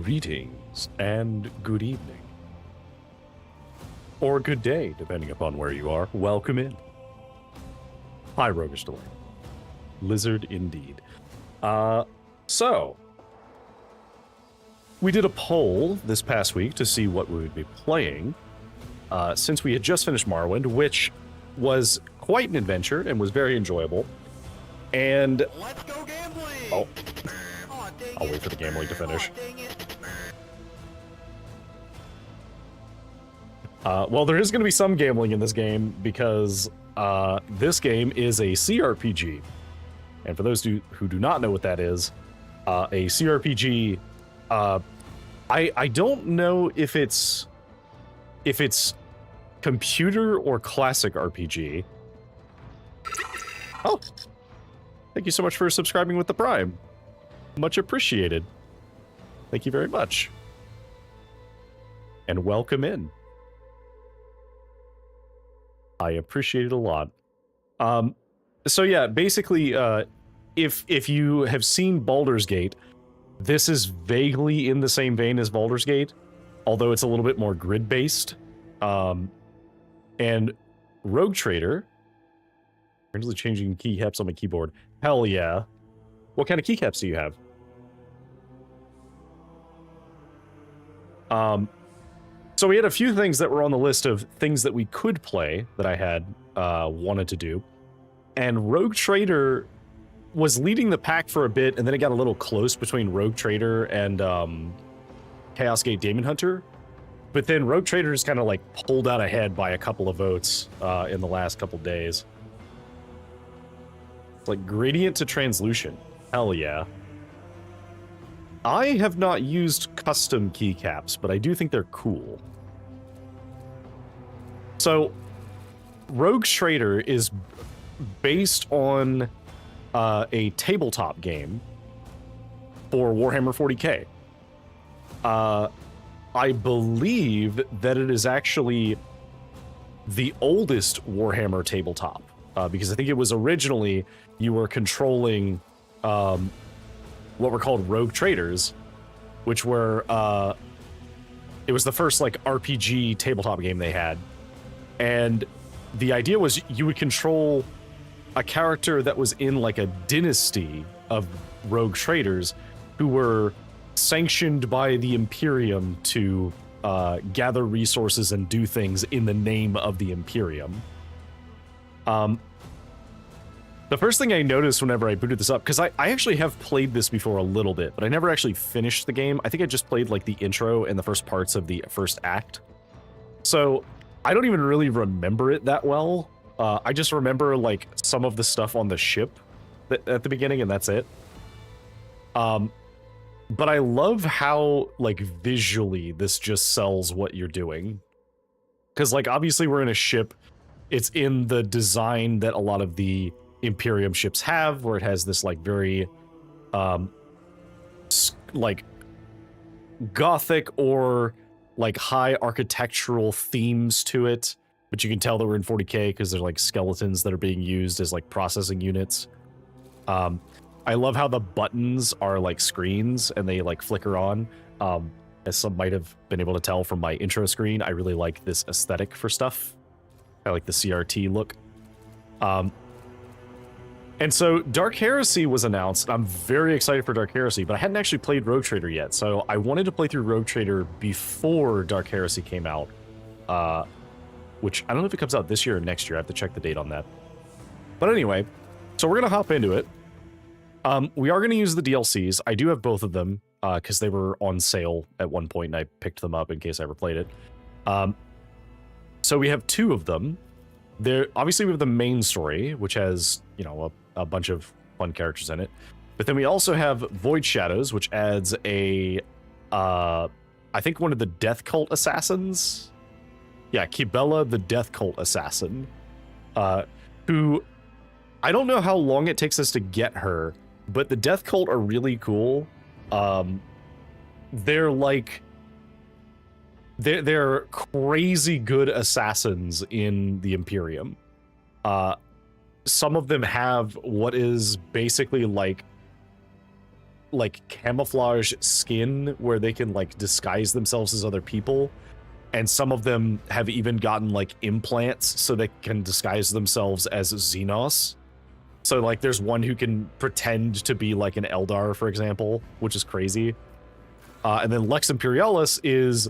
Greetings and good evening. Or good day, depending upon where you are. Welcome in. Hi, Roguish Delay. Lizard indeed. So, we did a poll this past week to see what we would be playing, since we had just finished Morrowind, which was quite an adventure and was very enjoyable. And let's go gambling! Oh, I'll wait for the gambling to finish. Well, there is going to be some gambling in this game because this game is a CRPG. And for those who do not know what that is, a CRPG, I don't know if it's computer or classic RPG. Oh, thank you so much for subscribing with the Prime. Much appreciated. Thank you very much. And welcome in. I appreciate it a lot. So yeah, basically, if you have seen Baldur's Gate, this is vaguely in the same vein as Baldur's Gate, although it's a little bit more grid-based. And Rogue Trader, currently changing keycaps on my keyboard. Hell yeah. What kind of keycaps do you have? So we had a few things that were on the list of things that we could play that I had wanted to do. And Rogue Trader was leading the pack for a bit, and then it got a little close between Rogue Trader and Chaos Gate Demon Hunter. But then Rogue Trader just kind of like pulled out ahead by a couple of votes in the last couple days. It's like gradient to translucent. Hell yeah. I have not used custom keycaps, but I do think they're cool. So, Rogue Trader is based on a tabletop game for Warhammer 40k. I believe that it is actually the oldest Warhammer tabletop, because I think it was originally you were controlling what were called Rogue Traders, which were it was the first like RPG tabletop game they had, and the idea was you would control a character that was in like a dynasty of Rogue Traders who were sanctioned by the Imperium to gather resources and do things in the name of the Imperium. The first thing I noticed whenever I booted this up, because I actually have played this before a little bit, but I never actually finished the game. I think I just played like the intro and the first parts of the first act. So I don't even really remember it that well. I just remember like some of the stuff on the ship at the beginning, and that's it. But I love how like visually this just sells what you're doing. Because like obviously we're in a ship. It's in the design that a lot of the Imperium ships have, where it has this like very like gothic or like high architectural themes to it, but you can tell that we're in 40k because there's like skeletons that are being used as like processing units. I love how the buttons are like screens and they like flicker on. As some might have been able to tell from my intro screen, I really like this aesthetic for stuff. I like the CRT look. And so Dark Heresy was announced. I'm very excited for Dark Heresy, but I hadn't actually played Rogue Trader yet. So I wanted to play through Rogue Trader before Dark Heresy came out. Which I don't know if it comes out this year or next year. I have to check the date on that. But anyway, so we're going to hop into it. We are going to use the DLCs. I do have both of them because they were on sale at one point and I picked them up in case I ever played it. So we have two of them. Obviously we have the main story, which has, you know, a bunch of fun characters in it. But then we also have Void Shadows, which adds I think one of the Death Cult assassins. Yeah, Kibella, the Death Cult assassin. Who, I don't know how long it takes us to get her, but the Death Cult are really cool. They're like... They're crazy good assassins in the Imperium. Some of them have what is basically like like camouflage skin where they can like disguise themselves as other people. And some of them have even gotten like implants so they can disguise themselves as Xenos. So like there's one who can pretend to be like an Eldar, for example, which is crazy. And then Lex Imperialis is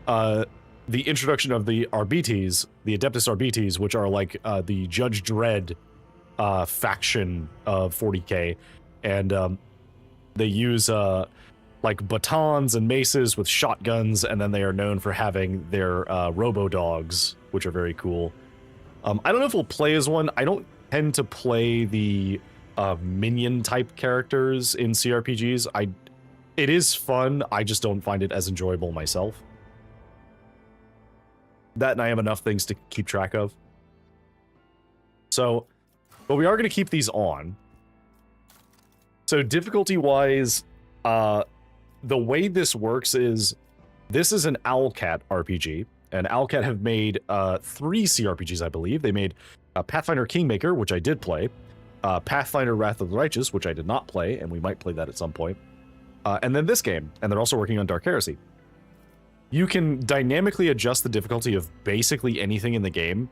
the introduction of the Arbites, the Adeptus Arbites, which are like the Judge Dredd faction of 40k. And they use like batons and maces with shotguns, and then they are known for having their robo-dogs, which are very cool. I don't know if we'll play as one. I don't tend to play the minion-type characters in CRPGs. It is fun, I just don't find it as enjoyable myself. That and I have enough things to keep track of. So, but we are going to keep these on. So difficulty-wise, the way this works is, this is an Owlcat RPG, and Owlcat have made 3 CRPGs, I believe. They made Pathfinder Kingmaker, which I did play, Pathfinder Wrath of the Righteous, which I did not play, and we might play that at some point, and then this game, and they're also working on Dark Heresy. You can dynamically adjust the difficulty of basically anything in the game.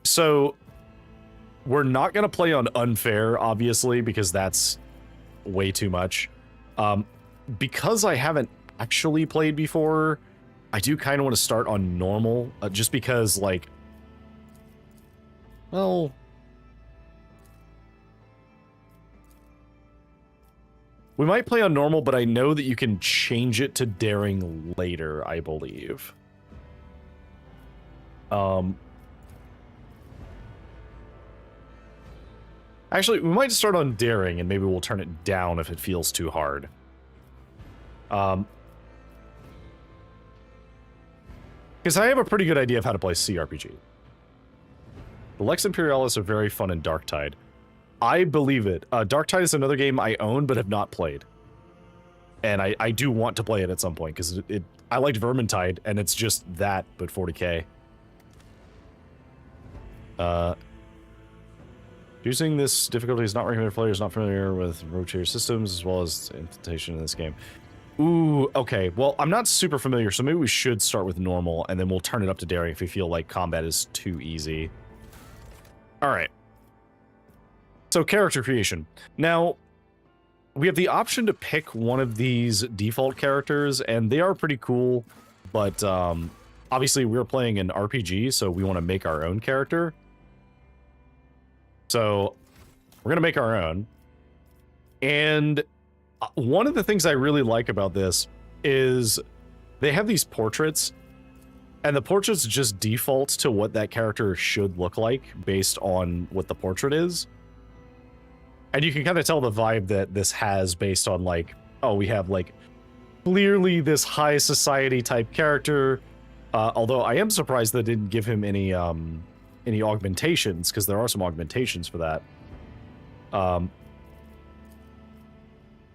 So we're not going to play on Unfair, obviously, because that's way too much. Because I haven't actually played before, I do kind of want to start on Normal, just because, like, well, we might play on Normal, but I know that you can change it to Daring later, I believe. Actually, we might start on Daring, and maybe we'll turn it down if it feels too hard. Because I have a pretty good idea of how to play CRPG. The Lex Imperialis are very fun in Darktide. I believe it. Darktide is another game I own but have not played. And I do want to play it at some point, because I liked Vermintide, and it's just that, but 40k. Using this difficulty is not recommended for players not familiar with rotator systems, as well as implementation in this game. Ooh, okay. Well, I'm not super familiar, so maybe we should start with Normal, and then we'll turn it up to Daring if we feel like combat is too easy. Alright. So, character creation. Now, we have the option to pick one of these default characters, and they are pretty cool, but obviously we're playing an RPG, so we want to make our own character. So, we're going to make our own. And one of the things I really like about this is they have these portraits, and the portraits just default to what that character should look like based on what the portrait is. And you can kind of tell the vibe that this has based on, like, oh, we have, like, clearly this high society type character. Although I am surprised they didn't give him any augmentations, because there are some augmentations for that.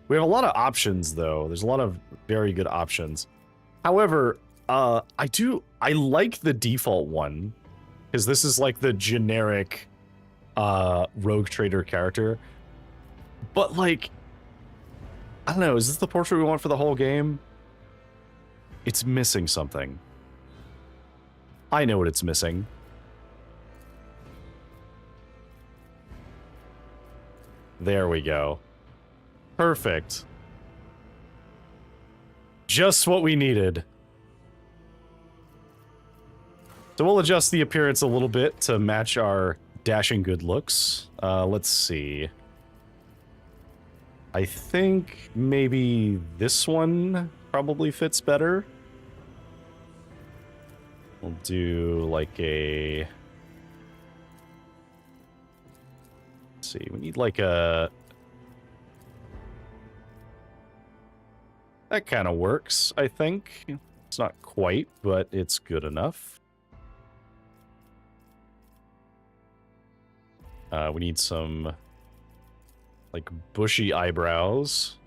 We have a lot of options, though. There's a lot of very good options. However, I like the default one, because this is like the generic rogue trader character. But, like, I don't know, is this the portrait we want for the whole game? It's missing something. I know what it's missing. There we go. Perfect. Just what we needed. So we'll adjust the appearance a little bit to match our dashing good looks. Let's see. I think maybe this one probably fits better. We'll do like a... Let's see, we need like a... That kind of works, I think. It's not quite, but it's good enough. We need some, like, bushy eyebrows.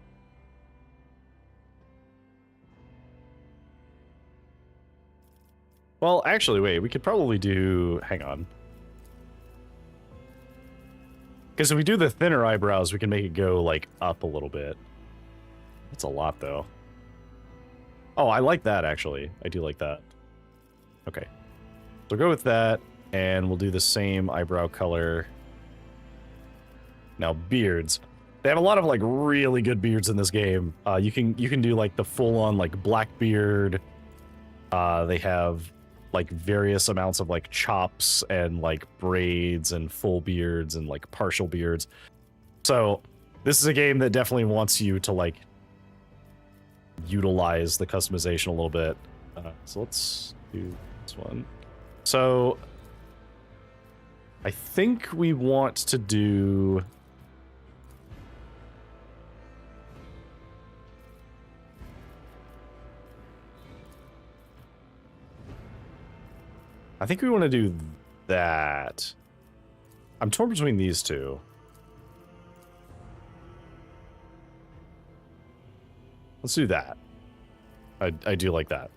Well, actually, wait, we could probably do... Hang on. Because if we do the thinner eyebrows, we can make it go, like, up a little bit. That's a lot, though. Oh, I like that, actually. I do like that. Okay. So go with that, and we'll do the same eyebrow color. Now, beards. They have a lot of, like, really good beards in this game. You can do, like, the full-on, like, black beard. They have, like, various amounts of, like, chops and, like, braids and full beards and, like, partial beards. So, this is a game that definitely wants you to, like, utilize the customization a little bit. So let's do this one. So I think we want to do that. I'm torn between these two. Let's do that. I do like that.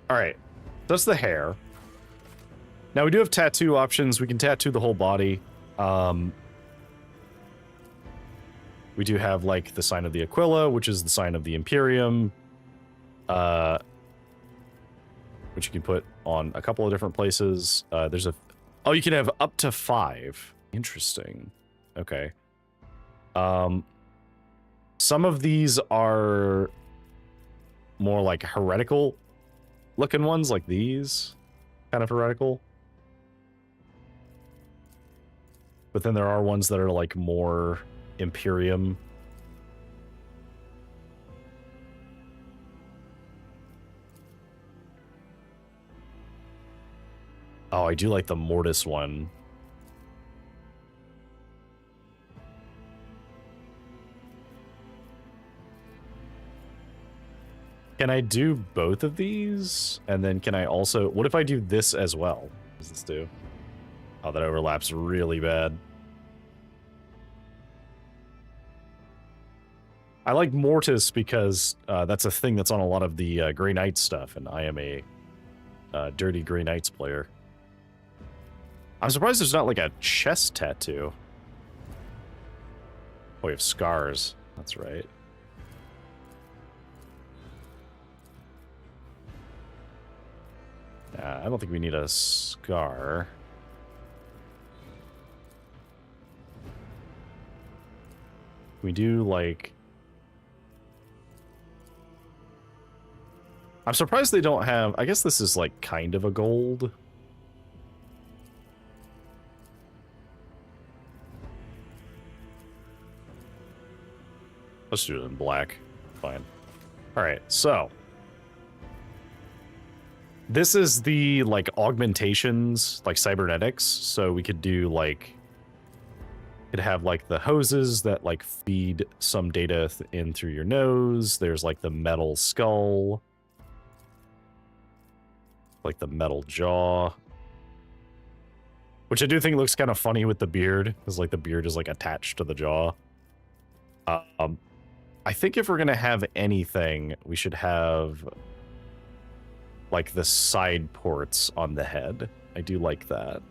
All right. That's the hair. Now, we do have tattoo options. We can tattoo the whole body. We do have, like, the sign of the Aquila, which is the sign of the Imperium. Which you can put on a couple of different places. There's a... Oh, you can have up to 5. Interesting. Okay. Some of these are more like heretical looking ones, like these. Kind of heretical. But then there are ones that are like more Imperium. Oh, I do like the Mortis one. Can I do both of these? And then can I also... What if I do this as well? What does this do? Oh, that overlaps really bad. I like Mortis because that's a thing that's on a lot of the Grey Knights stuff, and I am a dirty Grey Knights player. I'm surprised there's not like a chest tattoo. Oh, we have scars. That's right. I don't think we need a scar. We do, like... I'm surprised they don't have... I guess this is, like, kind of a gold. Let's do it in black. Fine. Alright, so... This is the, like, augmentations, like, cybernetics. So we could do, like... Could have, like, the hoses that, like, feed some data in through your nose. There's, like, the metal skull. Like, the metal jaw. Which I do think looks kind of funny with the beard. Because, like, the beard is, like, attached to the jaw. I think if we're going to have anything, we should have... like the side ports on the head. I do like that.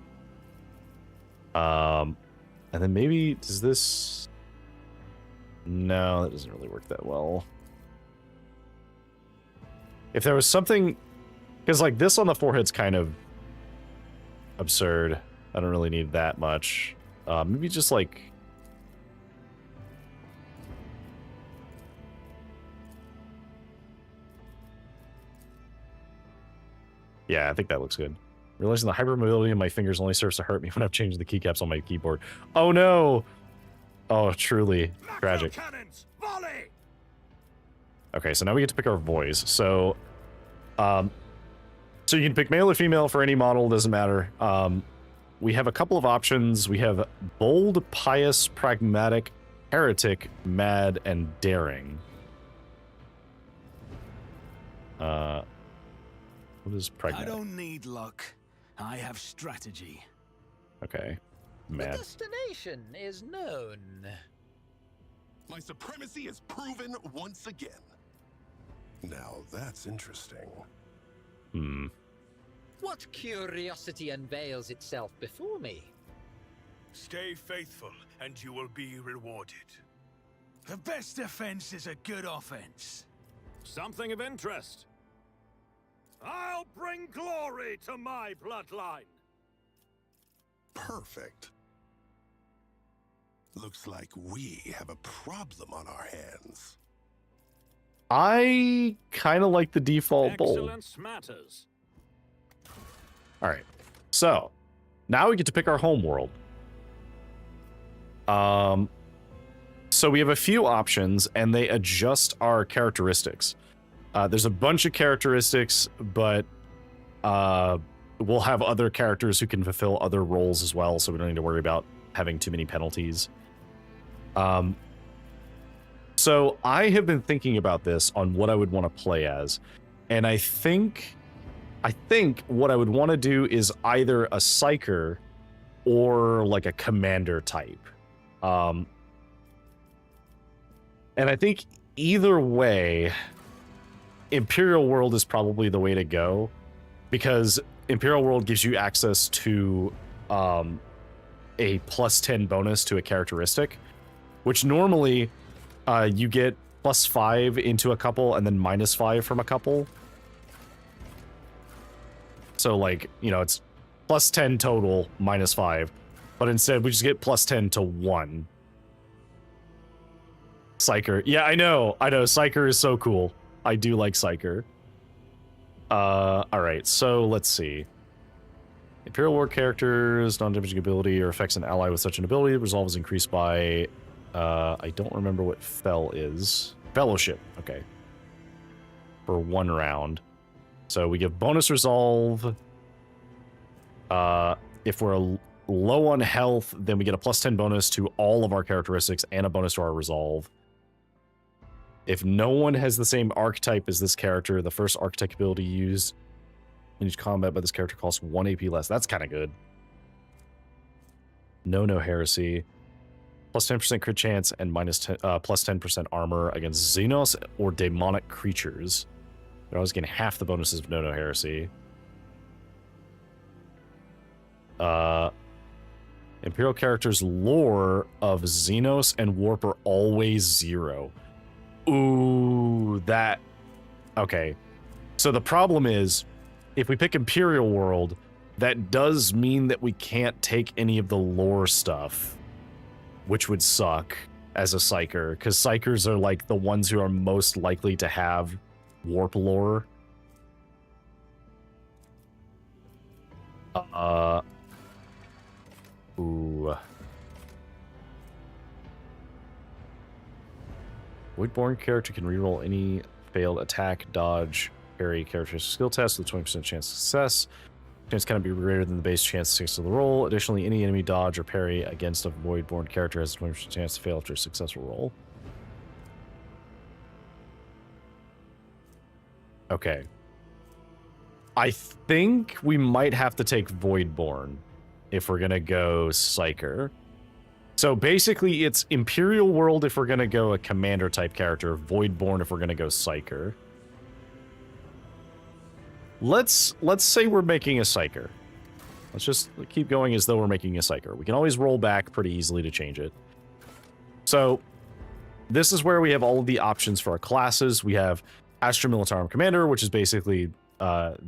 And then maybe, does this... No, that doesn't really work that well. If there was something... Because like this on the forehead's kind of absurd. I don't really need that much. Maybe just like... Yeah, I think that looks good. Realizing the hypermobility in my fingers only serves to hurt me when I've changed the keycaps on my keyboard. Oh no! Oh, truly tragic. Okay, so now we get to pick our voice. So, so you can pick male or female for any model, doesn't matter. We have a couple of options. We have bold, pious, pragmatic, heretic, mad, and daring. What is pragmatic? I don't need luck. I have strategy. Okay. Mad. The destination is known. My supremacy is proven once again. Now that's interesting. What curiosity unveils itself before me? Stay faithful and you will be rewarded. The best defense is a good offense. Something of interest. I'll bring glory to my bloodline. Perfect. Looks like we have a problem on our hands. I kind of like the default bowl. Excellence matters. All right. So now we get to pick our home world. So we have a few options and they adjust our characteristics. There's a bunch of characteristics, but we'll have other characters who can fulfill other roles as well, so we don't need to worry about having too many penalties. So I have been thinking about this on what I would want to play as, and I think what I would want to do is either a psyker or like a commander type. And I think either way, Imperial World is probably the way to go, because Imperial World gives you access to a +10 bonus to a characteristic, which normally you get +5 into a couple and then -5 from a couple. So like, you know, it's +10 total, -5, but instead we just get +10 to 1. Psyker. Yeah, I know. Psyker is so cool. I do like Psyker. Alright, so let's see. Imperial War characters, non-damaging ability, or affects an ally with such an ability. The resolve is increased by... I don't remember what Fel is. Fellowship, okay. For 1 round. So we give bonus resolve. If we're low on health, then we get a +10 bonus to all of our characteristics and a bonus to our resolve. If no one has the same archetype as this character, the first archetype ability used in each combat by this character costs 1 AP less. That's kind of good. No heresy. +10% crit chance and +10% armor against Xenos or demonic creatures. They're always getting half the bonuses of no heresy. Imperial characters' lore of Xenos and Warp are always 0. Ooh, that... Okay. So the problem is, if we pick Imperial World, that does mean that we can't take any of the lore stuff, which would suck as a Psyker, because Psykers are like the ones who are most likely to have Warp lore. Ooh. Voidborn character can reroll any failed attack, dodge, parry, characteristic skill test with 20% chance of success. Chance cannot be greater than the base chance to the roll. Additionally, any enemy dodge or parry against a Voidborn character has a 20% chance to fail after a successful roll. Okay. I think we might have to take Voidborn if we're going to go Psyker. So basically, it's Imperial World if we're going to go a commander type character, Voidborn if we're going to go Psyker. Let's say we're making a Psyker. Let's just keep going as though we're making a Psyker. We can always roll back pretty easily to change it. So this is where we have all of the options for our classes. We have Astra Militarum Commander, which is basically like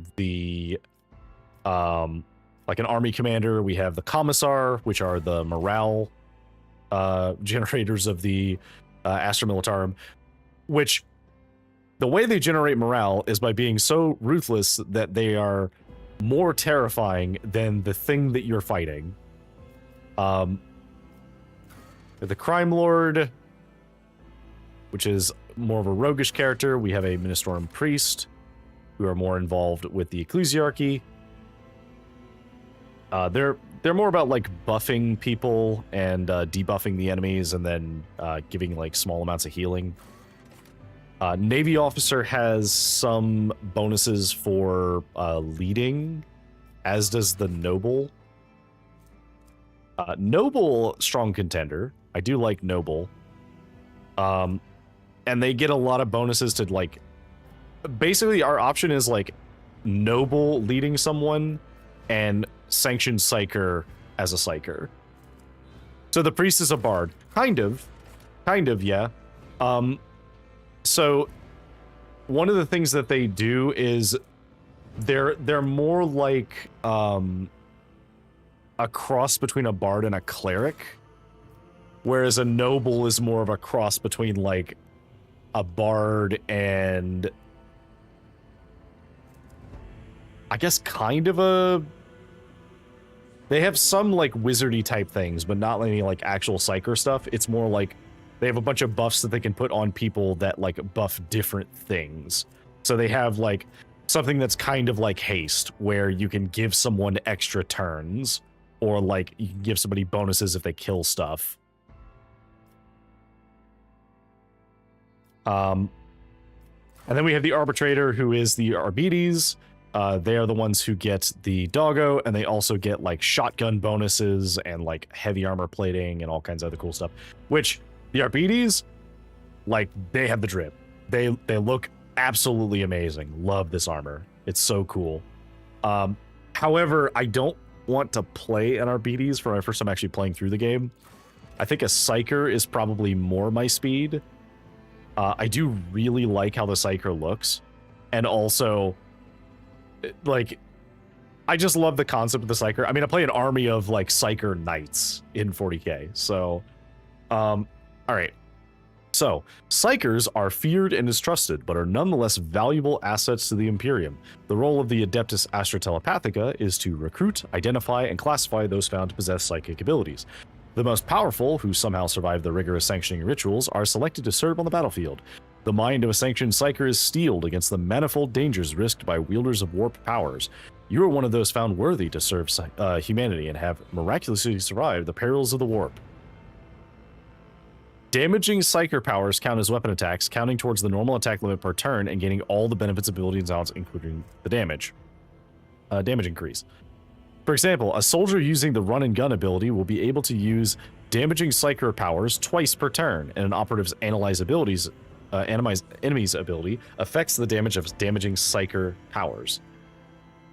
an army commander. We have the Commissar, which are the morale generators of the Astra Militarum, which the way they generate morale is by being so ruthless that they are more terrifying than the thing that you're fighting. The Crime Lord, which is more of a roguish character. We have a Ministorum Priest, who are more involved with the Ecclesiarchy. They're more about like buffing people and debuffing the enemies, and then giving like small amounts of healing. Navy Officer has some bonuses for leading, as does the Noble. Noble, strong contender. I do like Noble. And they get a lot of bonuses to like... Basically, our option is like Noble leading someone and Sanctioned Psyker as a Psyker. So the priest is a bard. Kind of, yeah. So one of the things that they do is they're more like a cross between a bard and a cleric, whereas a noble is more of a cross between like a bard and I guess kind of a... They have some like wizardy type things, but not any like actual psyker stuff. It's more like they have a bunch of buffs that they can put on people that like buff different things. So they have like something that's kind of like haste, where you can give someone extra turns, or like you can give somebody bonuses if they kill stuff. And then we have the arbitrator, who is the Arbites. They are the ones who get the doggo, and they also get like shotgun bonuses and like heavy armor plating and all kinds of other cool stuff. Which the Arbites, like, they have the drip. They look absolutely amazing. Love this armor. It's so cool. However, I don't want to play an Arbites for my first time actually playing through the game. I think a Psyker is probably more my speed. I do really like how the Psyker looks, and also, like, I just love the concept of the Psyker. I mean, I play an army of like Psyker knights in 40k. So, all right. So, Psykers are feared and distrusted, but are nonetheless valuable assets to the Imperium. The role of the Adeptus Astra Telepathica is to recruit, identify, and classify those found to possess psychic abilities. The most powerful, who somehow survive the rigorous sanctioning rituals, are selected to serve on the battlefield. The mind of a sanctioned Psyker is steeled against the manifold dangers risked by wielders of warp powers. You are one of those found worthy to serve humanity and have miraculously survived the perils of the warp. Damaging Psyker powers count as weapon attacks, counting towards the normal attack limit per turn and gaining all the benefits, abilities, and sounds, including the damage increase. For example, a soldier using the run and gun ability will be able to use damaging Psyker powers twice per turn, and an operative's analyze enemies ability affects the damage of damaging Psyker powers.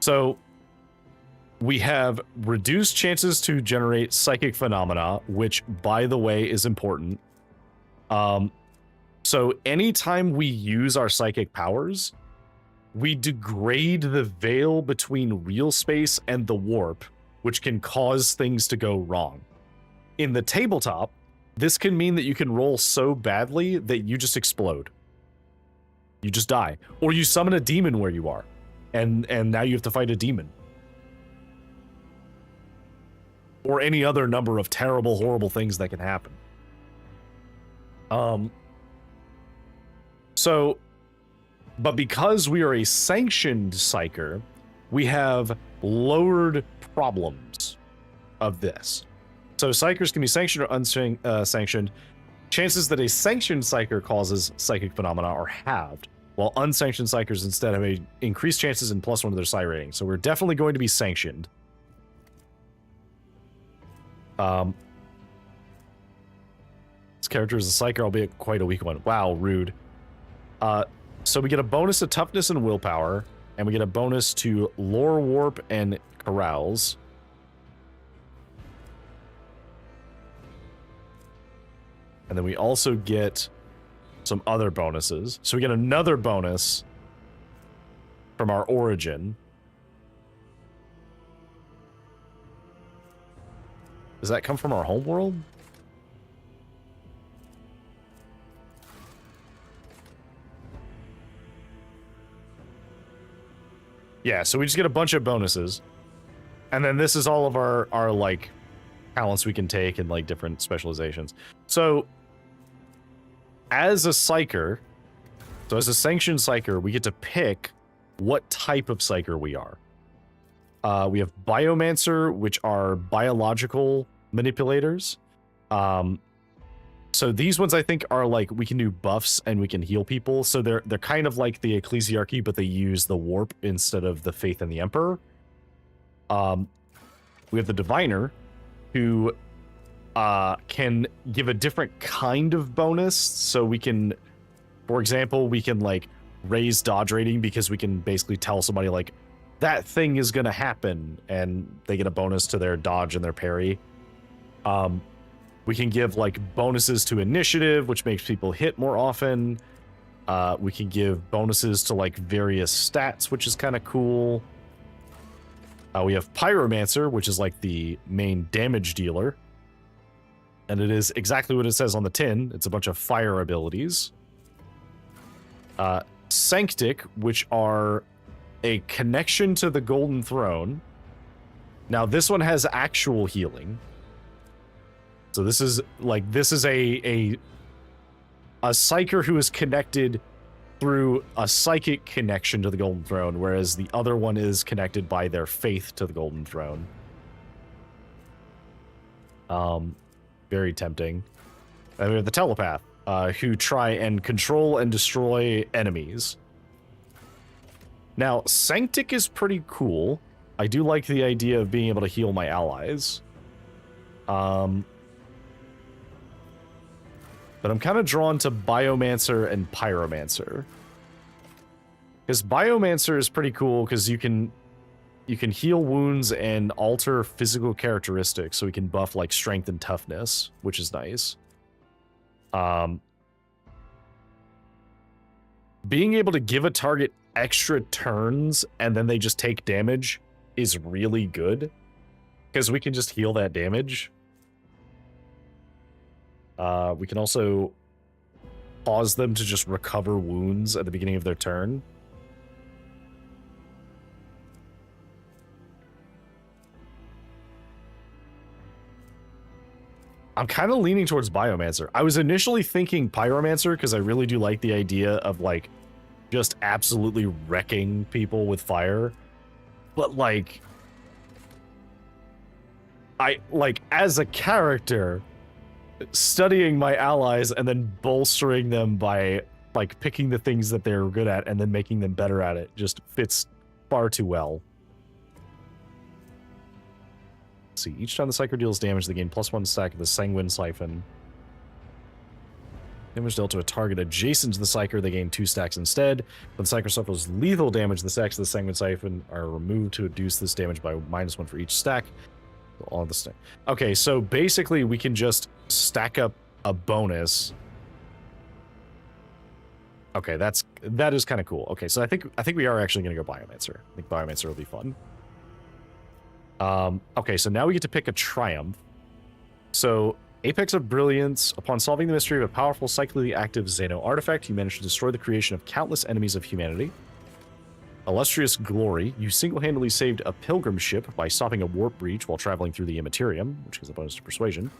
So we have reduced chances to generate psychic phenomena, which, by the way, is important. So anytime we use our psychic powers, we degrade the veil between real space and the warp, which can cause things to go wrong. In the tabletop, this can mean that you can roll so badly that you just explode. You just die. Or you summon a demon where you are, and now you have to fight a demon. Or any other number of terrible, horrible things that can happen. But because we are a sanctioned Psyker, we have lowered problems of this. So Psykers can be sanctioned or unsanctioned. Chances that a sanctioned Psyker causes psychic phenomena are halved, while unsanctioned Psykers instead have increased chances and +1 to their Psy rating. So we're definitely going to be sanctioned. This character is a Psyker, albeit quite a weak one. Wow, rude. So we get a bonus to toughness and willpower, and we get a bonus to lore warp and carouse. And then we also get some other bonuses. So we get another bonus from our origin. Does that come from our homeworld? Yeah, so we just get a bunch of bonuses. And then this is all of our like talents we can take and like different specializations. So as a Psyker, so as a sanctioned Psyker, we get to pick what type of Psyker we are. We have Biomancer, which are biological manipulators. So these ones I think are like, we can do buffs and we can heal people. So they're kind of like the Ecclesiarchy, but they use the warp instead of the faith in the Emperor. We have the Diviner, who can give a different kind of bonus. So we can, for example, we can like raise dodge rating because we can basically tell somebody like that thing is going to happen, and they get a bonus to their dodge and their parry. We can give like bonuses to initiative, which makes people hit more often. We can give bonuses to like various stats, which is kind of cool. We have Pyromancer, which is like the main damage dealer. And it is exactly what it says on the tin. It's a bunch of fire abilities. Sanctic, which are a connection to the Golden Throne. Now, this one has actual healing. So this is a psyker who is connected through a psychic connection to the Golden Throne, whereas the other one is connected by their faith to the Golden Throne. Very tempting. And we have the Telepath, who try and control and destroy enemies. Now, Sanctic is pretty cool. I do like the idea of being able to heal my allies. But I'm kind of drawn to Biomancer and Pyromancer. Because Biomancer is pretty cool because you can heal wounds and alter physical characteristics, so we can buff like strength and toughness, which is nice. Being able to give a target extra turns and then they just take damage is really good. Because we can just heal that damage. We can also cause them to just recover wounds at the beginning of their turn. I'm kind of leaning towards Biomancer. I was initially thinking Pyromancer because I really do like the idea of like just absolutely wrecking people with fire. But like as a character, studying my allies and then bolstering them by like picking the things that they're good at and then making them better at it just fits far too well. Let's see, each time the Psyker deals damage, they gain +1 stack of the Sanguine Siphon. Damage dealt to a target adjacent to the Psyker, they gain 2 stacks instead. When the Psyker suffers lethal damage, the stacks of the Sanguine Siphon are removed to reduce this damage by -1 for each stack. All the stack. Okay, so basically we can just stack up a bonus. Okay, that is kind of cool. Okay, so I think we are actually going to go Biomancer. I think Biomancer will be fun. Okay, so now we get to pick a Triumph. So, Apex of Brilliance. Upon solving the mystery of a powerful cyclically active Xeno artifact, you manage to destroy the creation of countless enemies of humanity. Illustrious Glory. You single-handedly saved a pilgrim ship by stopping a warp breach while traveling through the Immaterium, which gives a bonus to Persuasion.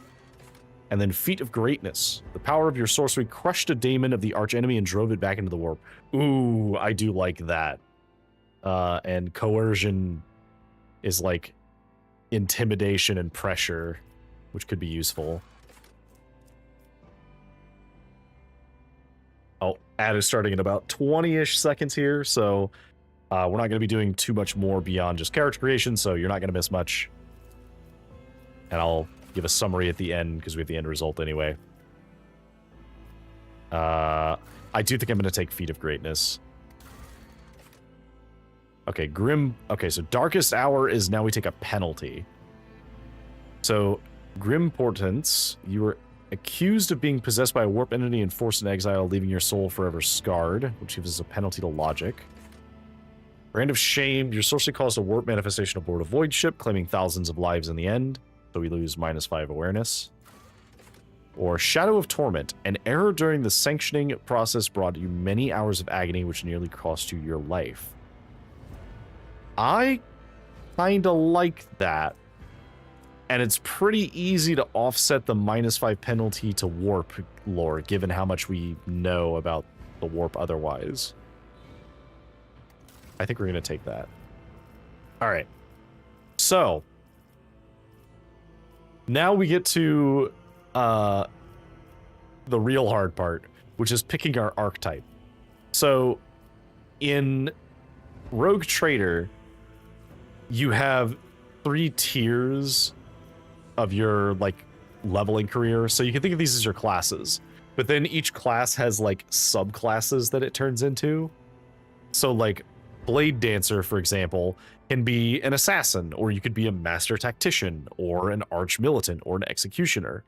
And then Feat of Greatness. The power of your sorcery crushed a daemon of the archenemy and drove it back into the warp. Ooh, I do like that. And Coercion is like intimidation and pressure, which could be useful. Oh, ad is starting in about 20-ish seconds here, so we're not going to be doing too much more beyond just character creation, so you're not going to miss much. And I'll give a summary at the end, because we have the end result anyway. I do think I'm going to take Feat of Greatness. Okay, Grim... Okay, so Darkest Hour is now we take a penalty. So, Grim Portents, you were accused of being possessed by a warp entity and forced in exile, leaving your soul forever scarred, which gives us a penalty to logic. Brand of Shame, your sorcery caused a warp manifestation aboard a void ship, claiming thousands of lives in the end, so we lose -5 awareness. Or Shadow of Torment, an error during the sanctioning process brought you many hours of agony, which nearly cost you your life. I kinda like that. And it's pretty easy to offset the -5 penalty to warp lore, given how much we know about the warp otherwise. I think we're going to take that. All right. So, now we get to the real hard part, which is picking our archetype. So, in Rogue Trader, you have 3 tiers of your like leveling career. So you can think of these as your classes, but then each class has like subclasses that it turns into. So like Blade Dancer, for example, can be an assassin, or you could be a master tactician, or an arch militant, or an executioner.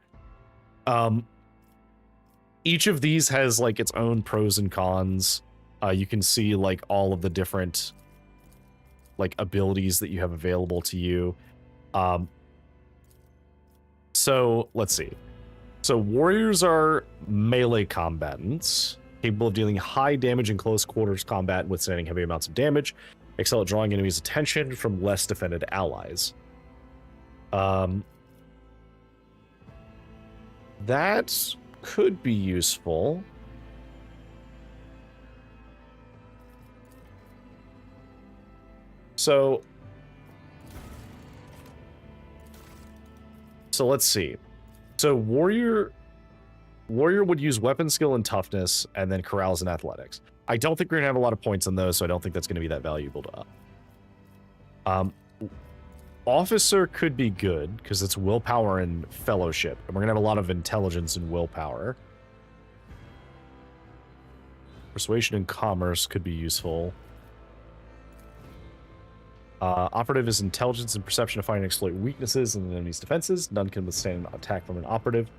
Each of these has like its own pros and cons. You can see like all of the different like abilities that you have available to you. So let's see. So warriors are melee combatants, capable of dealing high damage in close quarters combat and withstanding heavy amounts of damage, excel at drawing enemies' attention from less defended allies. That could be useful. So let's see. So warrior would use weapon skill and toughness, and then corrals and athletics. I don't think we're gonna have a lot of points on those, so I don't think that's gonna be that valuable to us. Officer could be good because it's willpower and fellowship, and we're gonna have a lot of intelligence and willpower. Persuasion and commerce could be useful. Operative is intelligence and perception to find and exploit weaknesses in an enemy's defenses. None can withstand an attack from an operative.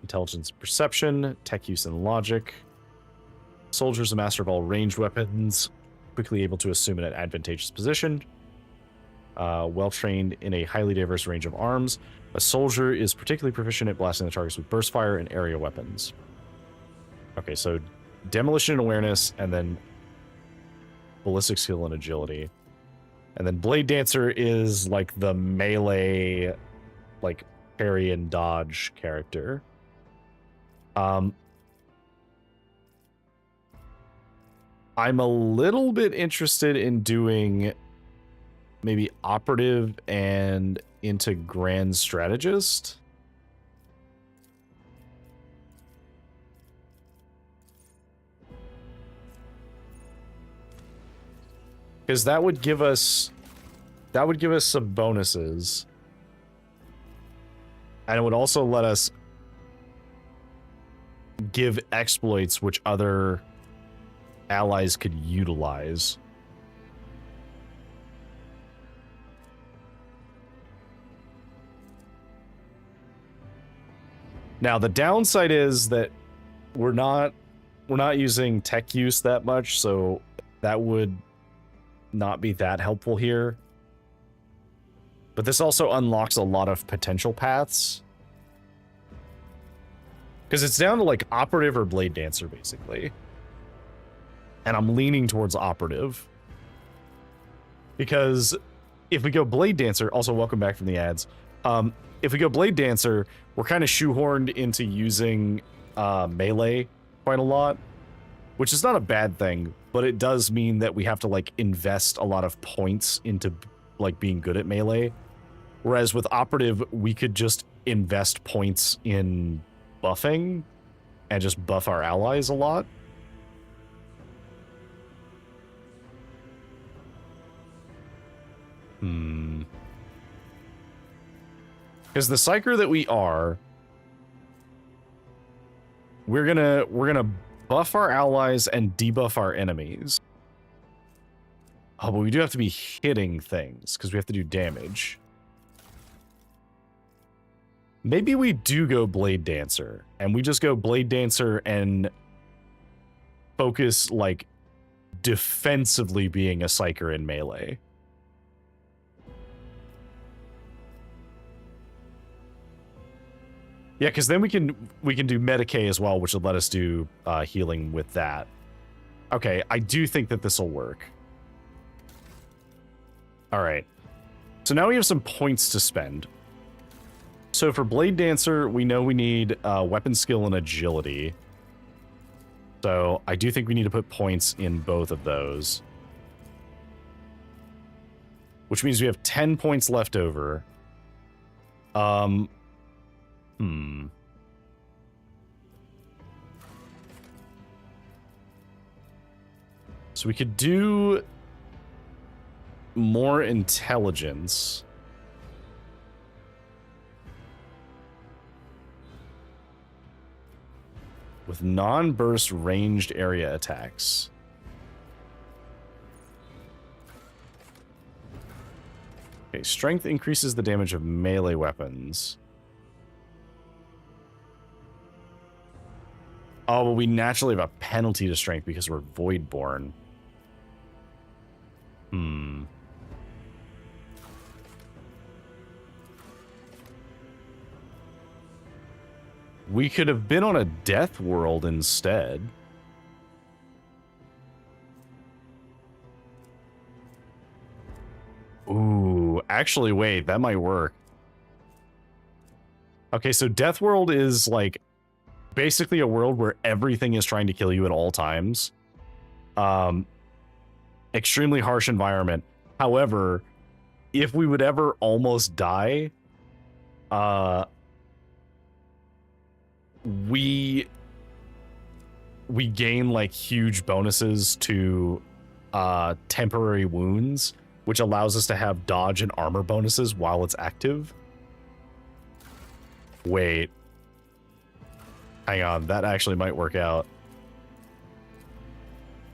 Intelligence, perception, tech use, and logic. Soldiers, a master of all ranged weapons, quickly able to assume an advantageous position. Well trained in a highly diverse range of arms. A soldier is particularly proficient at blasting the targets with burst fire and area weapons. Okay, so demolition and awareness, and then ballistic skill and agility. And then Blade Dancer is like the melee, like parry and dodge character. I'm a little bit interested in doing maybe operative and into grand strategist. Because that would give us some bonuses. And it would also let us give exploits which other allies could utilize. Now the downside is that we're not using tech use that much, so that would not be that helpful here. But this also unlocks a lot of potential paths. Because it's down to like operative or blade dancer, basically. And I'm leaning towards operative. Because if we go blade dancer, also welcome back from the ads. If we go blade dancer, we're kind of shoehorned into using melee quite a lot. Which is not a bad thing, but it does mean that we have to like invest a lot of points into like being good at melee. Whereas with operative, we could just invest points in buffing and just buff our allies a lot. Because the psyker that we are, we're gonna buff our allies and debuff our enemies. Oh, but we do have to be hitting things because we have to do damage. Maybe we do go Blade Dancer, and we just go Blade Dancer and focus, like, defensively being a Psyker in melee. Yeah, because then we can do Medicae as well, which would let us do healing with that. Okay, I do think that this will work. All right. So now we have some points to spend. So for Blade Dancer, we know we need weapon skill and agility. So I do think we need to put points in both of those. Which means we have 10 points left over. So we could do more intelligence. With non-burst ranged area attacks. Okay, strength increases the damage of melee weapons. Oh, well, we naturally have a penalty to strength because we're Voidborn. We could have been on a death world instead. Ooh, actually, wait, that might work. Okay, so Death World is like basically a world where everything is trying to kill you at all times. Extremely harsh environment. However, if we would ever almost die, we gain like huge bonuses to temporary wounds, which allows us to have dodge and armor bonuses while it's active. Wait. Hang on, that actually might work out.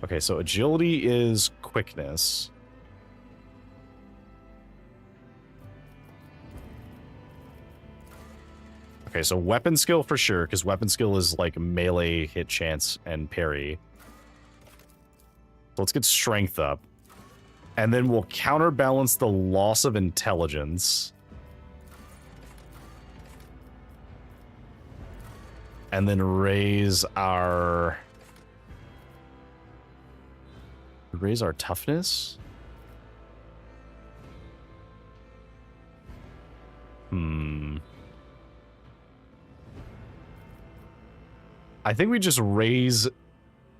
Okay, so agility is quickness. Okay, so weapon skill for sure, because weapon skill is like melee hit chance and parry. So let's get strength up. And then we'll counterbalance the loss of intelligence. And then raise our toughness? I think we just raise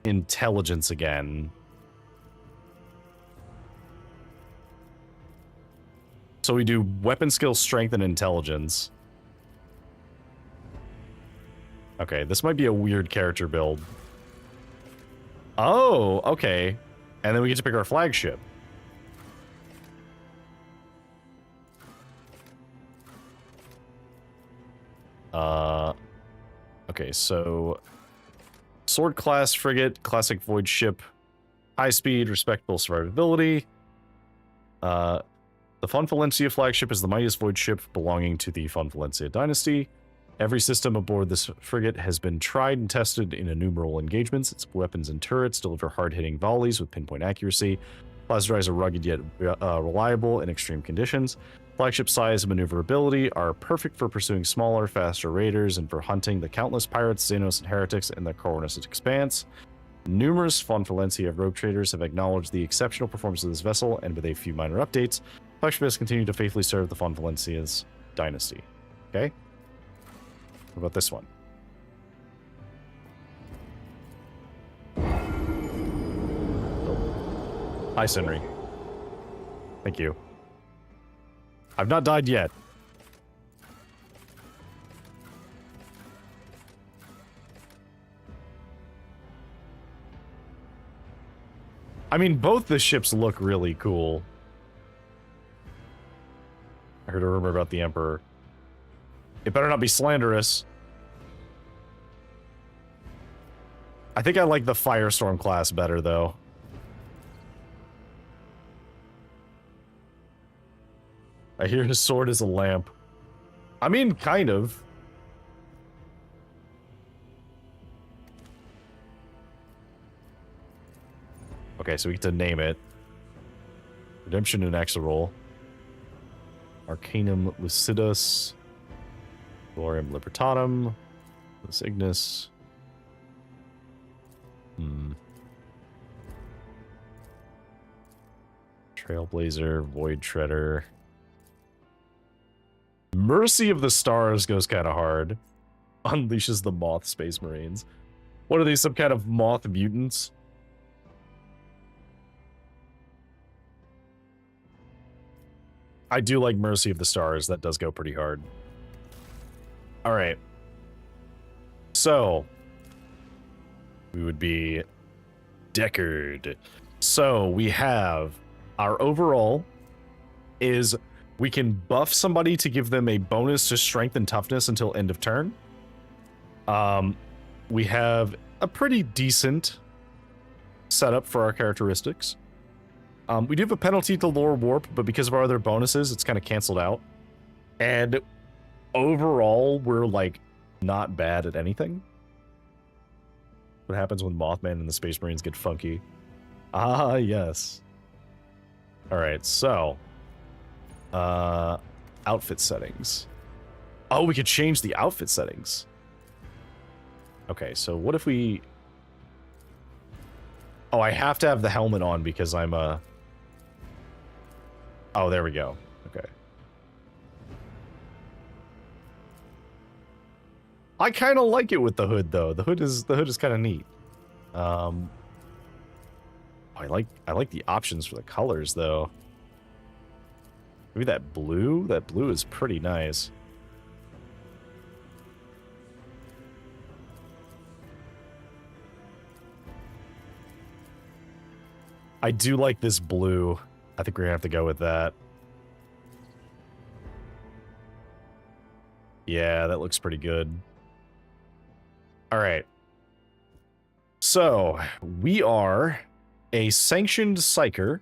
intelligence again. So we do weapon skill, strength, and intelligence. Okay, this might be a weird character build. Oh, okay. And then we get to pick our flagship. Okay, so sword class frigate, classic void ship, high speed, respectable survivability. The Fon Valencia flagship is the mightiest void ship belonging to the Fon Valencia dynasty. Every system aboard this frigate has been tried and tested in innumerable engagements. Its weapons and turrets deliver hard-hitting volleys with pinpoint accuracy. Plasma are rugged yet reliable in extreme conditions. Flagship size and maneuverability are perfect for pursuing smaller, faster raiders and for hunting the countless pirates, Xenos, and heretics in the Cornus Expanse. Numerous Fon Valencia rogue traders have acknowledged the exceptional performance of this vessel, and with a few minor updates, Flagship has continued to faithfully serve the Fon Valencia's dynasty. Okay? What about this one? Oh. Hi, Senri. Thank you. I've not died yet. I mean, both the ships look really cool. I heard a rumor about the Emperor. It better not be slanderous. I think I like the Firestorm class better, though. I hear his sword is a lamp. I mean, kind of. Okay, so we get to name it. Redemption and Exorol. Arcanum Lucidus. Glorium Libertatum. This Ignis. Trailblazer, Void Treader. Mercy of the Stars goes kind of hard. Unleashes the Moth Space Marines. What are these, some kind of moth mutants? I do like Mercy of the Stars. That does go pretty hard. Alright. So, we would be Deckard. So, we have our overall is we can buff somebody to give them a bonus to strength and toughness until end of turn. We have a pretty decent setup for our characteristics. We do have a penalty to Lore Warp, but because of our other bonuses, it's kind of canceled out. And overall, we're like not bad at anything. What happens when Mothman and the Space Marines get funky? Ah, yes. Alright, so... outfit settings. Oh, we could change the outfit settings. Okay, so what if we... Oh, I have to have the helmet on because I'm a... Oh, there we go. Okay. I kind of like it with the hood, though. The hood is kind of neat. I like the options for the colors, though. Maybe that blue? That blue is pretty nice. I do like this blue. I think we're gonna have to go with that. Yeah, that looks pretty good. Alright. So, we are a sanctioned psyker,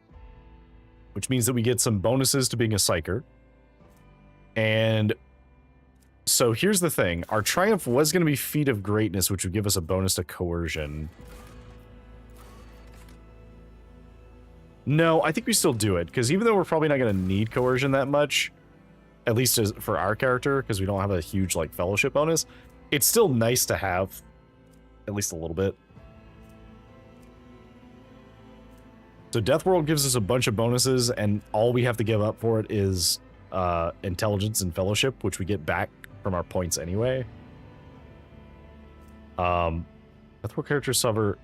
which means that we get some bonuses to being a psyker. And so here's the thing. Our triumph was going to be Feat of Greatness, which would give us a bonus to coercion. No, I think we still do it, because even though we're probably not going to need coercion that much, at least for our character, because we don't have a huge, like, fellowship bonus, it's still nice to have, at least a little bit. So Death World gives us a bunch of bonuses, and all we have to give up for it is intelligence and fellowship, which we get back from our points anyway. Death World characters suffer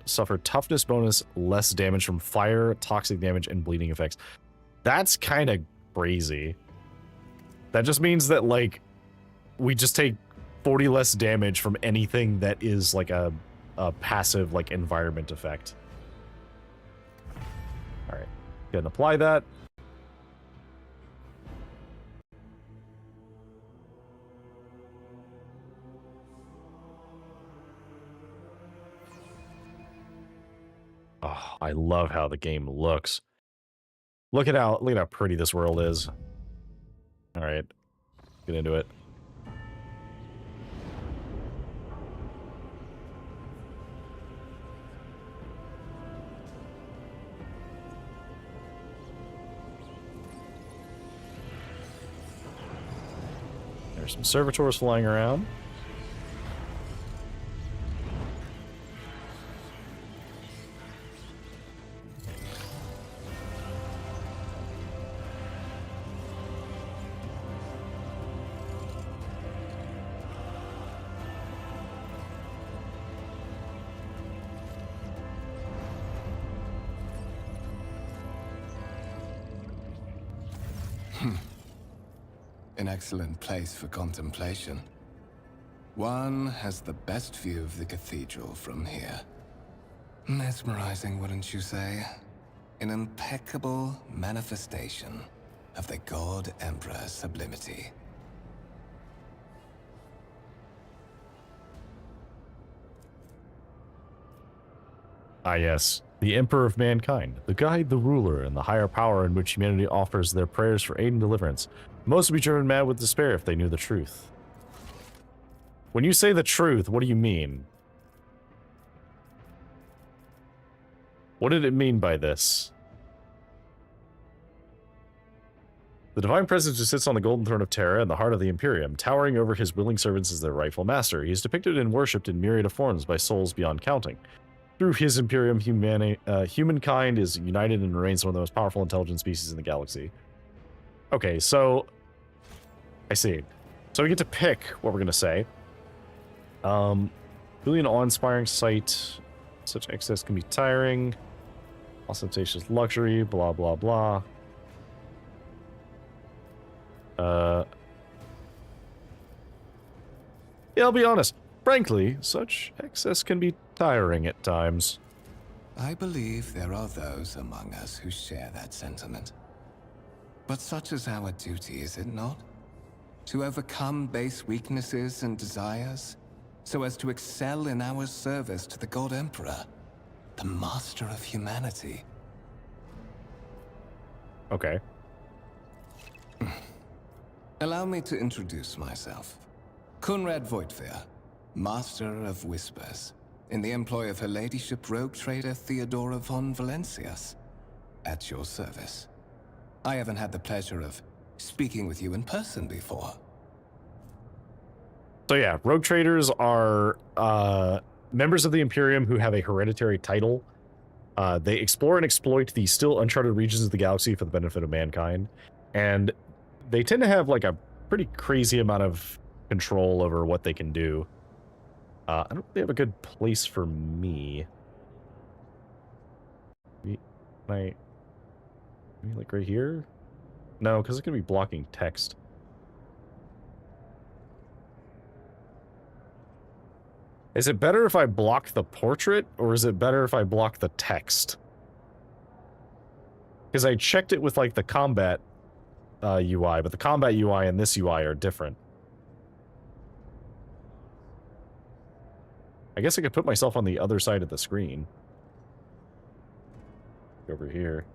toughness bonus, less damage from fire, toxic damage, and bleeding effects. That's kind of crazy. That just means that, like, we just take 40 less damage from anything that is like a passive, like, environment effect. All right, go ahead and apply that. Oh, I love how the game looks. Look at how pretty this world is. All right, get into it. There's some servitors flying around. An excellent place for contemplation. One has the best view of the cathedral from here. Mesmerizing, wouldn't you say? An impeccable manifestation of the God Emperor's sublimity. Ah, yes. The Emperor of Mankind, the guide, the ruler, and the higher power in which humanity offers their prayers for aid and deliverance. Most would be driven mad with despair if they knew the truth. When you say the truth, what do you mean? What did it mean by this? The divine presence who sits on the golden throne of Terra in the heart of the Imperium, towering over his willing servants as their rightful master. He is depicted and worshipped in myriad of forms by souls beyond counting. Through his Imperium, humankind is united and remains one of the most powerful intelligent species in the galaxy. Okay, so... I see. So we get to pick what we're going to say. Really an awe-inspiring sight. Such excess can be tiring. Ostentatious luxury, blah, blah, blah. Yeah, I'll be honest. Frankly, such excess can be tiring at times. I believe there are those among us who share that sentiment. But such is our duty, is it not? To overcome base weaknesses and desires, so as to excel in our service to the God Emperor, the master of humanity. Okay. Allow me to introduce myself. Kunrad Voigtveer, Master of Whispers. in the employ of her ladyship rogue trader Theodora von Valencias. At your service. I haven't had the pleasure of speaking with you in person before. So yeah, rogue traders are members of the Imperium who have a hereditary title. They explore and exploit the still uncharted regions of the galaxy for the benefit of mankind. And they tend to have like a pretty crazy amount of control over what they can do. I don't really have a good place for me. Maybe like right here? No, because it's going to be blocking text. Is it better if I block the portrait, or is it better if I block the text? Because I checked it with, like, the combat UI, but the combat UI and this UI are different. I guess I could put myself on the other side of the screen. Over here.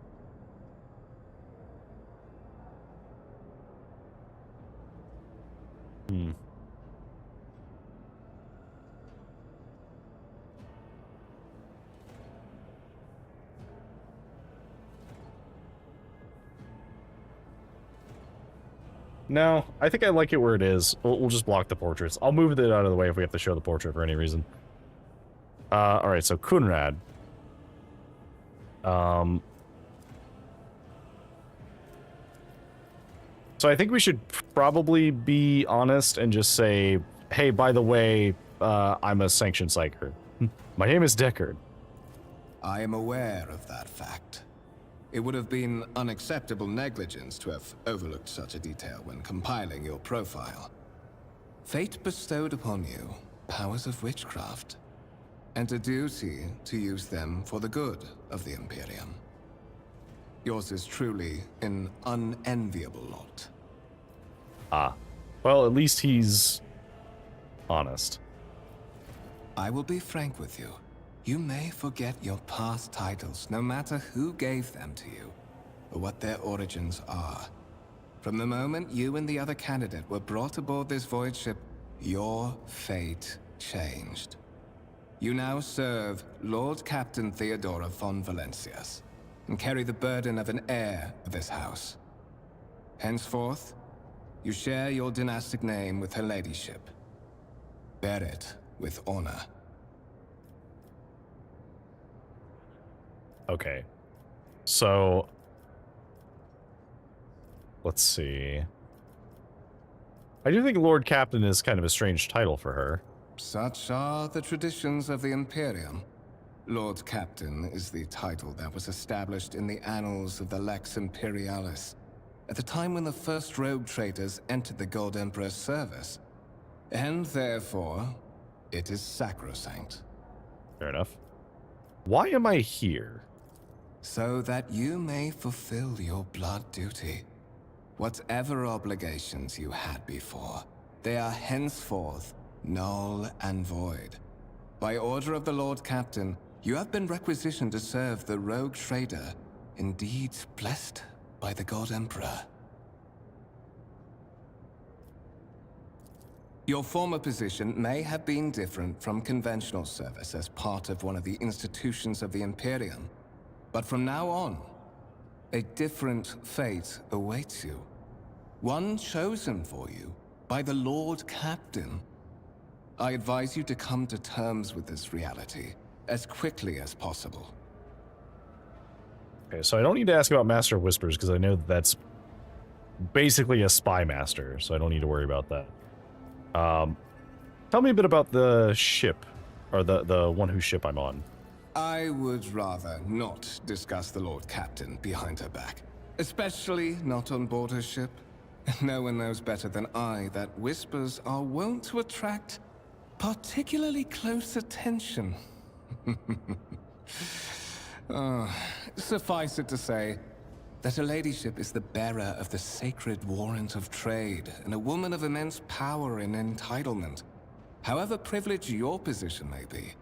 No, I think I like it where it is. We'll just block the portraits. I'll move it out of the way if we have to show the portrait for any reason. Alright, so Kunrad. So I think we should probably be honest and just say, hey, by the way, I'm a sanctioned psyker. My name is Deckard. I am aware of that fact. It would have been unacceptable negligence to have overlooked such a detail when compiling your profile. Fate bestowed upon you powers of witchcraft, and a duty to use them for the good of the Imperium. Yours is truly an unenviable lot. Ah. Well, at least he's honest. I will be frank with you. You may forget your past titles, no matter who gave them to you, or what their origins are. From the moment you and the other candidate were brought aboard this void ship, your fate changed. You now serve Lord Captain Theodora von Valencias, and carry the burden of an heir of this house. Henceforth, you share your dynastic name with her ladyship. Bear it with honor. Okay. So, let's see. I do think Lord Captain is kind of a strange title for her. Such are the traditions of the Imperium. Lord Captain is the title that was established in the annals of the Lex Imperialis, at the time when the first rogue traders entered the Gold Emperor's service. And therefore, it is sacrosanct. Fair enough. Why am I here? So that you may fulfill your blood duty. Whatever obligations you had before, they are henceforth null and void. By order of the Lord Captain, you have been requisitioned to serve the rogue trader, indeed blessed by the God Emperor. Your former position may have been different from conventional service as part of one of the institutions of the Imperium, but from now on, a different fate awaits you. One chosen for you by the Lord Captain. I advise you to come to terms with this reality as quickly as possible. Okay, so I don't need to ask about Master of Whispers because I know that's basically a spy master, so I don't need to worry about that. Tell me a bit about the ship, or the one whose ship I'm on. I would rather not discuss the Lord Captain behind her back, especially not on board her ship. No one knows better than I that whispers are wont to attract particularly close attention. Suffice it to say that her ladyship is the bearer of the sacred warrant of trade and a woman of immense power and entitlement. However privileged your position may be,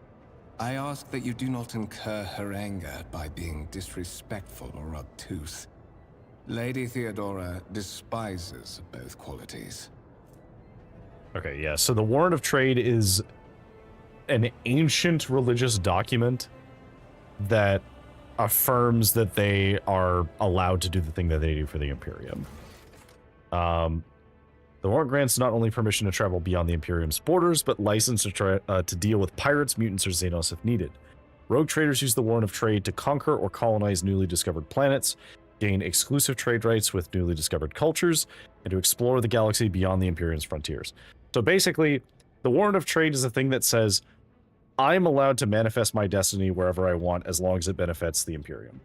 I ask that you do not incur her anger by being disrespectful or obtuse. Lady Theodora despises both qualities. Okay, yeah, so the warrant of trade is an ancient religious document that affirms that they are allowed to do the thing that they do for the Imperium. The warrant grants not only permission to travel beyond the Imperium's borders, but license to deal with pirates, mutants, or Xenos if needed. Rogue traders use the warrant of trade to conquer or colonize newly discovered planets, gain exclusive trade rights with newly discovered cultures, and to explore the galaxy beyond the Imperium's frontiers. So basically, the warrant of trade is a thing that says, I'm allowed to manifest my destiny wherever I want as long as it benefits the Imperium.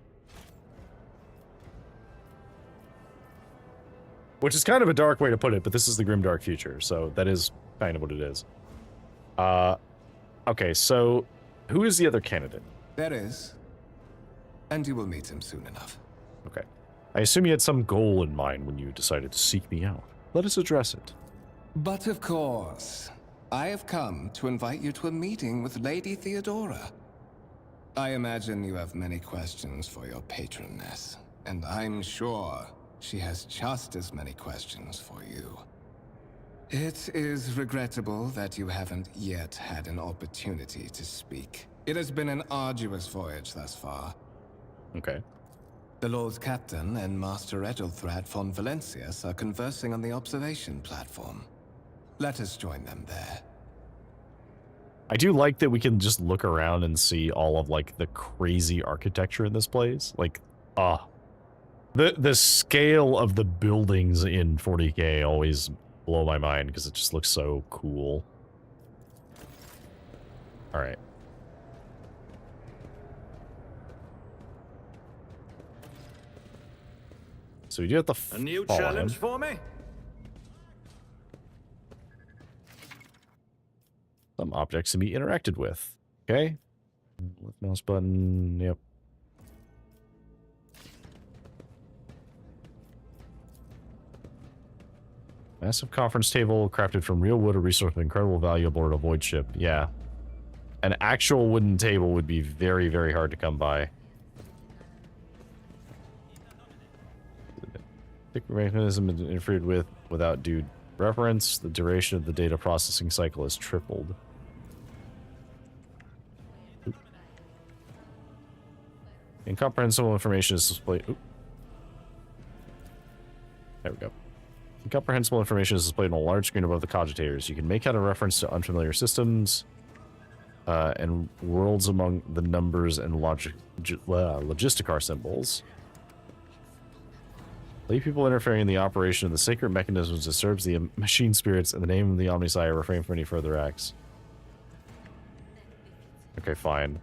Which is kind of a dark way to put it, but this is the grimdark future, so that is kind of what it is. Okay, so who is the other candidate? There is. And you will meet him soon enough. Okay. I assume you had some goal in mind when you decided to seek me out. Let us address it. But of course, I have come to invite you to a meeting with Lady Theodora. I imagine you have many questions for your patroness, and I'm sure she has just as many questions for you. It is regrettable that you haven't yet had an opportunity to speak. It has been an arduous voyage thus far. Okay. The Lord Captain and Master Edelthrad von Valencius are conversing on the observation platform. Let us join them there. I do like that we can just look around and see all of, like, the crazy architecture in this place. Like, the scale of the buildings in 40K always blow my mind because it just looks so cool. All right. So we do have to A new follow challenge him. for me? Some objects to be interacted with. Okay. Left mouse button. Yep. Massive conference table crafted from real wood, a resource of incredible value aboard a void ship. Yeah. An actual wooden table would be very, very hard to come by. The mechanism is interfered with without due reference. The duration of the data processing cycle is tripled. Oop. Incomprehensible information is displayed. Oop. There we go. Incomprehensible information is displayed on a large screen above the cogitators. You can make out a reference to unfamiliar systems and worlds among the numbers and logisticar symbols. Leave people interfering in the operation of the sacred mechanisms disturbs the machine spirits. In the name of the Omnisire, refrain from any further acts. Okay, fine.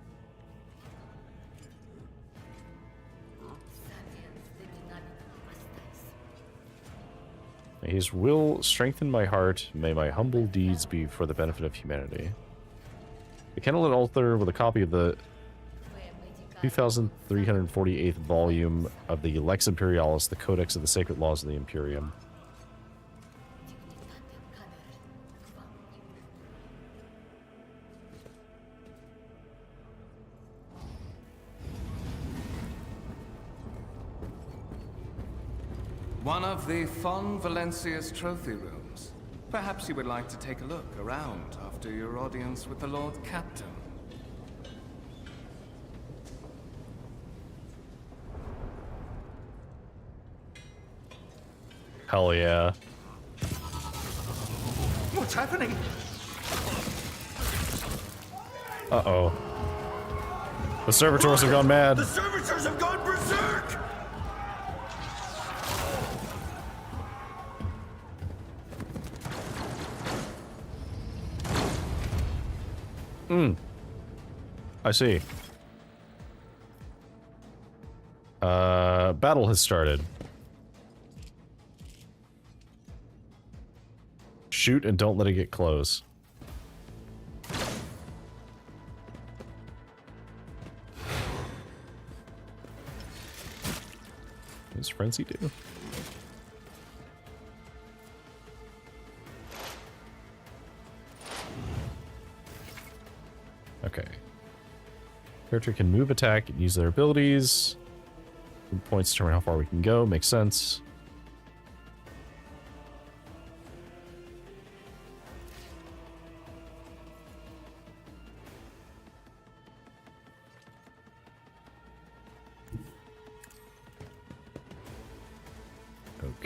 May his will strengthen my heart. May my humble deeds be for the benefit of humanity. The Candlelit Altar with a copy of the 2348th volume of the Lex Imperialis, the Codex of the Sacred Laws of the Imperium. One of the Von Valencius trophy rooms. Perhaps you would like to take a look around after your audience with the Lord Captain. Hell yeah. What's happening? Uh-oh. The servitors have gone mad. The servitors have gone berserk! I see. Battle has started. Shoot and don't let it get close. What does Frenzy do? Okay. Character can move, attack, and use their abilities. Points determine how far we can go. Makes sense.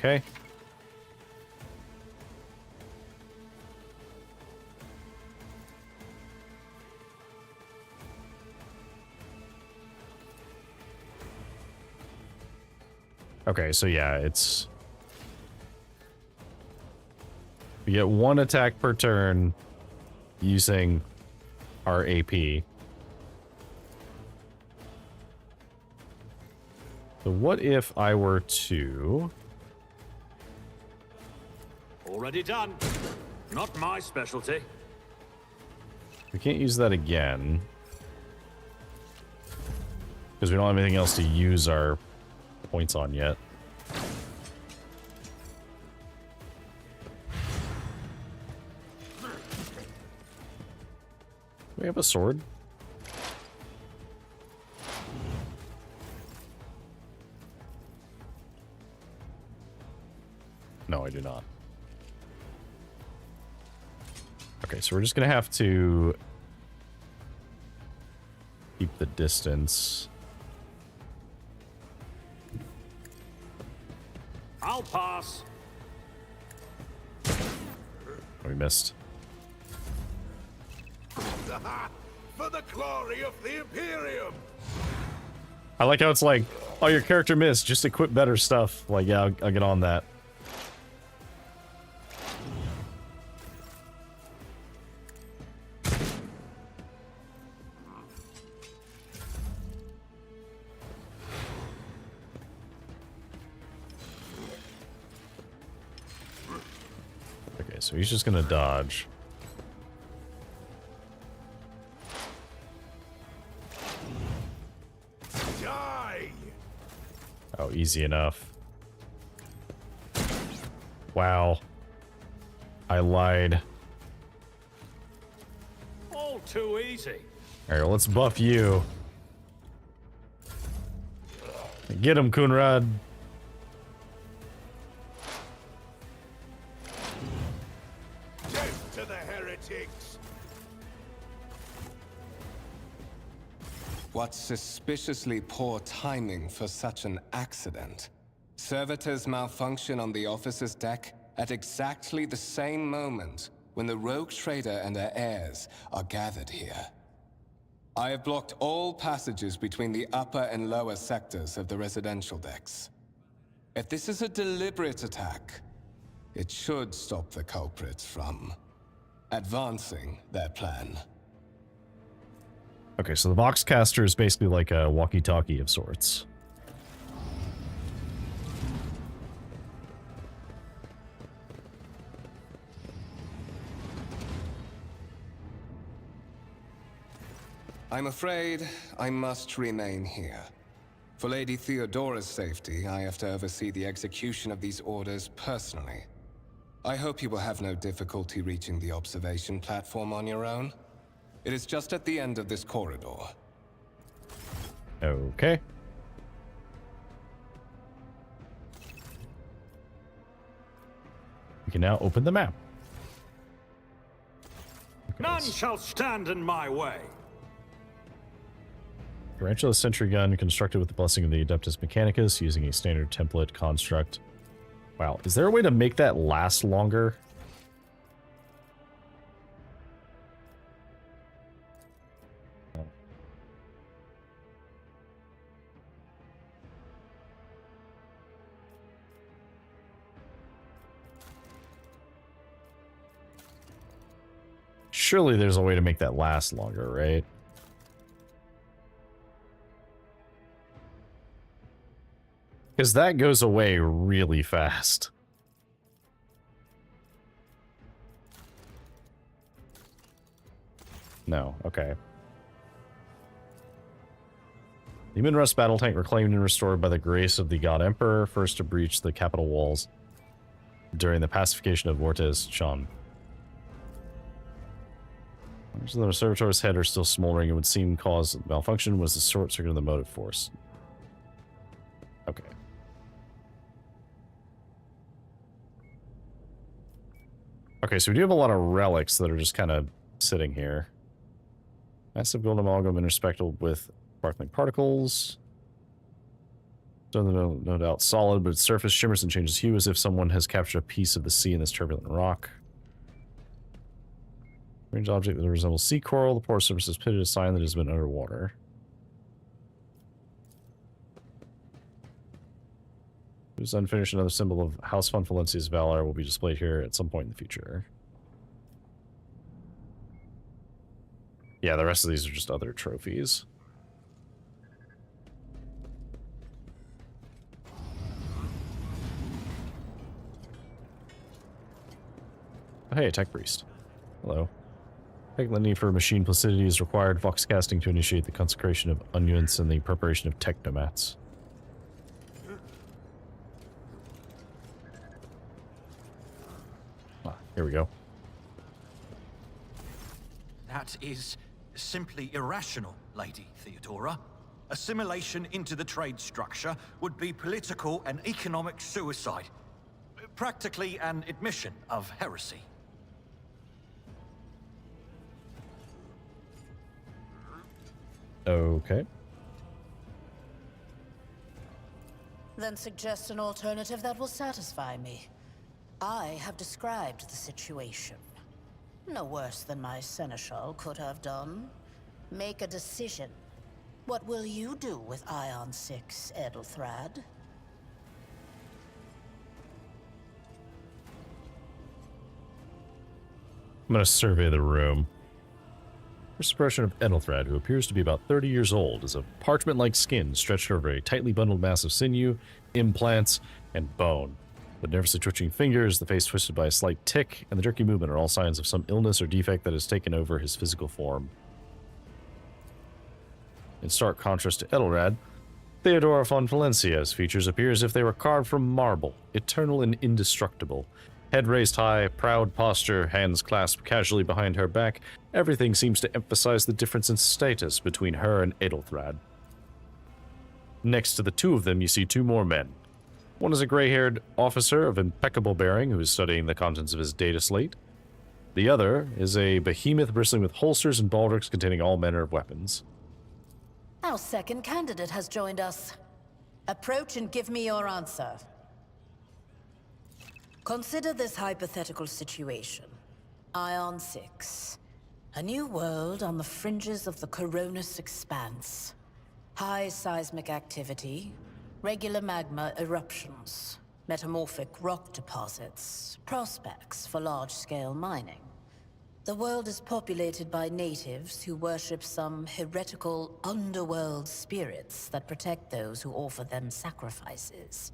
Okay. Okay, so yeah, it's... We get 1 attack per turn using our AP. So what if I were to... Already done. Not my specialty. We can't use that again. Because we don't have anything else to use our points on yet. Do we have a sword? No, I do not. Okay, so we're just gonna have to keep the distance. I'll pass. We missed. For the glory of the Imperium! I like how it's like, oh, your character missed, just equip better stuff. Like, yeah, I'll get on that. Okay, so he's just gonna dodge. Die! Oh, easy enough. Wow. I lied. All too easy. Alright, let's buff you. Get him, Kunrad. Death to the heretics! What suspiciously poor timing for such an accident. Servitors malfunction on the officer's deck at exactly the same moment when the rogue trader and her heirs are gathered here. I have blocked all passages between the upper and lower sectors of the residential decks. If this is a deliberate attack, it should stop the culprits from advancing their plan. Okay, so the Voxcaster is basically like a walkie-talkie of sorts. I'm afraid I must remain here. For Lady Theodora's safety, I have to oversee the execution of these orders personally. I hope you will have no difficulty reaching the observation platform on your own. It is just at the end of this corridor. Okay. We can now open the map. Okay, None shall stand in my way. Tarantula sentry gun constructed with the blessing of the Adeptus Mechanicus using a standard template construct. Wow, is there a way to make that last longer? Surely there's a way to make that last longer, right? Because that goes away really fast. No, okay. The Human Rust battle tank reclaimed and restored by the grace of the God Emperor, first to breach the capital walls during the pacification of Vortes Chon. The Observatory's head are still smoldering. It would seem cause malfunction was the short circuit of the motive force. Okay. Okay, so we do have a lot of relics that are just kind of sitting here. Massive gold amalgam interspectral with sparkling particles. No doubt solid, but its surface shimmers and changes hue as if someone has captured a piece of the sea in this turbulent rock. Strange object that resembles sea coral. The porous surface is pitted, a sign that it has been underwater. It was unfinished. Another symbol of House Von Valencia's valor will be displayed here at some point in the future. Yeah, the rest of these are just other trophies. Oh, hey, Tech Priest. Hello. Technology for machine placidity is required. Vox casting to initiate the consecration of onions and the preparation of technomats. Ah, here we go. That is simply irrational, Lady Theodora. Assimilation into the trade structure would be political and economic suicide. Practically an admission of heresy. Okay. Then suggest an alternative that will satisfy me. I have described the situation. No worse than my seneschal could have done. Make a decision. What will you do with Ion 6, Edelthrad? I'm going to survey the room. First impression of Edelthrad, who appears to be about 30 years old, is a parchment-like skin stretched over a tightly bundled mass of sinew, implants, and bone. The nervously twitching fingers, the face twisted by a slight tic, and the jerky movement are all signs of some illness or defect that has taken over his physical form. In stark contrast to Edelrad, Theodora von Valencia's features appear as if they were carved from marble, eternal and indestructible. Head raised high, proud posture, hands clasped casually behind her back, everything seems to emphasize the difference in status between her and Edelthrad. Next to the two of them, you see two more men. One is a gray-haired officer of impeccable bearing who is studying the contents of his data slate. The other is a behemoth bristling with holsters and baldricks containing all manner of weapons. Our second candidate has joined us. Approach and give me your answer. Consider this hypothetical situation. Ion 6. A new world on the fringes of the Coronis expanse. High seismic activity, regular magma eruptions, metamorphic rock deposits, prospects for large-scale mining. The world is populated by natives who worship some heretical underworld spirits that protect those who offer them sacrifices.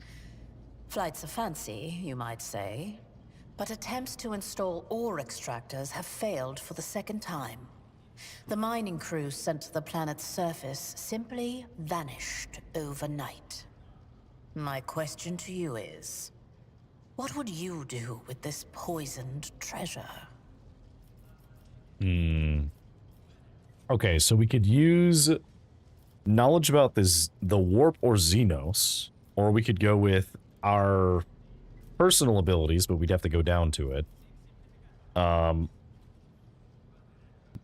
Flights of fancy, you might say, but attempts to install ore extractors have failed for the second time. The mining crews sent to the planet's surface simply vanished overnight. My question to you is, what would you do with this poisoned treasure? Okay, so we could use knowledge about the warp or Xenos, or we could go with our personal abilities, but we'd have to go down to it.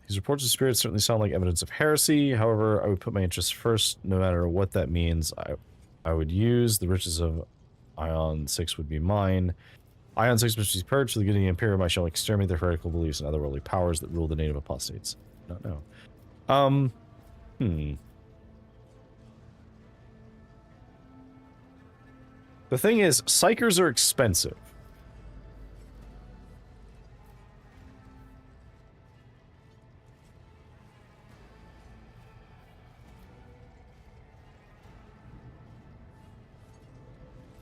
These reports of spirits certainly sound like evidence of heresy. However, I would put my interests first, no matter what that means. I would use the riches of Ion 6 would be mine. Ion 6 must be purged for the good of the Imperium. I shall exterminate their heretical beliefs and otherworldly powers that rule the native apostates. Not know. The thing is, psychers are expensive.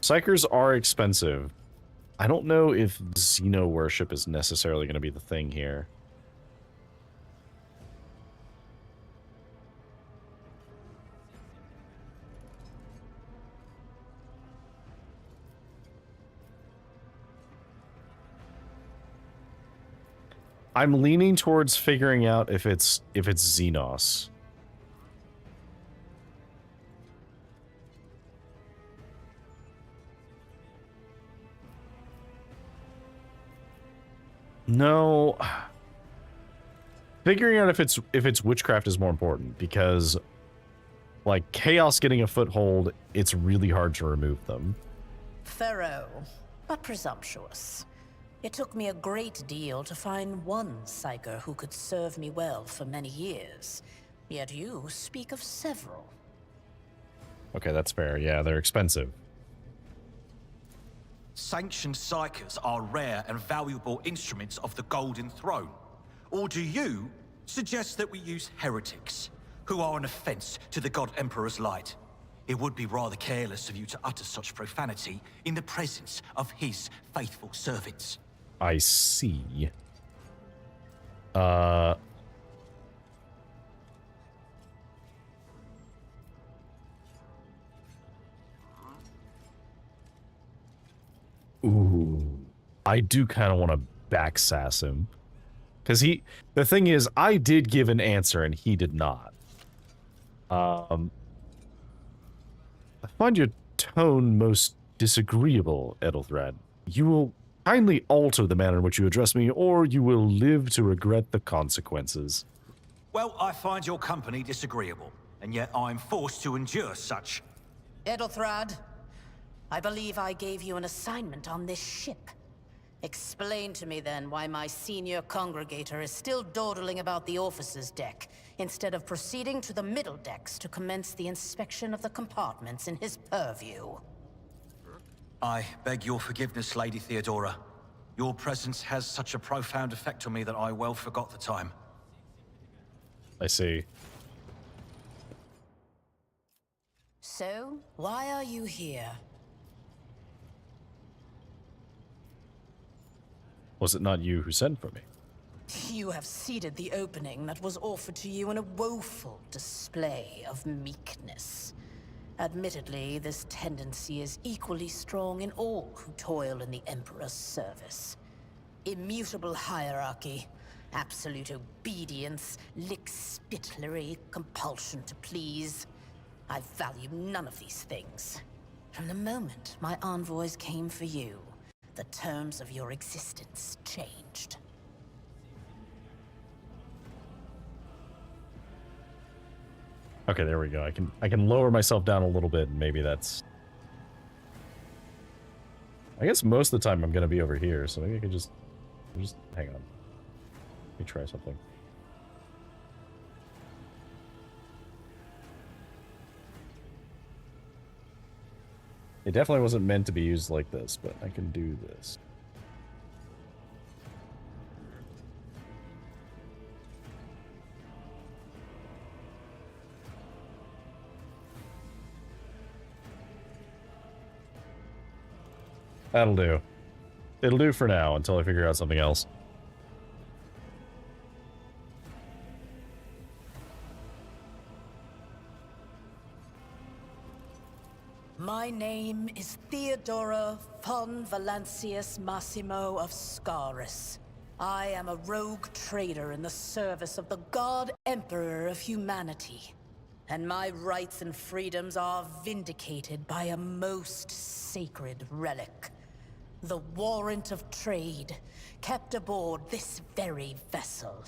Psychers are expensive. I don't know if Xeno worship is necessarily going to be the thing here. I'm leaning towards figuring out if it's Xenos. No. Figuring out if it's witchcraft is more important, because Like, chaos getting a foothold, it's really hard to remove them. Thorough, but presumptuous. It took me a great deal to find one psyker who could serve me well for many years. Yet you speak of several. Okay, that's fair. Yeah, they're expensive. Sanctioned psychers are rare and valuable instruments of the Golden Throne. Or do you suggest that we use heretics, who are an offense to the God Emperor's light? It would be rather careless of you to utter such profanity in the presence of his faithful servants. I see. Ooh. I do kind of want to backsass him. Because the thing is, I did give an answer and he did not. I find your tone most disagreeable, Ethelthred. You will kindly alter the manner in which you address me, or you will live to regret the consequences. Well, I find your company disagreeable, and yet I'm forced to endure such. Ethelthred, I believe I gave you an assignment on this ship. Explain to me then why my senior congregator is still dawdling about the officers' deck, instead of proceeding to the middle decks to commence the inspection of the compartments in his purview. I beg your forgiveness, Lady Theodora. Your presence has such a profound effect on me that I well forgot the time. I see. So, why are you here? Was it not you who sent for me? You have seeded the opening that was offered to you in a woeful display of meekness. Admittedly, this tendency is equally strong in all who toil in the Emperor's service. Immutable hierarchy, absolute obedience, lickspittlery, compulsion to please. I value none of these things. From the moment my envoys came for you, the terms of your existence changed. Okay, there we go. I can lower myself down a little bit, and maybe that's... I guess most of the time I'm gonna be over here, so maybe I could just hang on. Let me try something. It definitely wasn't meant to be used like this, but I can do this. That'll do. It'll do for now until I figure out something else. My name is Theodora von Valancius Massimo of Scaris. I am a rogue trader in the service of the God Emperor of humanity. And my rights and freedoms are vindicated by a most sacred relic. The warrant of trade, kept aboard this very vessel.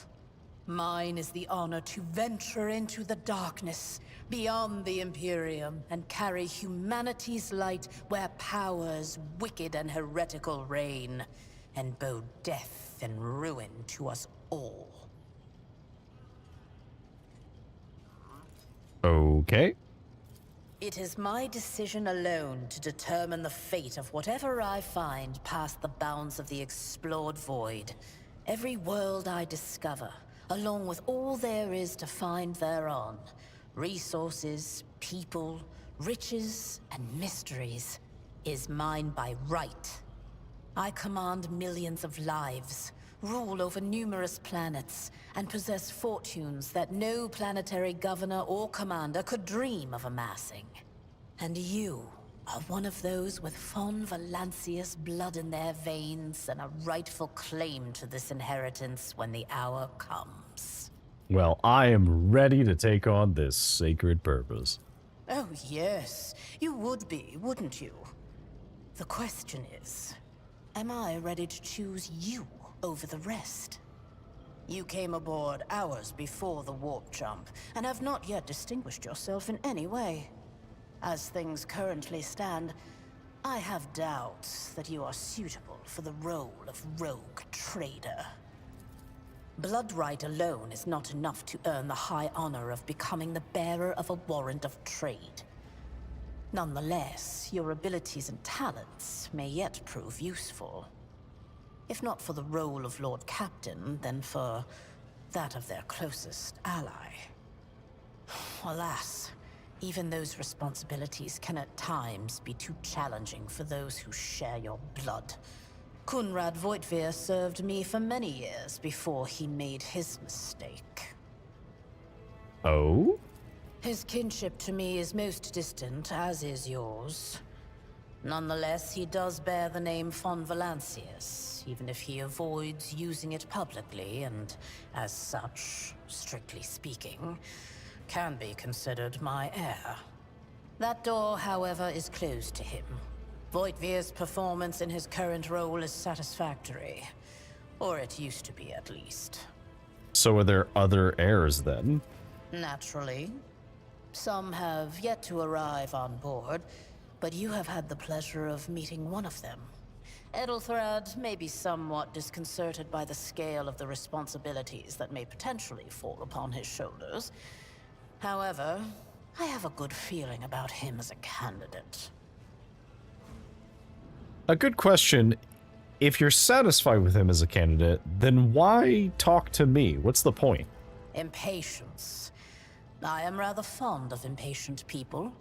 Mine is the honor to venture into the darkness, beyond the Imperium, and carry humanity's light where powers wicked and heretical reign, and bow death and ruin to us all. Okay. It is my decision alone to determine the fate of whatever I find past the bounds of the explored void. Every world I discover, along with all there is to find thereon, resources, people, riches, and mysteries, is mine by right. I command millions of lives, rule over numerous planets, and possess fortunes that no planetary governor or commander could dream of amassing. And you are one of those with von Valancius blood in their veins and a rightful claim to this inheritance when the hour comes. Well, I am ready to take on this sacred purpose. Oh yes, you would be, wouldn't you? The question is, am I ready to choose you over the rest? You came aboard hours before the warp jump, and have not yet distinguished yourself in any way. As things currently stand, I have doubts that you are suitable for the role of rogue trader. Blood right alone is not enough to earn the high honor of becoming the bearer of a warrant of trade. Nonetheless, your abilities and talents may yet prove useful. If not for the role of Lord Captain, then for that of their closest ally. Alas, even those responsibilities can at times be too challenging for those who share your blood. Kunrad Voitvir served me for many years before he made his mistake. Oh? His kinship to me is most distant, as is yours. Nonetheless, he does bear the name von Valancius, even if he avoids using it publicly, and as such, strictly speaking, can be considered my heir. That door, however, is closed to him. Voitvir's performance in his current role is satisfactory. Or it used to be, at least. So are there other heirs then? Naturally. Some have yet to arrive on board, but you have had the pleasure of meeting one of them. Edelthrad may be somewhat disconcerted by the scale of the responsibilities that may potentially fall upon his shoulders. However, I have a good feeling about him as a candidate. A good question. If you're satisfied with him as a candidate, then why talk to me? What's the point? Impatience. I am rather fond of impatient people.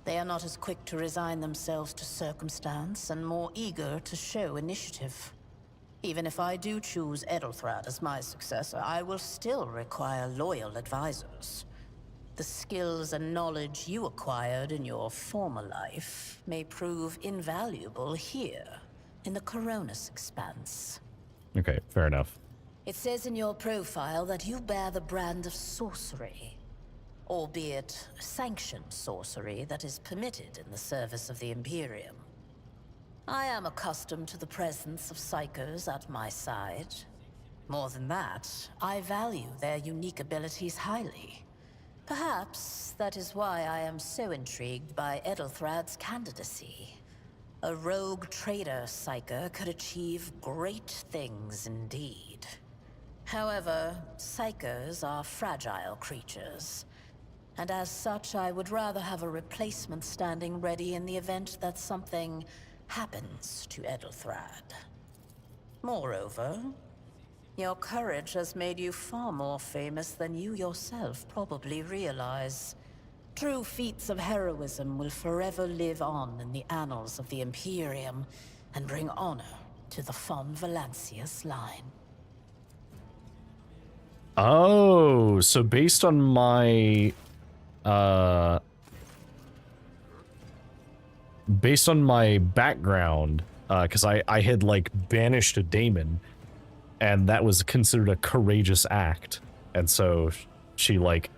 They are not as quick to resign themselves to circumstance and more eager to show initiative. Even if I do choose Edelthrad as my successor, I will still require loyal advisors. The skills and knowledge you acquired in your former life may prove invaluable here, in the Coronis Expanse. Okay, fair enough. It says in your profile that you bear the brand of sorcery, albeit sanctioned sorcery that is permitted in the service of the Imperium. I am accustomed to the presence of psychers at my side. More than that, I value their unique abilities highly. Perhaps that is why I am so intrigued by Edelthrad's candidacy. A rogue trader psyker could achieve great things indeed. However, psykers are fragile creatures, and as such I would rather have a replacement standing ready in the event that something happens to Edelthrad. Moreover, your courage has made you far more famous than you yourself probably realize. True feats of heroism will forever live on in the annals of the Imperium and bring honor to the von Valancius line. Oh, so based on my background, because I had like banished a daemon, and that was considered a courageous act, and so she like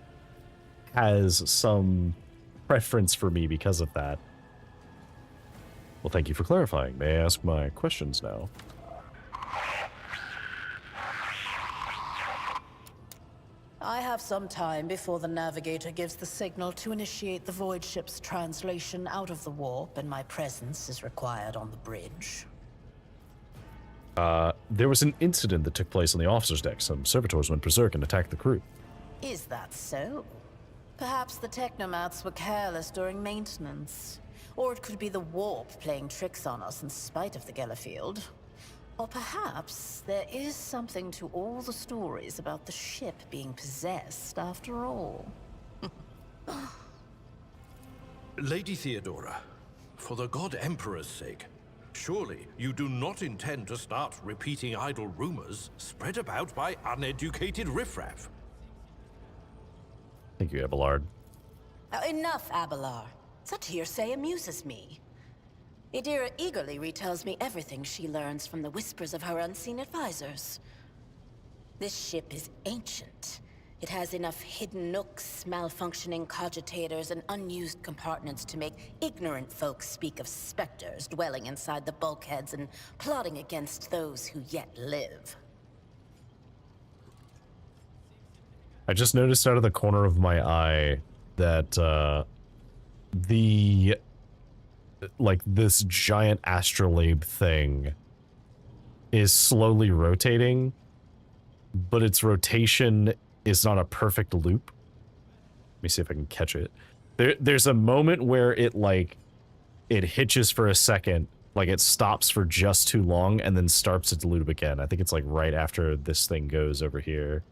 has some preference for me because of that. Well, thank you for clarifying. May I ask my questions now? I have some time before the navigator gives the signal to initiate the void ship's translation out of the warp, and my presence is required on the bridge. There was an incident that took place on the officer's deck. Some servitors went berserk and attacked the crew. Is that so? Perhaps the technomats were careless during maintenance. Or it could be the warp playing tricks on us in spite of the Gellerfield. Or perhaps there is something to all the stories about the ship being possessed after all. Lady Theodora, for the God Emperor's sake, surely you do not intend to start repeating idle rumors spread about by uneducated riffraff. Thank you, Abelard. Enough, Abelard. Such hearsay amuses me. Idira eagerly retells me everything she learns from the whispers of her unseen advisors. This ship is ancient. It has enough hidden nooks, malfunctioning cogitators, and unused compartments to make ignorant folks speak of specters dwelling inside the bulkheads and plotting against those who yet live. I just noticed out of the corner of my eye that this giant astrolabe thing is slowly rotating, but its rotation is not a perfect loop. Let me see if I can catch it. There's a moment where it hitches for a second, like it stops for just too long and then starts its loop again. I think it's like right after this thing goes over here.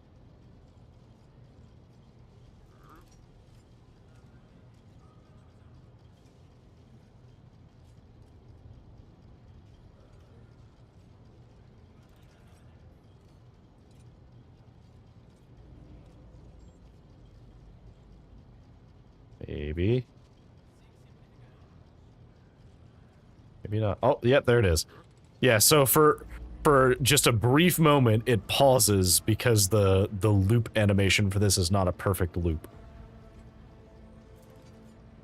Maybe. Maybe not. Oh, yep, there it is. Yeah, so for just a brief moment, it pauses because the loop animation for this is not a perfect loop.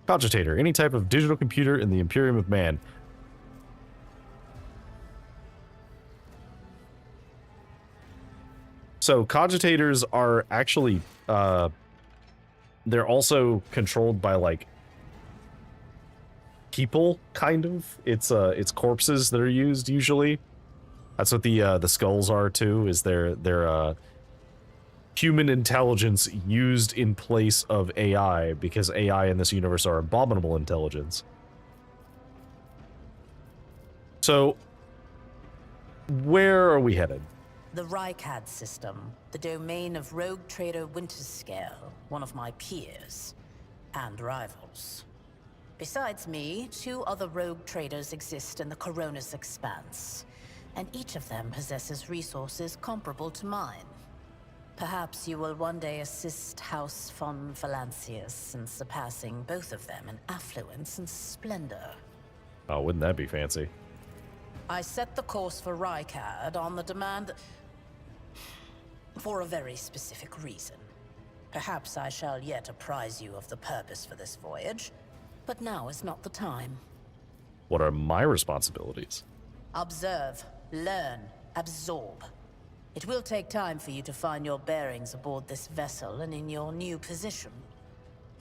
Cogitator, any type of digital computer in the Imperium of Man. So cogitators are actually, they're also controlled by like people, kind of. It's corpses that are used usually. That's what the skulls are too. Is they're human intelligence used in place of AI, because AI in this universe are abominable intelligence. So, where are we headed? The Rykad system, the domain of rogue trader Winterscale, one of my peers and rivals. Besides me, 2 other rogue traders exist in the Coronis Expanse, and each of them possesses resources comparable to mine. Perhaps you will one day assist House von Valancius in surpassing both of them in affluence and splendor. Oh, wouldn't that be fancy? I set the course for Rykad on the demand for a very specific reason. Perhaps I shall yet apprise you of the purpose for this voyage, but now is not the time. What are my responsibilities? Observe, learn, absorb. It will take time for you to find your bearings aboard this vessel and in your new position.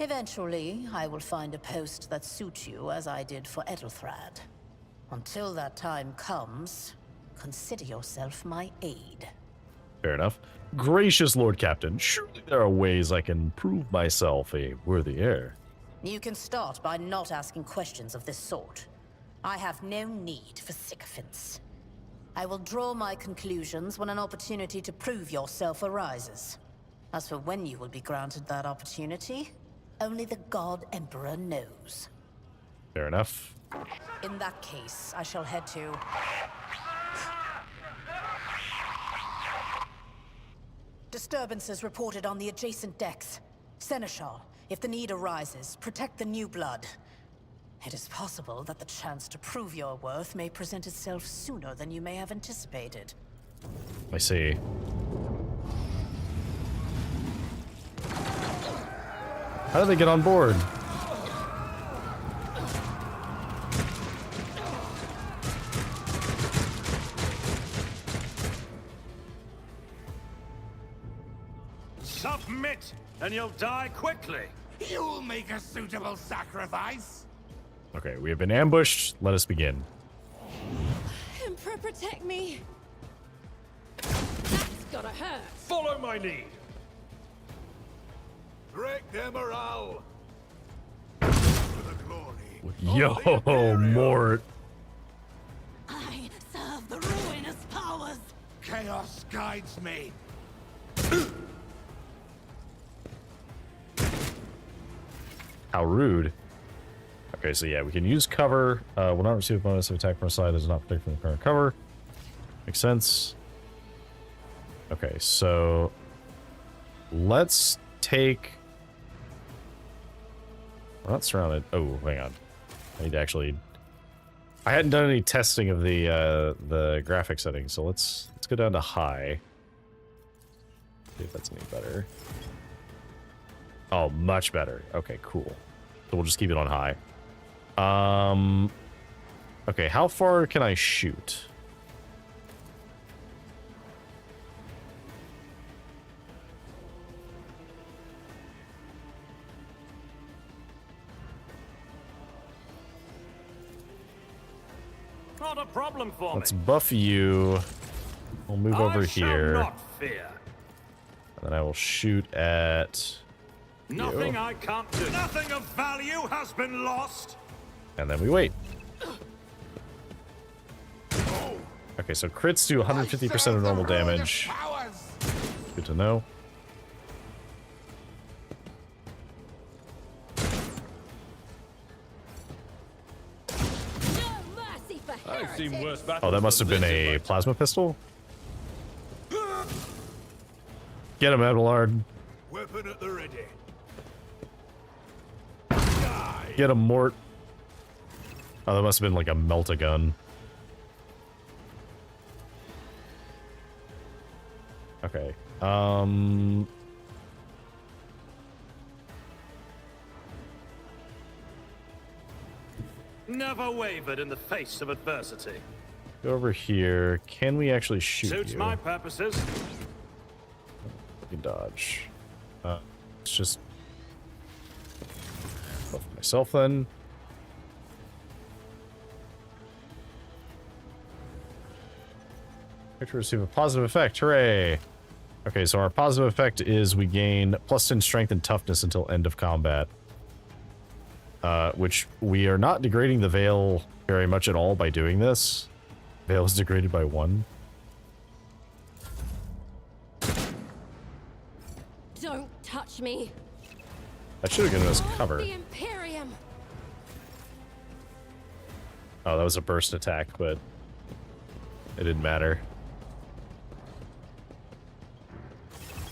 Eventually, I will find a post that suits you as I did for Edelthrad. Until that time comes, consider yourself my aide. Fair enough. Gracious Lord Captain, surely there are ways I can prove myself a worthy heir. You can start by not asking questions of this sort. I have no need for sycophants. I will draw my conclusions when an opportunity to prove yourself arises. As for when you will be granted that opportunity, only the God Emperor knows. Fair enough. In that case, I shall head to... Disturbances reported on the adjacent decks. Seneschal, if the need arises, protect the new blood. It is possible that the chance to prove your worth may present itself sooner than you may have anticipated. I see. How do they get on board? Submit, and you'll die quickly. You'll make a suitable sacrifice. Okay, we have been ambushed. Let us begin. Emperor, protect me! That's gotta hurt! Follow my lead. Break their morale. For the glory. Yo, Mort. I serve the ruinous powers! Chaos guides me. How rude. Okay, so yeah, we can use cover. Will not receive a bonus if attack from our side. Does not protect from the current cover. Makes sense. Okay, so let's take... We're not surrounded. Oh, hang on. I need to actually... I hadn't done any testing of the graphic settings, so let's go down to high. See if that's any better. Oh, much better. Okay, cool. So we'll just keep it on high. Okay, how far can I shoot? Not a problem for Let's me. buff you. We'll move over I shall here. not fear. And then I will shoot at Nothing you. I can't do. Nothing of value has been lost. And then we wait. Okay, so crits do 150% of normal damage. Good to know. No mercy for I've seen heretics. worse battles. Oh, that must have been than a this, plasma pistol? Get him, Abelard. Weapon at the ready. Get him, Mort. Oh, that must have been like a melt-a-gun. Okay. Never wavered in the face of adversity. Go over here. Can we actually shoot Suits you? my purposes. We can dodge. Let's just buff myself then. To receive a positive effect. Hooray! Okay, so our positive effect is we gain +10 strength and toughness until end of combat. Which we are not degrading the Veil very much at all by doing this. Veil is degraded by 1. Don't touch me. That should have given us cover. The Imperium. Oh, that was a burst attack, but it didn't matter.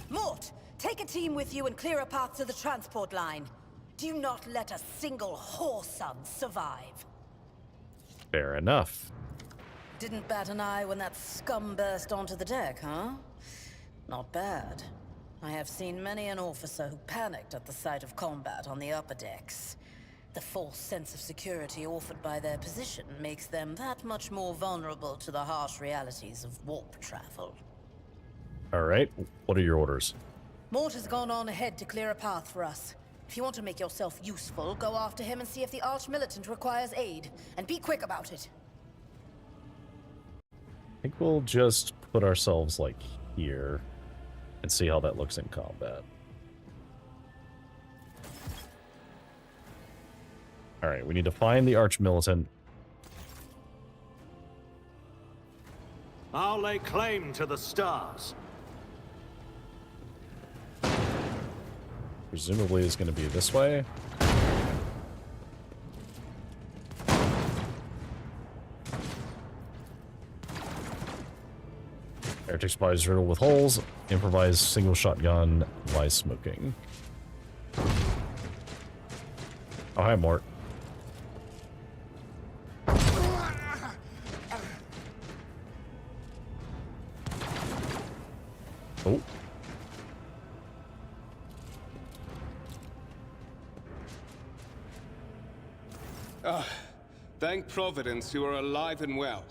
Mort, take a team with you and clear a path to the transport line. Do not let a single whoreson survive. Fair enough. Didn't bat an eye when that scum burst onto the deck, huh? Not bad. I have seen many an officer who panicked at the sight of combat on the upper decks. The false sense of security offered by their position makes them that much more vulnerable to the harsh realities of warp travel. Alright, what are your orders? Mort has gone on ahead to clear a path for us. If you want to make yourself useful, go after him and see if the Arch-Militant requires aid. And be quick about it. I think we'll just put ourselves, like, here and see how that looks in combat. Alright, we need to find the Arch-Militant. I'll lay claim to the stars. Presumably it's going to be this way. Heretic spies riddle with holes. Improvised single shotgun by smoking. Oh, hi, Mort. Oh. Thank Providence you are alive and well.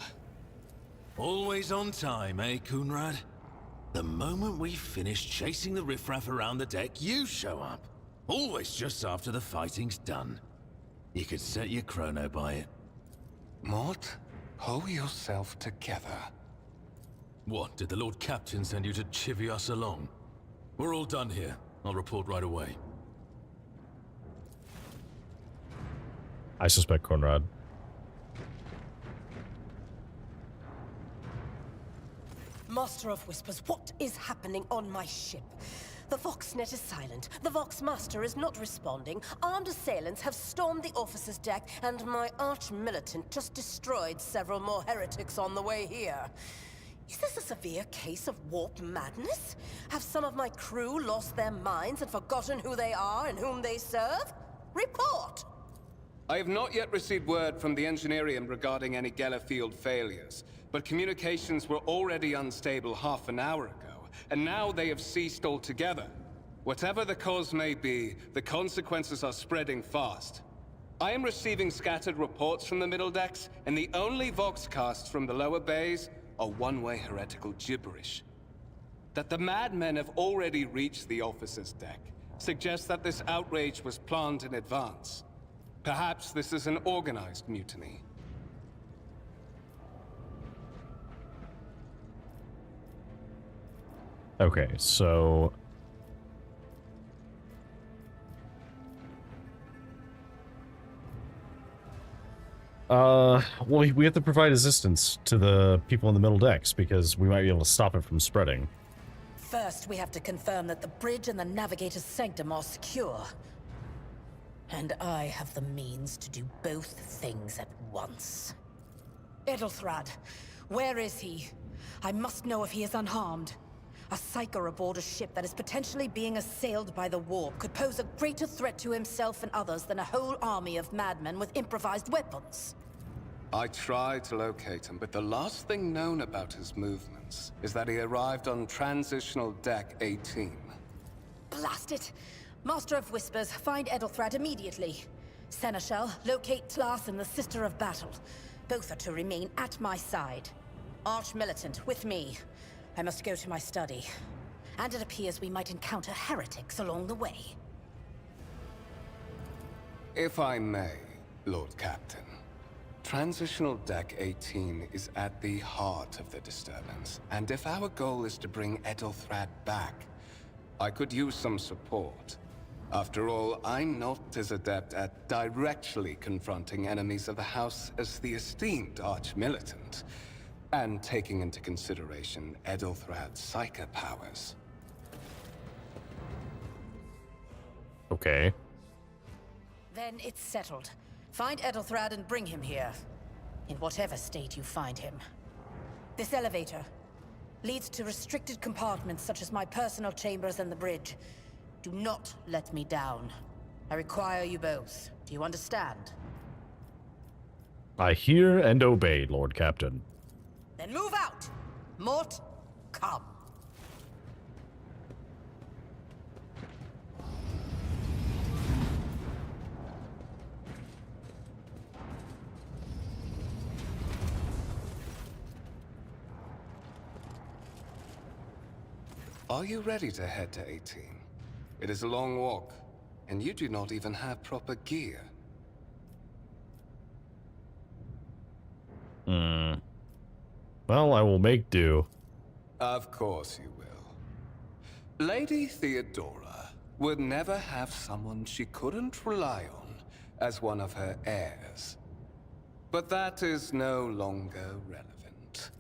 Always on time, eh, Kunrad? The moment we finish chasing the riffraff around the deck, you show up. Always just after the fighting's done. You could set your chrono by it. Mort, pull yourself together. What, did the Lord Captain send you to chivvy us along? We're all done here. I'll report right away. I suspect Conrad. Master of Whispers, what is happening on my ship? The Voxnet is silent. The Voxmaster is not responding. Armed assailants have stormed the officer's deck, and my arch-militant just destroyed several more heretics on the way here. Is this a severe case of warp madness? Have some of my crew lost their minds and forgotten who they are and whom they serve? Report! I have not yet received word from the Engineerium regarding any Gellerfield failures, but communications were already unstable half an hour ago, and now they have ceased altogether. Whatever the cause may be, the consequences are spreading fast. I am receiving scattered reports from the middle decks, and the only Voxcasts from the lower bays are one-way heretical gibberish. That the madmen have already reached the officer's deck suggests that this outrage was planned in advance. Perhaps this is an organized mutiny. Okay, so... well, we have to provide assistance to the people in the middle decks because we might be able to stop it from spreading. First, we have to confirm that the bridge and the Navigator's Sanctum are secure. And I have the means to do both things at once. Edelthrad, where is he? I must know if he is unharmed. A psyker aboard a ship that is potentially being assailed by the warp could pose a greater threat to himself and others than a whole army of madmen with improvised weapons. I tried to locate him, but the last thing known about his movements is that he arrived on Transitional Deck 18. Blast it! Master of Whispers, find Edelthrad immediately. Seneschal, locate Tlas and the Sister of Battle. Both are to remain at my side. Arch-Militant, with me. I must go to my study. And it appears we might encounter heretics along the way. If I may, Lord Captain. Transitional Deck 18 is at the heart of the disturbance, and if our goal is to bring Edelthrad back, I could use some support. After all, I'm not as adept at directly confronting enemies of the House as the esteemed Arch-Militant, and taking into consideration Edelthrad's psychic powers. Okay. Then it's settled. Find Edelthrad and bring him here. In whatever state you find him. This elevator leads to restricted compartments such as my personal chambers and the bridge. Do not let me down. I require you both. Do you understand? I hear and obey, Lord Captain. Then move out! Mort, come. Are you ready to head to 18? It is a long walk, and you do not even have proper gear. Well, I will make do. Of course you will. Lady Theodora would never have someone she couldn't rely on as one of her heirs. But that is no longer relevant.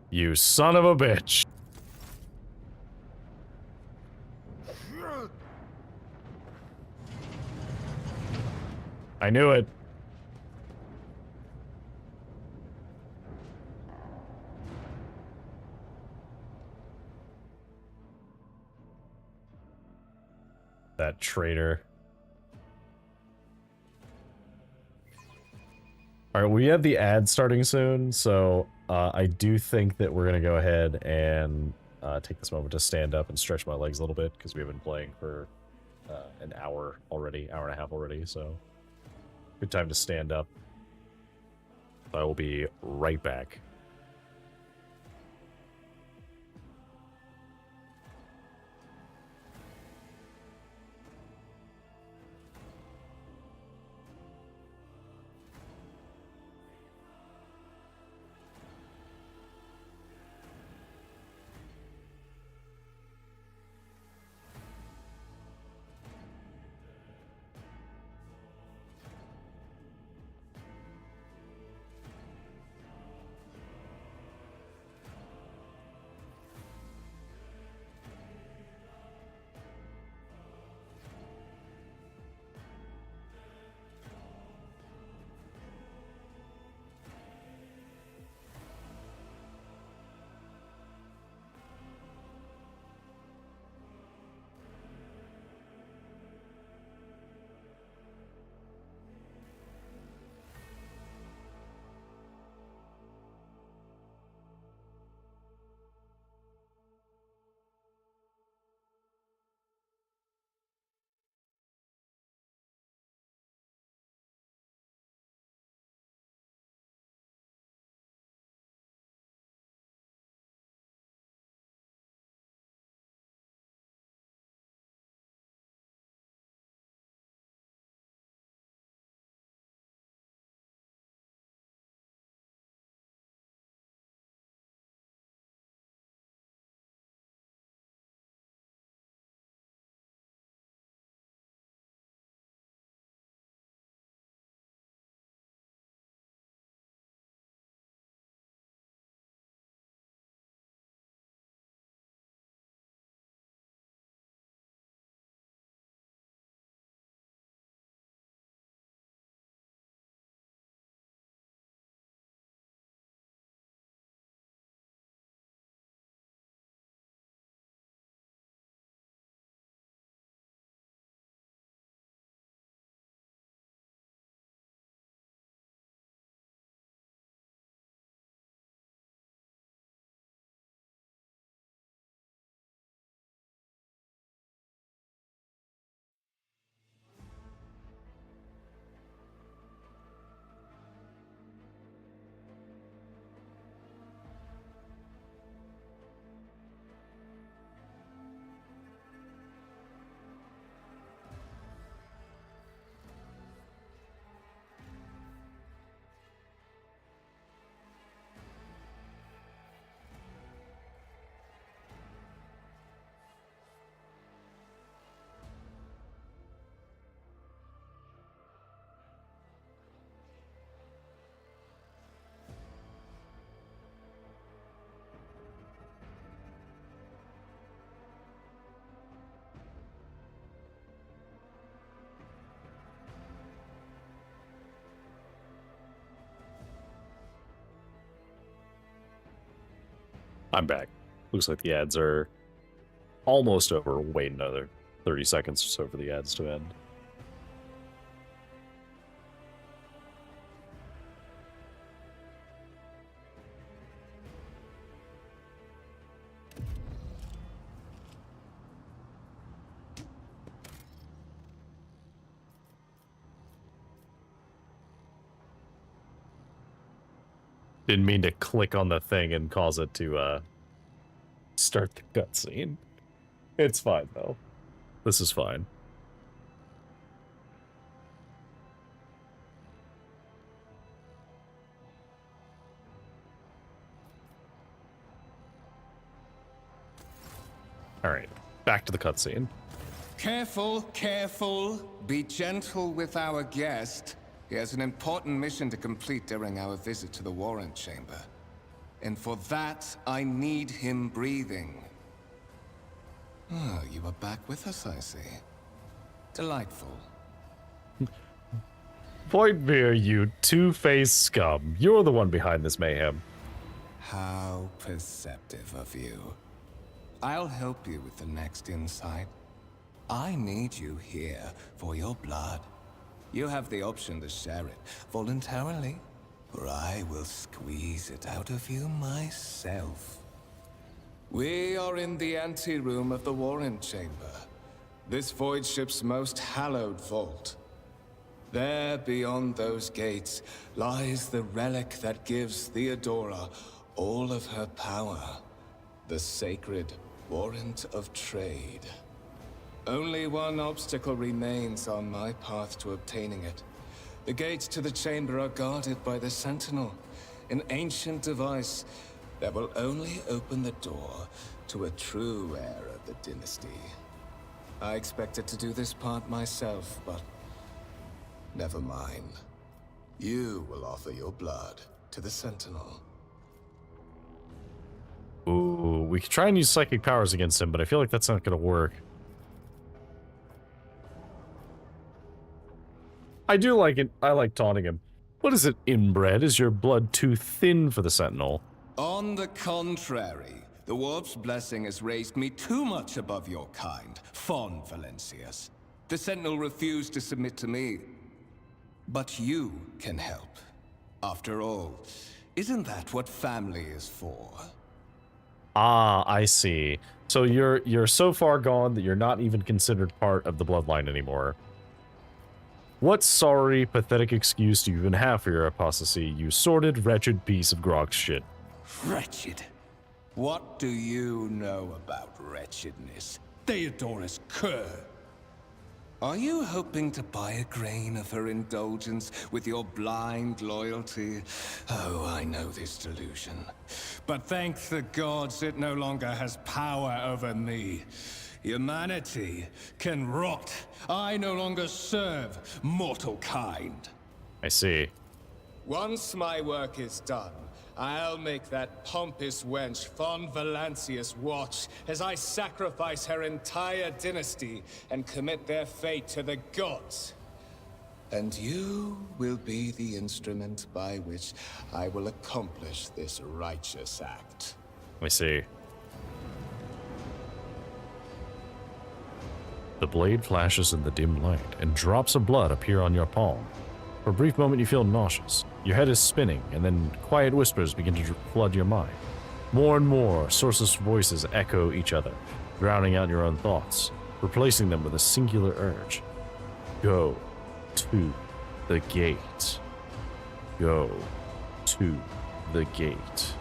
You son of a bitch. I knew it. That traitor. Alright, we have the ad starting soon, so I do think that we're going to go ahead and take this moment to stand up and stretch my legs a little bit, because we've been playing for an hour already, hour and a half already, so good time to stand up. I will be right back. I'm back. Looks like the ads are almost over. Wait another 30 seconds or so for the ads to end. Didn't mean to click on the thing and cause it to start the cutscene. It's fine though. This is fine. Alright, back to the cutscene. Careful, careful. Be gentle with our guest. He has an important mission to complete during our visit to the Warrant Chamber. And for that, I need him breathing. Oh, you are back with us, I see. Delightful. Voidbeer, you two-faced scum. You're the one behind this mayhem. How perceptive of you. I'll help you with the next insight. I need you here for your blood. You have the option to share it voluntarily, or I will squeeze it out of you myself. We are in the anteroom of the Warrant Chamber, this void ship's most hallowed vault. There, beyond those gates, lies the relic that gives Theodora all of her power, the sacred Warrant of Trade. Only one obstacle remains on my path to obtaining it. The gates to the chamber are guarded by the Sentinel, an ancient device that will only open the door to a true heir of the dynasty. I expected to do this part myself, but never mind. You will offer your blood to the Sentinel. Ooh, we could try and use psychic powers against him, but I feel like that's not going to work. I do like it. I like taunting him. What is it, inbred? Is your blood too thin for the Sentinel? On the contrary, the Warp's blessing has raised me too much above your kind, Fon Valencius. The Sentinel refused to submit to me. But you can help. After all, isn't that what family is for? Ah, I see. So you're so far gone that you're not even considered part of the bloodline anymore. What sorry, pathetic excuse do you even have for your apostasy, you sordid, wretched piece of grog shit? Wretched? What do you know about wretchedness? Theodora's cur. Are you hoping to buy a grain of her indulgence with your blind loyalty? Oh, I know this delusion. But thank the gods it no longer has power over me. Humanity can rot. I no longer serve mortal kind. I see. Once my work is done, I'll make that pompous wench Fon Valencius watch as I sacrifice her entire dynasty and commit their fate to the gods. And you will be the instrument by which I will accomplish this righteous act. I see. The blade flashes in the dim light, and drops of blood appear on your palm. For a brief moment you feel nauseous. Your head is spinning, and then quiet whispers begin to flood your mind. More and more, sourceless voices echo each other, drowning out your own thoughts, replacing them with a singular urge. Go to the gate. Go to the gate.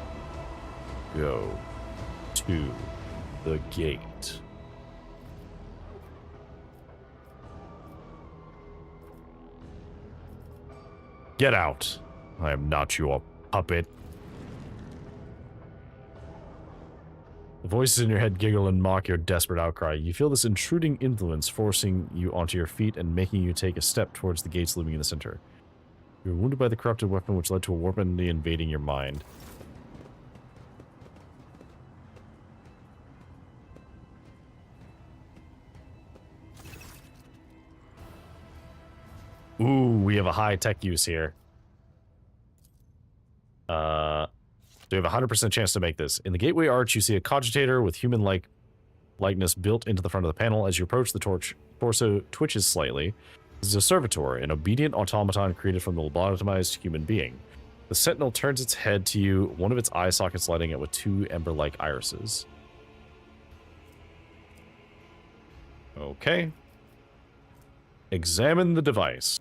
Go to the gate. Get out. I am not your puppet. The voices in your head giggle and mock your desperate outcry. You feel this intruding influence forcing you onto your feet and making you take a step towards the gates looming in the center. You were wounded by the corrupted weapon which led to a warp entity invading your mind. Ooh, we have a high-tech use here. So you have a 100% chance to make this. In the gateway arch, you see a cogitator with human-like likeness built into the front of the panel. As you approach, the torso twitches slightly. This is a servitor, an obedient automaton created from the lobotomized human being. The sentinel turns its head to you, one of its eye sockets lighting up with two ember-like irises. Okay. Examine the device.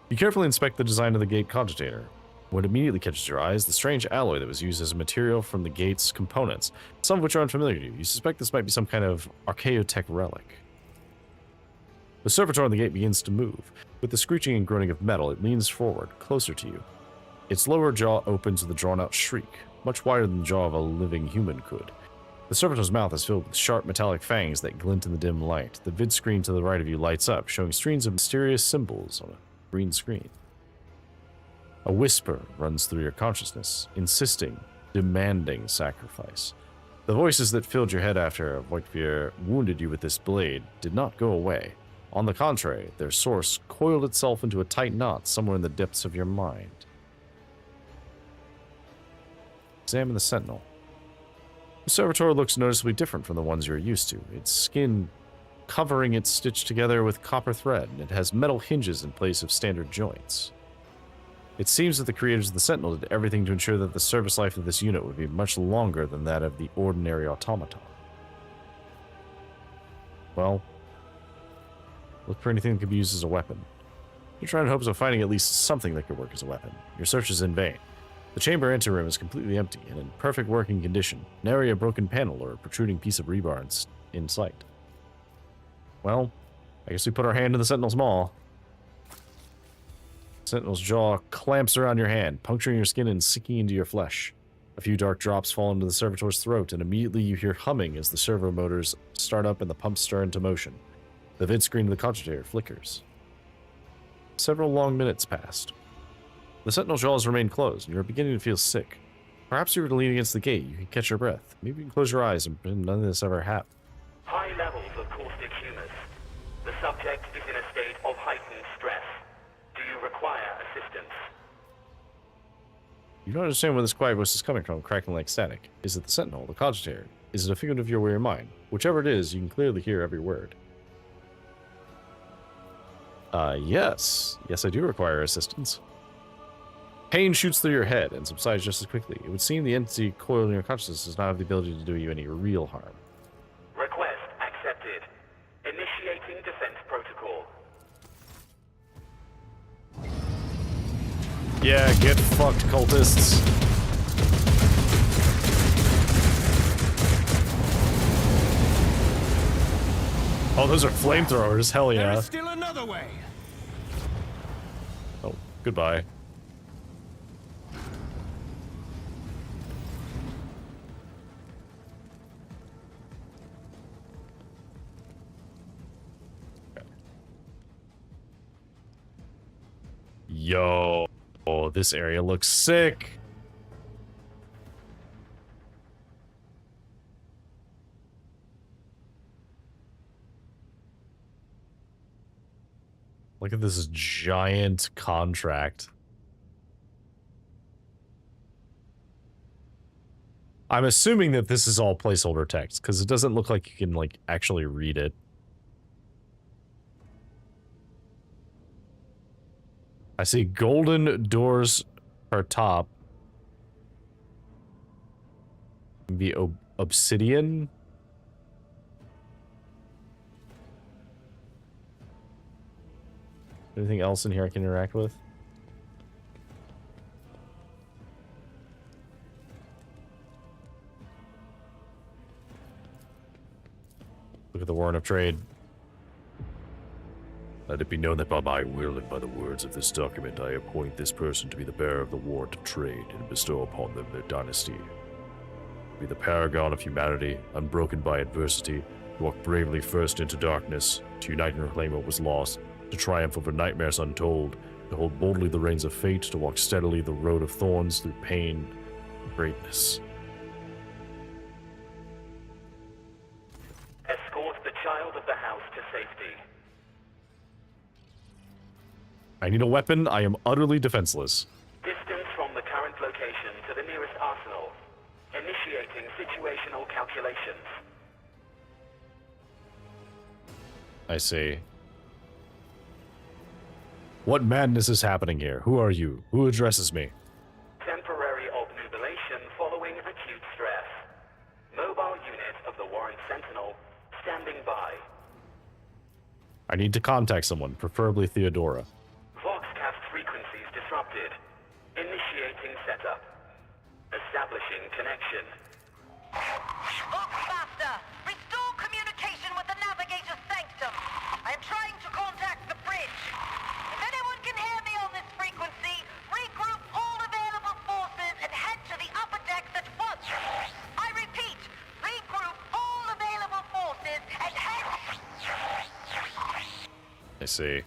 You carefully inspect the design of the gate cogitator. What immediately catches your eye is the strange alloy that was used as a material from the gate's components, some of which are unfamiliar to you. You suspect this might be some kind of archaeotech relic. The servitor on the gate begins to move. With the screeching and groaning of metal, it leans forward, closer to you. Its lower jaw opens with a drawn-out shriek, much wider than the jaw of a living human could. The servitor's mouth is filled with sharp metallic fangs that glint in the dim light. The vid screen to the right of you lights up, showing streams of mysterious symbols on a green screen. A whisper runs through your consciousness, insisting, demanding sacrifice. The voices that filled your head after Voigtvier wounded you with this blade did not go away. On the contrary, their source coiled itself into a tight knot somewhere in the depths of your mind. Examine the sentinel. The servitor looks noticeably different from the ones you're used to. Its skin covering it stitched together with copper thread, and it has metal hinges in place of standard joints. It seems that the creators of the Sentinel did everything to ensure that the service life of this unit would be much longer than that of the ordinary automaton. Well, look for anything that could be used as a weapon. You're trying in hopes of finding at least something that could work as a weapon. Your search is in vain. The chamber anteroom is completely empty and in perfect working condition. Nary a broken panel or a protruding piece of rebar in sight. Well, I guess we put our hand in the Sentinel's maw. Sentinel's jaw clamps around your hand, puncturing your skin and sinking into your flesh. A few dark drops fall into the servitor's throat, and immediately you hear humming as the servo motors start up and the pumps stir into motion. The vid screen of the cogitator flickers. Several long minutes passed. The Sentinel's jaws remain closed, and you're beginning to feel sick. Perhaps you were to lean against the gate, you can catch your breath. Maybe you can close your eyes and pretend none of this ever happened. High levels of caustic humus. The subject is in a state of heightened stress. Do you require assistance? You don't understand where this quiet voice is coming from, cracking like static. Is it the Sentinel, the cogitator? Is it a figment of your weary mind? Whichever it is, you can clearly hear every word. Yes. Yes, I do require assistance. Pain shoots through your head and subsides just as quickly. It would seem the entity coiled in your consciousness does not have the ability to do you any real harm. Request accepted. Initiating defense protocol. Yeah, get fucked, cultists. Oh, those are flamethrowers. Hell yeah. There's still another way. Oh, goodbye. Yo, oh, this area looks sick. Look at this giant contract. I'm assuming that this is all placeholder text because it doesn't look like you can like actually read it. I see golden doors per top. The obsidian. Anything else in here I can interact with? Look at the warrant of trade. Let it be known that by my will and by the words of this document, I appoint this person to be the bearer of the warrant of trade and bestow upon them their dynasty. Be the paragon of humanity, unbroken by adversity, to walk bravely first into darkness, to unite and reclaim what was lost, to triumph over nightmares untold, to hold boldly the reins of fate, to walk steadily the road of thorns through pain and greatness. Escort the child of the house to safety. I need a weapon. I am utterly defenseless. Distance from the current location situational calculations. I see. What madness is happening here? Who are you? Who addresses me? Temporary obnubilation following acute stress. Mobile unit of the Warren Sentinel standing by. I need to contact someone, preferably Theodora. Voxcast frequencies disrupted. Initiating setup. Establishing connection. Voxmaster, restore communication with the navigator's sanctum. I am trying to contact the bridge. If anyone can hear me on this frequency, regroup all available forces and head to the upper decks at once. I repeat, regroup all available forces and head... I see.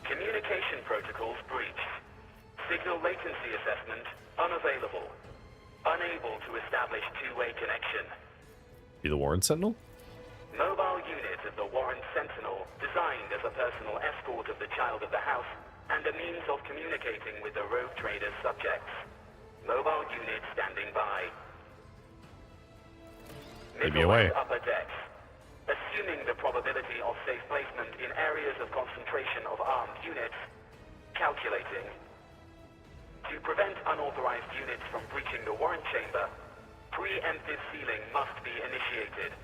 Communication protocols breached. Signal latency assessment unavailable. Unable to establish two-way connection. You the Warren Sentinel? Mobile unit of the Warren Sentinel, designed as a personal escort of the child of the house and a means of communicating with the rogue trader's subjects. Mobile unit standing by. Lead me away. Upper decks. Assuming the probability of safe placement in areas of concentration of armed units. Calculating. To prevent unauthorized units from breaching the warrant chamber, preemptive sealing must be initiated.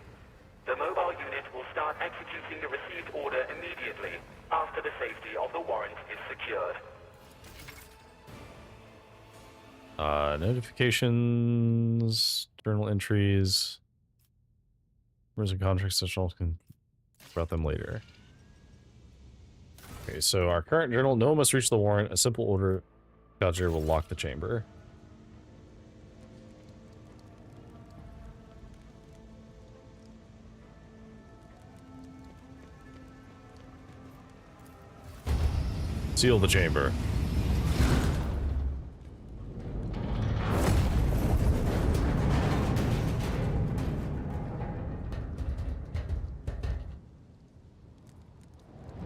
The mobile unit will start executing the received order immediately after the safety of the warrant is secured. Notifications, journal entries, rumors and contracts, such all can about them later. Okay, so our current journal, no one must reach the warrant. A simple order Dodger will lock the chamber. Seal the chamber.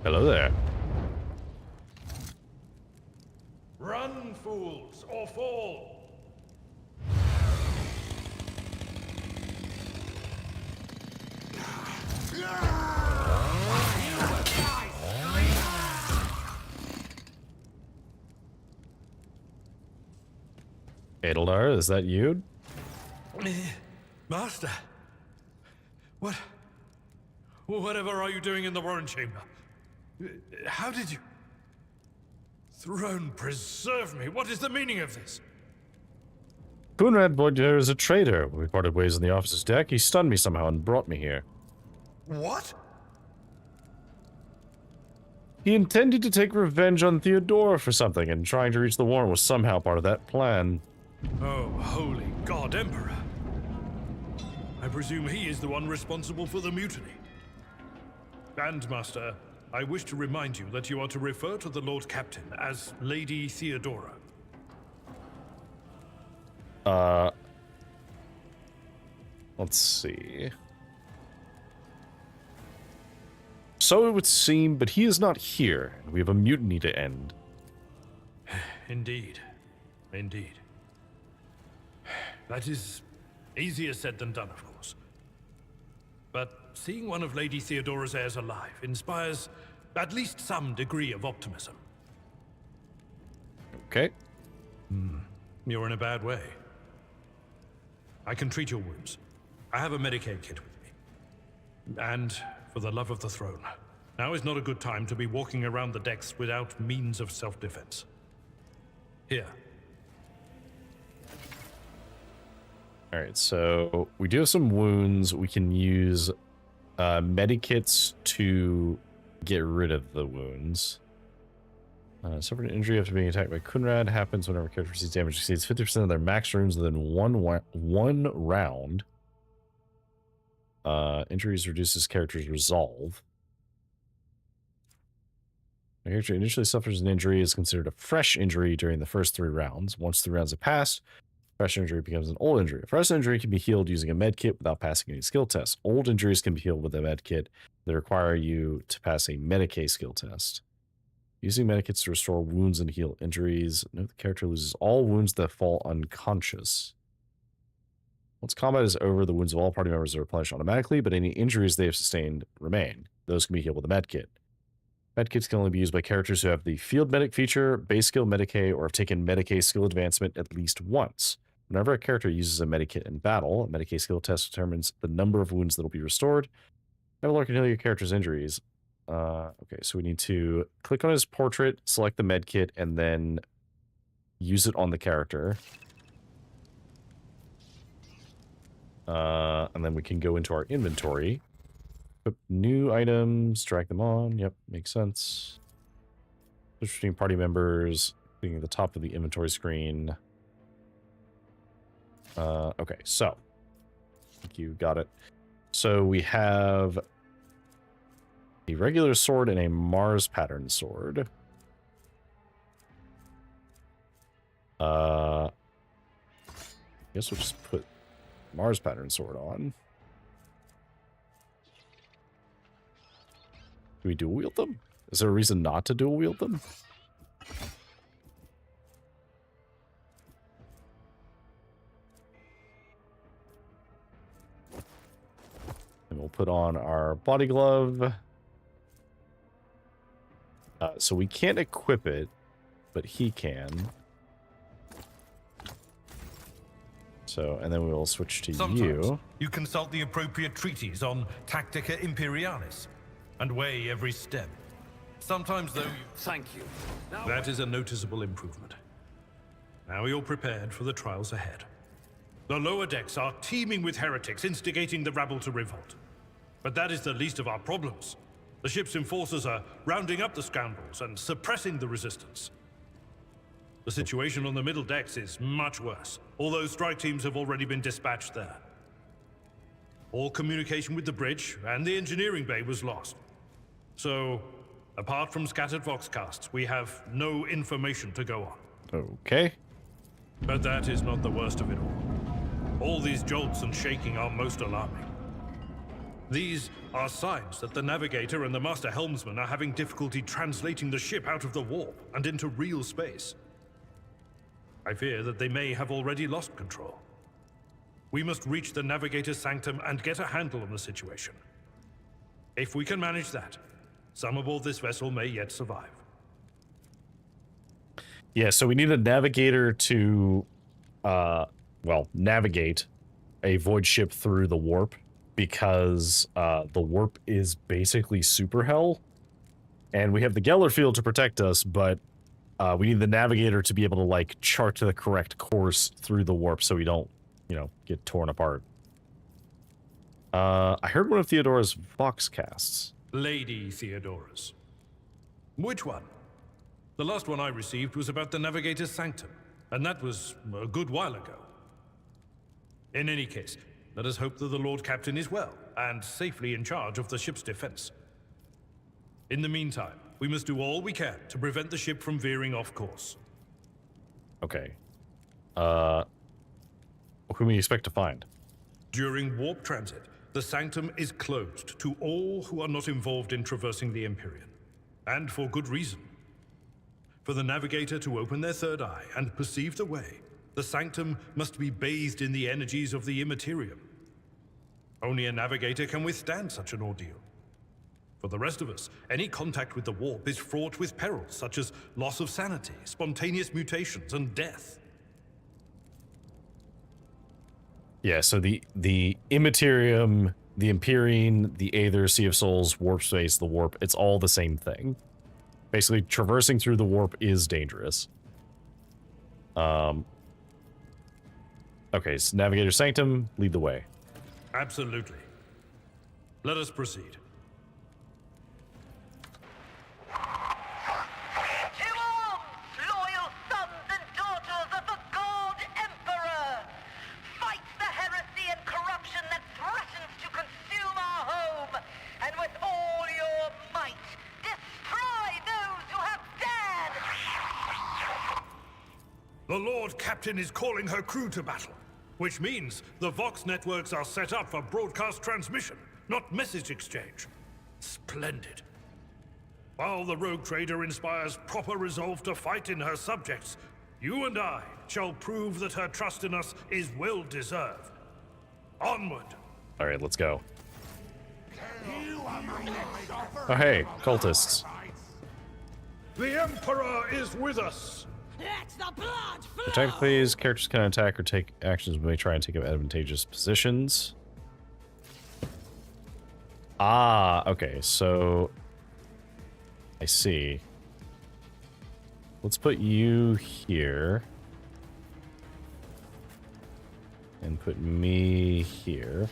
Hello there. Run, fools, or fall! Adeldar, is that you? Master! Whatever are you doing in the Warren Chamber? How did you... Throne preserve me, what is the meaning of this? Kunrad Boyder is a traitor. When we parted ways on the officer's deck, he stunned me somehow and brought me here. What? He intended to take revenge on Theodora for something, and trying to reach the warrant was somehow part of that plan. Oh, holy God, Emperor. I presume he is the one responsible for the mutiny. And, Master, I wish to remind you that you are to refer to the Lord Captain as Lady Theodora. Let's see. So it would seem, but he is not here, and we have a mutiny to end. Indeed. Indeed. That is easier said than done, of course. But seeing one of Lady Theodora's heirs alive inspires at least some degree of optimism. Okay. You're in a bad way. I can treat your wounds. I have a Medicaid kit with me. And for the love of the throne, now is not a good time to be walking around the decks without means of self-defense. Here. Alright, so we do have some wounds. We can use medikits to get rid of the wounds. Suffered an injury after being attacked by Kunrad. Happens whenever a character receives damage exceeds 50% of their max runes within one round. Injuries reduces character's resolve. A character initially suffers an injury is considered a fresh injury during the first 3 rounds. Once 3 rounds have passed, fresh injury becomes an old injury. A fresh injury can be healed using a med kit without passing any skill tests. Old injuries can be healed with a med kit that require you to pass a Medicaid skill test. Using medikits to restore wounds and heal injuries. Note the character loses all wounds that fall unconscious. Once combat is over, the wounds of all party members are replenished automatically, but any injuries they have sustained remain. Those can be healed with a medkit. Medkits can only be used by characters who have the field medic feature, base skill Medicae, or have taken Medicae skill advancement at least once. Whenever a character uses a medikit in battle, a Medicae skill test determines the number of wounds that will be restored. Leveler can heal your character's injuries. Okay, so we need to click on his portrait, select the medkit, and then use it on the character. And then we can go into our inventory. Put new items, drag them on. Yep, makes sense. Switch between party members, being at the top of the inventory screen. Okay, so. I think you got it. So we have a regular sword and a Mars pattern sword. I guess we'll just put Mars pattern sword on. Do we dual wield them? Is there a reason not to dual wield them? And we'll put on our body glove. So we can't equip it, but he can. So, and then we'll switch to Sometimes you consult the appropriate treaties on Tactica Imperialis and weigh every step. Sometimes, though, Thank you. that is a noticeable improvement. Now you're prepared for the trials ahead. The lower decks are teeming with heretics instigating the rabble to revolt. But that is the least of our problems. The ship's enforcers are rounding up the scoundrels and suppressing the resistance. The situation on the middle decks is much worse, although strike teams have already been dispatched there. All communication with the bridge and the engineering bay was lost. So, apart from scattered voxcasts, we have no information to go on. Okay. But that is not the worst of it all. All these jolts and shaking are most alarming. These are signs that the navigator and the master helmsman are having difficulty translating the ship out of the warp and into real space. I fear that they may have already lost control. We must reach the navigator's sanctum and get a handle on the situation. If we can manage that, some aboard this vessel may yet survive. Yeah, so we need a navigator to, well, navigate a void ship through the warp, because the warp is basically super hell, and we have the Geller field to protect us, but we need the navigator to be able to, like, chart the correct course through the warp so we don't, you know, get torn apart. I heard one of Theodora's voxcasts. Lady Theodora's. Which one? The last one I received was about the navigator's sanctum, and that was a good while ago. In any case, let us hope that the Lord Captain is well and safely in charge of the ship's defense. In the meantime, we must do all we can to prevent the ship from veering off course. Okay. What can we expect to find? During warp transit, the sanctum is closed to all who are not involved in traversing the Empyrean. And for good reason. For the navigator to open their third eye and perceive the way, the sanctum must be bathed in the energies of the immaterium. Only a navigator can withstand such an ordeal. For the rest of us, any contact with the warp is fraught with perils such as loss of sanity, spontaneous mutations, and death. Yeah, so the immaterium, the Empyrean, the Aether, Sea of Souls, warp space, the warp, it's all the same thing. Basically, traversing through the warp is dangerous. Okay, so Navigator Sanctum, lead the way. Absolutely. Let us proceed. To arms, loyal sons and daughters of the God Emperor! Fight the heresy and corruption that threatens to consume our home, and with all your might, destroy those who have dared! The Lord Captain is calling her crew to battle, which means the Vox networks are set up for broadcast transmission, not message exchange. Splendid. While the rogue trader inspires proper resolve to fight in her subjects, you and I shall prove that her trust in us is well deserved. Onward! Alright, let's go. Oh, hey, cultists. The Emperor is with us! Let the blood flow! Attack phase, characters can attack or take actions when they try and take up advantageous positions. Ah, okay, so I see. Let's put you here. And put me here.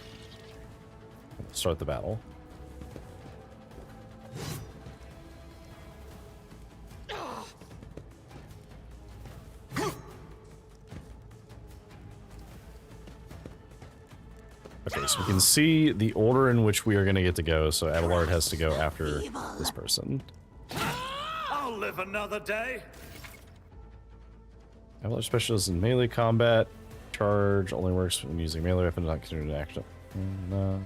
Start the battle. Okay, so we can see the order in which we are going to get to go, so Abelard has to go after this person. I'll live another day. Abelard specialist in melee combat. Charge only works when using melee weapon, not considered an action. No.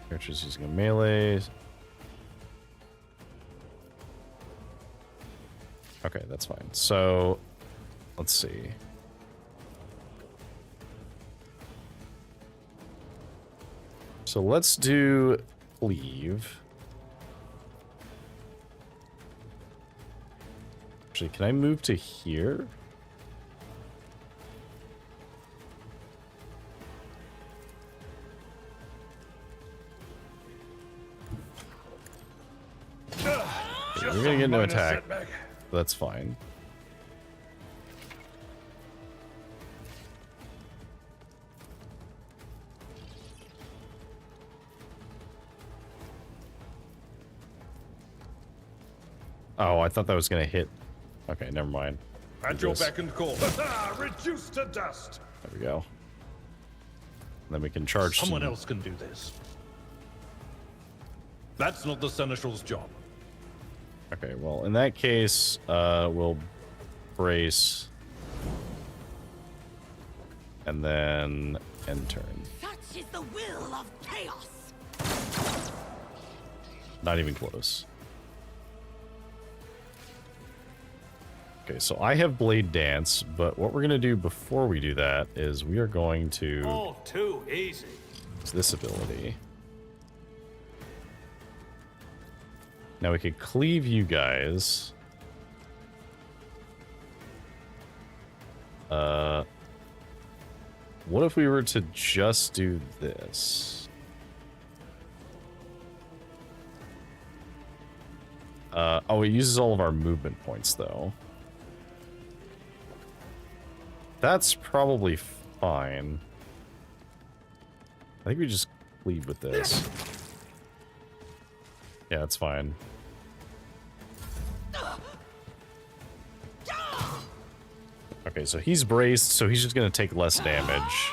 Characters using a melee. Okay, that's fine. So, let's see. So let's do cleave. Actually, can I move to here? You're gonna get no attack. That's fine. Oh, I thought that was gonna hit. Okay, never mind. At your beck and call. Reduced to dust. There we go. Then we can charge. Someone else can do this. That's not the Seneschal's job. Okay, well, in that case, we'll brace. And then end turn. Such is the will of chaos. Not even close. Okay, so I have Blade Dance, but what we're going to do before we do that is we are going to Oh, too easy. use this ability. Now we could cleave you guys. What if we were to just do this? Oh, it uses all of our movement points, though. That's probably fine. I think we just lead with this. Yeah, that's fine. Okay, so he's braced, so he's just gonna take less damage.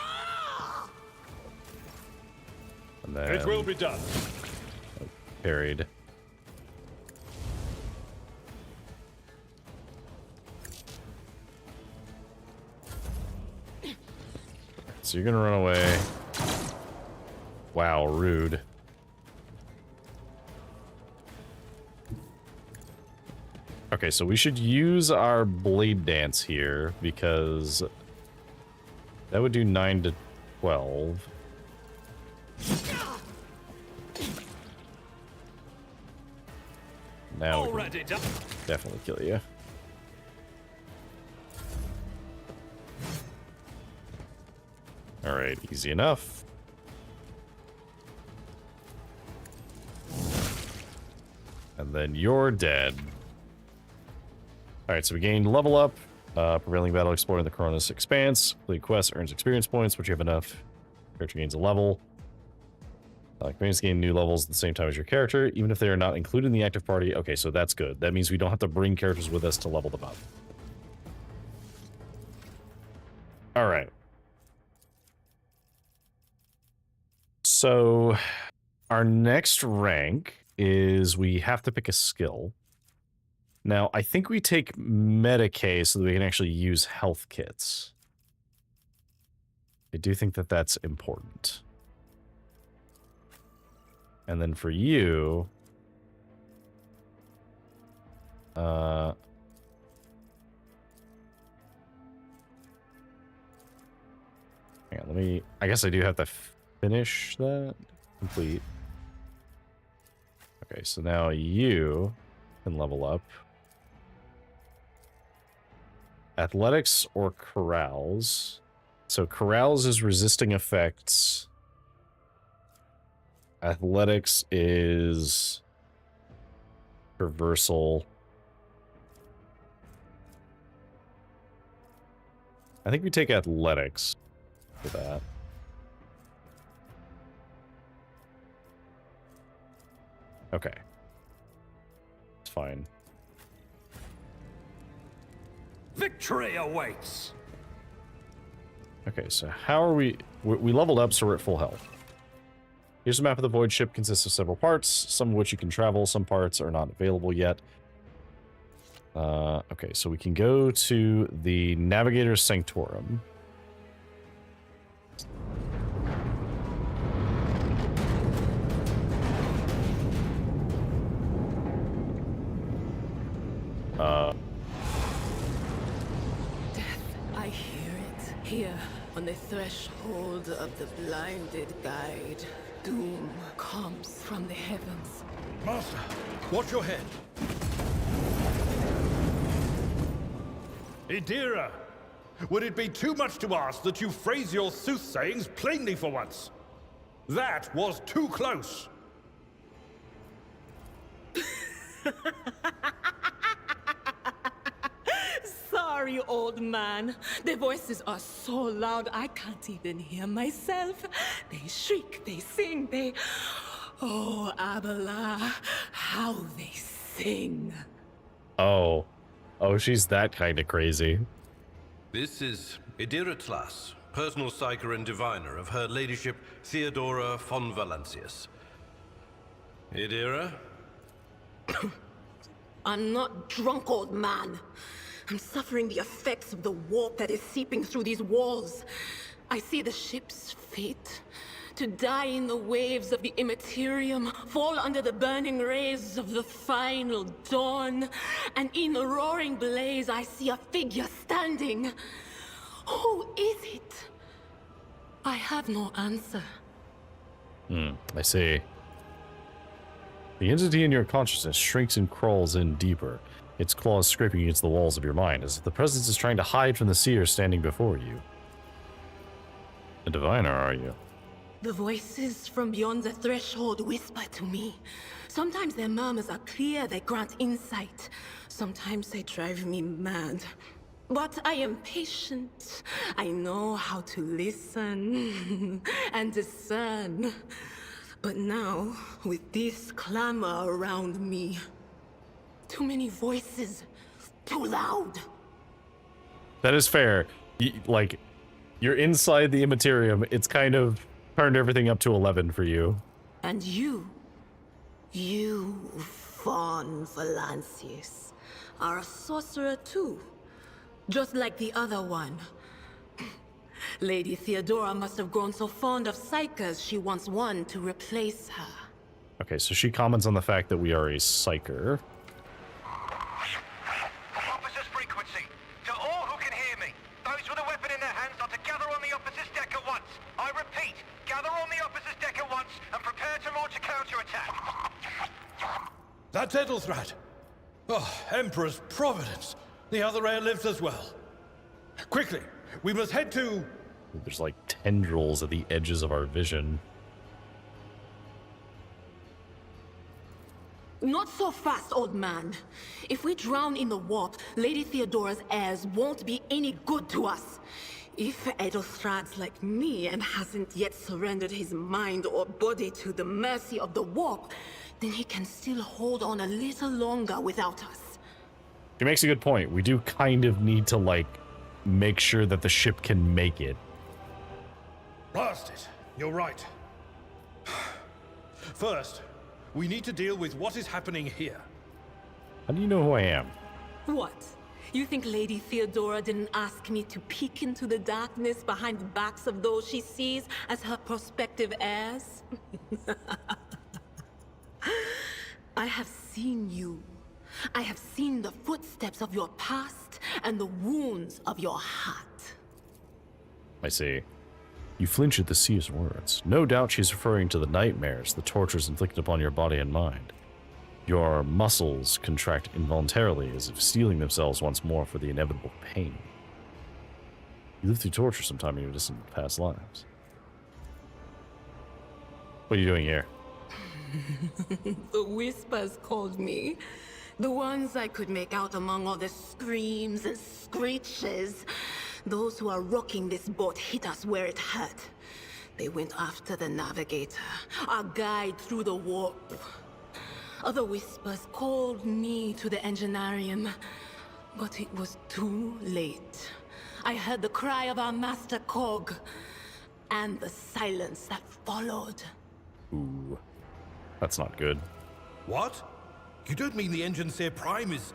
And then It will be done. parried. So you're gonna run away. Wow, rude. Okay, so we should use our Blade Dance here because that would do 9 to 12. Now we can definitely kill you. All right, easy enough. And then you're dead. All right, so we gained level up. Prevailing battle, exploring the Coronis Expanse. Complete quest earns experience points, which you have enough. Character gains a level. Commands gain new levels at the same time as your character, even if they are not included in the active party. Okay, so that's good. That means we don't have to bring characters with us to level them up. All right. So our next rank is we have to pick a skill. Now, I think we take Medicae so that we can actually use health kits. I do think that that's important. And then for you, let me... I guess I do have to finish that. Complete. Okay, so now you can level up. Athletics or Carouse. So Carouse is resisting effects. Athletics is reversal. I think we take athletics for that. Okay. It's fine. Victory awaits! Okay, so how are we leveled up, so we're at full health. Here's a map of the Void Ship. Consists of several parts, some of which you can travel, some parts are not available yet. Okay, so we can go to the Navigator's Sanctorum. Death, I hear it. Here, on the threshold of the blinded guide, doom comes from the heavens. Master, watch your head. Idira, would it be too much to ask that you phrase your soothsayings plainly for once? That was too close. Sorry, old man. The voices are so loud I can't even hear myself. They shriek, they sing, they... Oh, Abala, how they sing. Oh. Oh, she's that kind of crazy. This is Idira Tlas, personal psyker and diviner of Her Ladyship Theodora von Valancius. Idira? I'm not drunk, old man. I'm suffering the effects of the warp that is seeping through these walls. I see the ship's fate. To die in the waves of the Immaterium, fall under the burning rays of the final dawn. And in the roaring blaze, I see a figure standing. Who is it? I have no answer. I see. The entity in your consciousness shrinks and crawls in deeper, its claws scraping against the walls of your mind, as if the presence is trying to hide from the seer standing before you. A diviner, are you? The voices from beyond the threshold whisper to me. Sometimes their murmurs are clear, they grant insight. Sometimes they drive me mad. But I am patient. I know how to listen and discern. But now, with this clamor around me, too many voices, too loud. That is fair. Like, you're inside the Immaterium. It's kind of turned everything up to 11 for you. And you, von Valancius, are a sorcerer too. Just like the other one. Lady Theodora must have grown so fond of psychers she wants one to replace her. Okay, so she comments on the fact that we are a psyker. Officer's frequency. To all who can hear me, those with a weapon in their hands are to gather on the officer's deck at once. I repeat, gather on the officer's deck at once and prepare to launch a counterattack. That's Edelthrat. Oh, Emperor's Providence. The other heir lives as well. Quickly, we must head to... There's like tendrils at the edges of our vision. Not so fast, old man. If we drown in the warp, Lady Theodora's heirs won't be any good to us. If Edelthrad's like me and hasn't yet surrendered his mind or body to the mercy of the warp, then he can still hold on a little longer without us. She makes a good point. We do kind of need to, like, make sure that the ship can make it. Blast it. You're right. First, we need to deal with what is happening here. How do you know who I am? What? You think Lady Theodora didn't ask me to peek into the darkness behind the backs of those she sees as her prospective heirs? I have seen you. I have seen the footsteps of your past and the wounds of your heart. I see. You flinch at the seer's words. No doubt she's referring to the nightmares, the tortures inflicted upon your body and mind. Your muscles contract involuntarily, as if steeling themselves once more for the inevitable pain. You lived through torture sometime in your distant past lives. What are you doing here? The whispers called me. The ones I could make out among all the screams and screeches. Those who are rocking this boat hit us where it hurt. They went after the navigator, our guide through the warp. Other whispers called me to the engineerium, but it was too late. I heard the cry of our master Cog, and the silence that followed. Ooh, that's not good. What? You don't mean the Enginseer Prime is...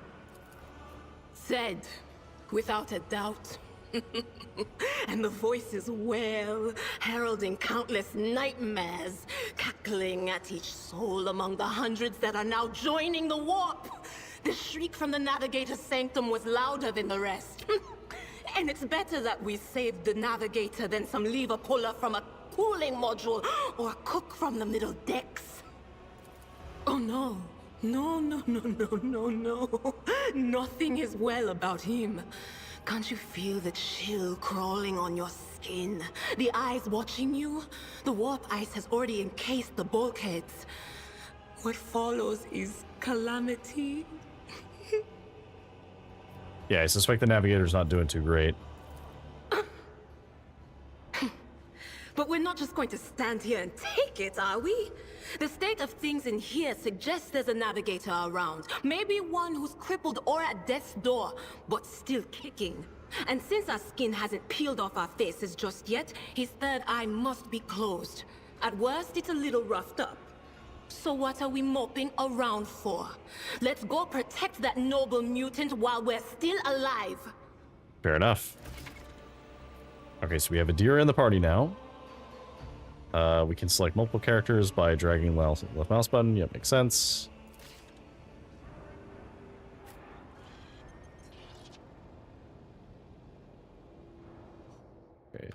Said, without a doubt. And the voices wail, heralding countless nightmares, cackling at each soul among the hundreds that are now joining the warp. The shriek from the Navigator's sanctum was louder than the rest. And it's better that we saved the Navigator than some lever puller from a cooling module or a cook from the middle decks. Oh no. No. Nothing is well about him. Can't you feel the chill crawling on your skin? The eyes watching you? The warp ice has already encased the bulkheads. What follows is calamity. Yeah, I suspect the Navigator's not doing too great. But we're not just going to stand here and take it, are we? The state of things in here suggests there's a navigator around. Maybe one who's crippled or at death's door, but still kicking. And since our skin hasn't peeled off our faces just yet, his third eye must be closed. At worst, it's a little roughed up. So what are we moping around for? Let's go protect that noble mutant while we're still alive. Fair enough. Okay, so we have a deer in the party now. We can select multiple characters by dragging left mouse button. Yep, makes sense. Okay.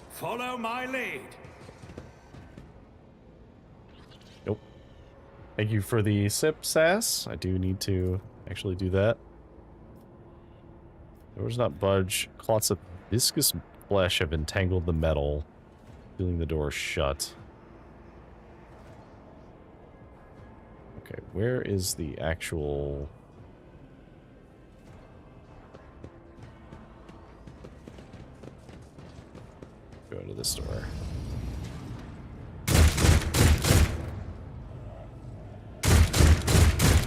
Follow my lead. Nope. Thank you for the sip, Sass. I do need to actually do that. Doors not budge. Clots of viscous flesh have entangled the metal, sealing the door shut. Okay, where is the actual... Go into this door.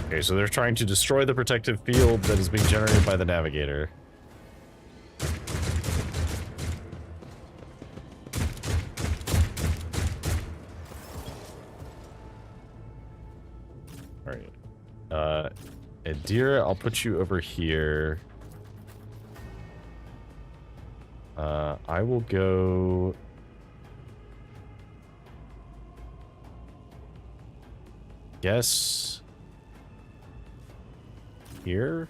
Okay, so they're trying to destroy the protective field that is being generated by the Navigator. Adira, I'll put you over here. I will go... Guess... here?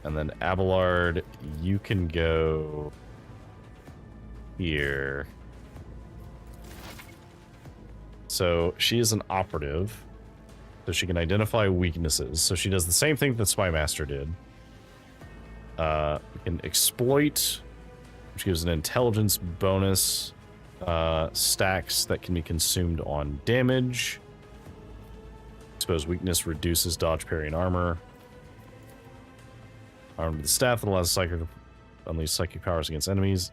And then Abelard, you can go... here. So, she is an operative. So she can identify weaknesses. So she does the same thing that Spy Master did. We can exploit, which gives an intelligence bonus, stacks that can be consumed on damage. Exposed weakness reduces dodge, parry, and armor. Armed with the staff that allows the Psyker to unleash psychic powers against enemies.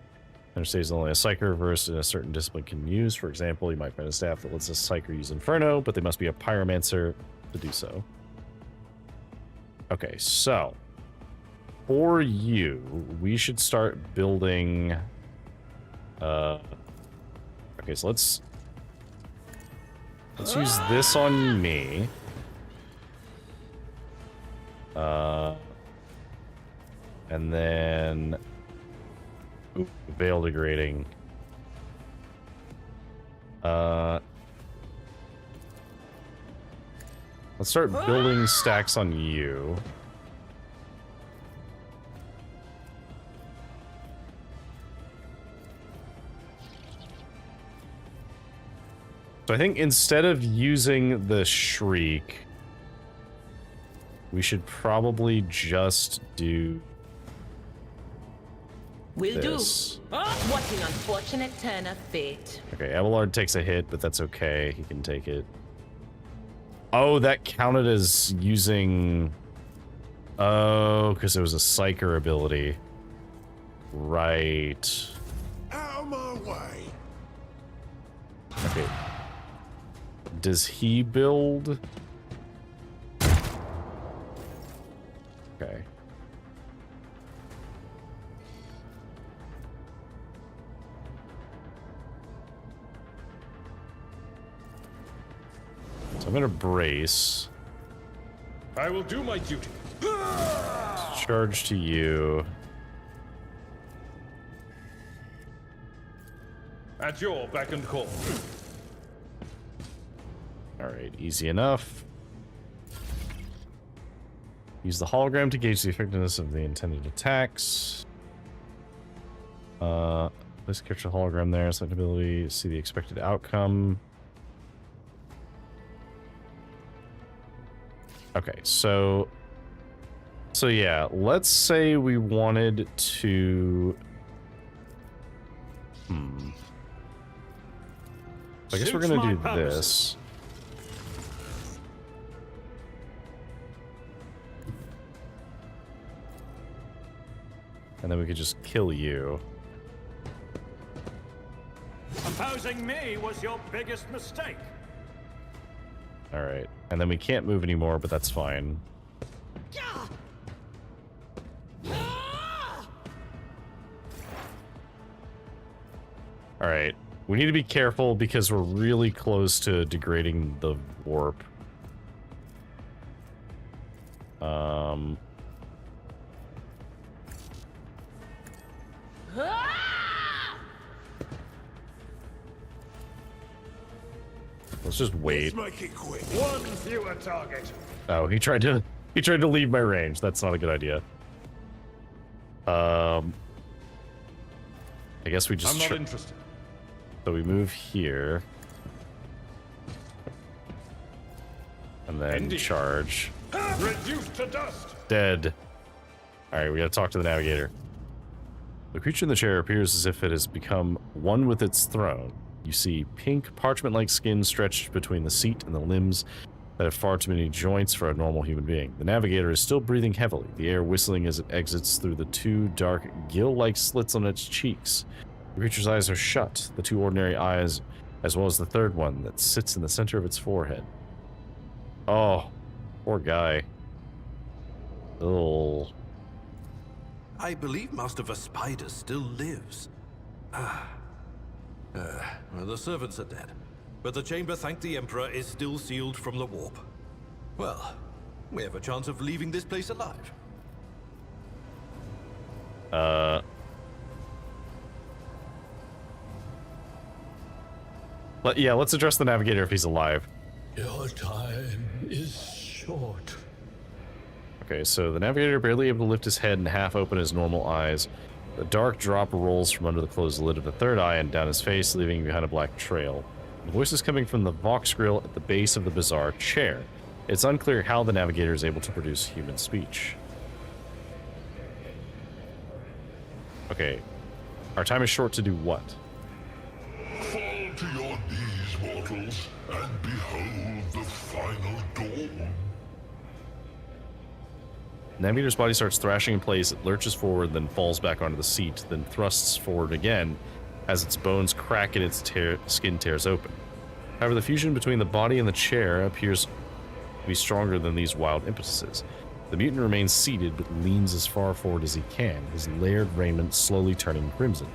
Understates only a Psyker versed in a certain discipline can use. For example, you might find a staff that lets a Psyker use Inferno, but they must be a Pyromancer to do so. Okay, so for you, we should start building... okay, so let's use this on me. And then... Ooh, veil degrading. Let's start building stacks on you. So I think instead of using the Shriek, we should probably just do Will this. do. Oh, what an unfortunate turn of fate. Okay, Abelard takes a hit, but that's okay. He can take it. Oh, that counted as using... Oh, because it was a Psyker ability. Right. Out of my way. Okay. Does he build? Okay. So I'm gonna brace. I will do my duty. Charge to you. At your beck and call. Alright, easy enough. Use the hologram to gauge the effectiveness of the intended attacks. Let's capture the hologram there. Select ability, see the expected outcome. Okay, so yeah, let's say we wanted to... I guess we're gonna do this. And then we could just kill you. Opposing me was your biggest mistake. Alright. And then we can't move anymore, but that's fine. Alright. We need to be careful because we're really close to degrading the warp. Let's just wait. Let's make it quick. One fewer target. Oh, he tried to leave my range. That's not a good idea. I guess we just... I'm not interested. So we move here. And then Indeed. charge. Reduced to dust. Dead. Alright, we gotta talk to the navigator. The creature in the chair appears as if it has become one with its throne. You see pink, parchment-like skin stretched between the seat and the limbs that have far too many joints for a normal human being. The navigator is still breathing heavily, the air whistling as it exits through the two dark, gill-like slits on its cheeks. The creature's eyes are shut, the two ordinary eyes, as well as the third one that sits in the center of its forehead. Oh, poor guy. Oh. I believe Master Vespider still lives. Well, the servants are dead, but the chamber, thank the Emperor, is still sealed from the warp. Well, we have a chance of leaving this place alive. Let's address the navigator if he's alive. Your time is short. Okay, so the navigator barely able to lift his head and half open his normal eyes. The dark drop rolls from under the closed lid of the third eye and down his face, leaving behind a black trail. The voice is coming from the Vox grill at the base of the bizarre chair. It's unclear how the navigator is able to produce human speech. Okay, our time is short to do what? Fall to your knees, mortals, and behold the final dawn. The navigator's body starts thrashing in place, it lurches forward, then falls back onto the seat, then thrusts forward again as its bones crack and its skin tears open. However, the fusion between the body and the chair appears to be stronger than these wild impetuses. The mutant remains seated, but leans as far forward as he can, his layered raiment slowly turning crimson.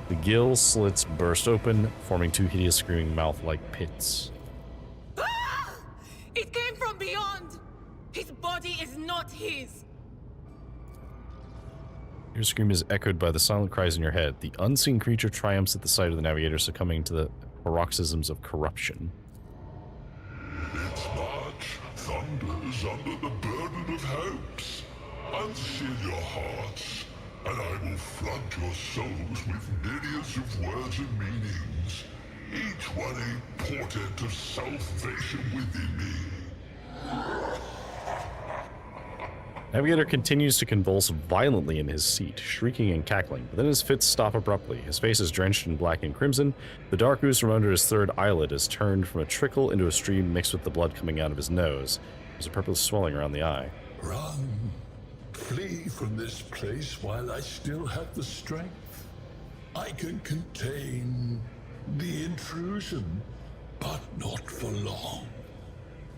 The gill slits burst open, forming two hideous screaming mouth-like pits. Ah! It came from beyond! His body is not his! Your scream is echoed by the silent cries in your head. The unseen creature triumphs at the sight of the navigator, succumbing to the paroxysms of corruption. Its march thunders under the burden of hopes. Unseal your hearts, and I will flood your souls with myriads of words and meanings. each one a portent of salvation within me. Navigator continues to convulse violently in his seat, shrieking and cackling, but then his fits stop abruptly. His face is drenched in black and crimson. The dark ooze from under his third eyelid is turned from a trickle into a stream mixed with the blood coming out of his nose. There's a purple swelling around the eye. Run. Flee from this place while I still have the strength. I can contain the intrusion, but not for long.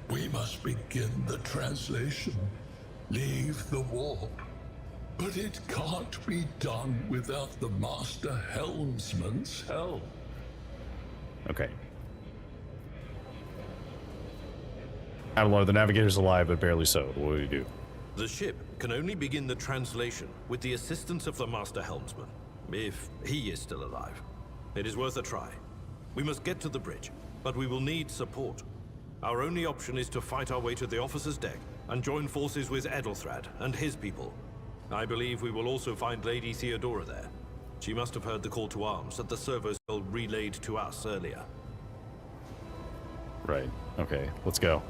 We must begin the translation. Leave the warp. But it can't be done without the Master Helmsman's help. Okay. Avalor, the Navigator's alive, but barely so. What do we do? The ship can only begin the translation with the assistance of the Master Helmsman, if he is still alive. It is worth a try. We must get to the bridge, but we will need support. Our only option is to fight our way to the officer's deck and join forces with Edelthrad and his people. I believe we will also find Lady Theodora there. She must have heard the call to arms that the servos relayed to us earlier. Right. Okay, let's go.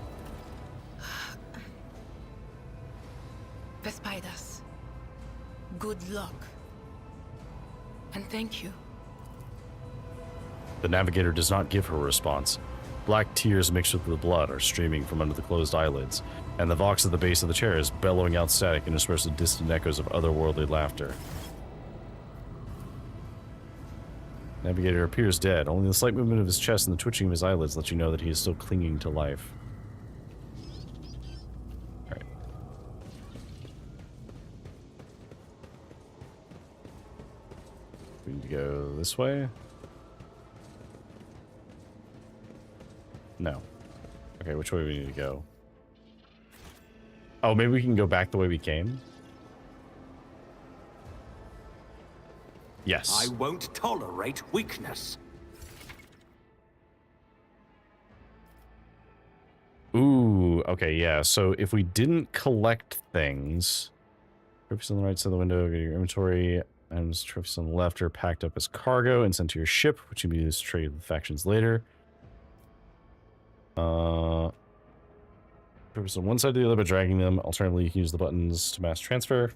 Vespidas, good luck. And thank you. The Navigator does not give her a response. Black tears mixed with the blood are streaming from under the closed eyelids, and the Vox at the base of the chair is bellowing out static interspersed with distant echoes of otherworldly laughter. Navigator appears dead. Only the slight movement of his chest and the twitching of his eyelids let you know that he is still clinging to life. Alright. We need to go this way? No. Okay, which way do we need to go? Oh, maybe we can go back the way we came? Yes. I won't tolerate weakness. Ooh, okay, yeah. So if we didn't collect things, trophies on the right side of the window, go to your inventory, and trophies on the left are packed up as cargo and sent to your ship, which can be used to trade with factions later. Trophies on one side or the other by dragging them. Alternatively, you can use the buttons to mass transfer.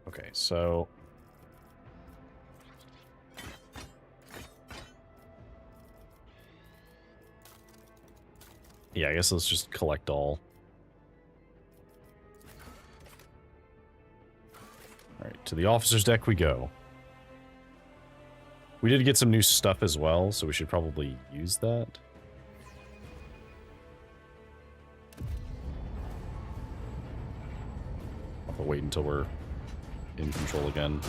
Okay, so yeah, I guess let's just collect all. Alright, to the officer's deck we go. We did get some new stuff as well, so we should probably use that. I'll wait until we're in control again.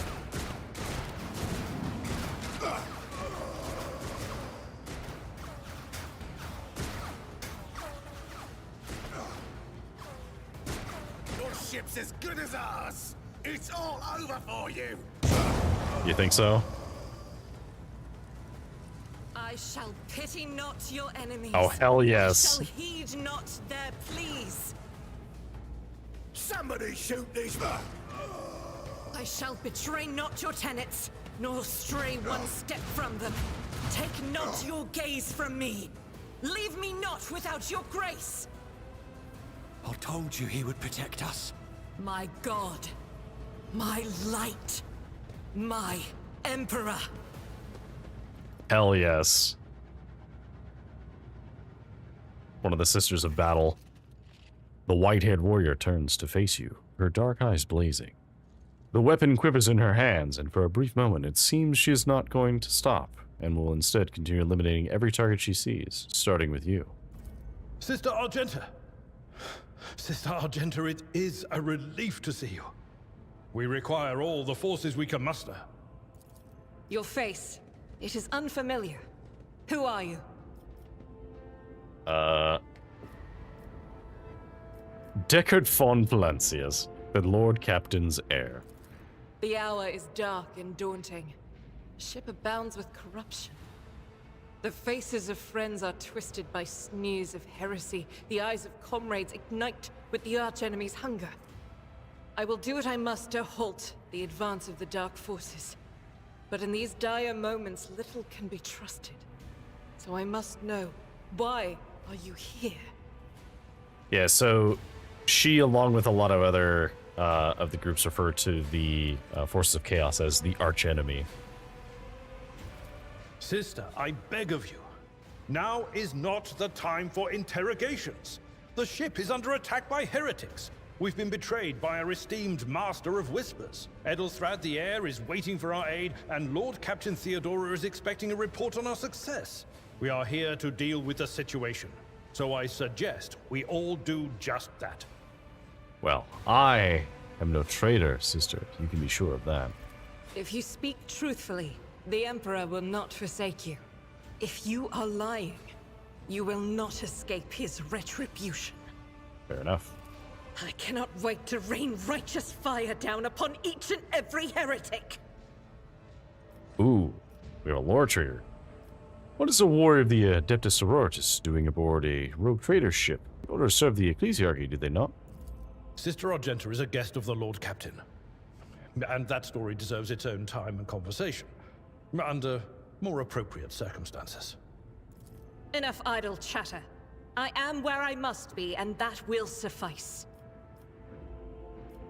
Your ship's as good as ours. It's all over for you. You think so? I shall pity not your enemies. Oh, hell yes. I shall heed not their pleas. Somebody shoot these men. I shall betray not your tenets, nor stray one step from them. Take not your gaze from me. Leave me not without your grace. I told you he would protect us. My God, my light, my Emperor. Hell yes. One of the Sisters of Battle. The white-haired warrior turns to face you, her dark eyes blazing. The weapon quivers in her hands, and for a brief moment it seems she is not going to stop, and will instead continue eliminating every target she sees, starting with you. Sister Argenta! Sister Argenta, it is a relief to see you. We require all the forces we can muster. Your face, it is unfamiliar. Who are you? Deckard von Valancius, the Lord Captain's heir. The hour is dark and daunting. Ship abounds with corruption. The faces of friends are twisted by sneers of heresy. The eyes of comrades ignite with the archenemy's hunger. I will do what I must to halt the advance of the dark forces. But in these dire moments, little can be trusted. So I must know, why are you here? Yeah, so she, along with a lot of other of the groups, refer to the forces of chaos as the archenemy. Sister, I beg of you. Now is not the time for interrogations. The ship is under attack by heretics. We've been betrayed by our esteemed Master of Whispers. Edelthrad the Heir is waiting for our aid, and Lord Captain Theodora is expecting a report on our success. We are here to deal with the situation. So I suggest we all do just that. Well, I am no traitor, sister. You can be sure of that. If you speak truthfully, the Emperor will not forsake you. If you are lying, you will not escape his retribution. Fair enough. I cannot wait to rain righteous fire down upon each and every heretic. Ooh, we have a lore traitor. What is a warrior of the Adeptus Sororitas doing aboard a rogue trader ship? In order to serve the ecclesiarchy, did they not? Sister Argenta is a guest of the Lord Captain. And that story deserves its own time and conversation. Under more appropriate circumstances. Enough idle chatter. I am where I must be, and that will suffice.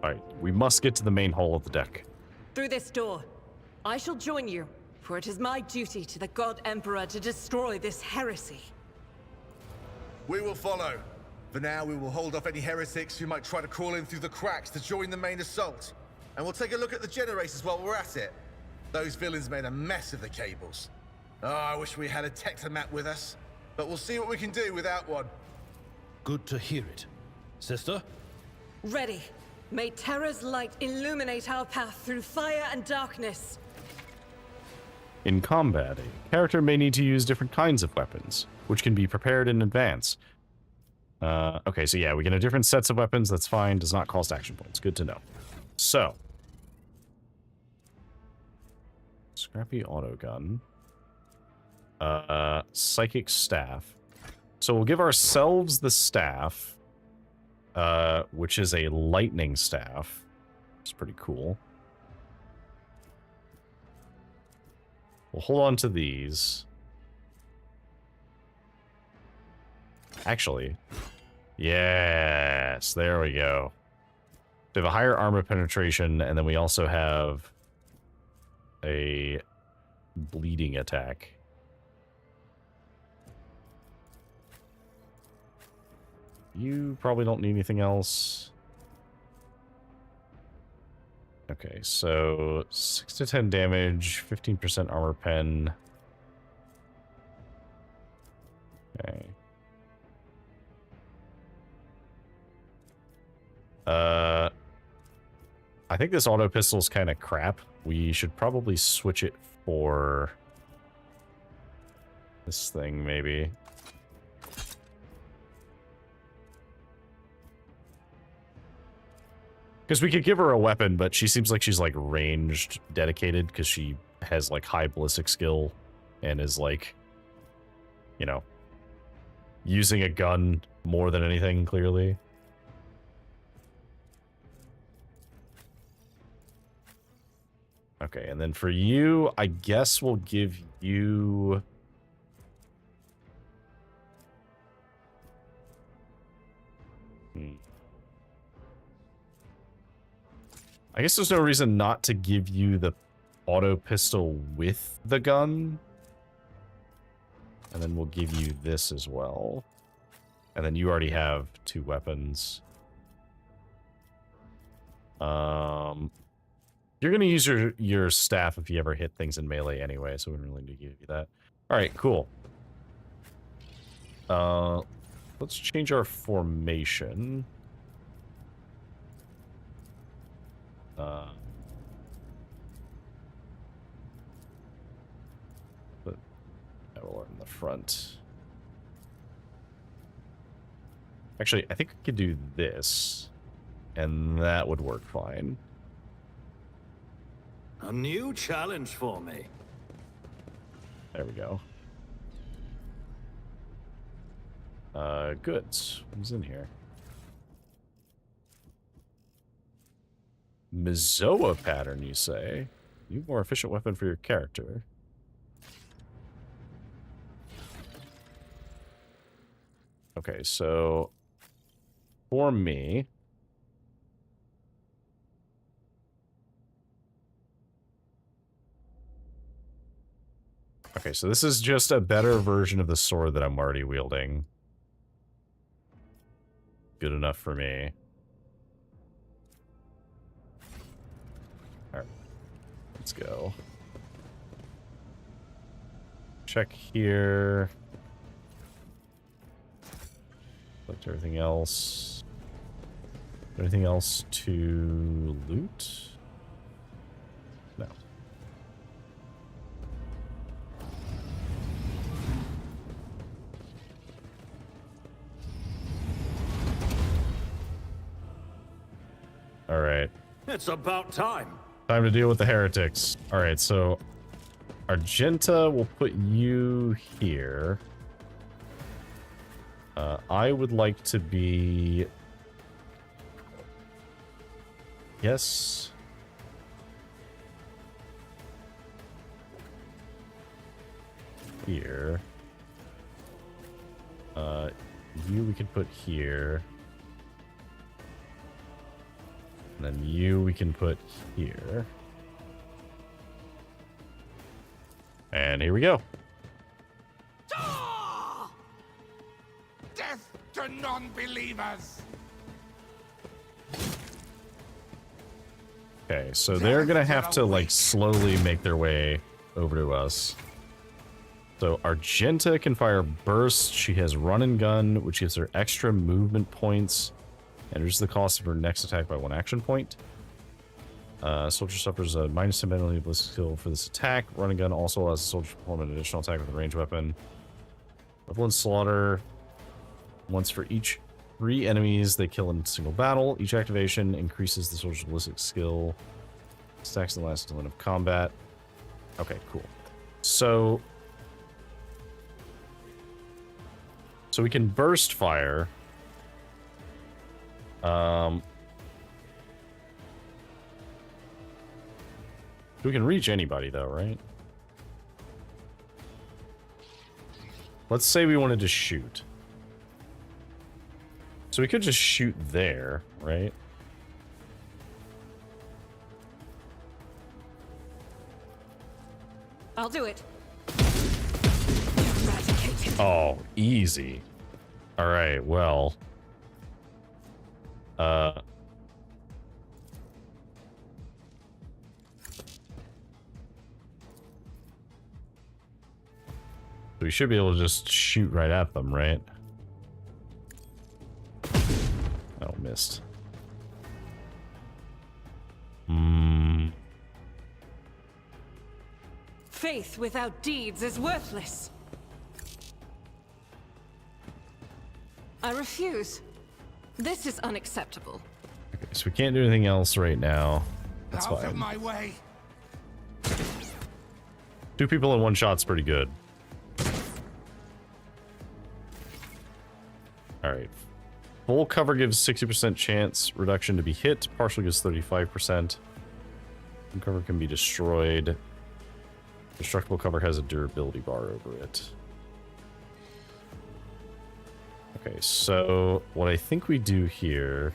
Alright, we must get to the main hull of the deck. Through this door. I shall join you, for it is my duty to the God Emperor to destroy this heresy. We will follow. For now, we will hold off any heretics who might try to crawl in through the cracks to join the main assault. And we'll take a look at the generators while we're at it. Those villains made a mess of the cables. Oh, I wish we had a Tectomat with us. But we'll see what we can do without one. Good to hear it. Sister? Ready. May Terra's light illuminate our path through fire and darkness. In combat, a character may need to use different kinds of weapons, which can be prepared in advance. Okay, so yeah, we can have different sets of weapons. That's fine. Does not cost action points. Good to know. So. Scrappy autogun. Psychic staff. So we'll give ourselves the staff, which is a lightning staff. It's pretty cool. We'll hold on to these. Actually, yes, there we go. We have a higher armor penetration, and then we also have a bleeding attack. You probably don't need anything else. Okay, so 6 to 10 damage, 15% armor pen. Okay. I think this auto pistol is kind of crap. We should probably switch it for this thing, maybe. Because we could give her a weapon, but she seems like she's like ranged dedicated because she has like high ballistic skill and is like, you know, using a gun more than anything, clearly. Okay, and then for you, I guess we'll give you... I guess there's no reason not to give you the auto pistol with the gun. And then we'll give you this as well. And then you already have 2 weapons. You're going to use your staff if you ever hit things in melee anyway, so we don't really need to give you that. Alright, cool. Let's change our formation. Put Evelyn in the front. Actually, I think we could do this, and that would work fine. A new challenge for me. There we go. Goods. Who's in here? Mizoa pattern, you say? You more efficient weapon for your character. Okay, so for me, okay, so this is just a better version of the sword that I'm already wielding. Good enough for me. All right, let's go. Check here. Select everything else. Anything else to loot? No. All right. It's about time. Time to deal with the heretics. All right, so Argenta will put you here. I would like to be... Yes. Here. You we can put here. And then you we can put here. And here we go. Death to non-believers! Okay, so they're gonna have to like slowly make their way over to us. So Argenta can fire burst. She has run and gun, which gives her extra movement points and reduces the cost of her next attack by 1 action point. Soldier suffers a -10 penalty ballistic skill for this attack. Run and gun also allows the soldier to perform an additional attack with a ranged weapon. Level and slaughter. Once for each 3 enemies they kill in a single battle. Each activation increases the soldier's ballistic skill. Stacks the last line of combat. Okay, cool. So we can burst fire. We can reach anybody though, right? Let's say we wanted to shoot. So we could just shoot there, right? I'll do it. Oh, easy. All right, well. We should be able to just shoot right at them, right? Oh, missed. Faith without deeds is worthless. I refuse. This is unacceptable. Okay, so we can't do anything else right now. That's Out fine. of my way. 2 people in 1 shot's pretty good. Alright. Full cover gives 60% chance reduction to be hit. Partial gives 35%. Full cover can be destroyed. Destructible cover has a durability bar over it. Okay, so what I think we do here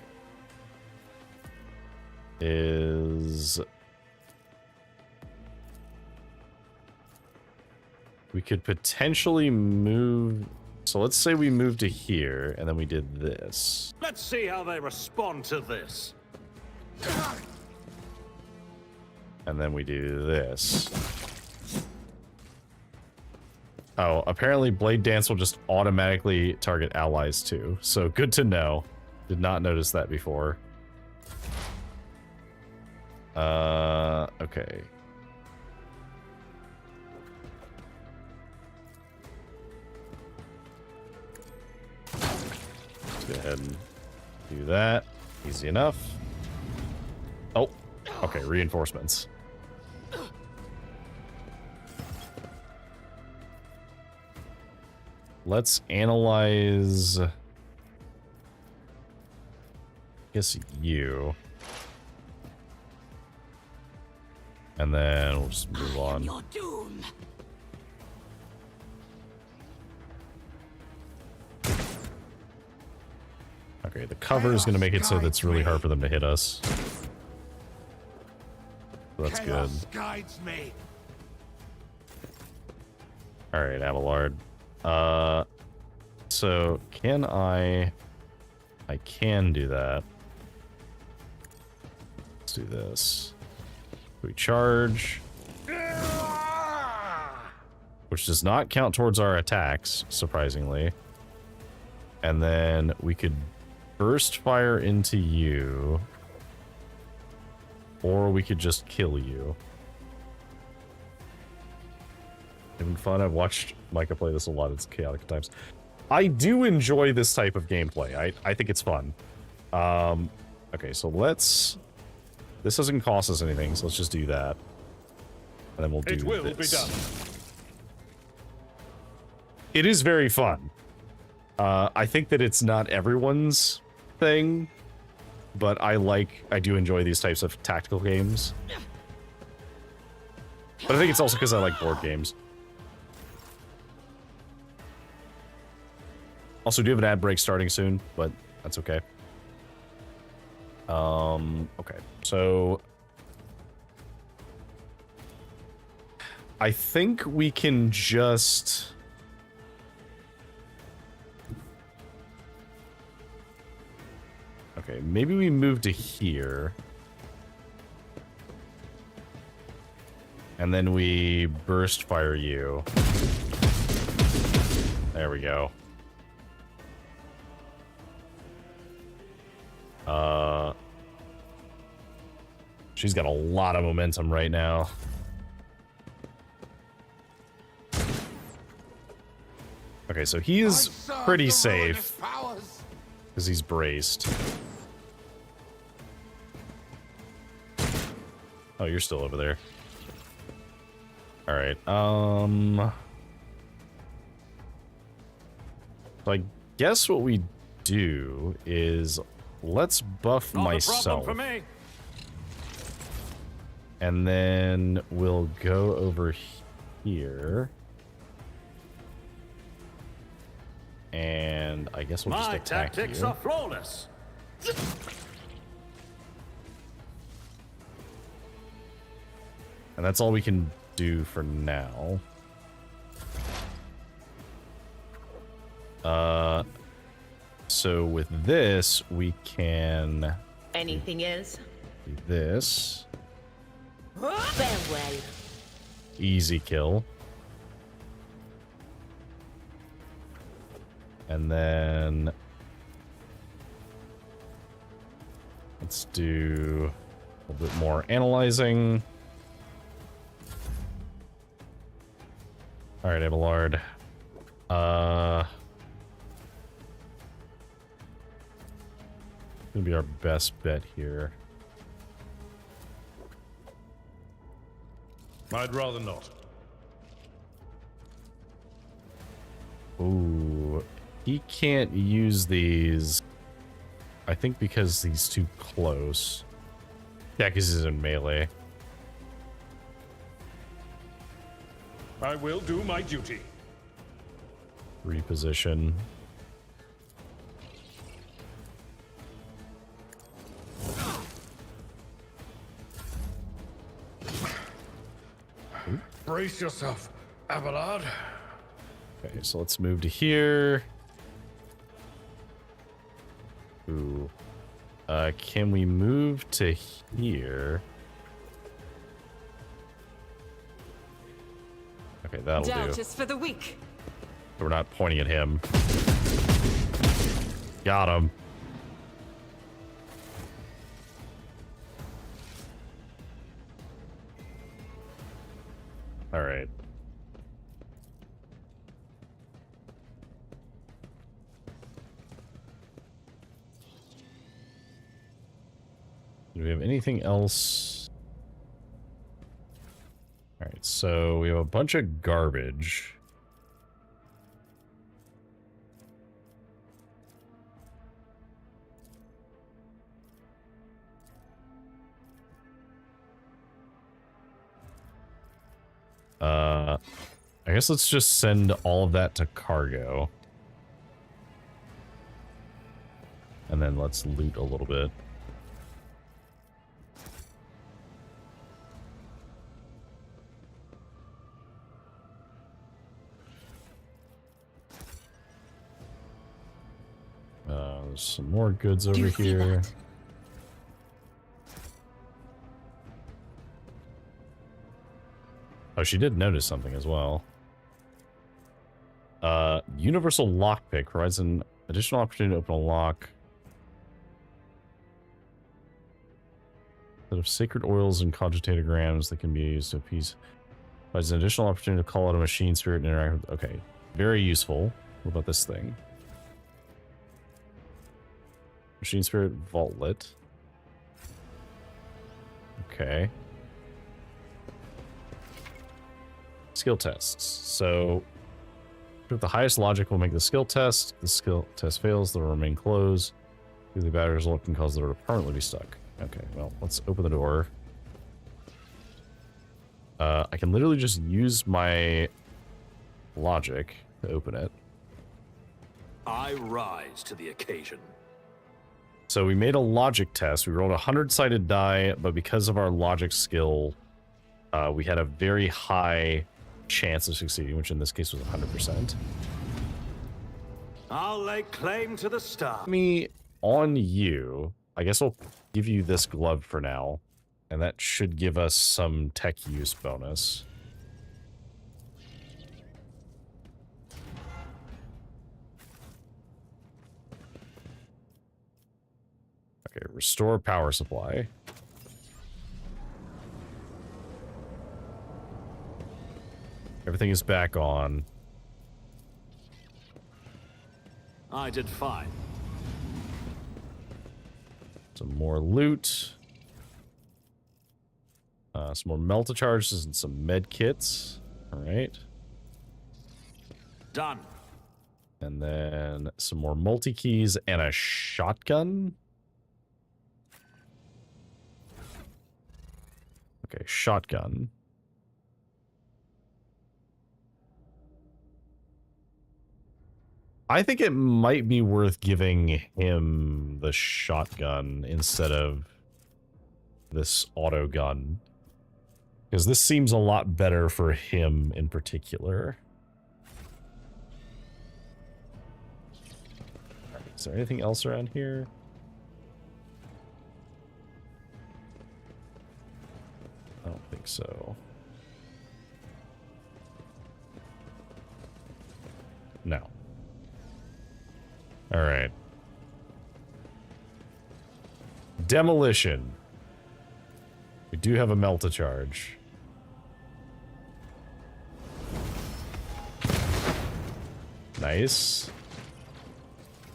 is we could potentially move. So let's say we move to here and then we did this. Let's see how they respond to this. And then we do this. Oh, apparently Blade Dance will just automatically target allies too. So good to know. Did not notice that before. Okay. Let's go ahead and do that. Easy enough. Oh, okay, reinforcements. Let's analyze, I guess, you. And then we'll just move on. Your doom. Okay, the cover is going to make it so that it's really hard for them to hit us. So that's good. Guides me. All right, Abelard. So can I can do that. Let's do this. We charge, which does not count towards our attacks, surprisingly. And then we could burst fire into you, or we could just kill you. Having fun. I've watched Micah play this a lot. It's chaotic at times. I do enjoy this type of gameplay. I think it's fun. Okay, so let's... This doesn't cost us anything, so let's just do that. And then we'll do this. It will be done. It is very fun. I think that it's not everyone's thing, but I do enjoy these types of tactical games. But I think it's also because I like board games. Also, do have an ad break starting soon, but that's okay. Okay, so I think we can just... Okay, maybe we move to here. And then we burst fire you. There we go. She's got a lot of momentum right now. Okay, so he is pretty safe because he's braced. Oh, you're still over there. All right. So I guess what we do is let's buff myself. For me. And then we'll go over here. And I guess we'll just attack you. My tactics are flawless. And that's all we can do for now. So with this, we can... Anything else? Do this. Farewell. Easy kill. And then... let's do a little bit more analyzing. All right, Abelard. Gonna be our best bet here. I'd rather not. Ooh, he can't use these. I think because he's too close. Yeah, because he's in melee. I will do my duty. Reposition. Brace yourself, Abelard. Okay, so let's move to here. Ooh. Can we move to here? Okay, that'll Doubt do. is for the weak. We're not pointing at him. Got him. All right. Do we have anything else? All right, so we have a bunch of garbage. I guess let's just send all of that to cargo. And then let's loot a little bit. There's some more goods over here. Oh, she did notice something as well. Universal lockpick provides an additional opportunity to open a lock. Set of sacred oils and cogitagrams that can be used to appease. Provides an additional opportunity to call out a machine spirit and interact with. Okay, very useful. What about this thing? Machine spirit vaultlet. Okay. Skill tests. So, with the highest logic will make the skill test. If the skill test fails, they'll remain closed. If the bad result can cause the door to permanently be stuck. Okay, well, let's open the door. I can literally just use my logic to open it. I rise to the occasion. So we made a logic test. We rolled a 100-sided die, but because of our logic skill, we had a very high chance of succeeding, which in this case was 100%. I'll lay claim to the star. Me on you. I guess I'll give you this glove for now, and that should give us some tech use bonus. Okay, restore power supply. Everything is back on. I did fine. Some more loot. Some more melta charges and some med kits. All right. Done. And then some more multi-keys and a shotgun. Okay, shotgun. I think it might be worth giving him the shotgun instead of this auto gun. Because this seems a lot better for him in particular. Is there anything else around here? I don't think so. No. All right. Demolition. We do have a melta charge. Nice.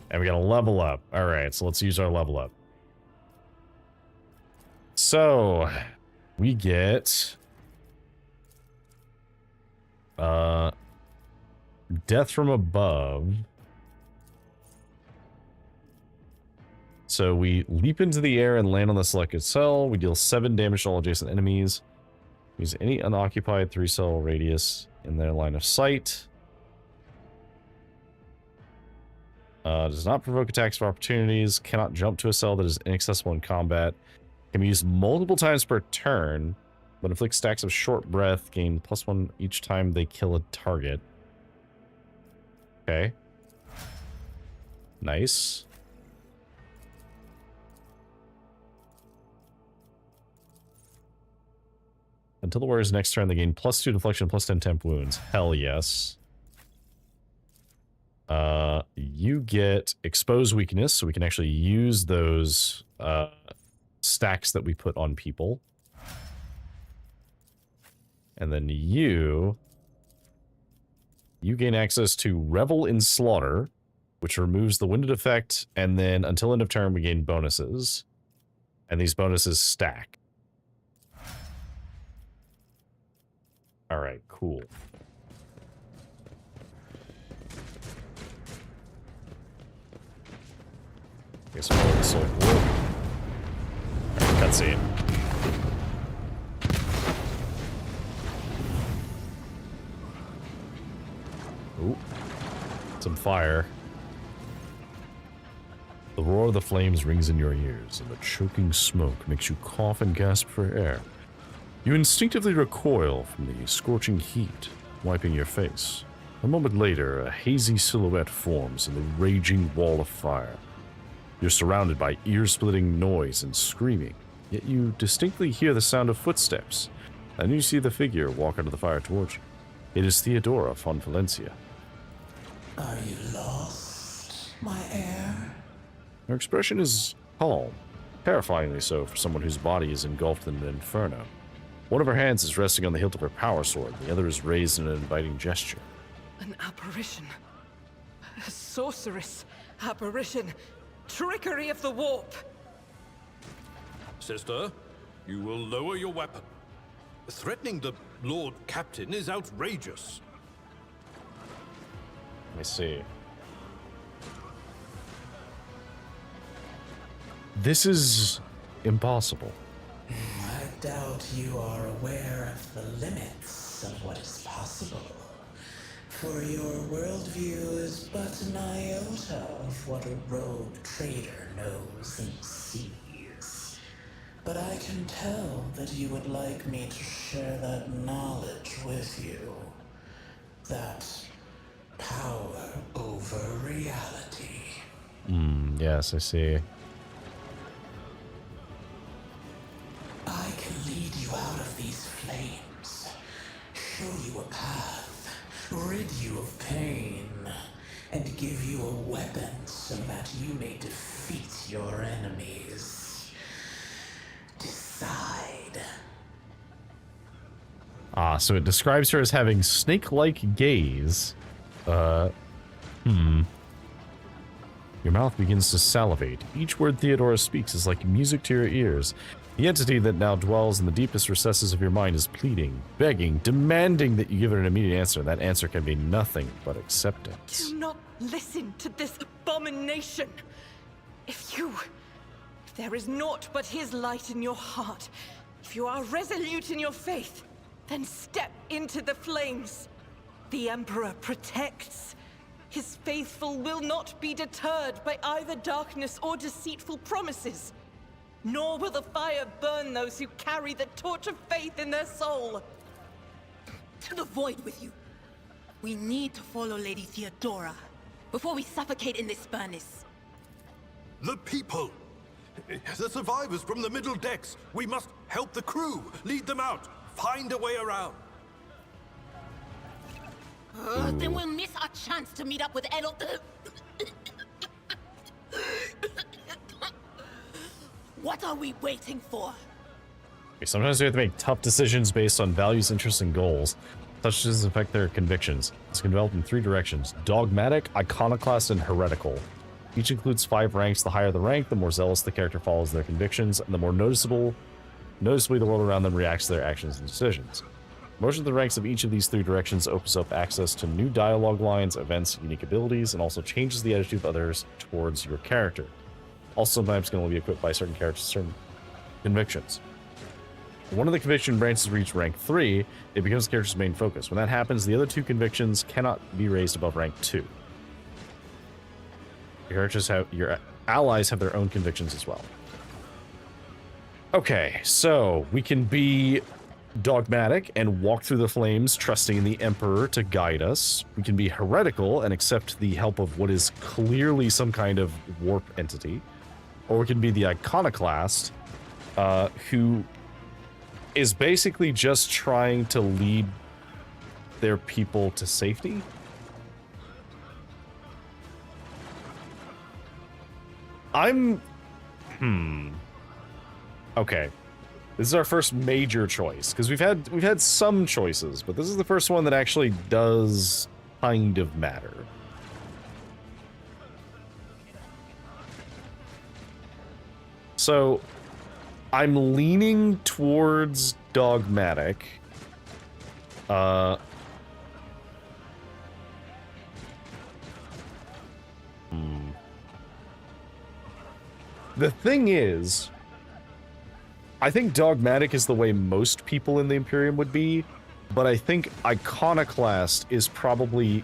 And we got a level up. All right, so let's use our level up. So, we get death from above. So we leap into the air and land on the selected cell. We deal 7 damage to all adjacent enemies. Use any unoccupied 3-cell radius in their line of sight. Does not provoke attacks of opportunities. Cannot jump to a cell that is inaccessible in combat. Can be used multiple times per turn, but inflicts stacks of short breath. Gain +1 each time they kill a target. Okay. Nice. Until the warrior's next turn, they gain +2 deflection, +10 temp wounds. Hell yes. You get expose weakness, so we can actually use those stacks that we put on people. And then you gain access to Revel in Slaughter, which removes the winded effect, and then until end of turn we gain bonuses. And these bonuses stack. Alright, cool. Guess we'll roll the soul wood. Alright, cutscene. Ooh. Some fire. The roar of the flames rings in your ears, and the choking smoke makes you cough and gasp for air. You instinctively recoil from the scorching heat, wiping your face. A moment later, a hazy silhouette forms in the raging wall of fire. You're surrounded by ear-splitting noise and screaming, yet you distinctly hear the sound of footsteps, and you see the figure walk out of the fire towards you. It is Theodora von Valencia. Are you lost, my heir? Her expression is calm, terrifyingly so for someone whose body is engulfed in an inferno. One of her hands is resting on the hilt of her power sword, the other is raised in an inviting gesture. An apparition. A sorceress. Apparition. Trickery of the warp. Sister, you will lower your weapon. Threatening the Lord Captain is outrageous. Let me see. This is impossible. I doubt you are aware of the limits of what is possible. For your worldview is but an iota of what a rogue trader knows and sees. But I can tell that you would like me to share that knowledge with you. That power over reality. Yes, I see. I can lead you out of these flames, show you a path, rid you of pain, and give you a weapon so that you may defeat your enemies. Decide. So it describes her as having snake-like gaze. Your mouth begins to salivate. Each word Theodora speaks is like music to your ears. The entity that now dwells in the deepest recesses of your mind is pleading, begging, demanding that you give it an immediate answer. That answer can be nothing but acceptance. Do not listen to this abomination. If there is naught but his light in your heart, if you are resolute in your faith, then step into the flames. The Emperor protects. His faithful will not be deterred by either darkness or deceitful promises. Nor will the fire burn those who carry the torch of faith in their soul. To the void with you. We need to follow Lady Theodora before we suffocate in this furnace. The people! The survivors from the middle decks! We must help the crew! Lead them out! Find a way around! Then we'll miss our chance to meet up with Edel. What are we waiting for? Sometimes we have to make tough decisions based on values, interests, and goals. Such decisions affect their convictions. This can develop in 3 directions: dogmatic, iconoclast, and heretical. Each includes 5 ranks. The higher the rank, the more zealous the character follows their convictions, and the more noticeably the world around them reacts to their actions and decisions. Motion of the ranks of each of these 3 directions opens up access to new dialogue lines, events, unique abilities, and also changes the attitude of others towards your character. Also sometimes can only be equipped by certain characters, certain convictions. When one of the conviction branches reach rank 3, it becomes the character's main focus. When that happens, the other 2 convictions cannot be raised above rank 2. Your allies have their own convictions as well. Okay, so we can be dogmatic and walk through the flames, trusting in the Emperor to guide us. We can be heretical and accept the help of what is clearly some kind of warp entity. Or we can be the iconoclast, who is basically just trying to lead their people to safety. Okay. This is our first major choice, because we've had some choices, but this is the first one that actually does kind of matter. So, I'm leaning towards dogmatic. The thing is, I think dogmatic is the way most people in the Imperium would be, but I think iconoclast is probably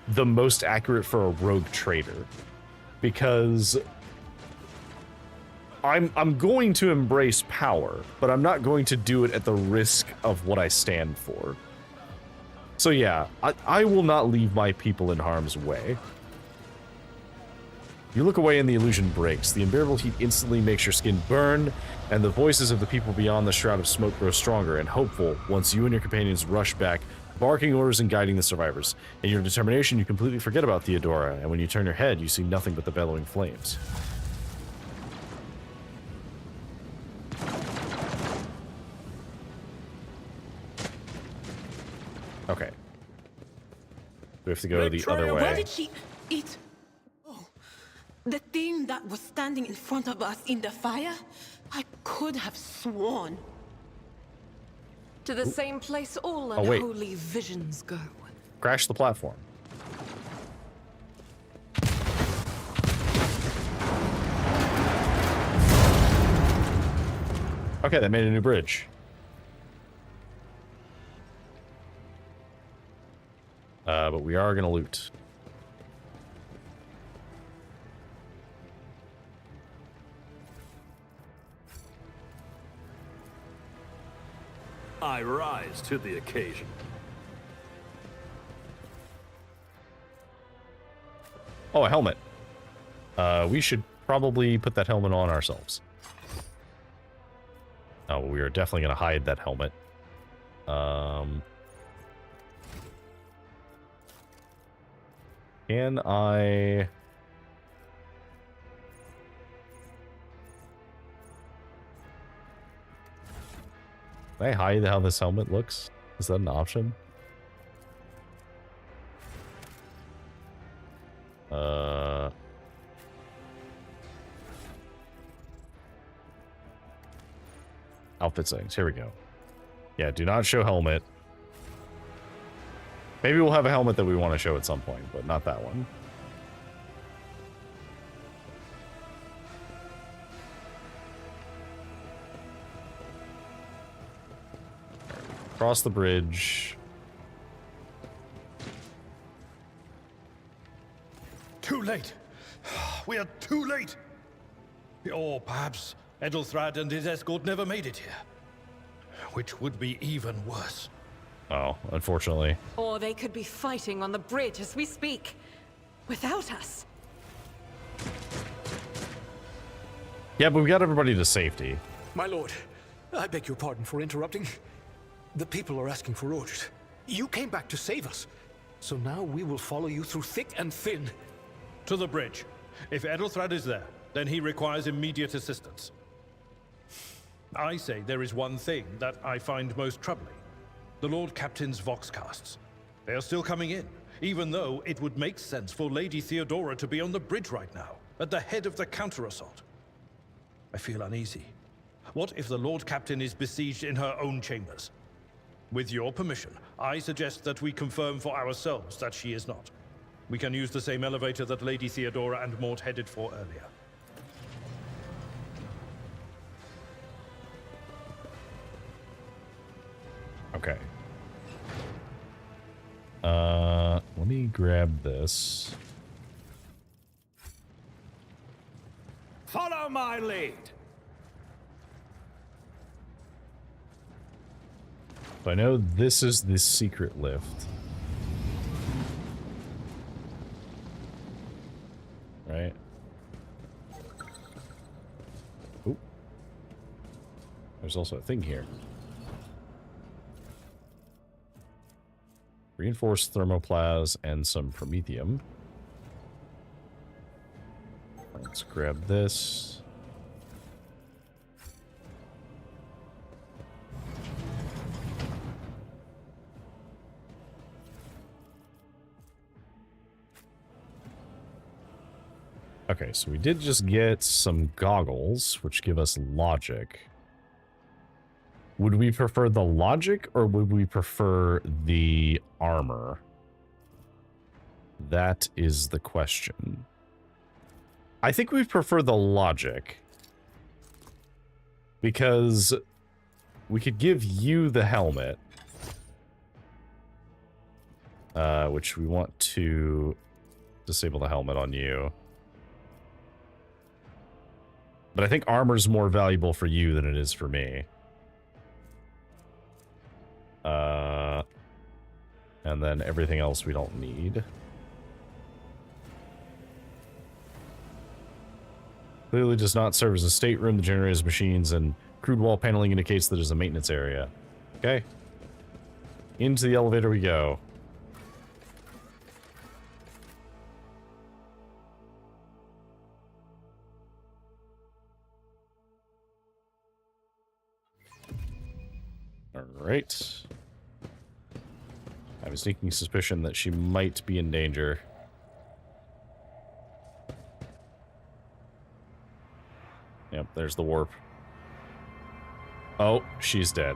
the most accurate for a rogue trader, because I'm going to embrace power, but I'm not going to do it at the risk of what I stand for. So yeah, I will not leave my people in harm's way. You look away and the illusion breaks. The unbearable heat instantly makes your skin burn, and the voices of the people beyond the shroud of smoke grow stronger and hopeful once you and your companions rush back, barking orders and guiding the survivors. In your determination, you completely forget about Theodora, and when you turn your head, you see nothing but the bellowing flames. Okay. We have to go the other way. Where did she eat? Oh, the thing that was standing in front of us in the fire? I could have sworn. To the same place all Oh, wait. unholy visions go. Crash the platform. Okay, that made a new bridge. But we are gonna loot. I rise to the occasion. Oh, a helmet. We should probably put that helmet on ourselves. Oh, we are definitely gonna hide that helmet. Can I... Can I hide how this helmet looks? Is that an option? Outfit settings. Here we go. Yeah, do not show helmet. Maybe we'll have a helmet that we want to show at some point, but not that one. Cross the bridge. Too late. We are too late. Or perhaps Edelthrad and his escort never made it here. Which would be even worse. Oh, unfortunately. Or they could be fighting on the bridge as we speak, without us. Yeah, but we got everybody to safety. My lord, I beg your pardon for interrupting. The people are asking for orders. You came back to save us. So now we will follow you through thick and thin. To the bridge. If Edelthrad is there, then he requires immediate assistance. I say there is one thing that I find most troubling. The Lord Captain's Voxcasts. They are still coming in, even though it would make sense for Lady Theodora to be on the bridge right now, at the head of the counter-assault. I feel uneasy. What if the Lord Captain is besieged in her own chambers? With your permission, I suggest that we confirm for ourselves that she is not. We can use the same elevator that Lady Theodora and Mort headed for earlier. Okay. Let me grab this. Follow my lead. So I know this is the secret lift. Right? Oop. There's also a thing here. Reinforced thermoplasm and some promethium. Let's grab this. Okay, so we did just get some goggles, which give us logic. Would we prefer the logic, or would we prefer the armor? That is the question. I think we prefer the logic. Because we could give you the helmet. which we want to disable the helmet on you. But I think armor's more valuable for you than it is for me. And then everything else we don't need. Clearly does not serve as a stateroom. The generators, machines, and crude wall paneling indicates that it's a maintenance area. Okay. Into the elevator we go. Alright. I have a sneaking suspicion that she might be in danger. Yep, there's the warp. Oh, she's dead.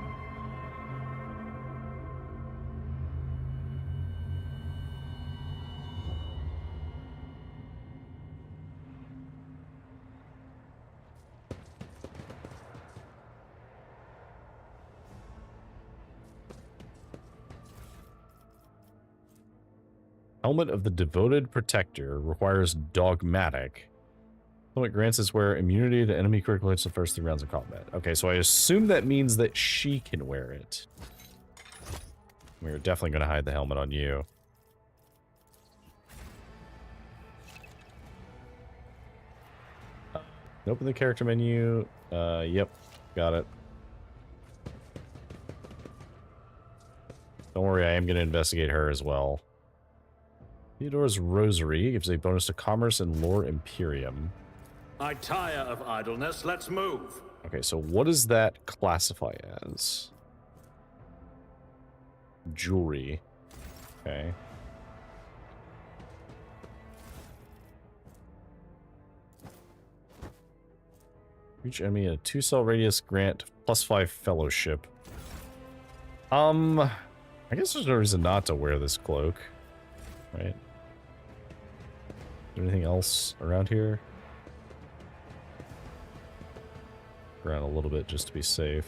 Helmet of the Devoted Protector requires dogmatic. Helmet grants us wear immunity to enemy critical hits the first 3 rounds of combat. Okay, so I assume that means that she can wear it. We're definitely going to hide the helmet on you. Open the character menu. Yep, got it. Don't worry, I am going to investigate her as well. Theodora's Rosary gives a bonus to Commerce and Lore Imperium. I tire of idleness. Let's move. Okay, so what does that classify as? Jewelry. Okay. Each enemy in a 2-cell radius grant +5 fellowship. I guess there's no reason not to wear this cloak. Right? Is there anything else around here? Around a little bit just to be safe.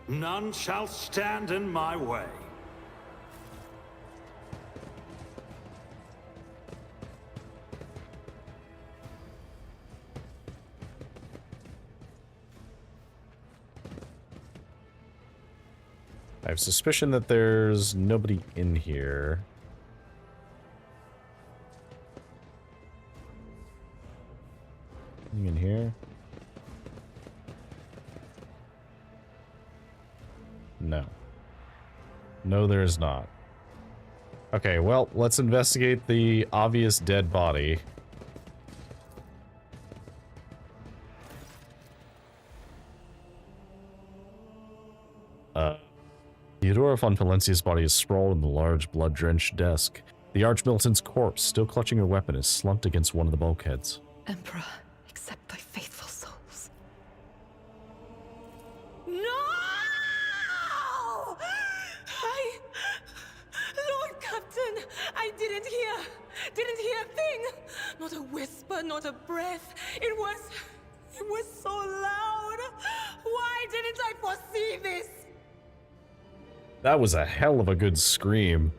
None shall stand in my way. I have suspicion that there's nobody in here. Anything in here? No. No, there is not. Okay, well, let's investigate the obvious dead body. Theodora von Valencia's body is sprawled on the large, blood-drenched desk. The Archmilitan's corpse, still clutching her weapon, is slumped against one of the bulkheads. Emperor, accept thy faithful souls. No! Lord Captain, I didn't hear a thing. Not a whisper, not a breath. It was so loud. Why didn't I foresee this? That was a hell of a good scream.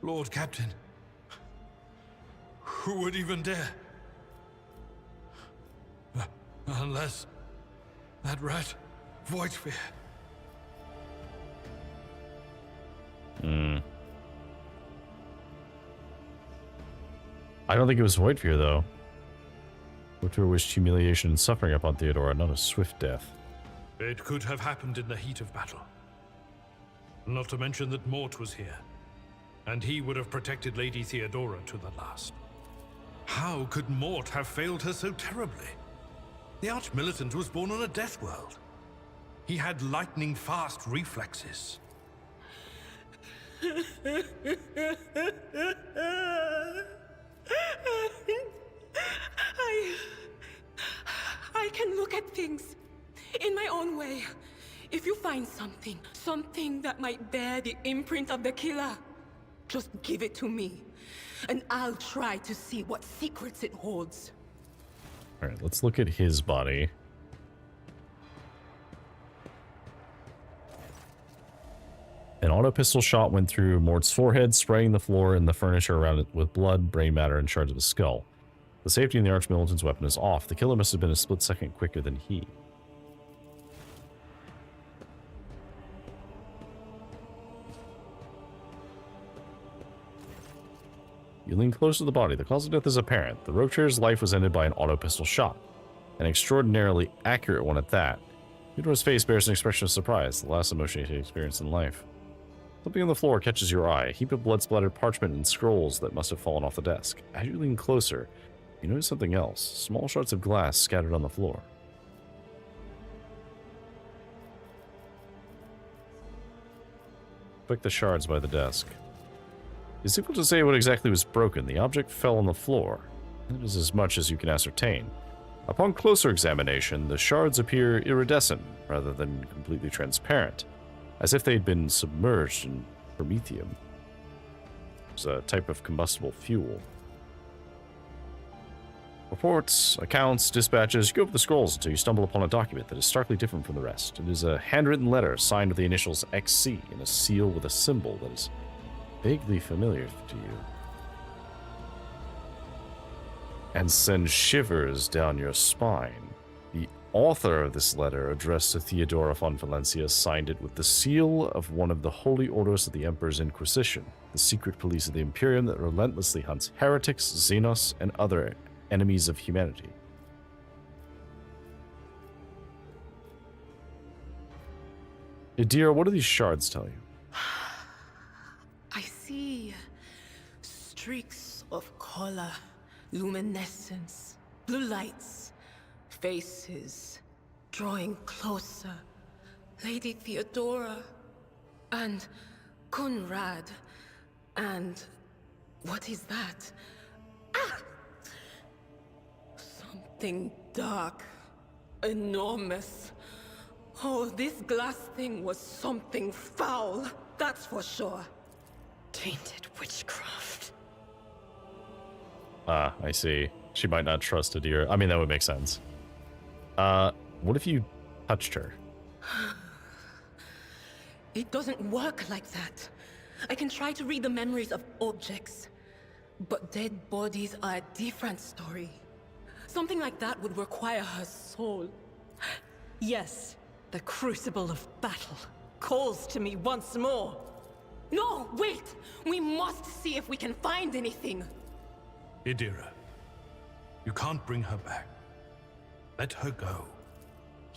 Lord Captain, who would even dare? Unless that rat, Voidsphere. I don't think it was Voidsphere, though. Voidsphere wished humiliation and suffering upon Theodora, not a swift death. It could have happened in the heat of battle. Not to mention that Mort was here, and he would have protected Lady Theodora to the last. How could Mort have failed her so terribly? The Archmilitant was born on a death world. He had lightning-fast reflexes. I can look at things in my own way. If you find something that might bear the imprint of the killer, just give it to me, and I'll try to see what secrets it holds. Alright, let's look at his body. An auto pistol shot went through Mort's forehead, spraying the floor and the furniture around it with blood, brain matter, and shards of his skull. The safety in the Arch-Militant's weapon is off. The killer must have been a split second quicker than he. You lean close to the body. The cause of death is apparent. The rogue trader's life was ended by an auto pistol shot. An extraordinarily accurate one at that. Theodora's face bears an expression of surprise, the last emotion he experienced in life. Something on the floor catches your eye, a heap of blood-splattered parchment and scrolls that must have fallen off the desk. As you lean closer, you notice something else, small shards of glass scattered on the floor. Pick the shards by the desk. It's difficult to say what exactly was broken. The object fell on the floor. That is as much as you can ascertain. Upon closer examination, the shards appear iridescent rather than completely transparent, as if they'd been submerged in promethium. It's a type of combustible fuel. Reports, accounts, dispatches, you go over the scrolls until you stumble upon a document that is starkly different from the rest. It is a handwritten letter signed with the initials XC and a seal with a symbol that is vaguely familiar to you. And sends shivers down your spine. The author of this letter, addressed to Theodora von Valencia, signed it with the seal of one of the holy orders of the Emperor's Inquisition, the secret police of the Imperium that relentlessly hunts heretics, Xenos, and other enemies of humanity. Idira, what do these shards tell you? I see streaks of color, luminescence, blue lights, faces drawing closer. Lady Theodora and Conrad and what is that? Ah! Something dark, enormous. Oh, this glass thing was something foul, that's for sure. Tainted witchcraft. Ah, I see. She might not trust Idira. I mean, that would make sense. What if you touched her? It doesn't work like that. I can try to read the memories of objects, but dead bodies are a different story. Something like that would require her soul. Yes, the crucible of battle calls to me once more. No, wait! We must see if we can find anything. Idira, you can't bring her back. Let her go.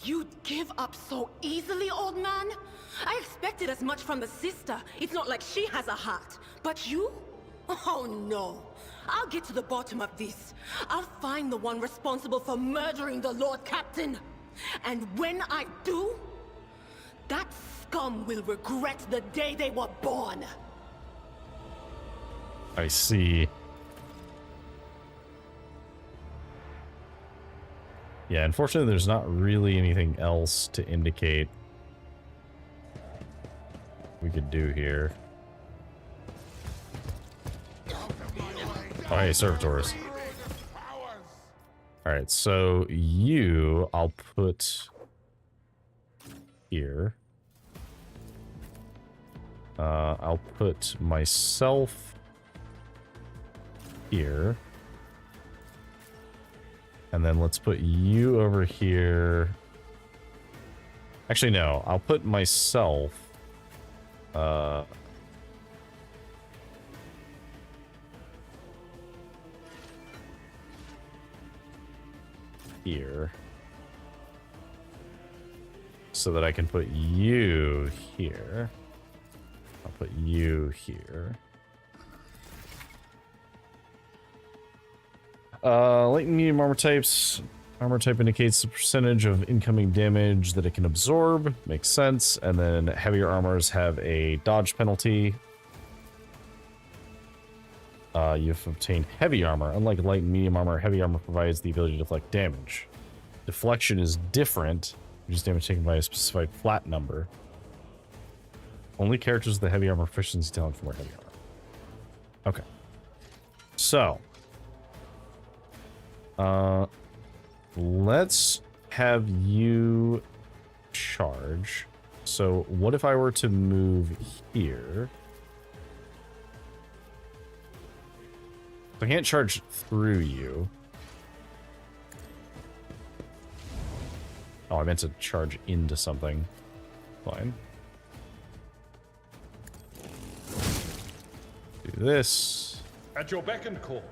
You'd give up so easily, old man? I expected as much from the sister. It's not like she has a heart. But you? Oh no. I'll get to the bottom of this. I'll find the one responsible for murdering the Lord Captain. And when I do, that scum will regret the day they were born. I see. Yeah, unfortunately, there's not really anything else to indicate we could do here. Oh, hey, servitors. Alright, so you, I'll put here. I'll put myself here. And then let's put you over here. Actually, no, I'll put myself here so that I can put you here. I'll put you here. Light and medium armor types. Armor type indicates the percentage of incoming damage that it can absorb. Makes sense. And then heavier armors have a dodge penalty. You've obtained heavy armor. Unlike light and medium armor, heavy armor provides the ability to deflect damage. Deflection is different. Reduce damage taken by a specified flat number. Only characters with the heavy armor proficiency talent can wear heavy armor. Okay. So. let's have you charge. So what if I were to move here? I can't charge through you. Oh, I meant to charge into something. Fine. Do this. At your beck and call.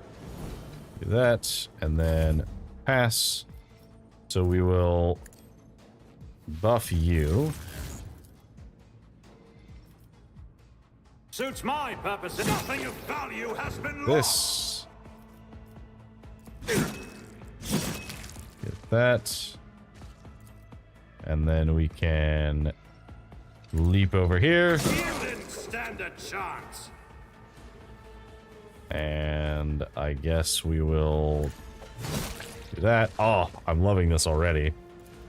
Do that, and then pass. So we will buff you. Suits my purpose. Nothing of value has been This. Get that. And then we can leap over here. You didn't stand a chance. And I guess we will do that. Oh, I'm loving this already.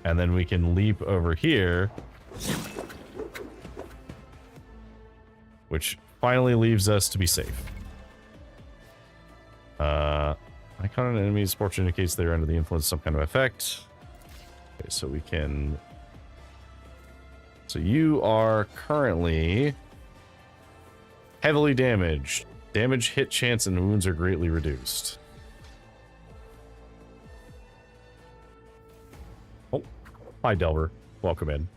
And then we can leap over here. Which finally leaves us to be safe. Icon on an enemy's fortune indicates they're under the influence of some kind of effect. Okay, so we can... So you are currently heavily damaged. Damage, hit chance, and wounds are greatly reduced. Oh, hi Delver. Welcome in.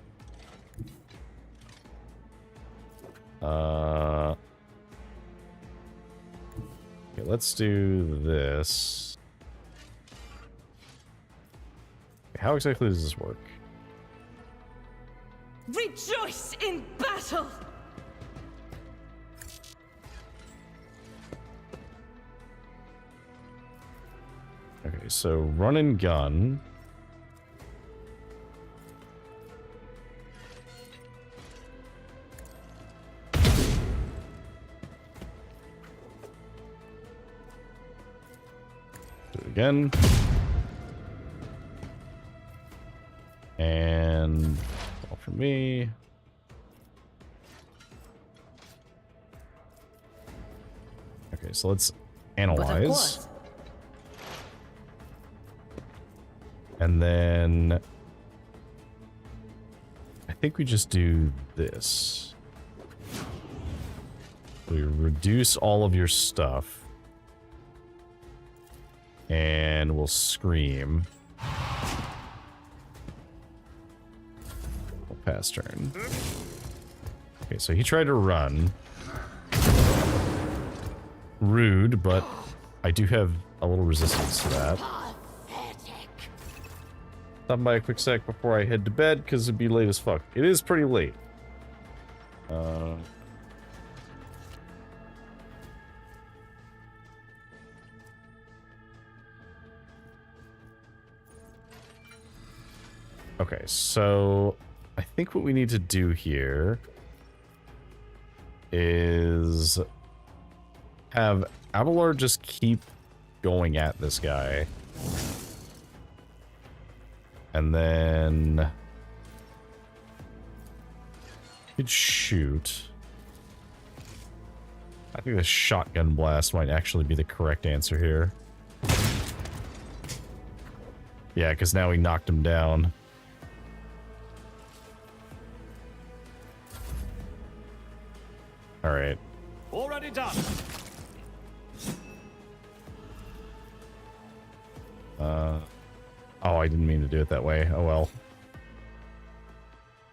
Okay, let's do this. How exactly does this work? Rejoice in battle! Okay, so run and gun. Do it again. And all for me. Okay, so let's analyze. And then I think we just do this. We reduce all of your stuff. And we'll scream. We'll pass turn. Okay, so he tried to run. Rude, but I do have a little resistance to that. Stop by a quick sec before I head to bed, because it'd be late as fuck. It is pretty late. Okay, so I think what we need to do here is have Abelard just keep going at this guy. And then could shoot. I think the shotgun blast might actually be the correct answer here. Yeah, because now we knocked him down. All right. Already done. Oh, I didn't mean to do it that way. Oh well.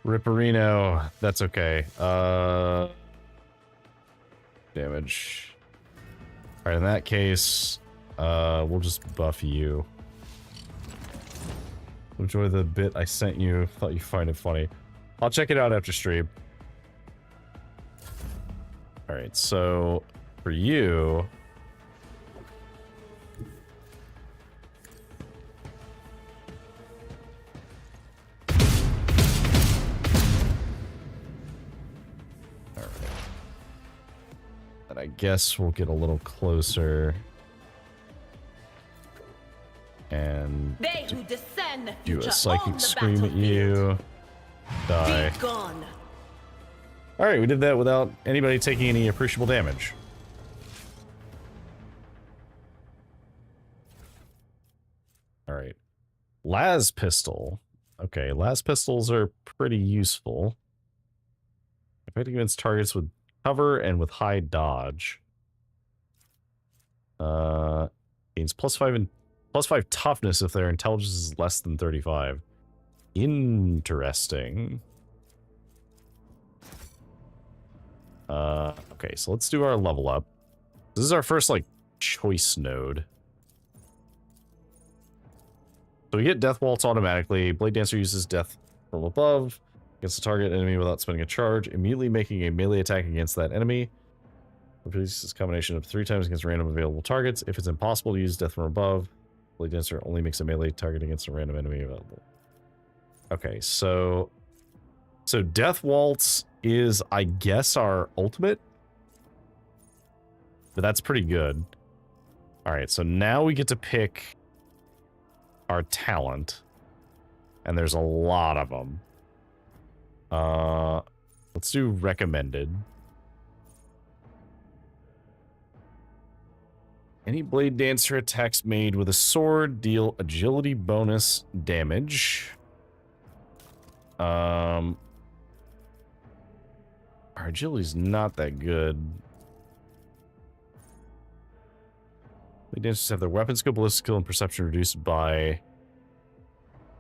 Ripperino, that's okay. Damage. Alright, in that case, we'll just buff you. Enjoy the bit I sent you. Thought you'd find it funny. I'll check it out after stream. Alright, so for you... I guess we'll get a little closer and They who discern the do future a psychic on the scream at you. Die. Be gone. Alright, we did that without anybody taking any appreciable damage. Alright. Las pistol. Okay, las pistols are pretty useful. Effective against targets with cover and with high dodge. Gains +5 toughness if their intelligence is less than 35. Interesting. Okay, so let's do our level up. This is our first, like, choice node. So we get Death Waltz automatically. Blade Dancer uses Death from above against the target enemy without spending a charge, immediately making a melee attack against that enemy. Produces a combination of 3 times against random available targets. If it's impossible to use Death from above, Blade Dancer only makes a melee target against a random enemy available. Okay, so Death Waltz is, I guess, our ultimate. But that's pretty good. Alright, so now we get to pick our talent. And there's a lot of them. Let's do recommended. Any Blade Dancer attacks made with a sword deal agility bonus damage. Our agility's not that good. Blade Dancers have their weapon skill, ballistic skill, and perception reduced by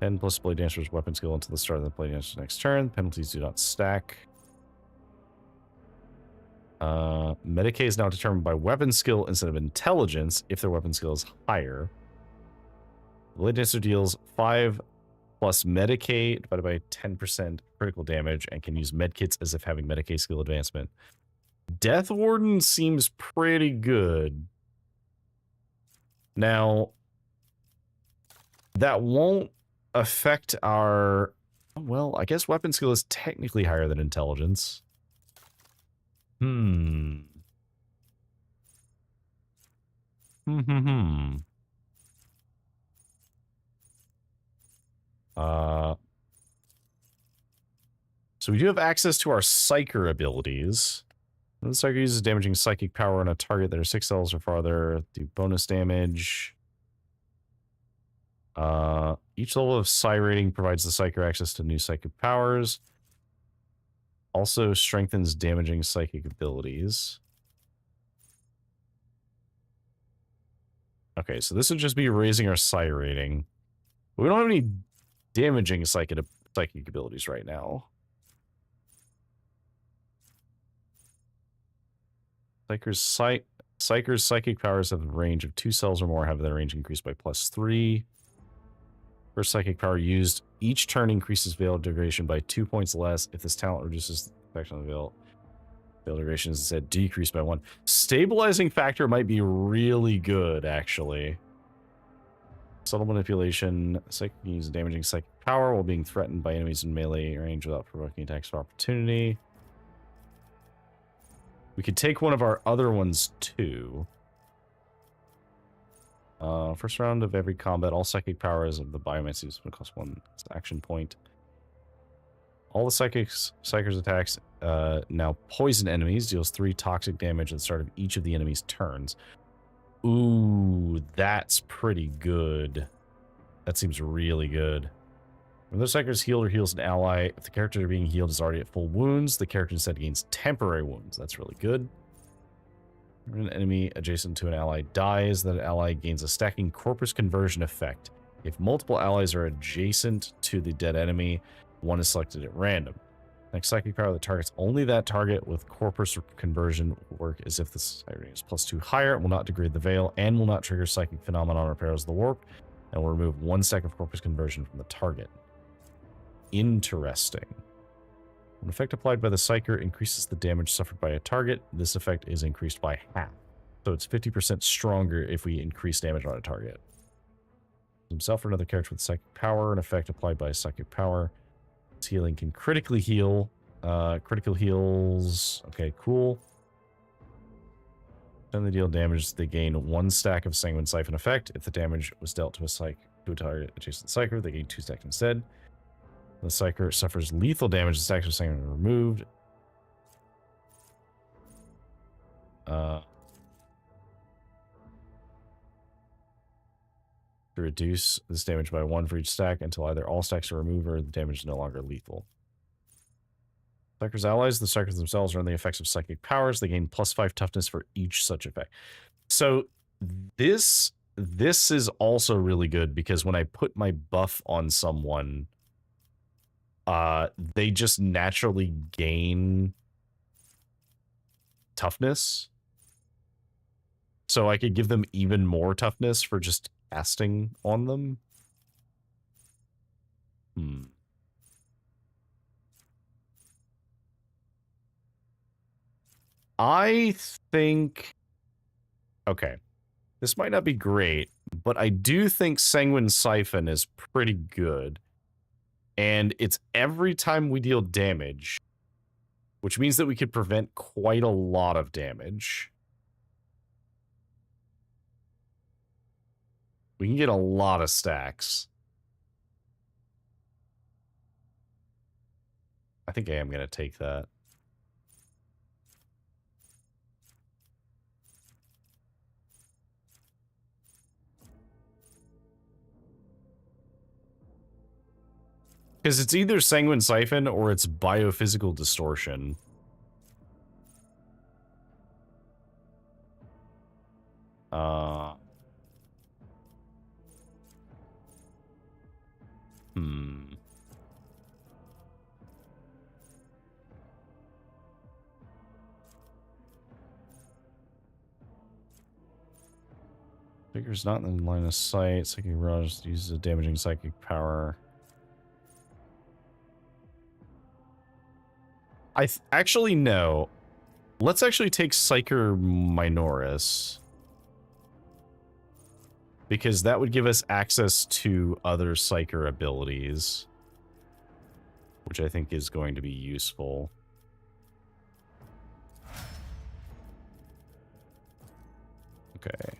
10 plus Blade Dancer's weapon skill until the start of the Blade Dancer's next turn. Penalties do not stack. Medicae is now determined by weapon skill instead of intelligence if their weapon skill is higher. Blade Dancer deals 5 plus Medicae divided by 10% critical damage and can use medkits as if having Medicae skill advancement. Death Warden seems pretty good. Now, that won't affect our... Well, I guess weapon skill is technically higher than intelligence. So we do have access to our Psyker abilities. The Psyker uses damaging psychic power on a target that are 6 cells or farther. Do bonus damage. Each level of Psi rating provides the Psyker access to new psychic powers. Also strengthens damaging psychic abilities. Okay, so this would just be raising our Psi rating. We don't have any damaging psychic abilities right now. Psyker's psychic powers have a range of 2 cells or more, have their range increased by +3. First psychic power used each turn increases veil duration by 2 points less. If this talent reduces the effect on the veil duration is instead decreased by 1. Stabilizing factor might be really good, actually. Subtle manipulation. Psychic can use damaging psychic power while being threatened by enemies in melee range without provoking attacks of opportunity. We could take one of our other ones too. First round of every combat, all psychic powers of the biomancy is going to cost 1 action point. All the Psyker's attacks now poison enemies, deals 3 toxic damage at the start of each of the enemy's turns. Ooh, that's pretty good. That seems really good. When the Psyker is healed or heals an ally, if the character being healed is already at full wounds, the character instead gains temporary wounds. That's really good. When an enemy adjacent to an ally dies, that ally gains a stacking corpus conversion effect. If multiple allies are adjacent to the dead enemy, one is selected at random. Next psychic power that targets only that target with corpus conversion will work as if the Psychic rating is +2 higher. It will not degrade the veil and will not trigger psychic phenomenon or Perils of the Warp, and will remove 1 stack of corpus conversion from the target. Interesting. When effect applied by the Psyker increases the damage suffered by a target, this effect is increased by half. So it's 50% stronger if we increase damage on a target. Himself or another character with psychic power, an effect applied by a psychic power. Its healing can critically heal. Critical heals. Okay, cool. Then they deal damage, they gain 1 stack of Sanguine Siphon effect. If the damage was dealt to a target adjacent Psyker, they gain 2 stacks instead. The Psyker suffers lethal damage. The stacks of Sanguine are removed. To reduce this damage by 1 for each stack until either all stacks are removed or the damage is no longer lethal. Strikers' allies, the strikers themselves, earn the effects of psychic powers. They gain +5 toughness for each such effect. So this is also really good because when I put my buff on someone, they just naturally gain toughness. So I could give them even more toughness for just casting on them. I think... Okay. This might not be great, but I do think Sanguine Siphon is pretty good. And it's every time we deal damage, which means that we could prevent quite a lot of damage. We can get a lot of stacks. I think I am going to take that. Because it's either Sanguine Siphon or it's Biophysical Distortion. Figure's not in the line of sight. Psychic Rush uses a damaging psychic power. Actually, no. Let's actually take Psyker Minoris. Because that would give us access to other Psyker abilities. Which I think is going to be useful. Okay.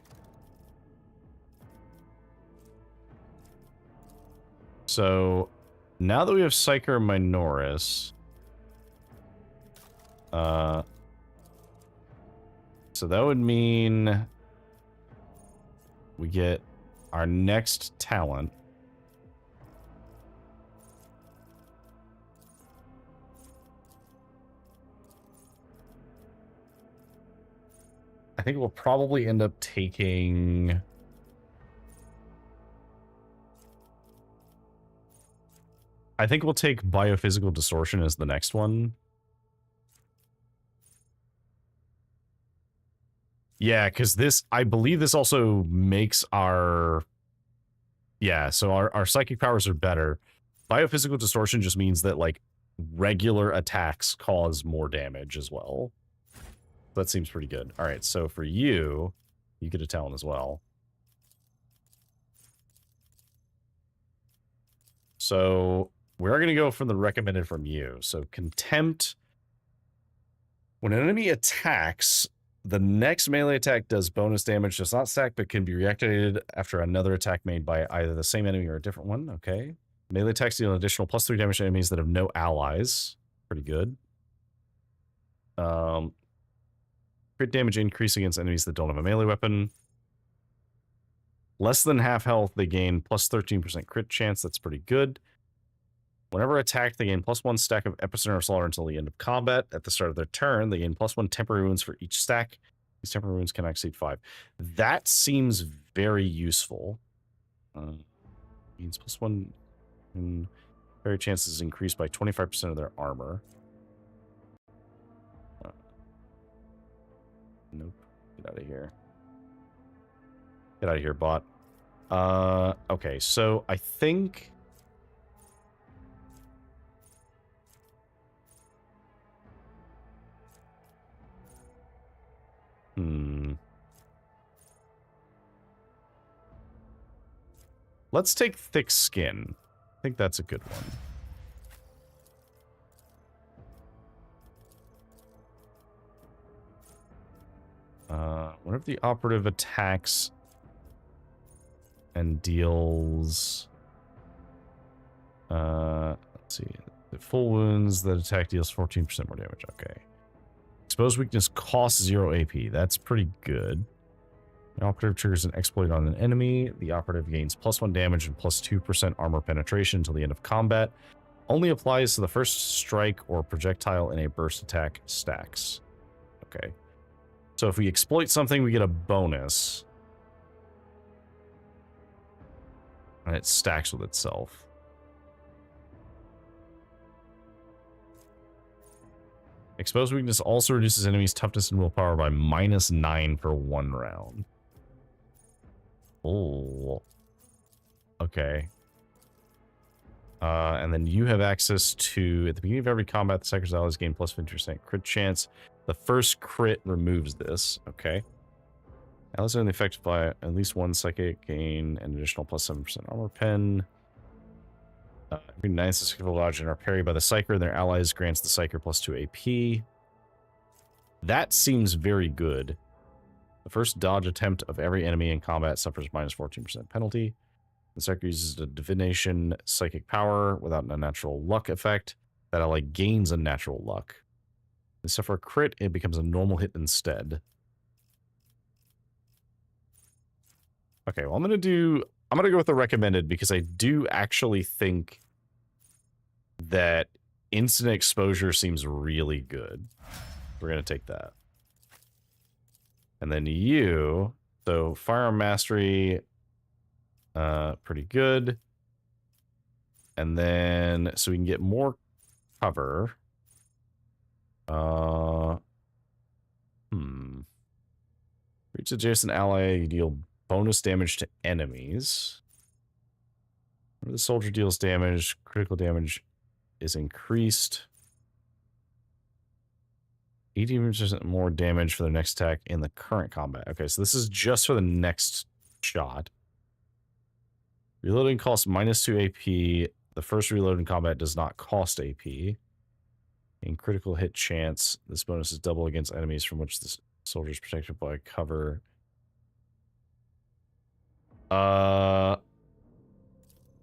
So, now that we have Psyker Minoris... so that would mean we get our next talent. I think we'll probably end up taking... I think we'll take Biophysical Distortion as the next one. Yeah, because this, I believe this also makes our... Yeah, so our psychic powers are better. Biophysical Distortion just means that, like, regular attacks cause more damage as well. That seems pretty good. All right, so for you, you get a talent as well. So we're going to go from the recommended from you. So Contempt. When an enemy attacks, the next melee attack does bonus damage, does not stack, but can be reactivated after another attack made by either the same enemy or a different one. Okay. Melee attacks deal an additional +3 damage to enemies that have no allies. Pretty good. Crit damage increase against enemies that don't have a melee weapon. Less than half health, they gain +13% crit chance. That's pretty good. Whenever attacked, they gain +1 stack of Epicenter of Slaughter until the end of combat. At the start of their turn, they gain +1 temporary wounds for each stack. These temporary wounds cannot exceed 5. That seems very useful. Means +1 and parry chances increased by 25% of their armor. Nope. Get out of here. Get out of here, bot. Okay, so I think... Let's take Thick Skin. I think that's a good one. Whenever the operative attacks and deals... let's see. The full wounds, that attack deals 14% more damage. Okay. Exposed weakness costs 0 AP. That's pretty good. The operative triggers an exploit on an enemy. The operative gains +1 damage and +2% armor penetration until the end of combat. Only applies to the first strike or projectile in a burst attack stacks. Okay. So if we exploit something, we get a bonus. And it stacks with itself. Exposed weakness also reduces enemies' toughness and willpower by -9 for 1 round. Oh. Okay. And then you have access to, at the beginning of every combat, the psyker's allies gain +50% crit chance. The first crit removes this. Okay. Allies are only affected by at least 1 psychic, gain an additional +7% armor pen. Every 9 successful dodge and are parried by the psyker, and their allies grants the psyker +2 AP. That seems very good. The first dodge attempt of every enemy in combat suffers -14% penalty. The psyker uses a divination psychic power without a natural luck effect. That ally gains a natural luck. They suffer a crit, it becomes a normal hit instead. Okay, well I'm gonna go with the recommended because I do actually think that instant exposure seems really good. We're gonna take that. And then you, so firearm mastery, pretty good. And then, so we can get more cover. Reach adjacent ally, you deal bonus damage to enemies. Whenever the soldier deals damage, critical damage is increased. 18% more damage for the next attack in the current combat. Okay, so this is just for the next shot. Reloading costs -2 AP. The first reload in combat does not cost AP. In critical hit chance, this bonus is double against enemies from which the soldier is protected by cover.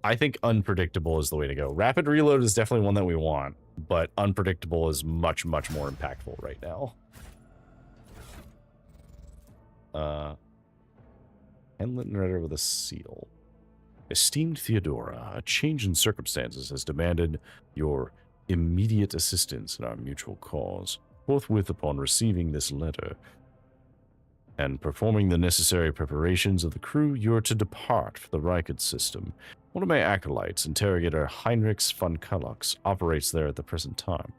I think unpredictable is the way to go. Rapid reload is definitely one that we want, but unpredictable is much, much more impactful right now. Handlet Rider with a seal. Esteemed Theodora, a change in circumstances has demanded your immediate assistance in our mutual cause. Forthwith upon receiving this letter and performing the necessary preparations of the crew, you are to depart for the Rykard system. One of my acolytes, Interrogator Heinrichs von Kalux, operates there at the present time.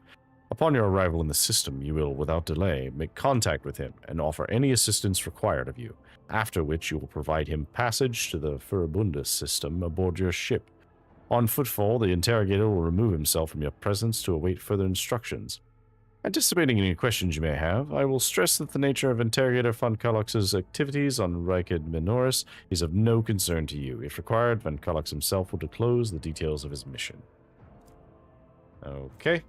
Upon your arrival in the system, you will, without delay, make contact with him and offer any assistance required of you, after which you will provide him passage to the Furibundus system aboard your ship. On footfall, the Interrogator will remove himself from your presence to await further instructions. Anticipating any questions you may have, I will stress that the nature of Interrogator von Kalux's activities on Rykard Minoris is of no concern to you. If required, von Kalux himself will disclose the details of his mission. Okay.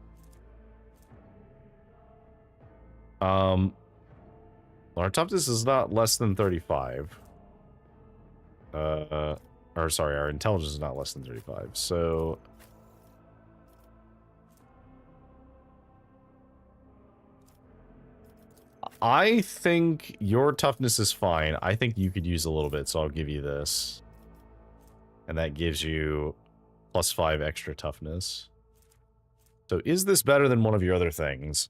Our toughness is not less than 35. Or sorry, our intelligence is not less than 35, so... I think your toughness is fine. I think you could use a little bit, so I'll give you this. And that gives you +5 extra toughness. So is this better than one of your other things?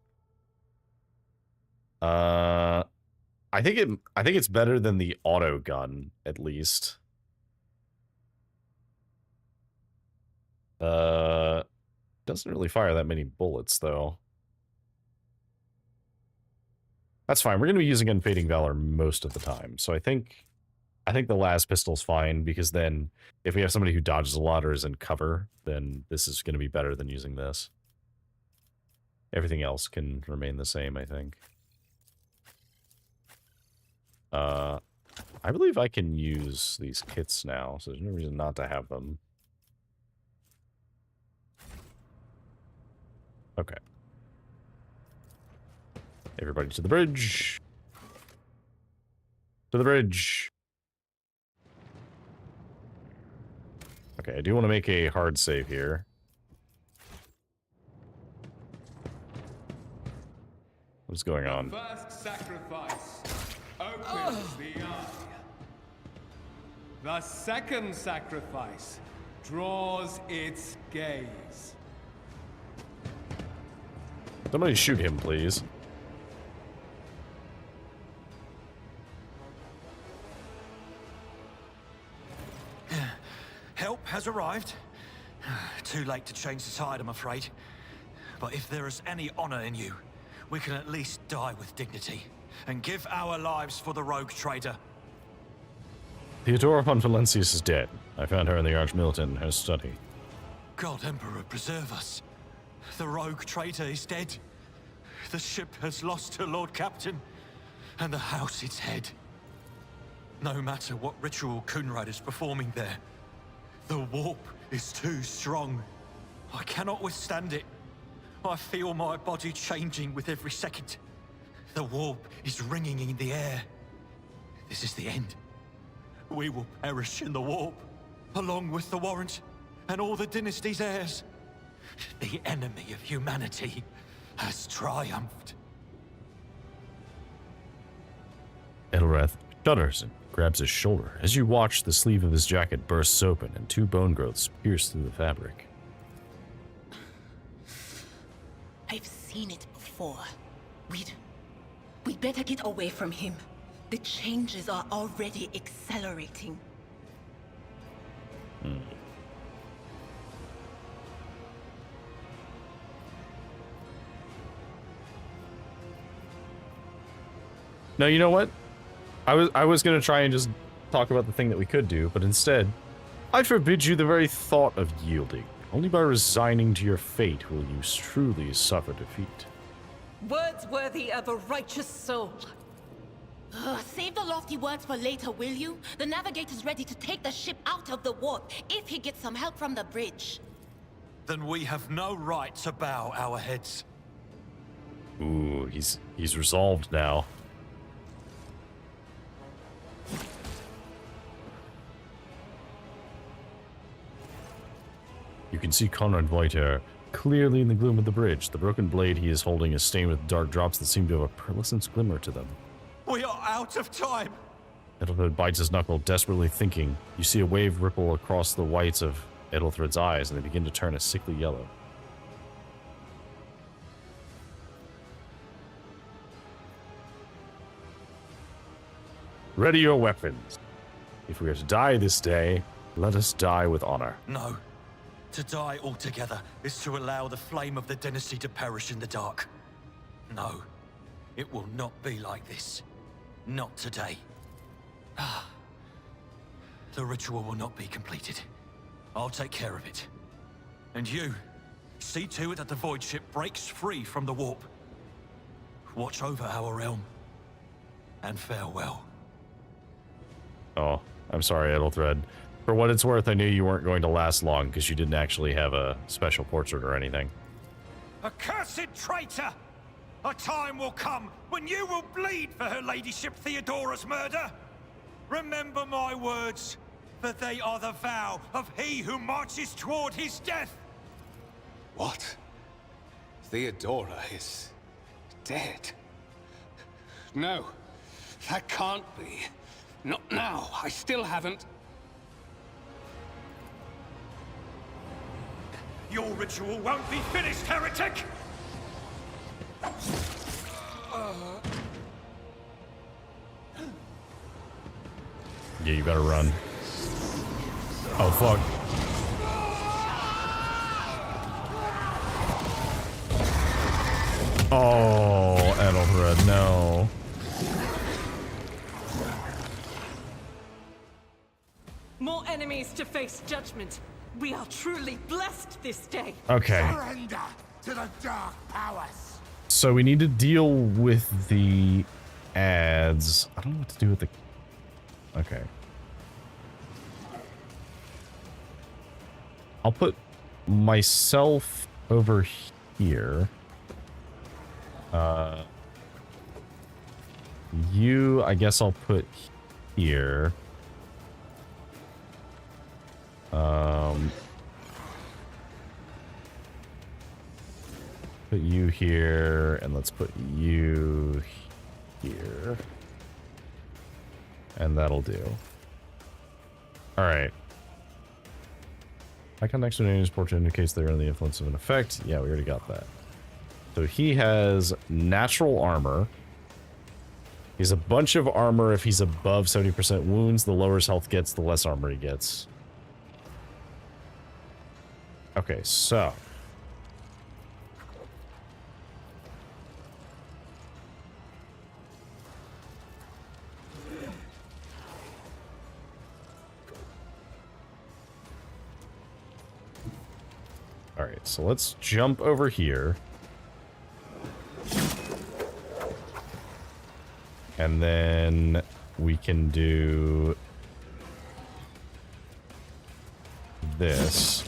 I think it's better than the auto gun, at least. Doesn't really fire that many bullets, though. That's fine. We're going to be using Unfading Valor most of the time. So I think the las pistol's fine, because then if we have somebody who dodges a lot or is in cover, then this is going to be better than using this. Everything else can remain the same, I think. I believe I can use these kits now, so there's no reason not to have them. Okay. Everybody to the bridge. To the bridge. Okay, I do want to make a hard save here. What's going on? First sacrifice. opens the eye. The second sacrifice draws its gaze. Somebody shoot him, please. Help has arrived. Too late to change the tide, I'm afraid. But if there is any honor in you, we can at least die with dignity and give our lives for the rogue trader. Theodora von Valencius is dead. I found her in the Archmilitant in her study. God Emperor preserve us. The rogue traitor is dead. The ship has lost her Lord Captain, and the house its head. No matter what ritual Kunrad is performing there, the warp is too strong. I cannot withstand it. I feel my body changing with every second. The warp is ringing in the air. This is the end. We will perish in the warp, along with the Warrant and all the dynasty's heirs. The enemy of humanity has triumphed. Edelrath shudders and grabs his shoulder. As you watch, the sleeve of his jacket bursts open and 2 bone growths pierce through the fabric. I've seen it before. We'd better get away from him. The changes are already accelerating. No, you know what? I was gonna try and just talk about the thing that we could do, but instead, I forbid you the very thought of yielding. Only by resigning to your fate will you truly suffer defeat. Words worthy of a righteous soul. Save the lofty words for later, will you? The navigator's ready to take the ship out of the warp if he gets some help from the bridge. Then we have no right to bow our heads. Ooh, he's resolved now. You can see Conrad Voiter clearly in the gloom of the bridge. The broken blade he is holding is stained with dark drops that seem to have a pearlescent glimmer to them. We are out of time. Edelthred bites his knuckle, desperately thinking. You see a wave ripple across the whites of Edelthred's eyes, and they begin to turn a sickly yellow. Ready your weapons. If we are to die this day, let us die with honor. No. To die altogether is to allow the flame of the dynasty to perish in the dark. No. It will not be like this. Not today. The ritual will not be completed. I'll take care of it. And you, see to it that the void ship breaks free from the warp. Watch over our realm. And farewell. Oh, I'm sorry, Edelthred. For what it's worth, I knew you weren't going to last long because you didn't actually have a special portrait or anything. Accursed traitor! A time will come when you will bleed for her ladyship Theodora's murder. Remember my words, for they are the vow of he who marches toward his death. What? Theodora is dead? No, that can't be. Not now. I still haven't. Your ritual won't be finished, heretic! Yeah, you better run. Oh, fuck. Oh, Edelthred, no. More enemies to face judgment. We are truly blessed this day. Okay. Surrender to the dark powers. So we need to deal with the ads. I don't know what to do with the... Okay. I'll put myself over here. You, I guess I'll put here. Put you here, and let's put you here. And that'll do. Alright. Icon next to an enemy's portrait indicates they're under the influence of an effect. Yeah, we already got that. So he has natural armor. He has a bunch of armor if he's above 70% wounds. The lower his health gets, the less armor he gets. Okay, so. Alright, so let's jump over here. And then we can do this,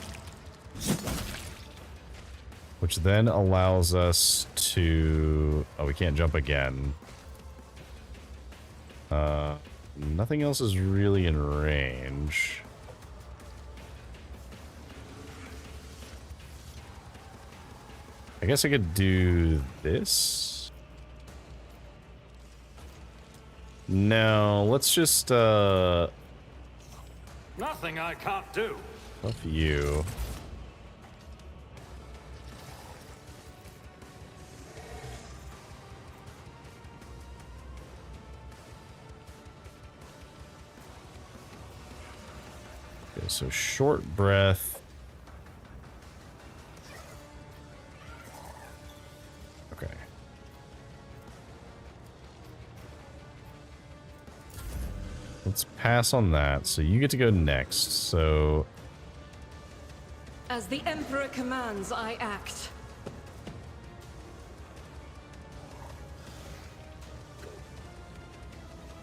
which then allows us to... Oh, we can't jump again. Nothing else is really in range. I guess I could do this. No, let's just, Nothing I can't do. Fuck you. Okay, so short breath. Okay. Let's pass on that. So you get to go next. So As the Emperor commands, I act.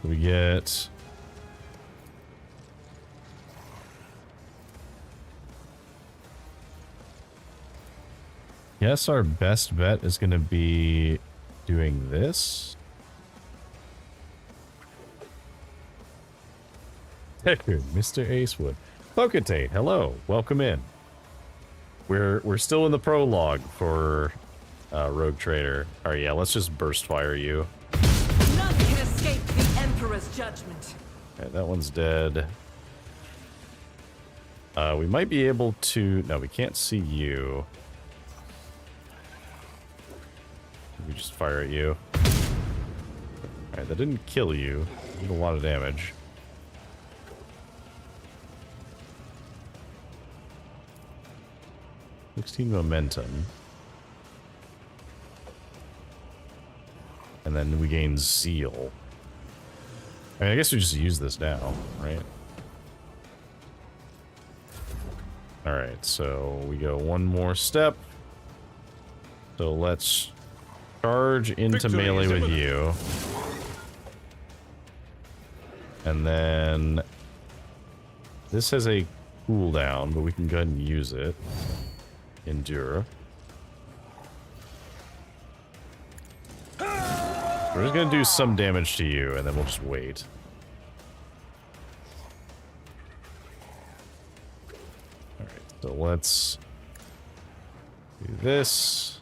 we get Yes, our best bet is going to be doing this. Mr. Acewood. Poketate, hello. Welcome in. We're still in the prologue for Rogue Trader. Alright, yeah, let's just burst fire you. None can escape the Emperor's judgment. Alright, that one's dead. We might be able to... No, we can't see you. We just fire at you. Alright, that didn't kill you. It did a lot of damage. $16 momentum. And then we gain zeal. I mean, I guess we just use this now, right? Alright, so we go one more step. So let's charge into melee with you. And then this has a cooldown, but we can go ahead and use it. Endure. We're just gonna do some damage to you, and then we'll just wait. Alright, so let's do this.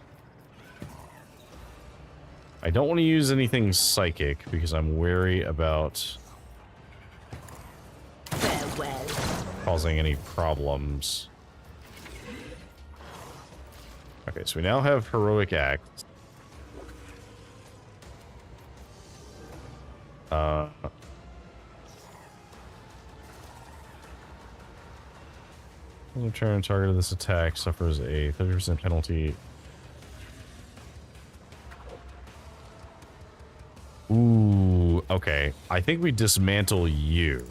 I don't want to use anything psychic, because I'm wary about causing any problems. Okay, so we now have Heroic Act. Return target of this attack suffers a 30% penalty. Ooh, okay. I think we dismantle you.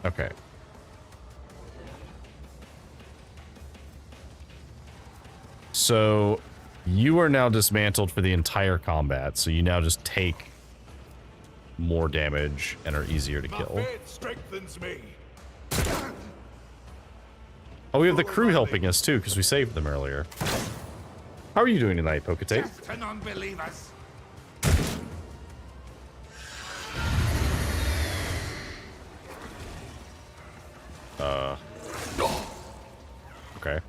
Okay. So you are now dismantled for the entire combat, so you now just take more damage and are easier to kill. Strengthens me. Oh, we have the crew helping us too, because we saved them earlier. How are you doing tonight, Poketate? Death to non-believers. Okay.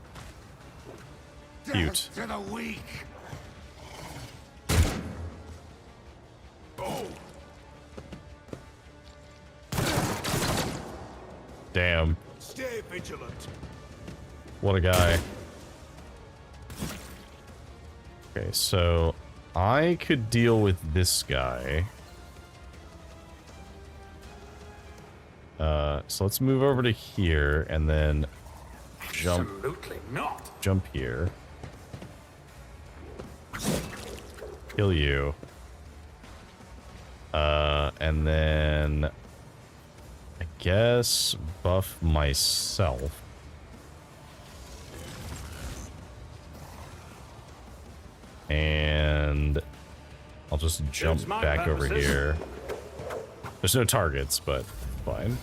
Cute. Death to the weak. Damn. Stay vigilant. What a guy. Okay, so I could deal with this guy. So let's move over to here and then jump. Absolutely not. Jump here. Kill you. And then I guess buff myself. And I'll just jump back over here. There's no targets, but fine.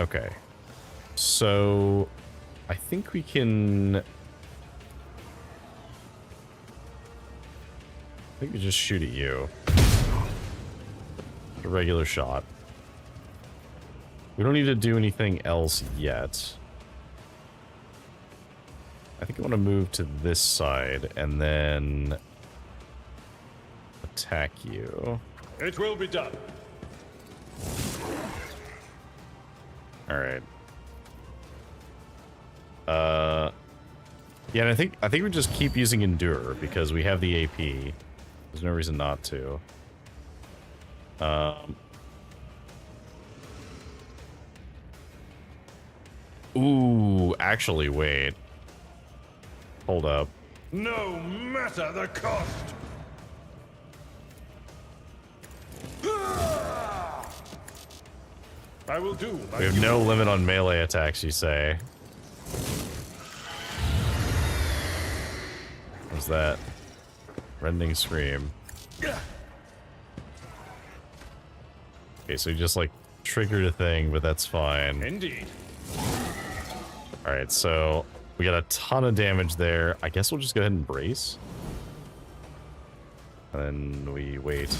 Okay. So I think we can... I think we just shoot at you. A regular shot. We don't need to do anything else yet. I think I want to move to this side and then attack you. It will be done. All right. Yeah, and I think we just keep using Endure because we have the AP. There's no reason not to. Ooh, actually, wait. Hold up. No matter the cost. I will do. We have no limit on melee attacks, you say. What's that? Rending Scream. Okay, so you just like triggered a thing, but that's fine. Indeed. Alright, so we got a ton of damage there. I guess we'll just go ahead and brace. And then we wait.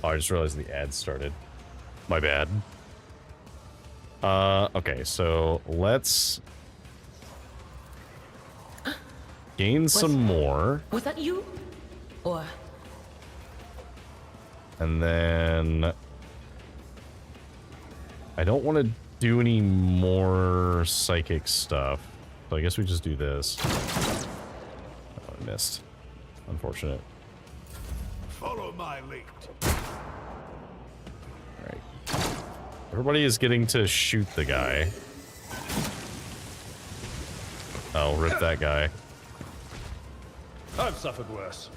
Oh, I just realized the ad started. My bad. Okay, so let's gain some more. Was that you? Or... And then I don't want to do any more psychic stuff. So I guess we just do this. Oh, I missed. Unfortunate. Follow my lead. Alright. Everybody is getting to shoot the guy. Oh, rip that guy. I've suffered worse.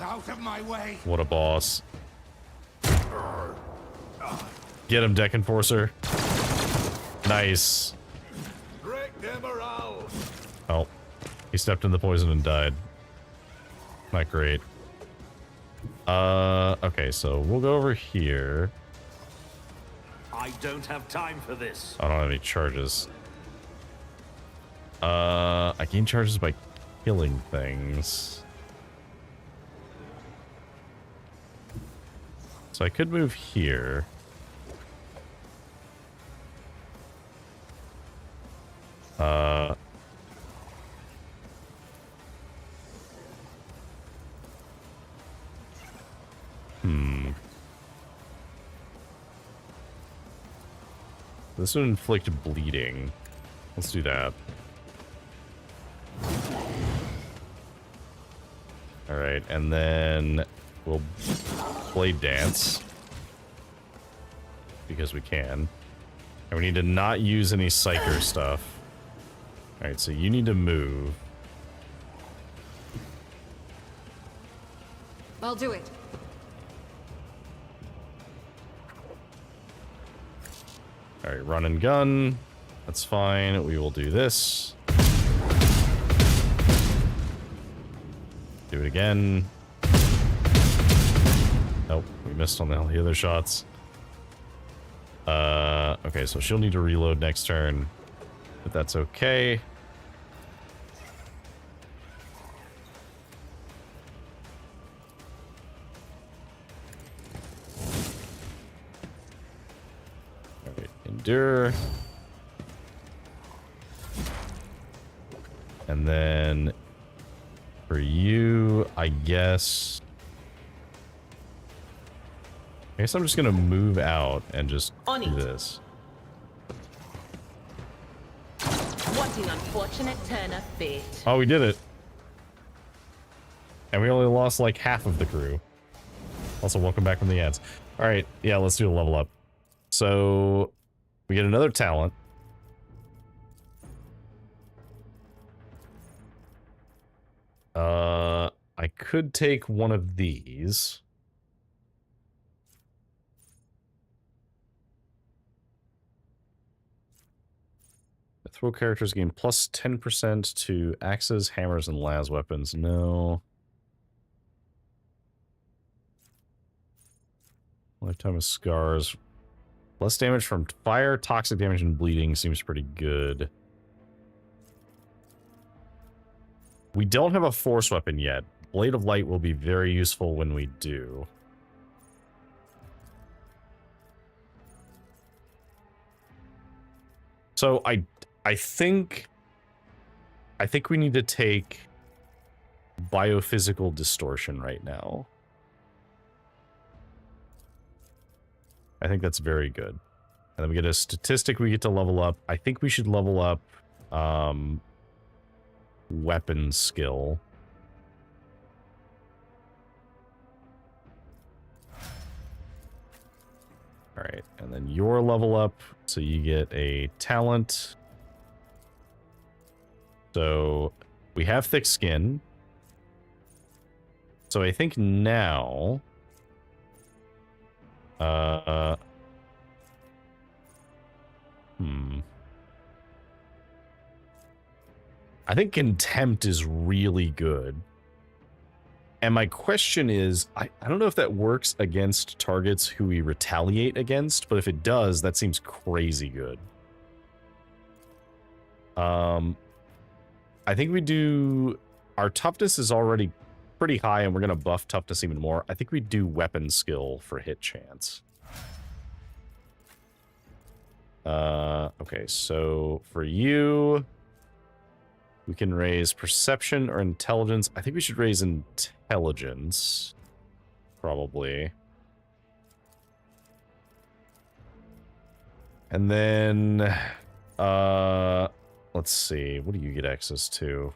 Out of my way. What a boss. Get him, Deck Enforcer. Nice. Break their morale. Oh, he stepped in the poison and died. Not great. Okay, so we'll go over here. I don't have time for this. I don't have any charges. I gain charges by killing things. So I could move here. This would inflict bleeding. Let's do that. Alright, and then we'll blade dance. Because we can. And we need to not use any psyker stuff. Alright, so you need to move. I'll do it. Alright, run and gun. That's fine. We will do this. Do it again. Nope, we missed on the other shots. Okay, so she'll need to reload next turn, but that's okay. Alright, endure. And then for you, I guess I'm just gonna move out and just do this. What an unfortunate turn of fate. Oh, we did it. And we only lost like half of the crew. Also, welcome back from the ads. All right, yeah, let's do a level up. So we get another talent. I could take one of these. Throw characters gain plus 10% to axes, hammers, and las weapons. No. Lifetime of scars. Less damage from fire, toxic damage, and bleeding seems pretty good. We don't have a force weapon yet. Blade of Light will be very useful when we do. So I think we need to take biophysical distortion right now. I think that's very good. And then we get a statistic we get to level up. I think we should level up weapon skill. All right, and then your level up, so you get a talent. So we have thick skin. So I think now I think contempt is really good. And my question is, I don't know if that works against targets who we retaliate against, but if it does, that seems crazy good. I think we do... Our toughness is already pretty high, and we're going to buff toughness even more. I think we do weapon skill for hit chance. Okay, so for you... We can raise perception or intelligence. I think we should raise intelligence. Probably. And then, let's see. What do you get access to?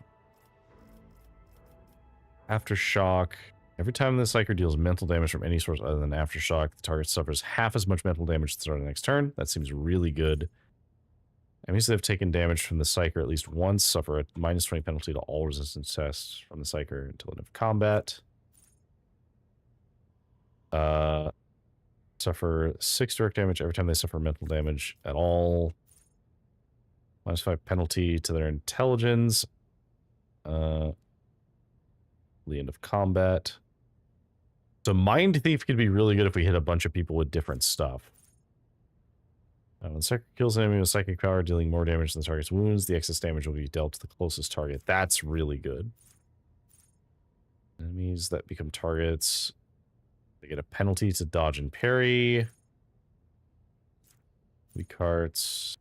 Aftershock. Every time the Psyker deals mental damage from any source other than Aftershock, the target suffers half as much mental damage at the start of the next turn. That seems really good. Enemies that have taken damage from the Psyker at least once suffer a minus 20 penalty to all resistance tests from the Psyker until the end of combat. Suffer 6 direct damage every time they suffer mental damage at all. Minus 5 penalty to their intelligence. The end of combat. So Mind Thief could be really good if we hit a bunch of people with different stuff. When the Psyker kills an enemy with psychic power, dealing more damage than the target's wounds, the excess damage will be dealt to the closest target. That's really good. Enemies that become targets, they get a penalty to dodge and parry. Weak hearts.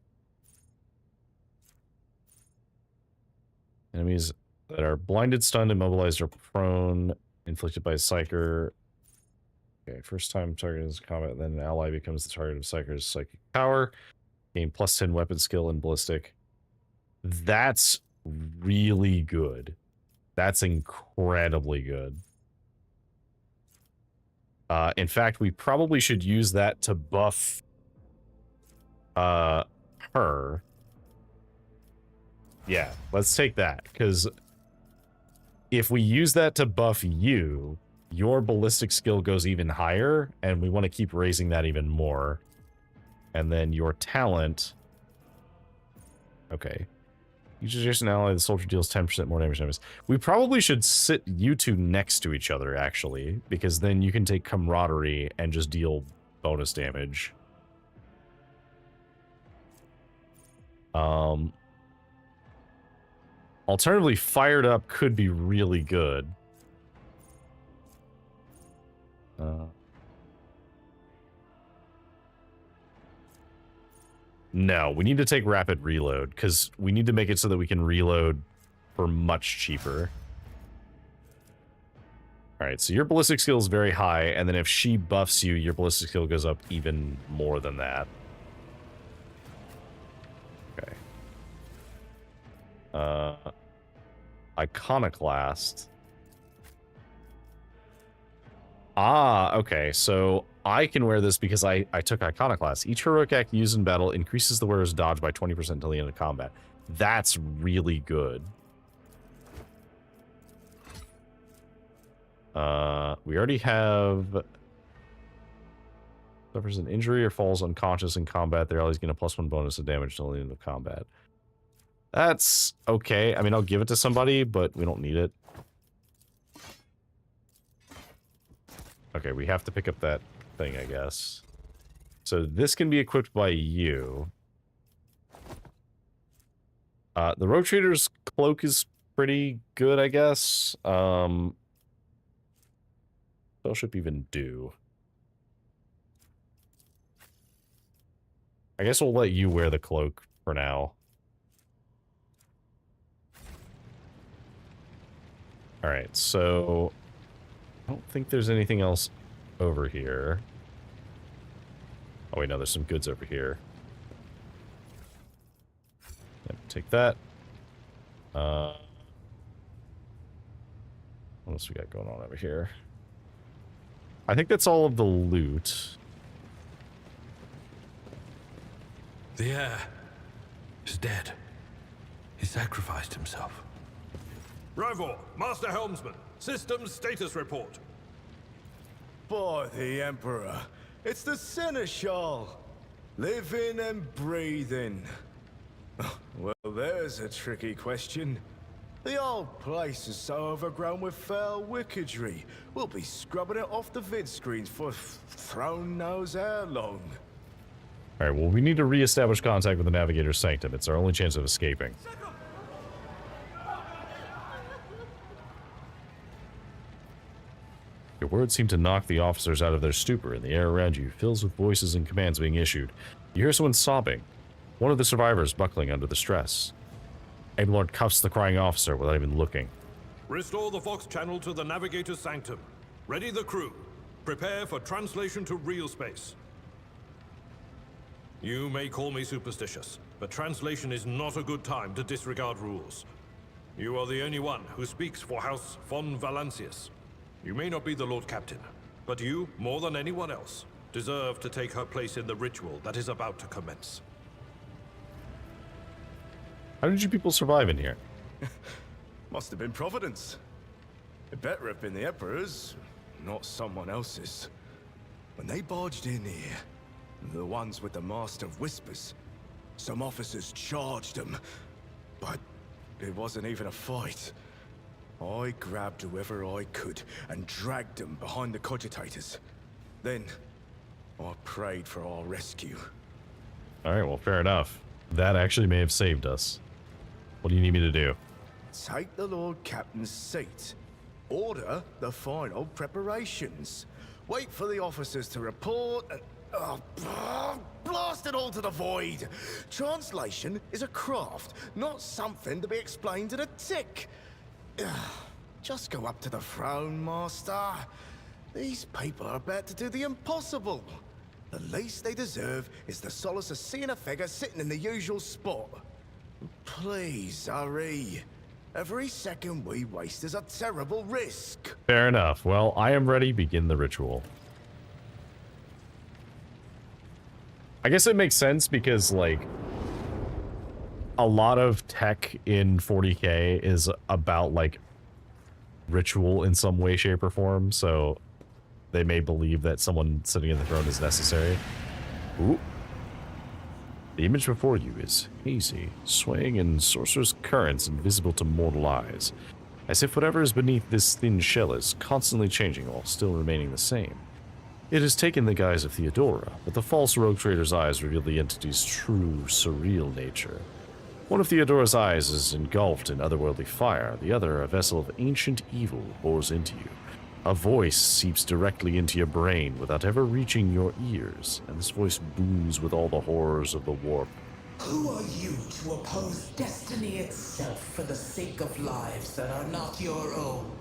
Enemies that are blinded, stunned, immobilized, or prone, inflicted by a Psyker. Okay, first time target is combat, then an ally becomes the target of Psyker's psychic power. Gain plus 10 weapon skill and ballistic. That's really good. That's incredibly good. In fact, we probably should use that to buff her. Yeah, let's take that, because if we use that to buff you, your ballistic skill goes even higher, and we want to keep raising that even more. And then your talent... Okay. Each adjacent ally, the soldier deals 10% more damage to enemies. We probably should sit you two next to each other, actually, because then you can take camaraderie and just deal bonus damage. Alternatively, fired up could be really good. No, we need to take rapid reload, because we need to make it so that we can reload for much cheaper. Alright, so your ballistic skill is very high, and then if she buffs you, your ballistic skill goes up even more than that. Okay. Iconoclast. Ah, okay, so I can wear this because I took Iconoclast. Each heroic act used in battle increases the wearer's dodge by 20% until the end of combat. That's really good. We already have... Suffers an injury or falls unconscious in combat, their allies gain a +1 bonus of damage until the end of combat. That's okay. I mean, I'll give it to somebody, but we don't need it. Okay, we have to pick up that thing, I guess. So this can be equipped by you. The Rogue Trader's cloak pretty good, I guess. Fellowship even do. I guess we'll let you wear the cloak for now. Alright, so I don't think there's anything else over here. Oh wait, no, there's some goods over here. Yep, take that. What else we got going on over here? I think that's all of the loot. The heir is dead. He sacrificed himself. Rivor, Master Helmsman, systems status report. By the Emperor, it's the Seneschal. Living and breathing. Well, there's a tricky question. The old place is so overgrown with foul wickedry, we'll be scrubbing it off the vid screens for throne knows how long. Alright, well, we need to re-establish contact with the Navigator's Sanctum. It's our only chance of escaping. Your words seem to knock the officers out of their stupor, and the air around you fills with voices and commands being issued. You hear someone sobbing, one of the survivors buckling under the stress. Adelord cuffs the crying officer without even looking. Restore the Vox channel to the Navigator's Sanctum. Ready the crew. Prepare for translation to real space. You may call me superstitious, but translation is not a good time to disregard rules. You are the only one who speaks for House von Valancius. You may not be the Lord Captain, but you, more than anyone else, deserve to take her place in the ritual that is about to commence. How did you people survive in here? Must have been Providence. It better have been the Emperor's, not someone else's. When they barged in here, the ones with the Master of Whispers, some officers charged them, but it wasn't even a fight. I grabbed whoever I could and dragged them behind the cogitators. Then, I prayed for our rescue. Alright, well, fair enough. That actually may have saved us. What do you need me to do? Take the Lord Captain's seat. Order the final preparations. Wait for the officers to report and... blast it all to the void! Translation is a craft, not something to be explained in a tick. Just go up to the throne, Master. These people are about to do the impossible. The least they deserve is the solace of seeing a figure sitting in the usual spot. Please, hurry. Every second we waste is a terrible risk. Fair enough. Well, I am ready. Begin the ritual. I guess it makes sense because, like, a lot of tech in 40K is about, like, ritual in some way, shape, or form, so they may believe that someone sitting in the throne is necessary. Ooh. The image before you is hazy, swaying in sorcerer's currents invisible to mortal eyes, as if whatever is beneath this thin shell is constantly changing while still remaining the same. It has taken the guise of Theodora, but the false rogue trader's eyes reveal the entity's true, surreal nature. One of Theodora's eyes is engulfed in otherworldly fire, the other a vessel of ancient evil pours into you. A voice seeps directly into your brain without ever reaching your ears, and this voice booms with all the horrors of the warp, Who are you to oppose destiny itself for the sake of lives that are not your own?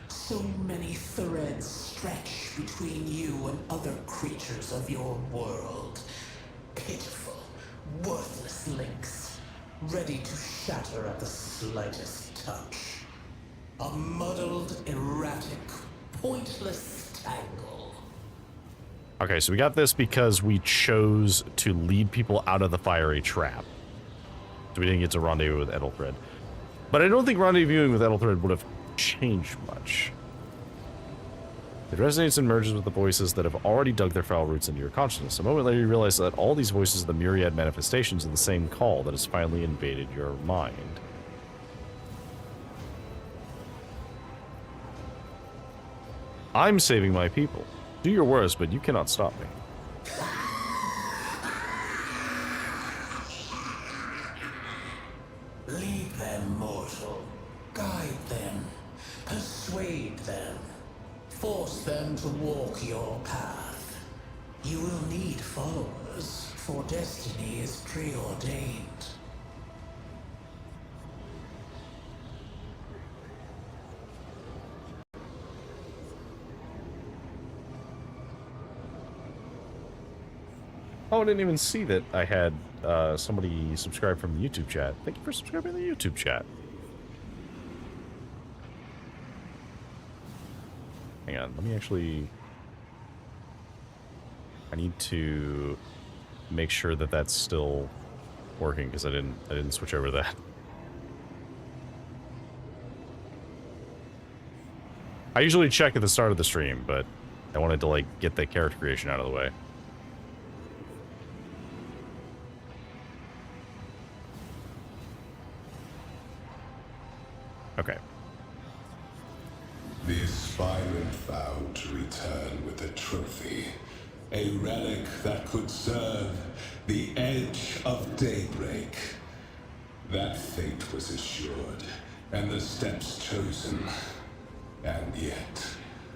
So many threads stretch between you and other creatures of your world. Pitiful, worthless links, ready to shatter at the slightest touch. A muddled, erratic, pointless tangle. Okay, so we got this because we chose to lead people out of the fiery trap. So we didn't get to rendezvous with Ethelthred. But I don't think rendezvousing with Ethelthred would have changed much. It resonates and merges with the voices that have already dug their foul roots into your consciousness. A moment later, you realize that all these voices are the myriad manifestations of the same call that has finally invaded your mind. I'm saving my people. Do your worst, but you cannot stop me. Lead them, mortal. Guide them. Persuade them. Force them to walk your path. You will need followers, for destiny is preordained. Oh, I didn't even see that I had somebody subscribe from the YouTube chat. Thank you for subscribing to the YouTube chat. Hang on, let me actually... I need to make sure that that's still working because I didn't switch over that. I usually check at the start of the stream, but I wanted to like get the character creation out of the way. Okay. The aspirant vowed to return with a trophy, a relic that could serve the edge of daybreak. That fate was assured, and the steps chosen. And yet,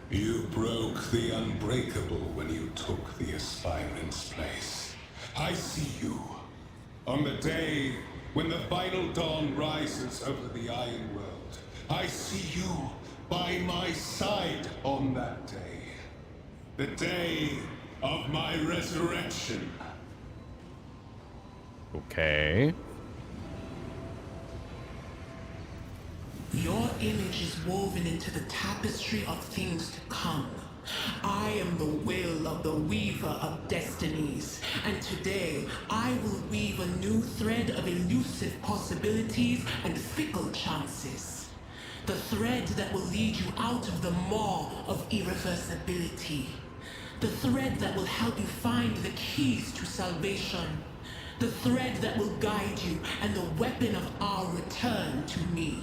you broke the unbreakable when you took the aspirant's place. I see you. On the day when the final dawn rises over the Iron World, I see you by my side on that day. The day of my resurrection. Okay. Your image is woven into the tapestry of things to come. I am the will of the weaver of destinies, and today I will weave a new thread of elusive possibilities and fickle chances. The thread that will lead you out of the maw of irreversibility. The thread that will help you find the keys to salvation. The thread that will guide you and the weapon of our return to me.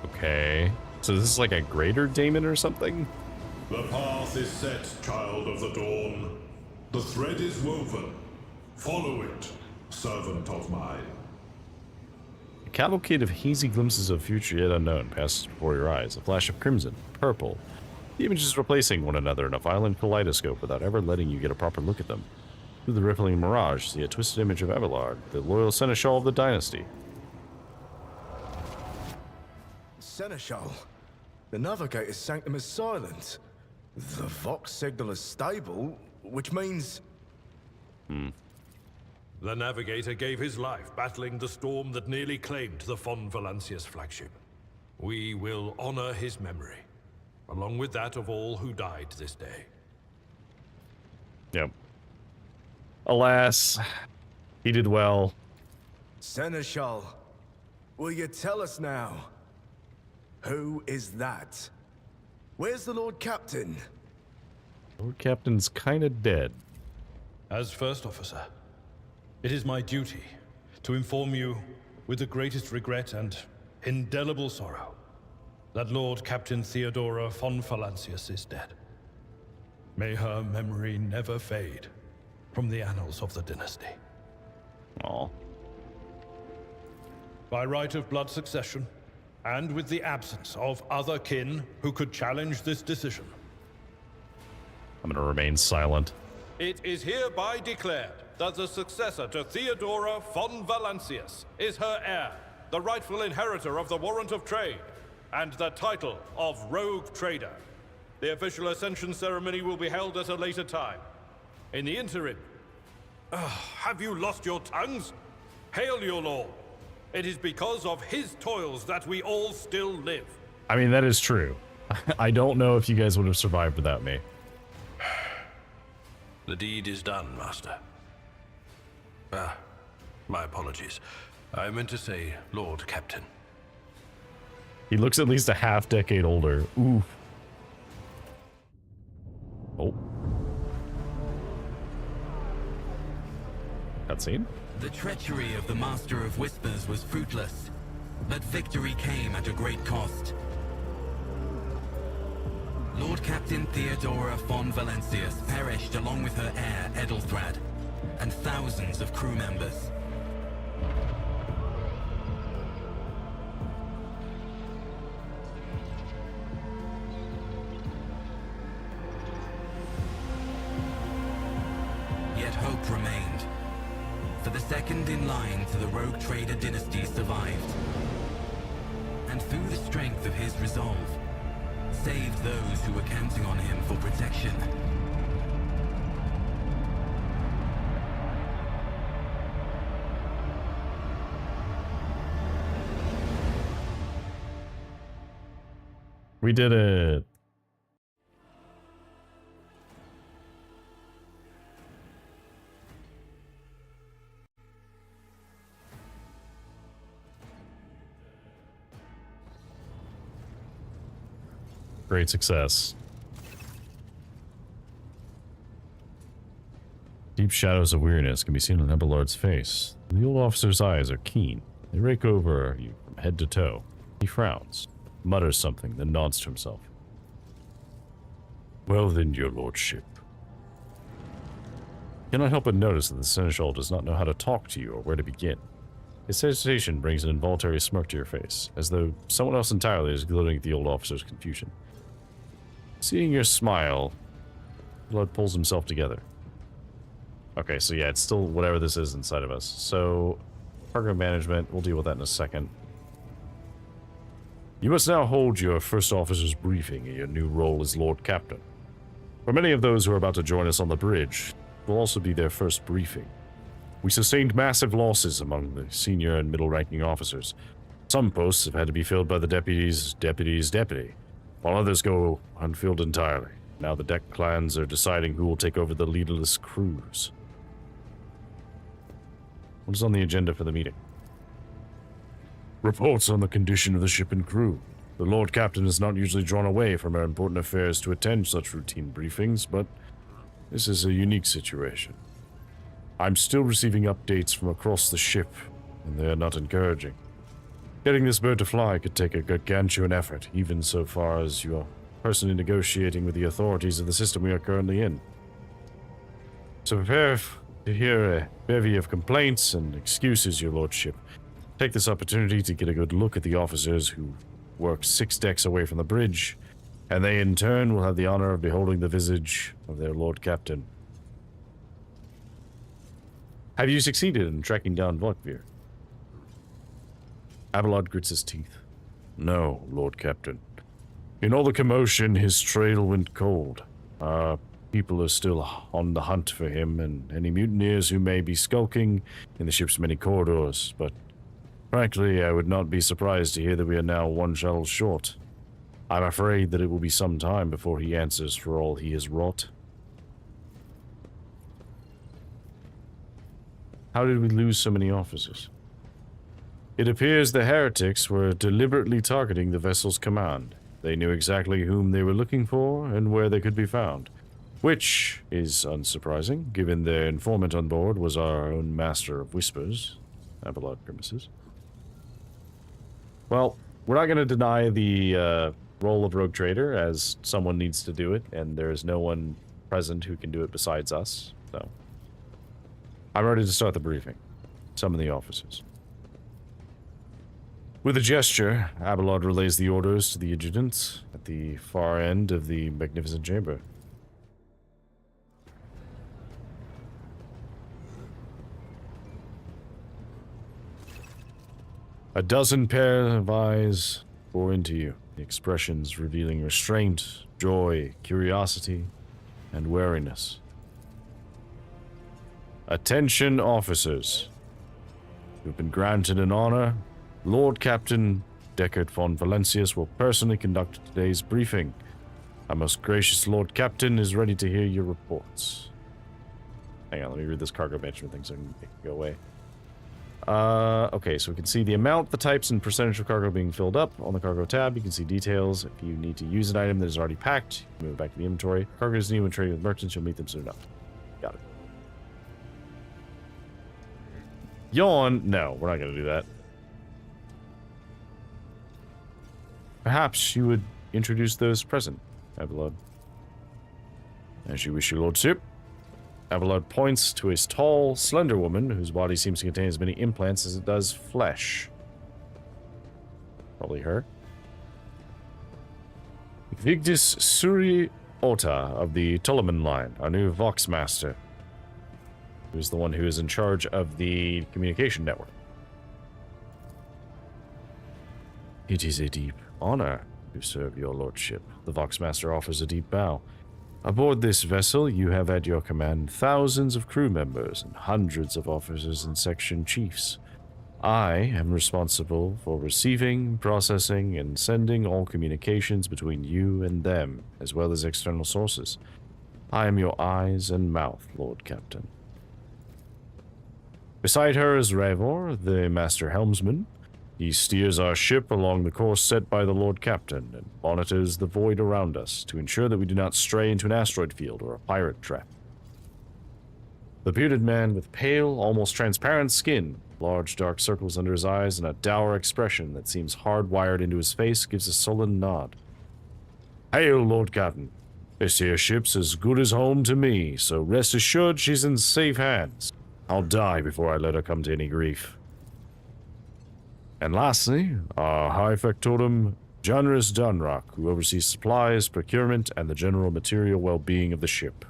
Okay. So this is like a greater daemon or something? The path is set, child of the dawn. The thread is woven. Follow it, servant of mine. A cavalcade of hazy glimpses of future yet unknown passes before your eyes. A flash of crimson, purple. The images replacing one another in a violent kaleidoscope without ever letting you get a proper look at them. Through the rippling mirage, see a twisted image of Abelard, the loyal seneschal of the dynasty. Seneschal? The Navigator's sanctum is silent. The Vox signal is stable, which means... The Navigator gave his life battling the storm that nearly claimed the Von Valancius flagship. We will honor his memory, along with that of all who died this day. Yep. Alas, he did well. Seneschal, will you tell us now? Who is that? Where's the Lord Captain? Lord Captain's kinda dead. As First Officer, it is my duty to inform you with the greatest regret and indelible sorrow that Lord Captain Theodora von Valancius is dead. May her memory never fade from the annals of the dynasty. Aw. By right of blood succession, and with the absence of other kin who could challenge this decision, I'm gonna remain silent. It is hereby declared that the successor to Theodora von Valancius is her heir, the rightful inheritor of the Warrant of Trade, and the title of Rogue Trader. The official ascension ceremony will be held at a later time. In the interim, have you lost your tongues? Hail your lord. It is because of his toils that we all still live. I mean, that is true. I don't know if you guys would have survived without me. The deed is done, Master. Ah, my apologies. I meant to say Lord Captain. He looks at least a half-decade older. Ooh. Oh. Cutscene? The treachery of the Master of Whispers was fruitless, but victory came at a great cost. Lord Captain Theodora von Valancius perished along with her heir, Edelthrad, and thousands of crew members. Yet hope remained, for the second in line to the Rogue Trader dynasty survived, and through the strength of his resolve, saved those who were counting on him for protection. We did it. Great success. Deep shadows of weariness can be seen on Ebelard's face. The old officer's eyes are keen. They rake over you from head to toe. He frowns, mutters something, then nods to himself. Well then, your lordship. Cannot help but notice that the seneschal does not know how to talk to you or where to begin. His hesitation brings an involuntary smirk to your face, as though someone else entirely is gloating at the old officer's confusion. Seeing your smile, Blood pulls himself together. Okay, so yeah, it's still whatever this is inside of us. So, cargo management, we'll deal with that in a second. You must now hold your first officer's briefing in your new role as Lord Captain. For many of those who are about to join us on the bridge, it will also be their first briefing. We sustained massive losses among the senior and middle-ranking officers. Some posts have had to be filled by the deputy, while others go unfilled entirely. Now the deck clans are deciding who will take over the leaderless crews. What is on the agenda for the meeting? Reports on the condition of the ship and crew. The Lord Captain is not usually drawn away from our important affairs to attend such routine briefings, but this is a unique situation. I'm still receiving updates from across the ship, and they are not encouraging. Getting this bird to fly could take a gargantuan effort, even so far as you are personally negotiating with the authorities of the system we are currently in. So prepare to hear a bevy of complaints and excuses, your lordship. Take this opportunity to get a good look at the officers who work 6 decks away from the bridge, and they in turn will have the honor of beholding the visage of their Lord Captain. Have you succeeded in tracking down Volkvir? Abelard grits his teeth. No, Lord Captain. In all the commotion, his trail went cold. Our people are still on the hunt for him and any mutineers who may be skulking in the ship's many corridors, but frankly, I would not be surprised to hear that we are now 1 shuttle short. I'm afraid that it will be some time before he answers for all he has wrought. How did we lose so many officers? It appears the heretics were deliberately targeting the vessel's command. They knew exactly whom they were looking for and where they could be found, which is unsurprising, given their informant on board was our own Master of Whispers. Abelard grimaces. Well, we're not going to deny the role of Rogue Trader, as someone needs to do it, and there is no one present who can do it besides us, so I'm ready to start the briefing. Summon the officers. With a gesture, Abelard relays the orders to the adjutant at the far end of the magnificent chamber. A dozen pair of eyes bore into you, the expressions revealing restraint, joy, curiosity, and wariness. Attention, officers. You've been granted an honor. Lord Captain Deckard von Valencius will personally conduct today's briefing. Our most gracious Lord Captain is ready to hear your reports. Hang on, let me read this cargo management thing so I can go away. Okay, so we can see the amount, the types, and percentage of cargo being filled up. On the cargo tab, you can see details. If you need to use an item that is already packed, you can move it back to the inventory. Cargo is new when trading with merchants, you'll meet them soon enough. Got it. Yawn? No, we're not going to do that. Perhaps you would introduce those present, Abelard. As you wish, your lordship. Abelard points to a tall, slender woman whose body seems to contain as many implants as it does flesh. Probably her. Vigdis Suri Ota of the Tolleman line, our new Voxmaster, who is the one who is in charge of the communication network. It is a deep honor to serve your lordship. The Voxmaster offers a deep bow. Aboard this vessel, you have at your command thousands of crew members and hundreds of officers and section chiefs. I am responsible for receiving, processing, and sending all communications between you and them, as well as external sources. I am your eyes and mouth, Lord Captain. Beside her is Ravor, the Master Helmsman. He steers our ship along the course set by the Lord Captain and monitors the void around us to ensure that we do not stray into an asteroid field or a pirate trap. The bearded man with pale, almost transparent skin, large dark circles under his eyes, and a dour expression that seems hardwired into his face gives a sullen nod. Hail, Lord Captain. This here ship's as good as home to me, so rest assured she's in safe hands. I'll die before I let her come to any grief. And lastly, our High Factotum, Janris Dunrock, who oversees supplies, procurement, and the general material well-being of the ship.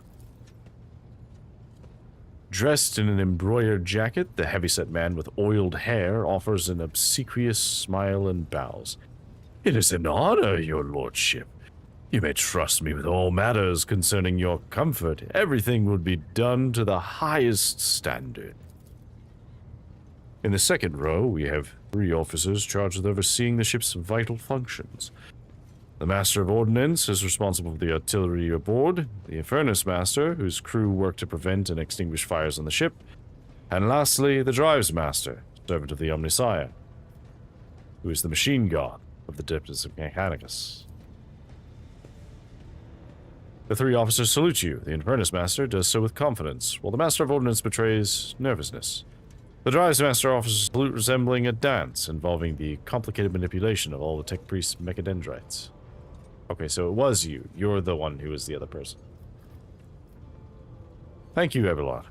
Dressed in an embroidered jacket, the heavyset man with oiled hair offers an obsequious smile and bows. It is an honor, your lordship. You may trust me with all matters concerning your comfort. Everything will be done to the highest standard. In the second row, we have 3 officers charged with overseeing the ship's vital functions. The Master of Ordnance is responsible for the artillery aboard, the Furnace Master, whose crew work to prevent and extinguish fires on the ship, and lastly, the Drives Master, servant of the Omnissiah, who is the machine god of the Deputies of Mechanicus. The 3 officers salute you. The Furnace Master does so with confidence, while the Master of Ordnance betrays nervousness. The Drives Master offers a salute resembling a dance involving the complicated manipulation of all the Tech Priest's mechadendrites. Okay, so it was you. You're the one who was the other person. Thank you, Abelard.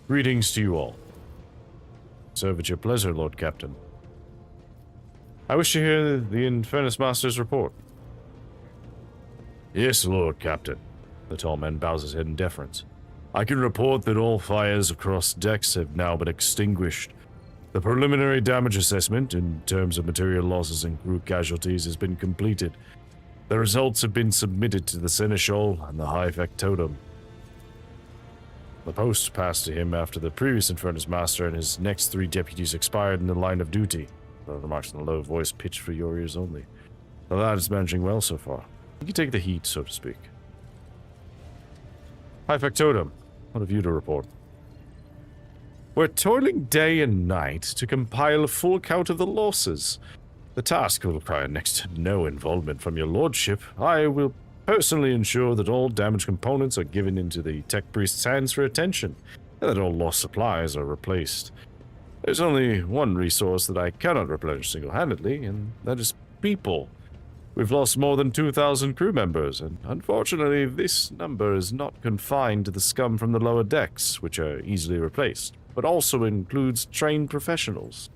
Greetings to you all. Serve at your pleasure, Lord Captain. I wish to hear the Infernus Master's report. Yes, Lord Captain. The tall man bows his head in deference. I can report that all fires across decks have now been extinguished. The preliminary damage assessment, in terms of material losses and crew casualties, has been completed. The results have been submitted to the Seneschal and the High Factotum. The post passed to him after the previous Infernus Master and his next 3 deputies expired in the line of duty. The remarks in a low voice pitched for your ears only. The lad is managing well so far. He can take the heat, so to speak. High Factotum. What have you to report? We're toiling day and night to compile a full count of the losses. The task will require next to no involvement from your lordship. I will personally ensure that all damaged components are given into the Tech Priest's hands for attention, and that all lost supplies are replaced. There's only one resource that I cannot replenish single-handedly, and that is people. We've lost more than 2,000 crew members, and unfortunately this number is not confined to the scum from the lower decks, which are easily replaced, but also includes trained professionals.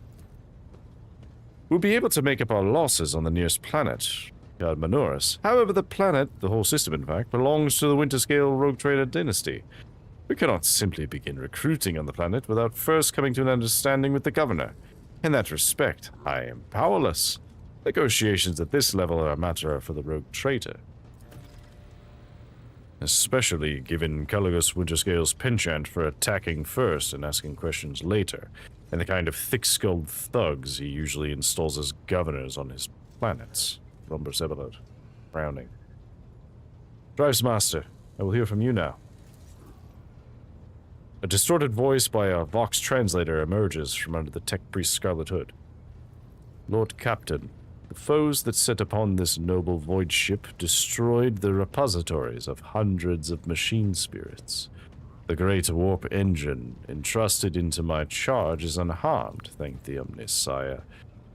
We'll be able to make up our losses on the nearest planet, Manoris. However, the planet, the whole system in fact, belongs to the Winterscale Rogue Trader dynasty. We cannot simply begin recruiting on the planet without first coming to an understanding with the governor. In that respect, I am powerless. Negotiations at this level are a matter for the rogue traitor. Especially given Caligus Winterscale's penchant for attacking first and asking questions later, and the kind of thick-skulled thugs he usually installs as governors on his planets. Rumber Sebelot, frowning. Drives Master, I will hear from you now. A distorted voice by a Vox translator emerges from under the tech priest's scarlet hood. Lord Captain, the foes that set upon this noble void ship destroyed the repositories of hundreds of machine spirits. The great warp engine entrusted into my charge is unharmed, thank the Omnis, sire,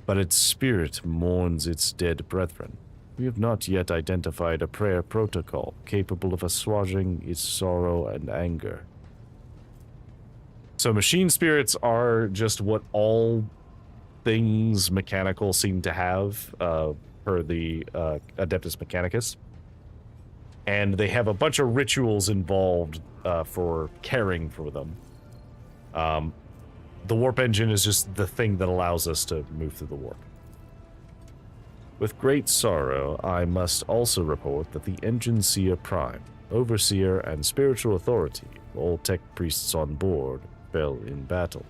but its spirit mourns its dead brethren. We have not yet identified a prayer protocol capable of assuaging its sorrow and anger. So machine spirits are just what all things mechanical seem to have, per the Adeptus Mechanicus. And they have a bunch of rituals involved for caring for them. The warp engine is just the thing that allows us to move through the warp. With great sorrow, I must also report that the Engine Seer Prime, Overseer, and Spiritual Authority, all tech priests on board, fell in battle.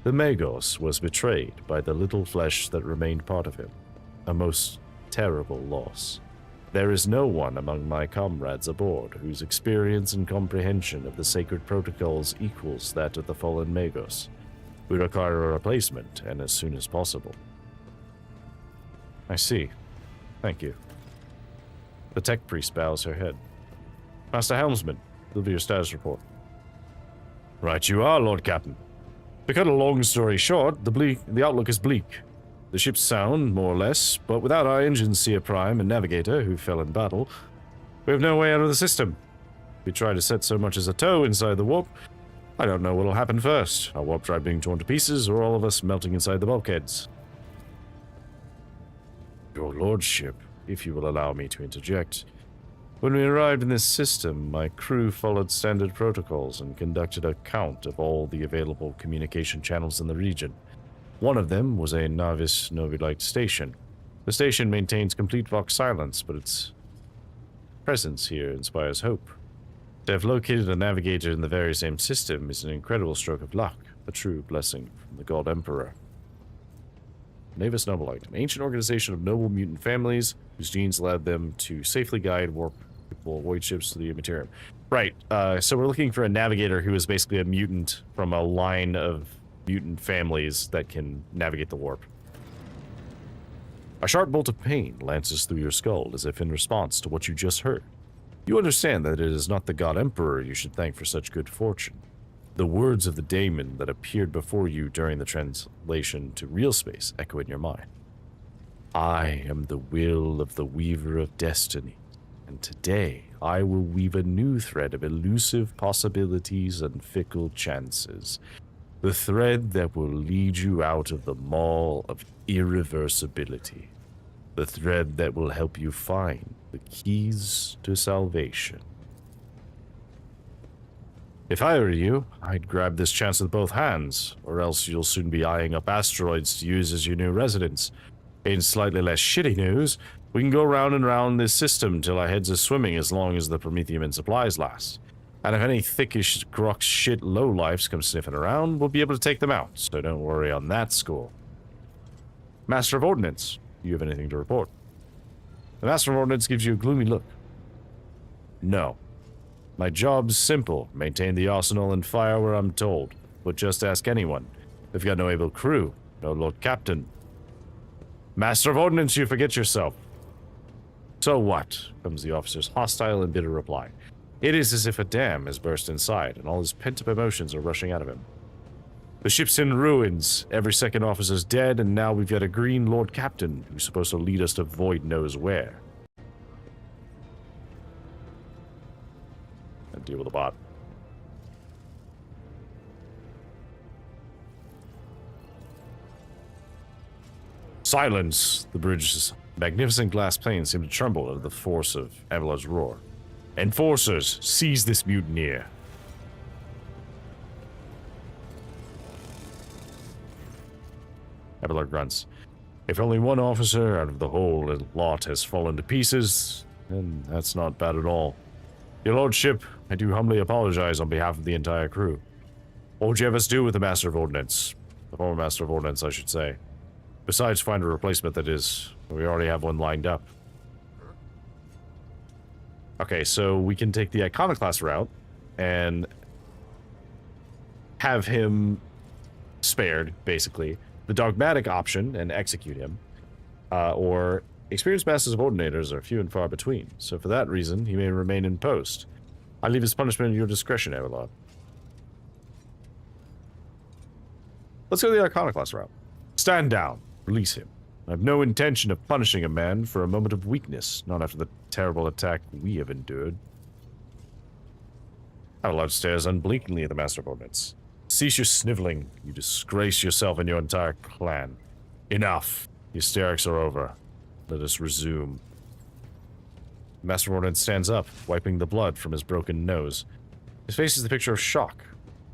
The Magos was betrayed by the little flesh that remained part of him. A most terrible loss. There is no one among my comrades aboard whose experience and comprehension of the sacred protocols equals that of the fallen Magos. We require a replacement, and as soon as possible. I see. Thank you. The tech priest bows her head. Master Helmsman, there'll be your status report. Right you are, Lord Captain. To cut a long story short, the outlook is bleak. The ship's sound, more or less, but without our engine seer prime and navigator, who fell in battle, we have no way out of the system. If we try to set so much as a toe inside the warp, I don't know what'll happen first. Our warp drive being torn to pieces, or all of us melting inside the bulkheads. Your lordship, if you will allow me to interject. When we arrived in this system, my crew followed standard protocols and conducted a count of all the available communication channels in the region. One of them was a Navis Novilite station. The station maintains complete Vox silence, but its presence here inspires hope. To have located a navigator in the very same system is an incredible stroke of luck, a true blessing from the God Emperor. Navis Nobilite, an ancient organization of noble mutant families whose genes allowed them to safely guide warp-capable void ships to the Immaterium. Right, so we're looking for a navigator who is basically a mutant from a line of mutant families that can navigate the warp. A sharp bolt of pain lances through your skull as if in response to what you just heard. You understand that it is not the God Emperor you should thank for such good fortune. The words of the daemon that appeared before you during the translation to real space echo in your mind. I am the will of the Weaver of Destiny, and today I will weave a new thread of elusive possibilities and fickle chances. The thread that will lead you out of the maw of irreversibility. The thread that will help you find the keys to salvation. If I were you, I'd grab this chance with both hands, or else you'll soon be eyeing up asteroids to use as your new residence. In slightly less shitty news, we can go round and round this system till our heads are swimming as long as the Prometheum and supplies last. And if any thickish, grok shit lowlifes come sniffing around, we'll be able to take them out, so don't worry on that score. Master of Ordnance, do you have anything to report? The Master of Ordnance gives you a gloomy look. No. My job's simple, maintain the arsenal and fire where I'm told, but just ask anyone. We've got no able crew, no Lord Captain. Master of Ordnance, you forget yourself. So what? Comes the officer's hostile and bitter reply. It is as if a dam has burst inside, and all his pent-up emotions are rushing out of him. The ship's in ruins, every second officer's dead, and now we've got a green Lord Captain who's supposed to lead us to void knows where. And deal with the bot. Silence! The bridge's magnificent glass planes seem to tremble under the force of Avalar's roar. Enforcers, seize this mutineer. Abelard grunts. If only one officer out of the whole lot has fallen to pieces, then that's not bad at all. Your lordship, I do humbly apologize on behalf of the entire crew. What would you have us do with the Master of Ordnance? The former Master of Ordnance, I should say. Besides find a replacement, that is. We already have one lined up. Okay, so we can take the Iconoclast route and have him spared, basically. The Dogmatic option and execute him. Or experienced Masters of Ordinators are few and far between, so for that reason, he may remain in post. I leave his punishment at your discretion, Everlord. Let's go the Iconoclast route. Stand down. Release him. I have no intention of punishing a man for a moment of weakness, not after the terrible attack we have endured. Everlord stares unblinkingly at the Master of Ordnance. Cease your sniveling. You disgrace yourself and your entire clan. Enough. The hysterics are over. Let us resume. The Master of Ordnance stands up, wiping the blood from his broken nose. His face is the picture of shock.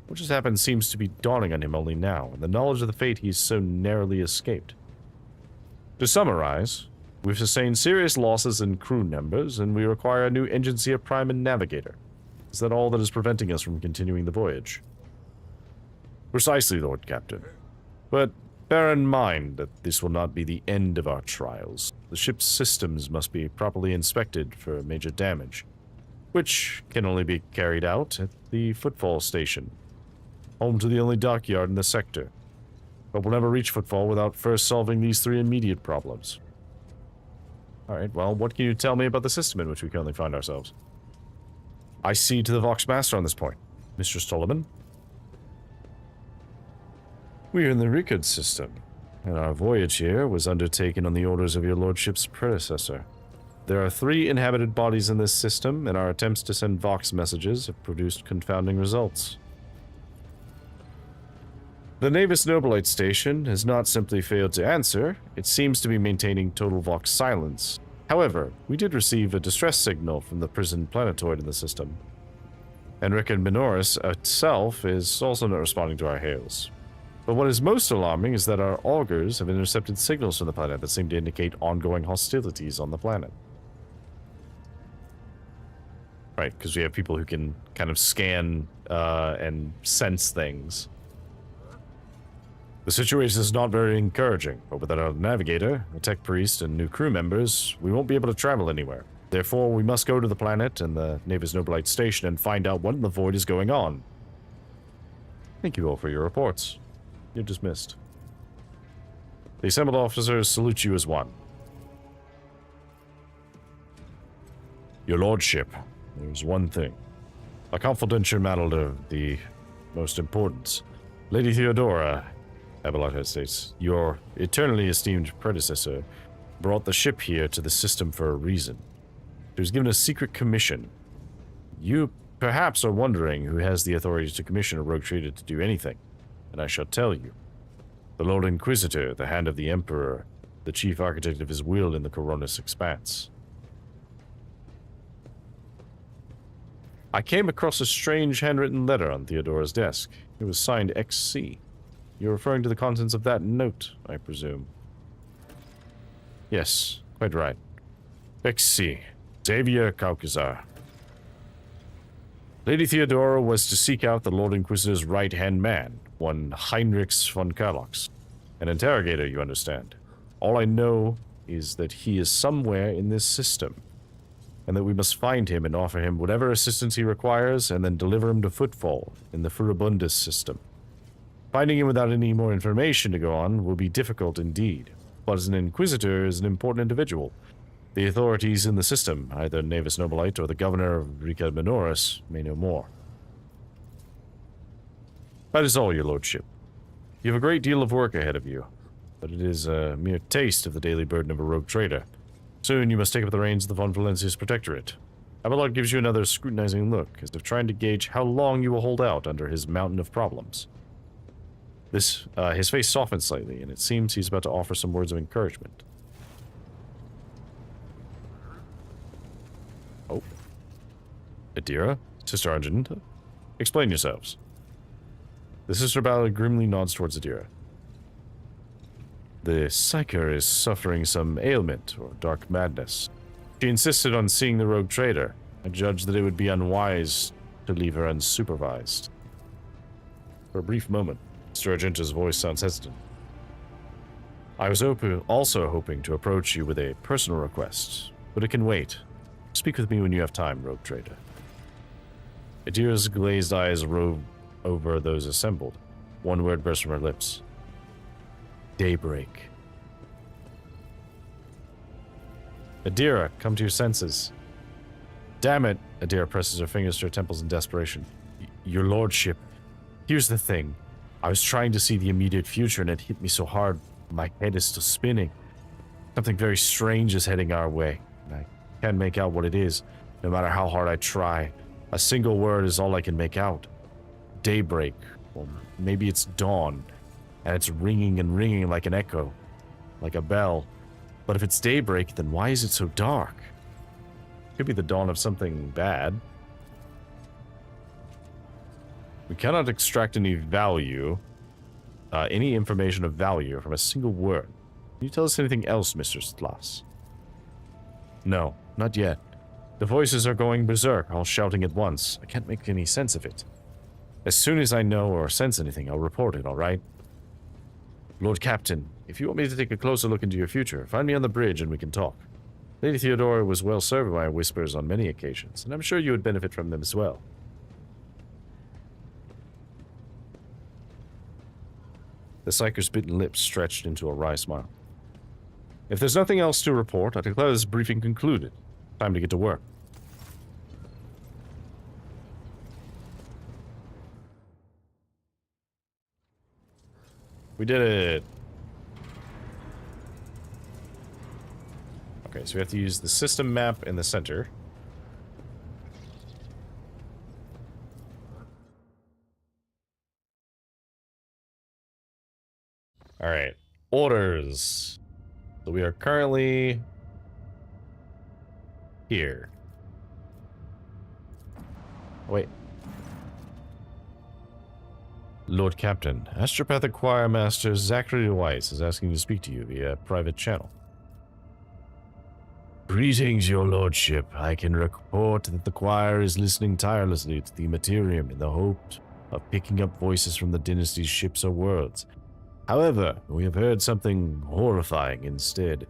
What just happened seems to be dawning on him only now, and the knowledge of the fate he's so narrowly escaped. To summarize, we've sustained serious losses in crew numbers, and we require a new Engineer Prime and Navigator. Is that all that is preventing us from continuing the voyage? Precisely, Lord Captain. But bear in mind that this will not be the end of our trials. The ship's systems must be properly inspected for major damage, which can only be carried out at the Footfall Station, home to the only dockyard in the sector. But we'll never reach Footfall without first solving these three immediate problems. Alright, well, what can you tell me about the system in which we currently find ourselves? I cede to the Vox Master on this point. Mr. Stolleman? We are in the Ricard system, and our voyage here was undertaken on the orders of your lordship's predecessor. There are 3 inhabited bodies in this system, and our attempts to send Vox messages have produced confounding results. The Navis Nobilite station has not simply failed to answer, it seems to be maintaining total Vox silence. However, we did receive a distress signal from the prison planetoid in the system. And Ricard Minoris itself is also not responding to our hails. But what is most alarming is that our augurs have intercepted signals from the planet that seem to indicate ongoing hostilities on the planet. Right, because we have people who can kind of scan and sense things. The situation is not very encouraging, but without a navigator, a tech priest, and new crew members, we won't be able to travel anywhere. Therefore, we must go to the planet and the Navis Nobilite station and find out what in the void is going on. Thank you all for your reports. You're dismissed. The assembled officers salute you as one. Your lordship, there's one thing. A confidential matter of the most importance. Lady Theodora, Abelard states, your eternally esteemed predecessor brought the ship here to the system for a reason. She was given a secret commission. You perhaps are wondering who has the authority to commission a rogue trader to do anything, and I shall tell you. The Lord Inquisitor, the hand of the Emperor, the chief architect of his will in the Coronis Expanse. I came across a strange handwritten letter on Theodora's desk. It was signed XC. You're referring to the contents of that note, I presume. Yes, quite right. XC. Xavier Kaukazar. Lady Theodora was to seek out the Lord Inquisitor's right-hand man, one Heinrichs von Karlox. An interrogator, you understand. All I know is that he is somewhere in this system, and that we must find him and offer him whatever assistance he requires, and then deliver him to Footfall in the Furibundus system. Finding him without any more information to go on will be difficult indeed, but as an Inquisitor is an important individual. The authorities in the system, either Navis Nobilite or the governor of Ricard Minoris, may know more. That is all, your lordship. You have a great deal of work ahead of you, but it is a mere taste of the daily burden of a rogue trader. Soon you must take up the reins of the Von Valencius Protectorate. Abelard gives you another scrutinizing look, as if trying to gauge how long you will hold out under his mountain of problems. His face softens slightly, and it seems he's about to offer some words of encouragement. Oh. Adira? Sister Argenta? Explain yourselves. The Sister Ballard grimly nods towards Adira. The Psyker is suffering some ailment or dark madness. She insisted on seeing the rogue trader. I judged that it would be unwise to leave her unsupervised. For a brief moment, Mr. Argento's voice sounds hesitant. I was also hoping to approach you with a personal request, but it can wait. Speak with me when you have time, rogue trader. Adira's glazed eyes roved over those assembled. One word burst from her lips. Daybreak. Adira, come to your senses. Damn it, Adira presses her fingers to her temples in desperation. Your lordship, here's the thing. I was trying to see the immediate future and it hit me so hard, my head is still spinning. Something very strange is heading our way, and I can't make out what it is, no matter how hard I try. A single word is all I can make out. Daybreak, or maybe it's dawn, and it's ringing and ringing like an echo, like a bell. But if it's daybreak, then why is it so dark? Could be the dawn of something bad. We cannot extract any any information of value from a single word. Can you tell us anything else, Mr. Stlas? No, not yet. The voices are going berserk, all shouting at once. I can't make any sense of it. As soon as I know or sense anything, I'll report it, alright? Lord Captain, if you want me to take a closer look into your future, find me on the bridge and we can talk. Lady Theodora was well served by whispers on many occasions, and I'm sure you would benefit from them as well. The Psyker's bitten lips stretched into a wry smile. If there's nothing else to report, I declare this briefing concluded. Time to get to work. We did it! Okay, so we have to use the system map in the center. Alright, orders. So we are currently here. Wait. Lord Captain, Astropathic Choir Master Zachary Weiss is asking to speak to you via private channel. Greetings, your lordship. I can report that the choir is listening tirelessly to the Materium in the hope of picking up voices from the dynasty's ships or worlds. However, we have heard something horrifying instead.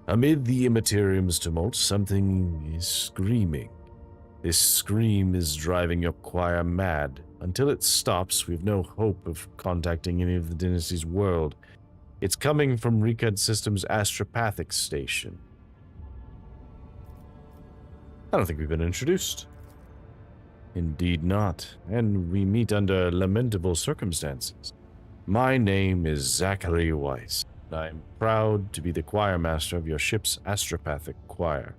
Amid the Immaterium's tumult, something is screaming. This scream is driving your choir mad. Until it stops, we have no hope of contacting any of the dynasty's world. It's coming from Recad Systems' Astropathic station. I don't think we've been introduced. Indeed not, and we meet under lamentable circumstances. My name is Zachary Weiss, and I am proud to be the choir master of your ship's Astropathic choir.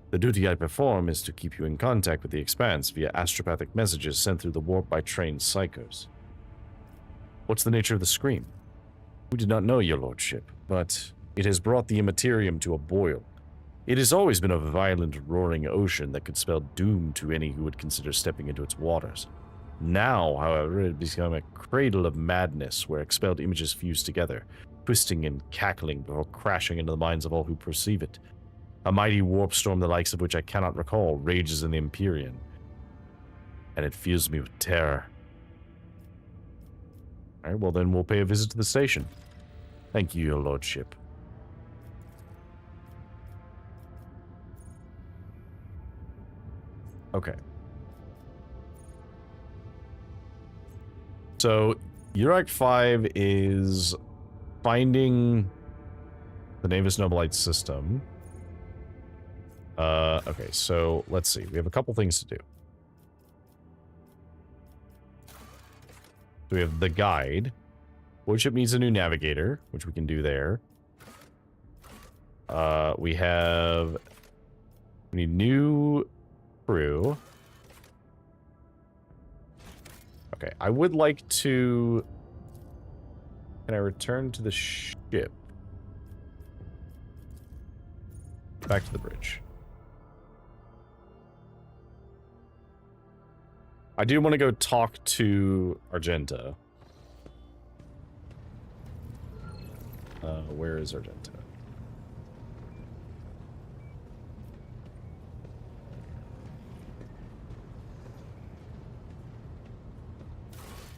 The duty I perform is to keep you in contact with the Expanse via astropathic messages sent through the warp by trained psychos. What's the nature of the scream? We did not know, your lordship, but it has brought the Immaterium to a boil. It has always been a violent, roaring ocean that could spell doom to any who would consider stepping into its waters. Now, however, it has become a cradle of madness where expelled images fuse together, twisting and cackling before crashing into the minds of all who perceive it. A mighty warp storm the likes of which I cannot recall rages in the Empyrean, and it fills me with terror. Alright, well then we'll pay a visit to the station. Thank you, your lordship. Okay. So, Urac 5 is finding the Navis Nobilite system. Okay, so let's see. We have a couple things to do. So we have the guide. Void ship needs a new navigator, which we can do there. We need new crew. Okay, I would like to... Can I return to the ship? Back to the bridge. I do want to go talk to Argenta. Where is Argento?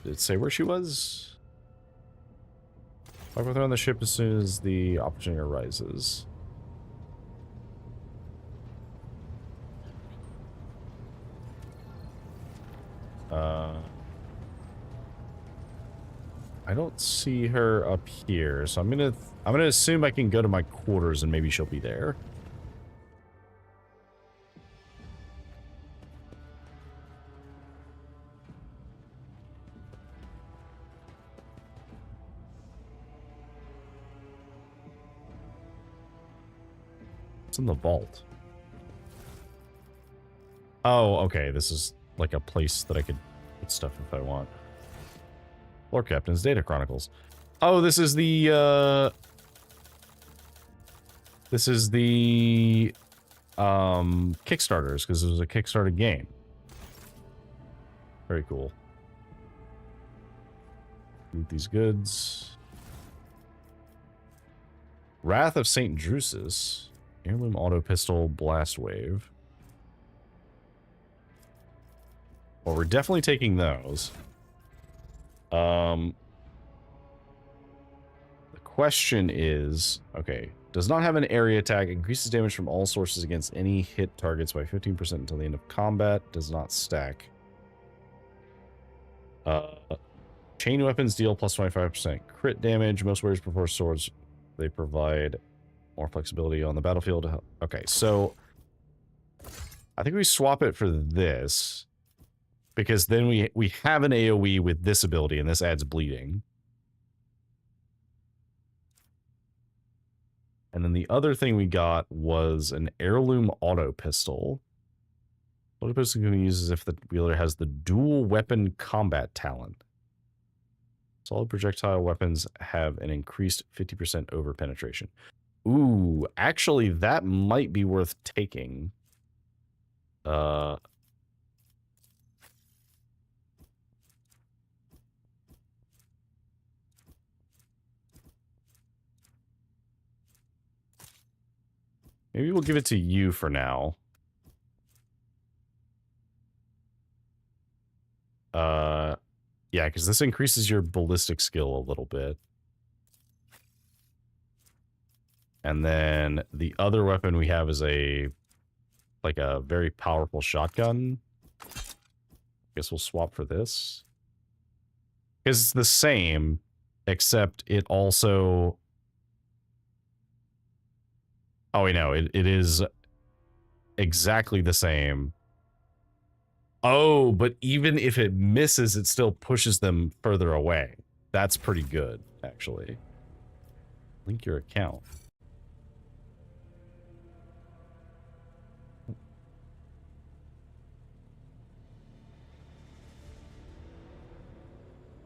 Did it say where she was? Talk with her on the ship as soon as the opportunity arises. I don't see her up here, so I'm gonna assume I can go to my quarters and maybe she'll be there. It's in the vault. Oh, okay. This is like a place that I could put stuff if I want. Lord Captain's Data Chronicles. Oh, this is the Kickstarters, because it was a Kickstarter game. Very cool. Loot these goods. Wrath of St. Drusus. Heirloom auto pistol, blast wave. Well, we're definitely taking those. The question is, okay, does not have an area attack, increases damage from all sources against any hit targets by 15% until the end of combat, does not stack. Chain weapons deal plus 25% crit damage. Most warriors prefer swords. They provide more flexibility on the battlefield. Okay, so I think we swap it for this. Because then we have an AoE with this ability, and this adds bleeding. And then the other thing we got was an heirloom auto pistol. Auto pistol can be used as if the wielder has the dual weapon combat talent. Solid projectile weapons have an increased 50% over penetration. Ooh, actually, that might be worth taking. Maybe we'll give it to you for now. Yeah, because this increases your ballistic skill a little bit. And then the other weapon we have is like a very powerful shotgun. Guess we'll swap for this. Because it's the same, except it also... Oh, wait, no, it is exactly the same. Oh, but even if it misses, it still pushes them further away. That's pretty good, actually. Link your account.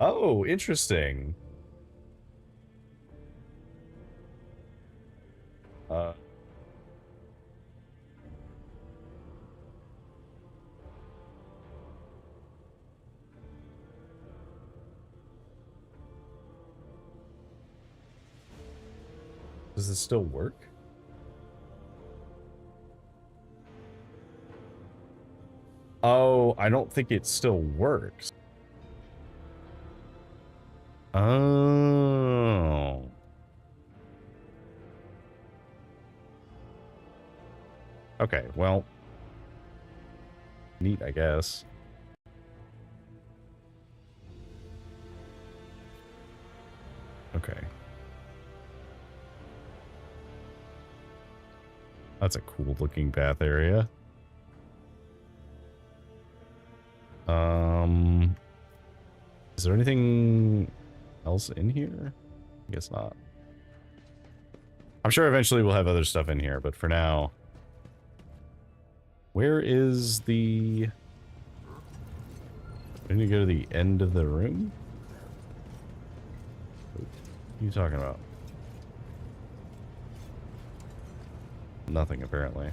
Oh, interesting. Does this still work? Oh, I don't think it still works. Oh. Okay, well. Neat, I guess. Okay. That's a cool looking path area. Is there anything else in here? I guess not. I'm sure eventually we'll have other stuff in here, but for now... Where is the... We need to go to the end of the room? What are you talking about? Nothing, apparently.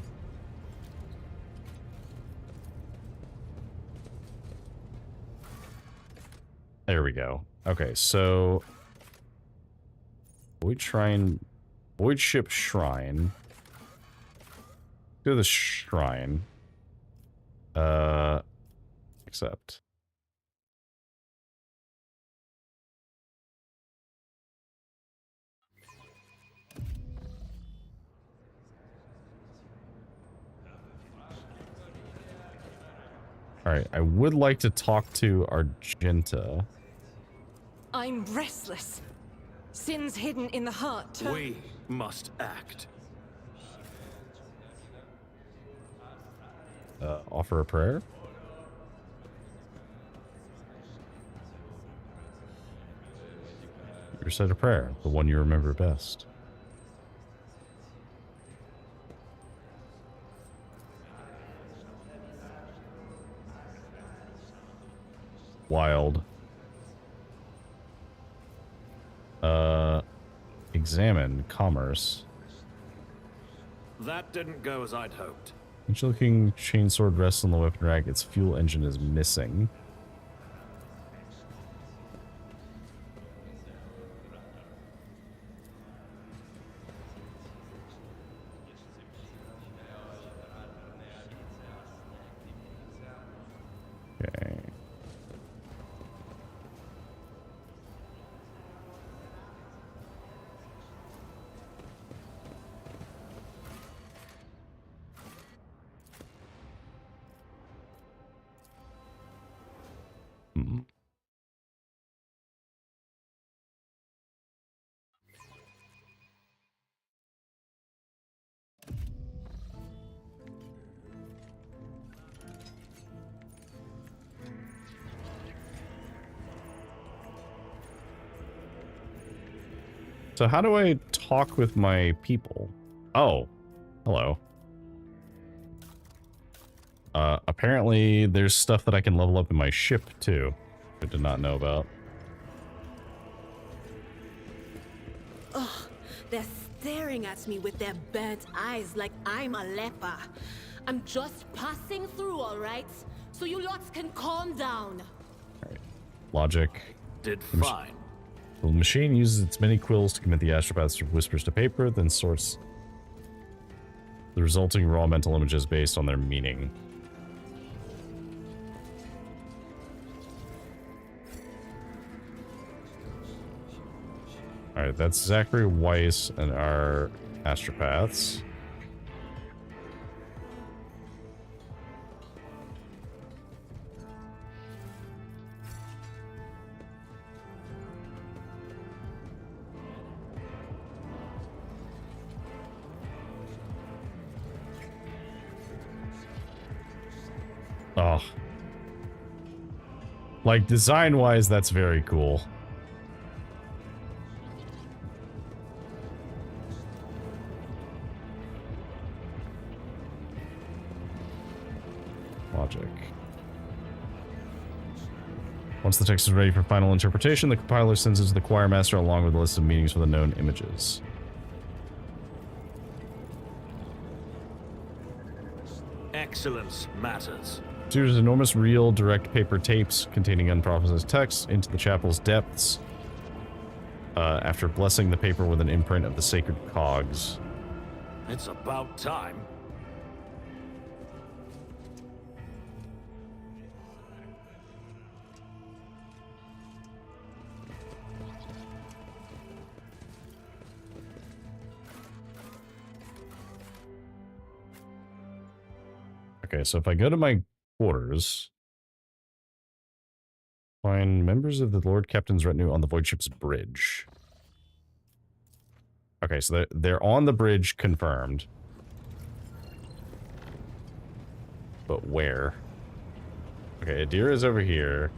There we go. Okay, so... Void Shrine. Void Ship Shrine. Go to the shrine. Accept. Alright, I would like to talk to Argenta. I'm restless. Sins hidden in the heart. We must act. Offer a prayer? Recite a prayer, the one you remember best. Wild. Examine commerce. That didn't go as I'd hoped. Ancient looking chainsword rests on the weapon rack. Its fuel engine is missing. Okay. So how do I talk with my people? Oh, hello. Apparently there's stuff that I can level up in my ship too. I did not know about. Ugh, they're staring at me with their burnt eyes like I'm a leper. I'm just passing through, all right? So you lots can calm down. Logic. Did fine. The machine uses its many quills to commit the astropaths from whispers to paper, then sorts the resulting raw mental images based on their meaning. Alright, that's Zachary Weiss and our astropaths. Oh. Like, design-wise, that's very cool. Logic. Once the text is ready for final interpretation, the compiler sends it to the choir master along with a list of meanings for the known images. Excellence matters. There's enormous reel direct paper tapes containing unprocessed text into the chapel's depths after blessing the paper with an imprint of the sacred cogs. It's about time. Okay, so if I go to my quarters, find members of the Lord Captain's retinue on the Void Ship's bridge. Okay, so they're on the bridge, confirmed. But where? Okay, Adira is over here.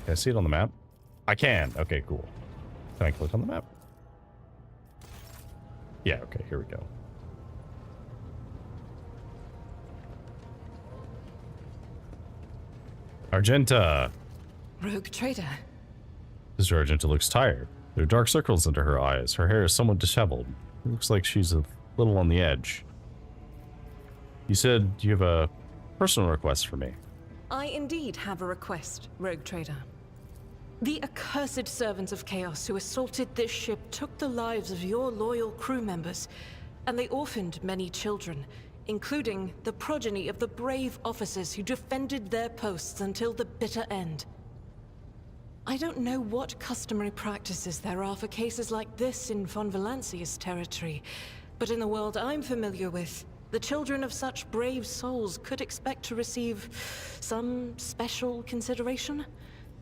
Can I see it on the map? I can. Okay, cool. Can I click on the map? Yeah, okay, here we go. Argenta! Rogue trader. Sister Argenta looks tired. There are dark circles under her eyes. Her hair is somewhat disheveled. It looks like she's a little on the edge. You said you have a personal request for me. I indeed have a request, Rogue Trader. The accursed servants of Chaos who assaulted this ship took the lives of your loyal crew members, and they orphaned many children, including the progeny of the brave officers who defended their posts until the bitter end. I don't know what customary practices there are for cases like this in Von Valancia's territory, but in the world I'm familiar with, the children of such brave souls could expect to receive some special consideration.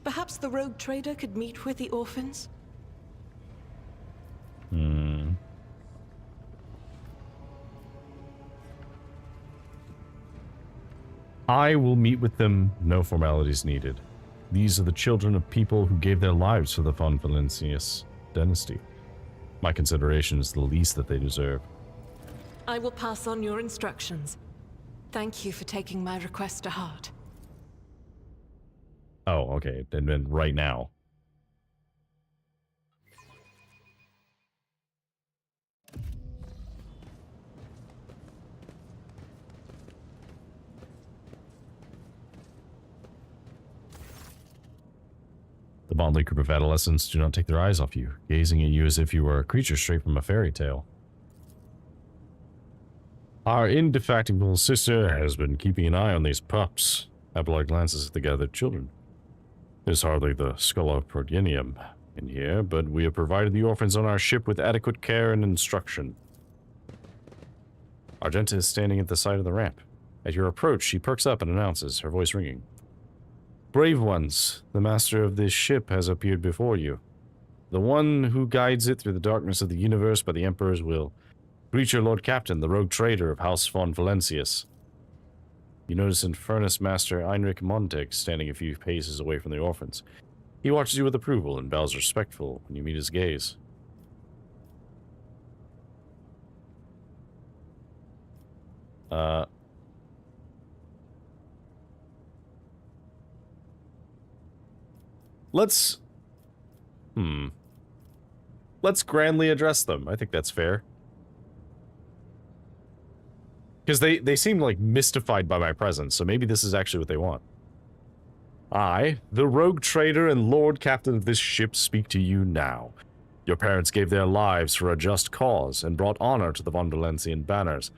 Perhaps the Rogue Trader could meet with the orphans? I will meet with them, no formalities needed. These are the children of people who gave their lives for the Von Valancius dynasty. My consideration is the least that they deserve. I will pass on your instructions. Thank you for taking my request to heart. Oh, okay. Then right now. The motley group of adolescents do not take their eyes off you, gazing at you as if you were a creature straight from a fairy tale. Our indefatigable sister has been keeping an eye on these pups. Abelard glances at the gathered children. There's hardly the skull of Progenium in here, but we have provided the orphans on our ship with adequate care and instruction. Argenta is standing at the side of the ramp. At your approach, she perks up and announces, her voice ringing. Brave ones, the master of this ship has appeared before you. The one who guides it through the darkness of the universe by the Emperor's will. Greet your Lord Captain, the rogue trader of House von Valancius. You notice Infernus Master Heinrich Montag standing a few paces away from the orphans. He watches you with approval and bows respectful when you meet his gaze. Let's grandly address them. I think that's fair. Because they seem like mystified by my presence, so maybe this is actually what they want. I, the rogue trader and lord captain of this ship, speak to you now. Your parents gave their lives for a just cause and brought honor to the Von Valancian banners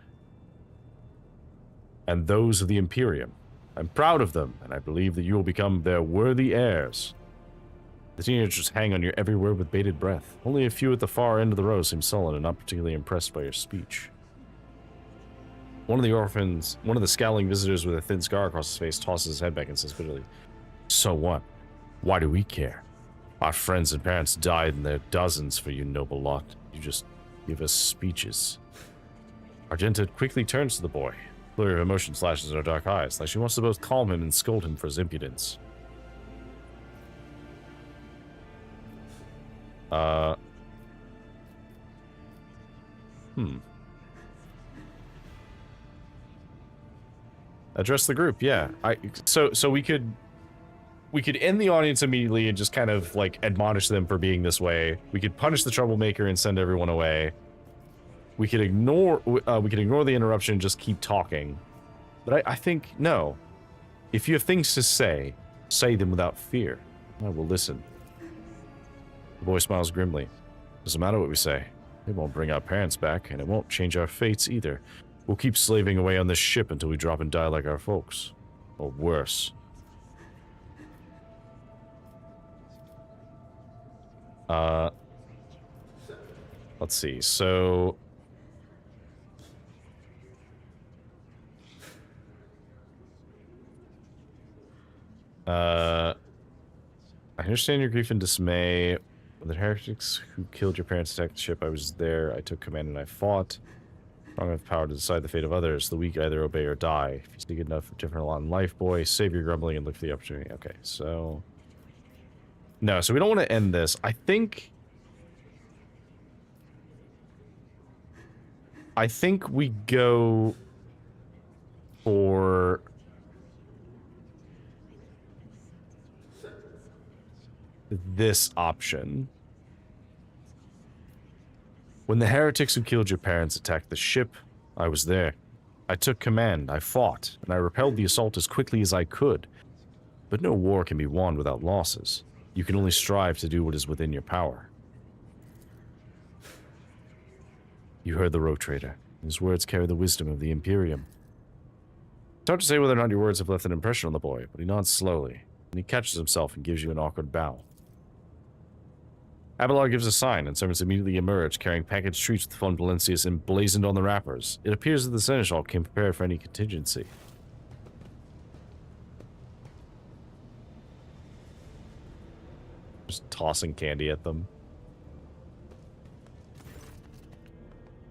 and those of the Imperium. I'm proud of them, and I believe that you will become their worthy heirs. The teenagers hang on your every word with bated breath. Only a few at the far end of the row seem sullen and not particularly impressed by your speech. One of the scowling visitors with a thin scar across his face tosses his head back and says bitterly, So what? Why do we care? Our friends and parents died in their dozens for you, noble lot. You just give us speeches. Argenta quickly turns to the boy. A flurry of emotion flashes in her dark eyes, like she wants to both calm him and scold him for his impudence. Address the group, yeah. So we could end the audience immediately and just kind of like admonish them for being this way. We could punish the troublemaker and send everyone away. We could ignore the interruption and just keep talking. But I think no. If you have things to say them without fear. I will listen. The boy smiles grimly. Doesn't matter what we say. It won't bring our parents back, and it won't change our fates either. We'll keep slaving away on this ship until we drop and die like our folks. Or worse. Let's see, so... I understand your grief and dismay. When the heretics who killed your parents attacked the ship, I was there. I took command and I fought. Strong enough power to decide the fate of others. The weak either obey or die. If you see good enough, different lot in life, boy, save your grumbling and look for the opportunity. Okay, so... No, so we don't want to end this. I think we go for... this option. When the heretics who killed your parents attacked the ship, I was there. I took command, I fought, and I repelled the assault as quickly as I could. But no war can be won without losses. You can only strive to do what is within your power. You heard the Rogue Trader. His words carry the wisdom of the Imperium. It's hard to say whether or not your words have left an impression on the boy, but he nods slowly, and he catches himself and gives you an awkward bow. Abelard gives a sign, and servants immediately emerge, carrying packaged treats with Fon Valencius emblazoned on the wrappers. It appears that the Seneschal came prepared for any contingency. Just tossing candy at them.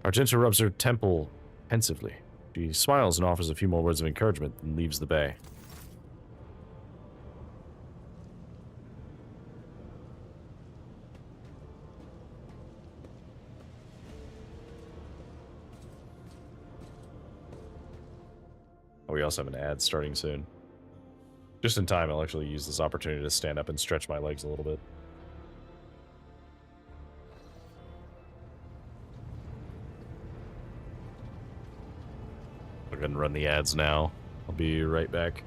Argenta rubs her temple pensively. She smiles and offers a few more words of encouragement, and leaves the bay. Oh, we also have an ad starting soon. Just in time, I'll actually use this opportunity to stand up and stretch my legs a little bit. We're gonna run the ads now. I'll be right back.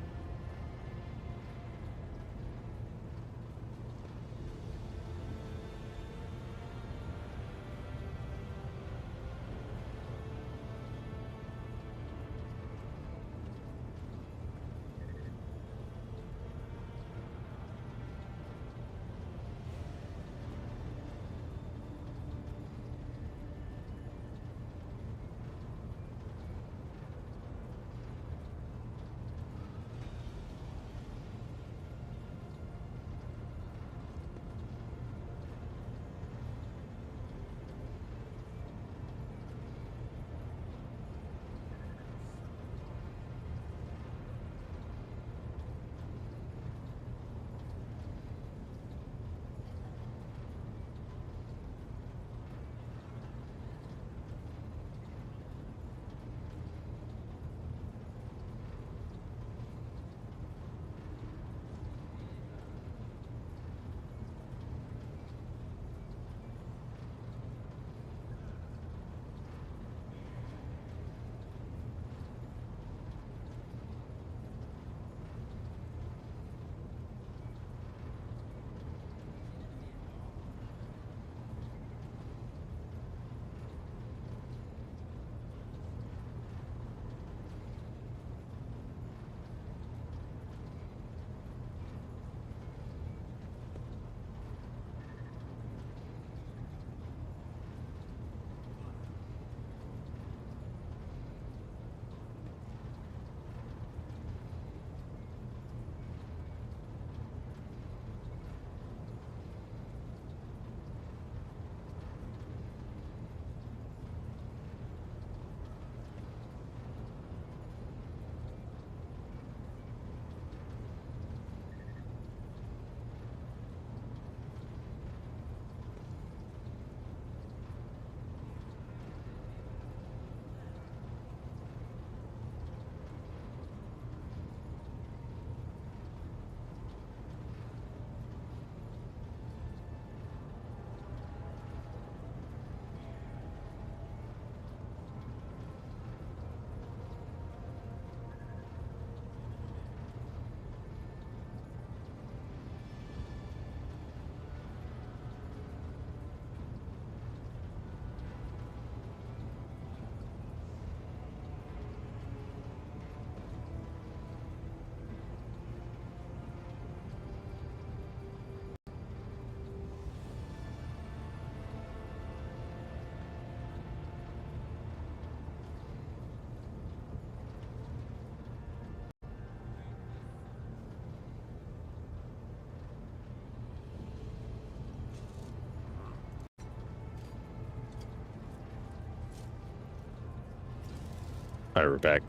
Alright, we're back.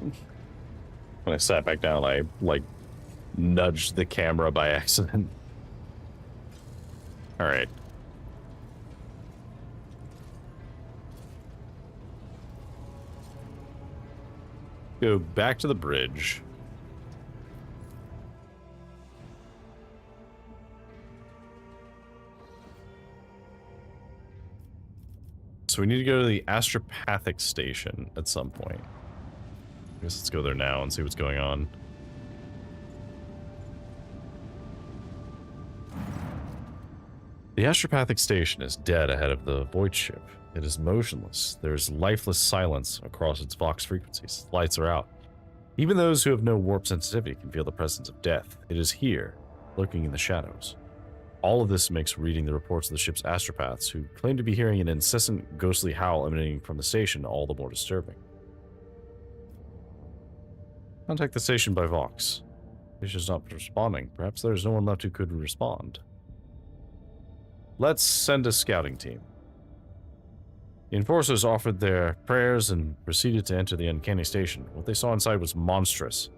When I sat back down, I, like, nudged the camera by accident. Alright. Go back to the bridge. So we need to go to the astropathic station at some point. guess let's go there now and see what's going on. The astropathic station is dead ahead of the void ship. It is motionless. There is lifeless silence across its Vox frequencies. Lights are out. Even those who have no warp sensitivity can feel the presence of death. It is here, lurking in the shadows. All of this makes reading the reports of the ship's astropaths, who claim to be hearing an incessant ghostly howl emanating from the station, all the more disturbing. Contact the station by Vox. The station's not responding. Perhaps there is no one left who could respond. Let's send a scouting team. The enforcers offered their prayers and proceeded to enter the uncanny station. What they saw inside was monstrous.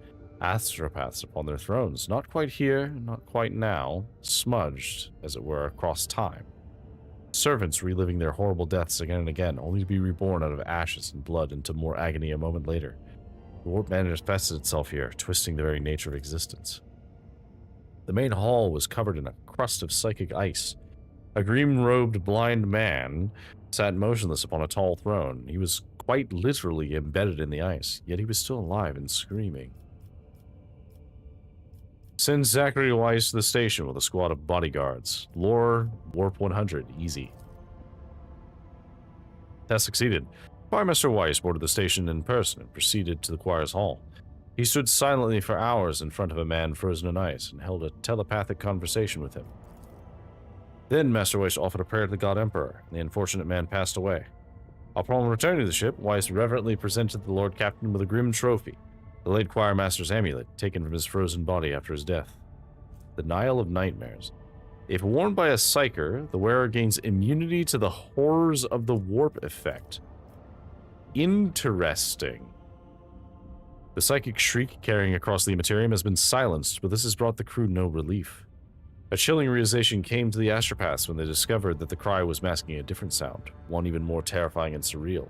Astropaths upon their thrones, not quite here, not quite now, smudged, as it were, across time. Servants reliving their horrible deaths again and again, only to be reborn out of ashes and blood into more agony a moment later. The warp manifested itself here, twisting the very nature of existence. The main hall was covered in a crust of psychic ice. A green-robed blind man sat motionless upon a tall throne. He was quite literally embedded in the ice, yet he was still alive and screaming. Send Zachary Weiss to the station with a squad of bodyguards. Lore, Warp 100, easy. Test succeeded. Choirmaster Weiss boarded the station in person and proceeded to the choir's hall. He stood silently for hours in front of a man frozen in ice and held a telepathic conversation with him. Then Master Weiss offered a prayer to the God Emperor, and the unfortunate man passed away. Upon returning to the ship, Weiss reverently presented the Lord Captain with a grim trophy, the late choirmaster's amulet, taken from his frozen body after his death. The Nile of Nightmares. If worn by a psyker, the wearer gains immunity to the horrors of the warp effect. Interesting. The psychic shriek carrying across the Immaterium has been silenced, but this has brought the crew no relief. A chilling realization came to the astropaths when they discovered that the cry was masking a different sound, one even more terrifying and surreal.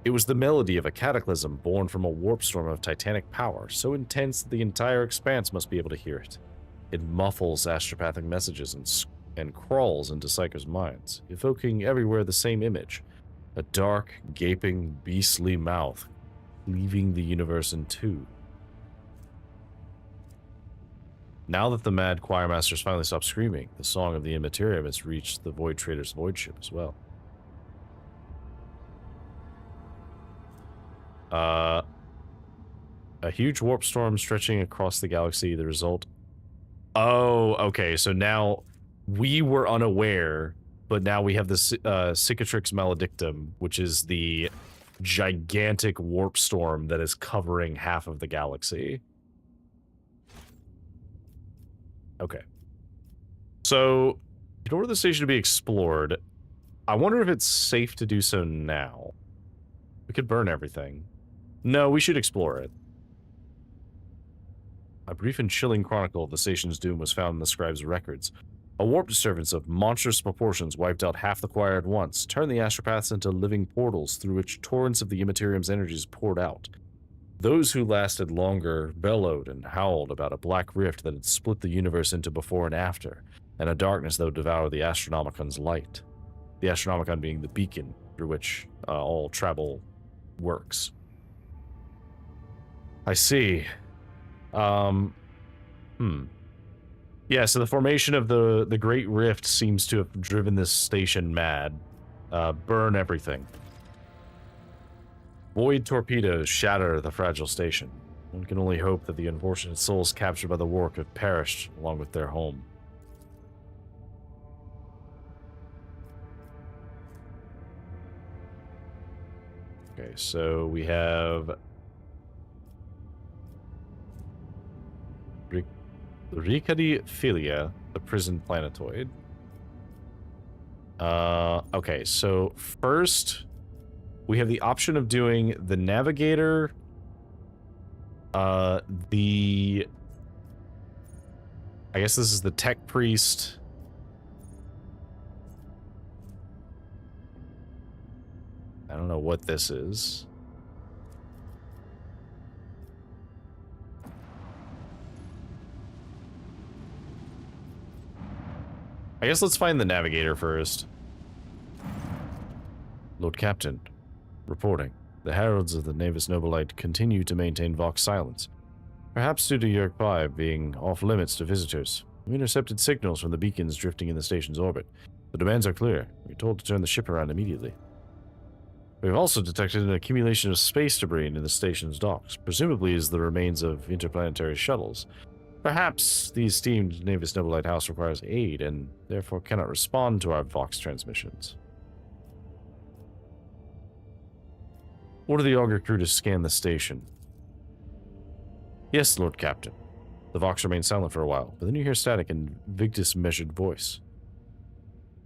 It was the melody of a cataclysm born from a warp storm of titanic power, so intense that the entire expanse must be able to hear it. It muffles astropathic messages and crawls into psychers' minds, evoking everywhere the same image. A dark, gaping, beastly mouth, leaving the universe in two. Now that the mad choirmasters finally stopped screaming, the song of the Immaterium has reached the Void Trader's void ship as well. A huge warp storm stretching across the galaxy, the result. Oh, okay, so now we were unaware, but now we have the Cicatrix Maledictum, which is the gigantic warp storm that is covering half of the galaxy. Okay. So, in order for the station to be explored, I wonder if it's safe to do so now. We could burn everything. No, we should explore it. A brief and chilling chronicle of the station's doom was found in the scribe's records. A warp disturbance of monstrous proportions wiped out half the choir at once, turned the astropaths into living portals through which torrents of the Immaterium's energies poured out. Those who lasted longer bellowed and howled about a black rift that had split the universe into before and after, and a darkness that would devour the Astronomicon's light. The Astronomicon being the beacon through which all travel works. I see. Yeah, so the formation of the Great Rift seems to have driven this station mad. Burn everything. Void torpedoes shatter the fragile station. One can only hope that the unfortunate souls captured by the warp have perished along with their home. Okay, so we have Ricadiphilia, the prison planetoid. Okay, so first we have the option of doing the navigator, I guess this is the tech priest. I don't know what this is. I guess let's find the navigator first. Lord Captain, reporting. The heralds of the Navis Nobilite continue to maintain Vox silence, perhaps due to Yerk 5 being off-limits to visitors. We intercepted signals from the beacons drifting in the station's orbit. The demands are clear. We're told to turn the ship around immediately. We've also detected an accumulation of space debris in the station's docks, presumably as the remains of interplanetary shuttles. Perhaps the esteemed Navis Nobilite House requires aid, and therefore cannot respond to our Vox transmissions. Order the Augur crew to scan the station. Yes, Lord Captain. The Vox remains silent for a while, but then you hear static in Victus' measured voice.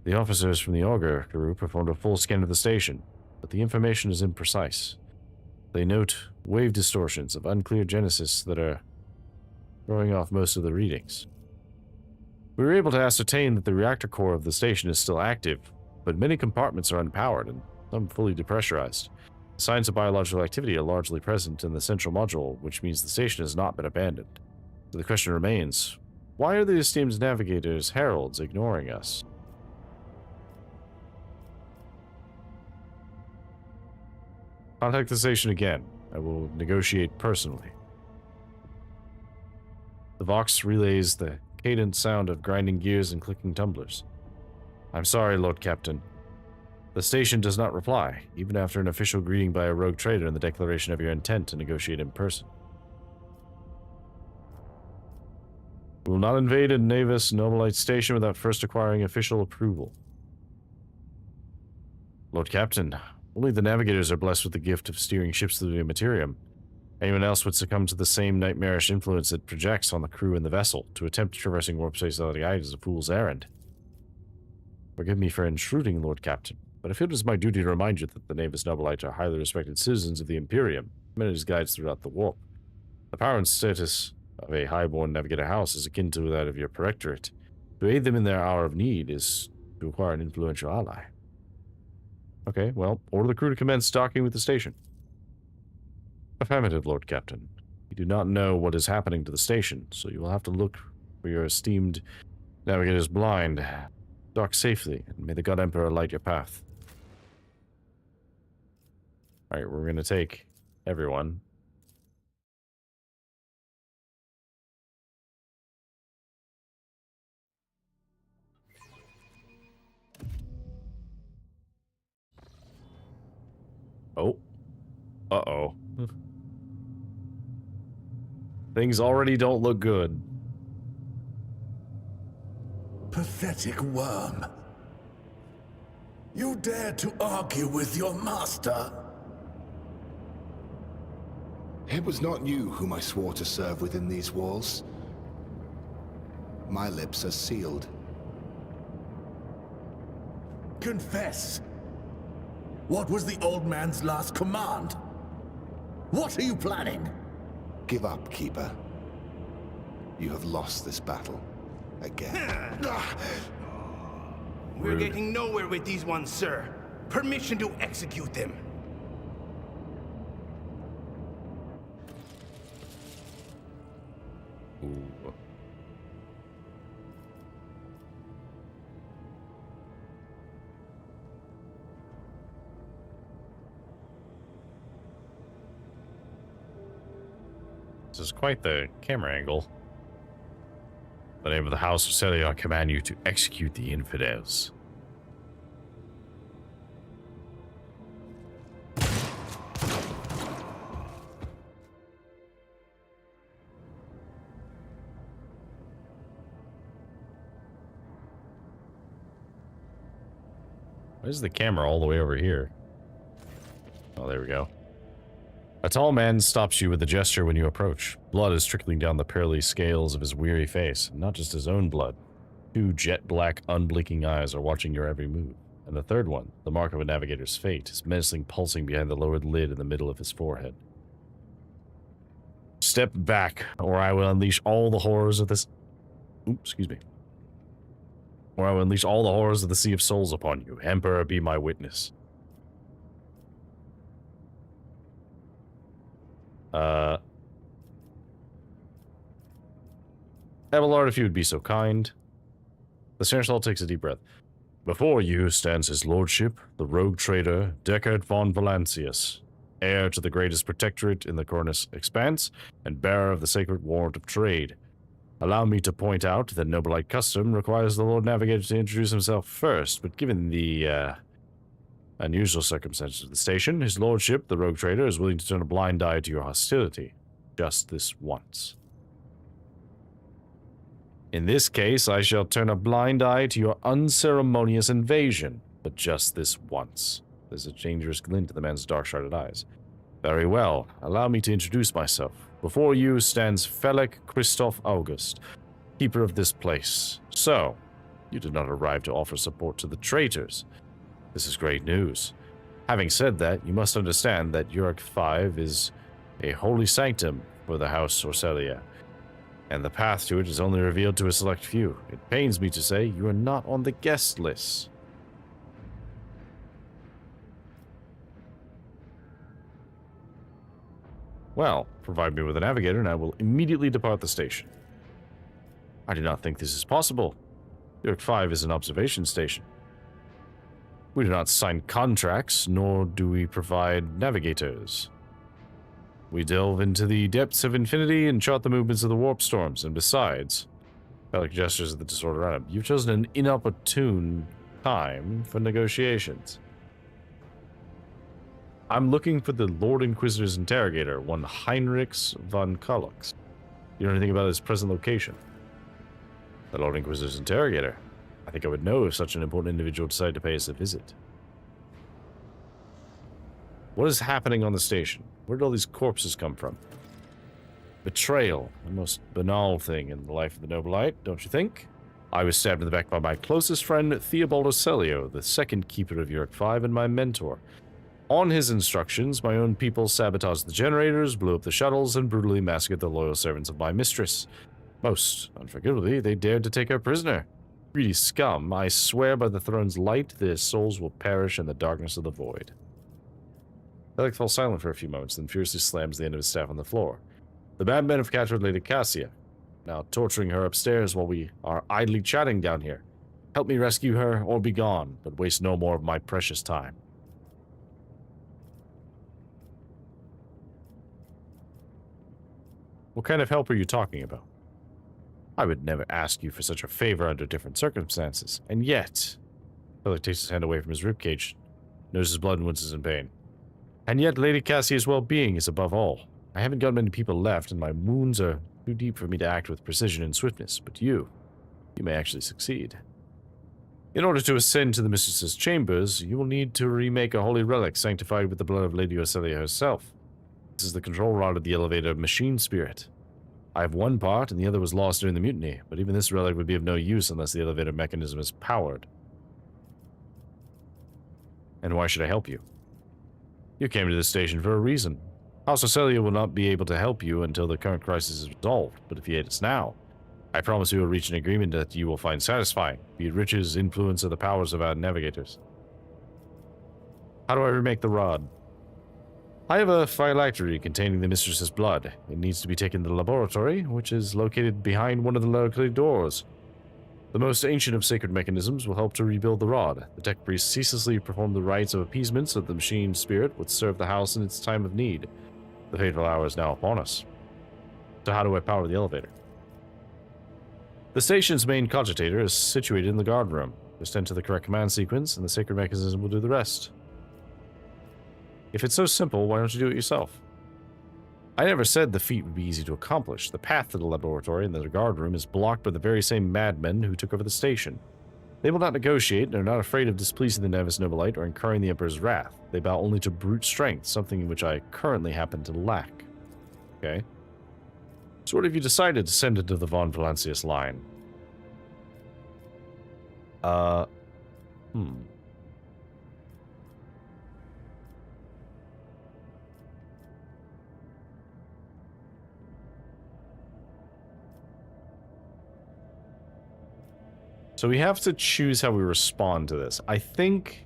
The officers from the Augur crew performed a full scan of the station, but the information is imprecise. They note wave distortions of unclear genesis that are throwing off most of the readings. We were able to ascertain that the reactor core of the station is still active, but many compartments are unpowered and some fully depressurized. Signs of biological activity are largely present in the central module, which means the station has not been abandoned. So the question remains, why are the esteemed navigators' heralds ignoring us? Contact the station again. I will negotiate personally. The Vox relays the cadent sound of grinding gears and clicking tumblers. I'm sorry, Lord Captain. The station does not reply, even after an official greeting by a rogue trader and the declaration of your intent to negotiate in person. We will not invade a Navis Nobilite station without first acquiring official approval. Lord Captain, only the navigators are blessed with the gift of steering ships through the Materium. Anyone else would succumb to the same nightmarish influence it projects on the crew and the vessel. To attempt traversing warp space without a guide is a fool's errand. Forgive me for intruding, Lord Captain, but I feel it is my duty to remind you that the Navis Nobilites are highly respected citizens of the Imperium, many as guides throughout the warp. The power and status of a highborn navigator house is akin to that of your Protectorate. To aid them in their hour of need is to acquire an influential ally. Okay, well, order the crew to commence docking with the station. Affirmative, Lord Captain. You do not know what is happening to the station, so you will have to look for your esteemed navigators blind. Dock safely, and may the God Emperor light your path. Alright, we're going to take everyone. Oh. Uh-oh. Things already don't look good. Pathetic worm. You dare to argue with your master? It was not you whom I swore to serve within these walls. My lips are sealed. Confess. What was the old man's last command? What are you planning? Give up, Keeper. You have lost this battle. Again. We're getting nowhere with these ones, sir. Permission to execute them. Ooh. This is quite the camera angle. The name of the House of Celia command you to execute the infidels. Why is the camera all the way over here? Oh, there we go. A tall man stops you with a gesture when you approach. Blood is trickling down the pearly scales of his weary face, and not just his own blood. Two jet-black, unblinking eyes are watching your every move. And the third one, the mark of a navigator's fate, is menacing pulsing behind the lowered lid in the middle of his forehead. Step back, or I will unleash all the horrors of this... Oops, excuse me. Or I will unleash all the horrors of the Sea of Souls upon you. Emperor, be my witness. Abelard, if you would be so kind. The Seneschal takes a deep breath. Before you stands his lordship, the rogue trader, Deckard von Valancius. heir to the greatest protectorate in the Cornus Expanse, and bearer of the sacred warrant of trade. Allow me to point out that Noblite custom requires the Lord Navigator to introduce himself first, but given the unusual circumstances of the station, his lordship, the rogue trader, is willing to turn a blind eye to your hostility. Just this once. In this case, I shall turn a blind eye to your unceremonious invasion, but just this once. There's a dangerous glint in the man's dark-shrouded eyes. Very well. Allow me to introduce myself. Before you stands Felix Christoph August, keeper of this place. So, you did not arrive to offer support to the traitors. This is great news. Having said that, you must understand that Uric 5 is a holy sanctum for the House Orcelia, and the path to it is only revealed to a select few. It pains me to say you are not on the guest list. Well, provide me with a navigator and I will immediately depart the station. I do not think this is possible. Uric 5 is an observation station. We do not sign contracts, nor do we provide navigators. We delve into the depths of infinity and chart the movements of the warp storms, and besides, Phallic gestures at the disorder around him, you've chosen an inopportune time for negotiations. I'm looking for the Lord Inquisitor's interrogator, one Heinrichs von Kullux. You know anything about his present location? The Lord Inquisitor's interrogator. I think I would know if such an important individual decided to pay us a visit. What is happening on the station? Where did all these corpses come from? Betrayal, the most banal thing in the life of the Noblite, don't you think? I was stabbed in the back by my closest friend, Theobald Ocelio, the second keeper of Uric 5 and my mentor. On his instructions, my own people sabotaged the generators, blew up the shuttles, and brutally massacred the loyal servants of my mistress. Most unforgivably, they dared to take her prisoner. Greedy scum, I swear by the throne's light, their souls will perish in the darkness of the void. Felix falls silent for a few moments, then furiously slams the end of his staff on the floor. The bad men have captured Lady Cassia, now torturing her upstairs while we are idly chatting down here. Help me rescue her, or be gone, but waste no more of my precious time. What kind of help are you talking about? I would never ask you for such a favor under different circumstances, and yet... Felix takes his hand away from his ribcage, noses blood and winces in pain. And yet Lady Cassia's well-being is above all. I haven't got many people left, and my wounds are too deep for me to act with precision and swiftness, but you may actually succeed. In order to ascend to the Mistress's chambers, you will need to remake a holy relic sanctified with the blood of Lady Orcelia herself. This is the control rod of the elevator machine spirit. I have one part, and the other was lost during the mutiny, but even this relic would be of no use unless the elevator mechanism is powered. And why should I help you? You came to this station for a reason. House Orcelia will not be able to help you until the current crisis is resolved, but if you aid us now, I promise you will reach an agreement that you will find satisfying, be it riches, influence, or the powers of our navigators. How do I remake the rod? I have a phylactery containing the mistress's blood. It needs to be taken to the laboratory, which is located behind one of the laboratory doors. The most ancient of sacred mechanisms will help to rebuild the rod. The tech priests ceaselessly perform the rites of appeasement so that the machine spirit would serve the house in its time of need. The fateful hour is now upon us. So how do I power the elevator? The station's main cogitator is situated in the guard room. Just enter the correct command sequence, and the sacred mechanism will do the rest. If it's so simple, why don't you do it yourself? I never said the feat would be easy to accomplish. The path to the laboratory and the guard room is blocked by the very same madmen who took over the station. They will not negotiate and are not afraid of displeasing the Nevis Nobilite or incurring the Emperor's wrath. They bow only to brute strength, something in which I currently happen to lack. Okay. So what have you decided to send into the Von Valancius line? So we have to choose how we respond to this. I think...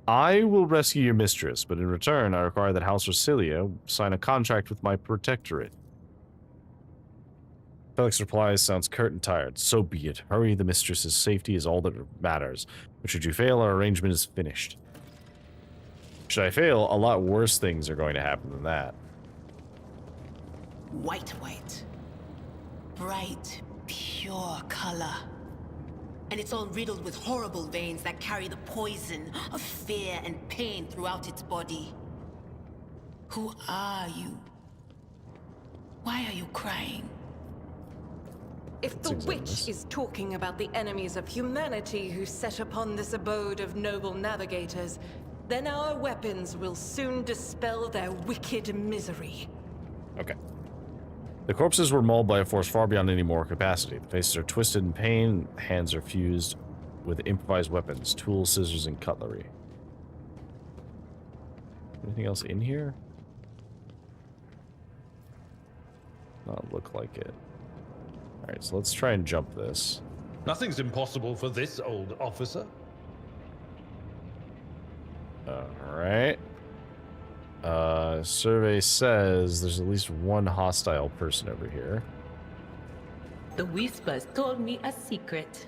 I will rescue your mistress, but in return, I require that House Orcelia sign a contract with my protectorate. Pelix replies, sounds curt and tired. So be it. Hurry, the mistress's safety is all that matters. But should you fail, our arrangement is finished. Should I fail, a lot worse things are going to happen than that. White. Bright, pure color. And it's all riddled with horrible veins that carry the poison of fear and pain throughout its body. Who are you? Why are you crying? If the witch is talking about the enemies of humanity who set upon this abode of noble navigators, then our weapons will soon dispel their wicked misery. Okay. The corpses were mauled by a force far beyond any mortal capacity. The faces are twisted in pain, hands are fused with improvised weapons, tools, scissors, and cutlery. Anything else in here? Not look like it. Alright, so let's try and jump this. Nothing's impossible for this old officer. Alright. Survey says there's at least one hostile person over here. The Whispers told me a secret.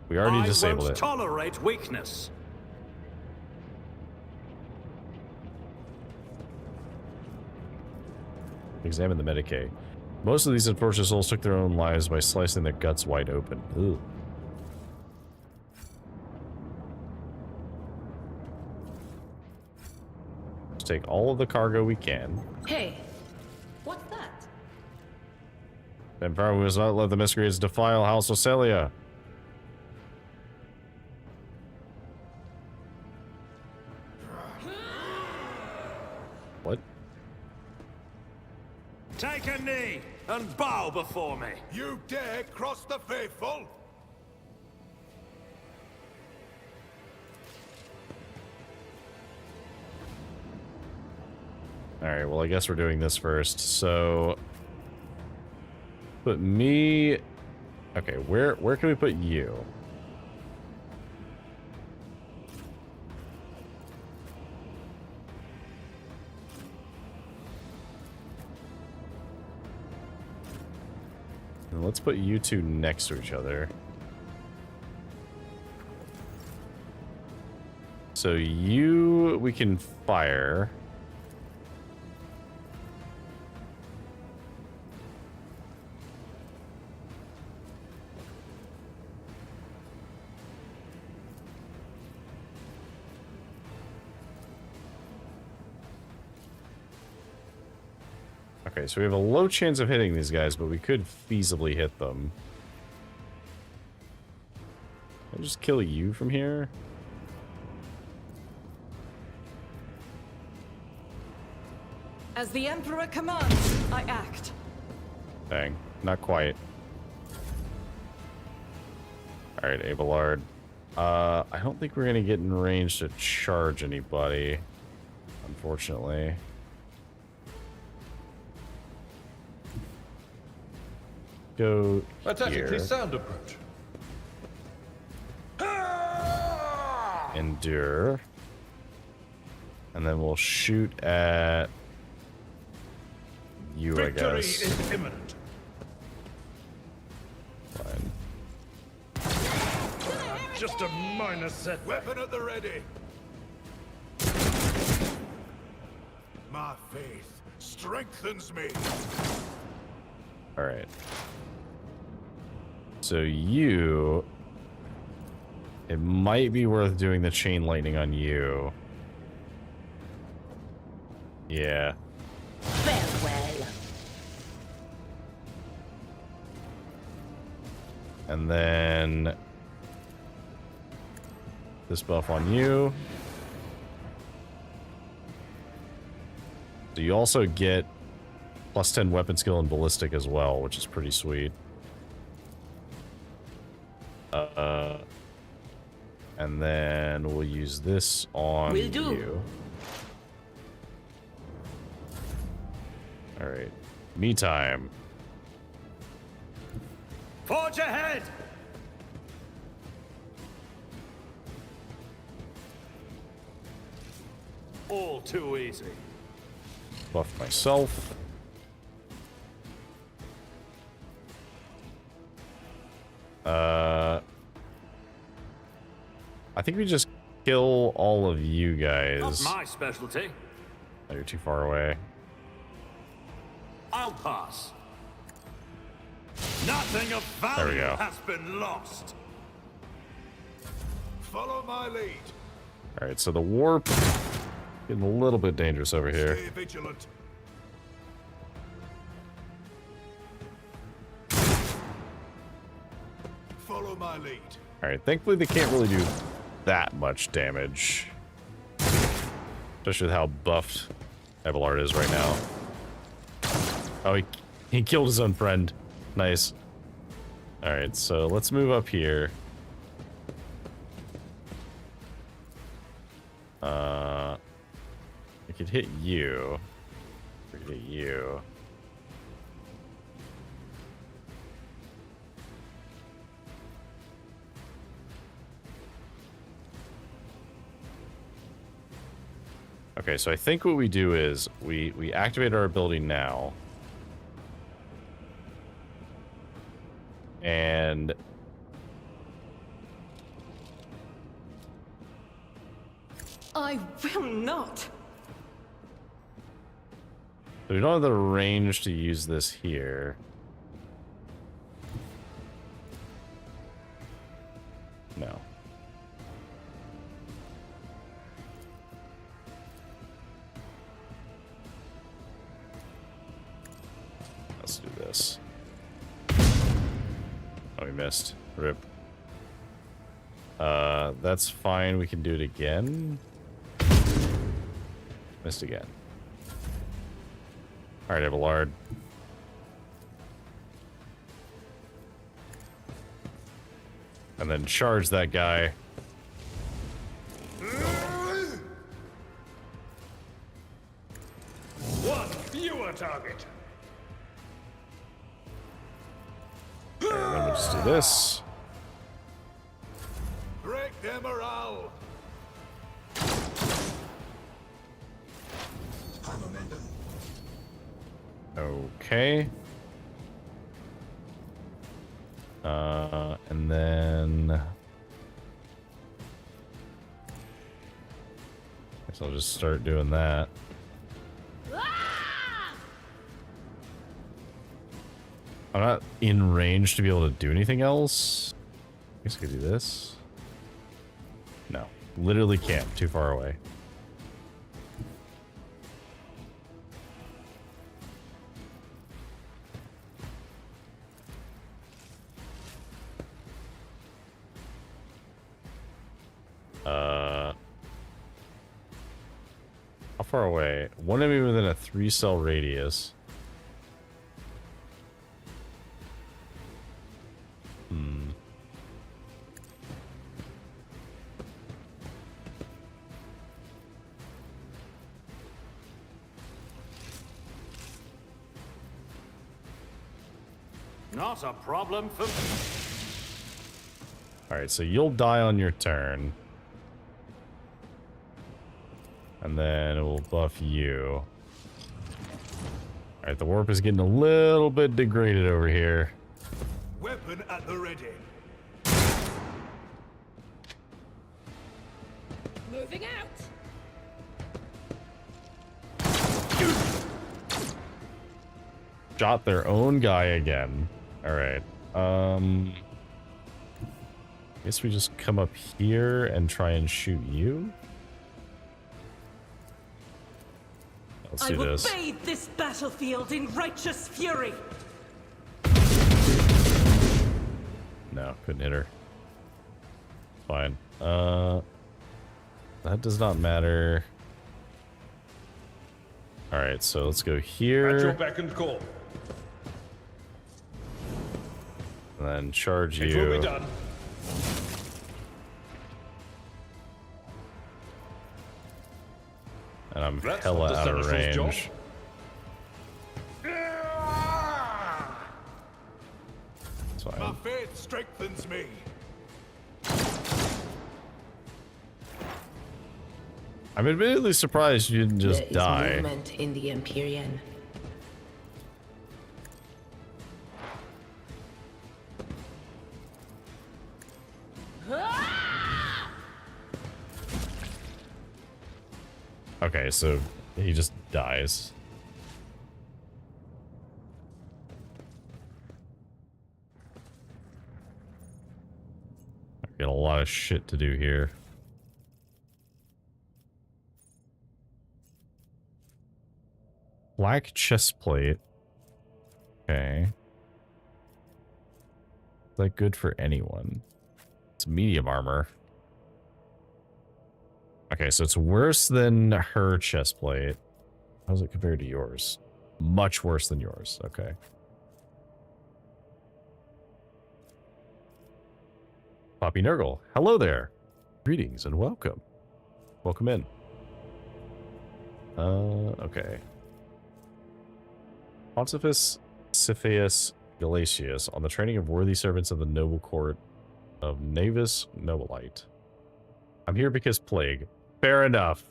We already disabled it. Tolerate weakness. Examine the Medicaid. Most of these unfortunate souls took their own lives by slicing their guts wide open. Ooh. Let's take all of the cargo we can. Hey, what's that? Empire was not let the miscreants defile House Ocelia. What? Take a knee and bow before me. You dare cross the faithful? Alright, well I guess we're doing this first. So put me. Okay, where can we put you? And let's put you two next to each other. So you, we can fire. Okay, so we have a low chance of hitting these guys, but we could feasibly hit them. Can I just kill you from here? As the Emperor commands, I act. Dang, not quite. Alright, Abelard. I don't think we're gonna get in range to charge anybody, unfortunately. Go A tactically here. sound approach. Endure. And then we'll shoot at you, Victory I guess. is imminent. Fine. Just a minor set. Weapon at the ready. My faith strengthens me. Alright. So you... It might be worth doing the chain lightning on you. Yeah. Farewell. And then... this buff on you. So you also get plus 10 weapon skill and ballistic as well, which is pretty sweet. And then we'll use this on Will do. you. Alright. Me time. Forge ahead! All too easy. Buff myself. I think we just kill all of you guys. Not my specialty. Oh, you're too far away. I'll pass. Nothing of There we value go. has been lost. Follow my lead. All right, so the warp getting a little bit dangerous over here. Stay vigilant. Follow my lead. All right, thankfully they can't really do that much damage, especially with how buffed Abelard is right now. Oh, he killed his own friend. Nice. All right, so let's move up here. We could hit you. We could hit you. Okay, so I think what we do is we activate our ability now. And I will not. so we don't have the range to use this here. No. Let's do this. Oh, we missed. Rip. That's fine. We can do it again. Missed again. All right, Abelard. And then charge that guy. One fewer target. All right, let me just do this. Break their morale. Okay. And then guess I'll just start doing that. I'm not in range to be able to do anything else. I guess I could do this. No, literally can't. Too far away. How far away? One enemy within a 3-cell radius. Not a problem for me. All right, so you'll die on your turn. And then it will buff you. All right, the warp is getting a little bit degraded over here. Weapon at the ready. Moving out. Shot their own guy again. All right. Guess we just come up here and try and shoot you. Let's do this. I will bathe this battlefield in righteous fury. No, couldn't hit her. Fine. That does not matter. All right, so let's go here. At your beck and call. And then charge It you. will be done. And I'm That's hella not the out of Seneschal's job. range. That's My fine. faith strengthens me. I'm admittedly surprised you didn't just There is die. movement in the Empyrean. Okay, so he just dies. I've got a lot of shit to do here. Black chest plate. Okay. Is that good for anyone? It's medium armor. Okay, so it's worse than her chest plate. How's it compared to yours? Much worse than yours. Okay. Poppy Nurgle. Hello there. Greetings and welcome. Welcome in. Okay. Pontifex Cepheus Galatius on the training of worthy servants of the noble court of Navis Nobilite. I'm here because plague. Fair enough.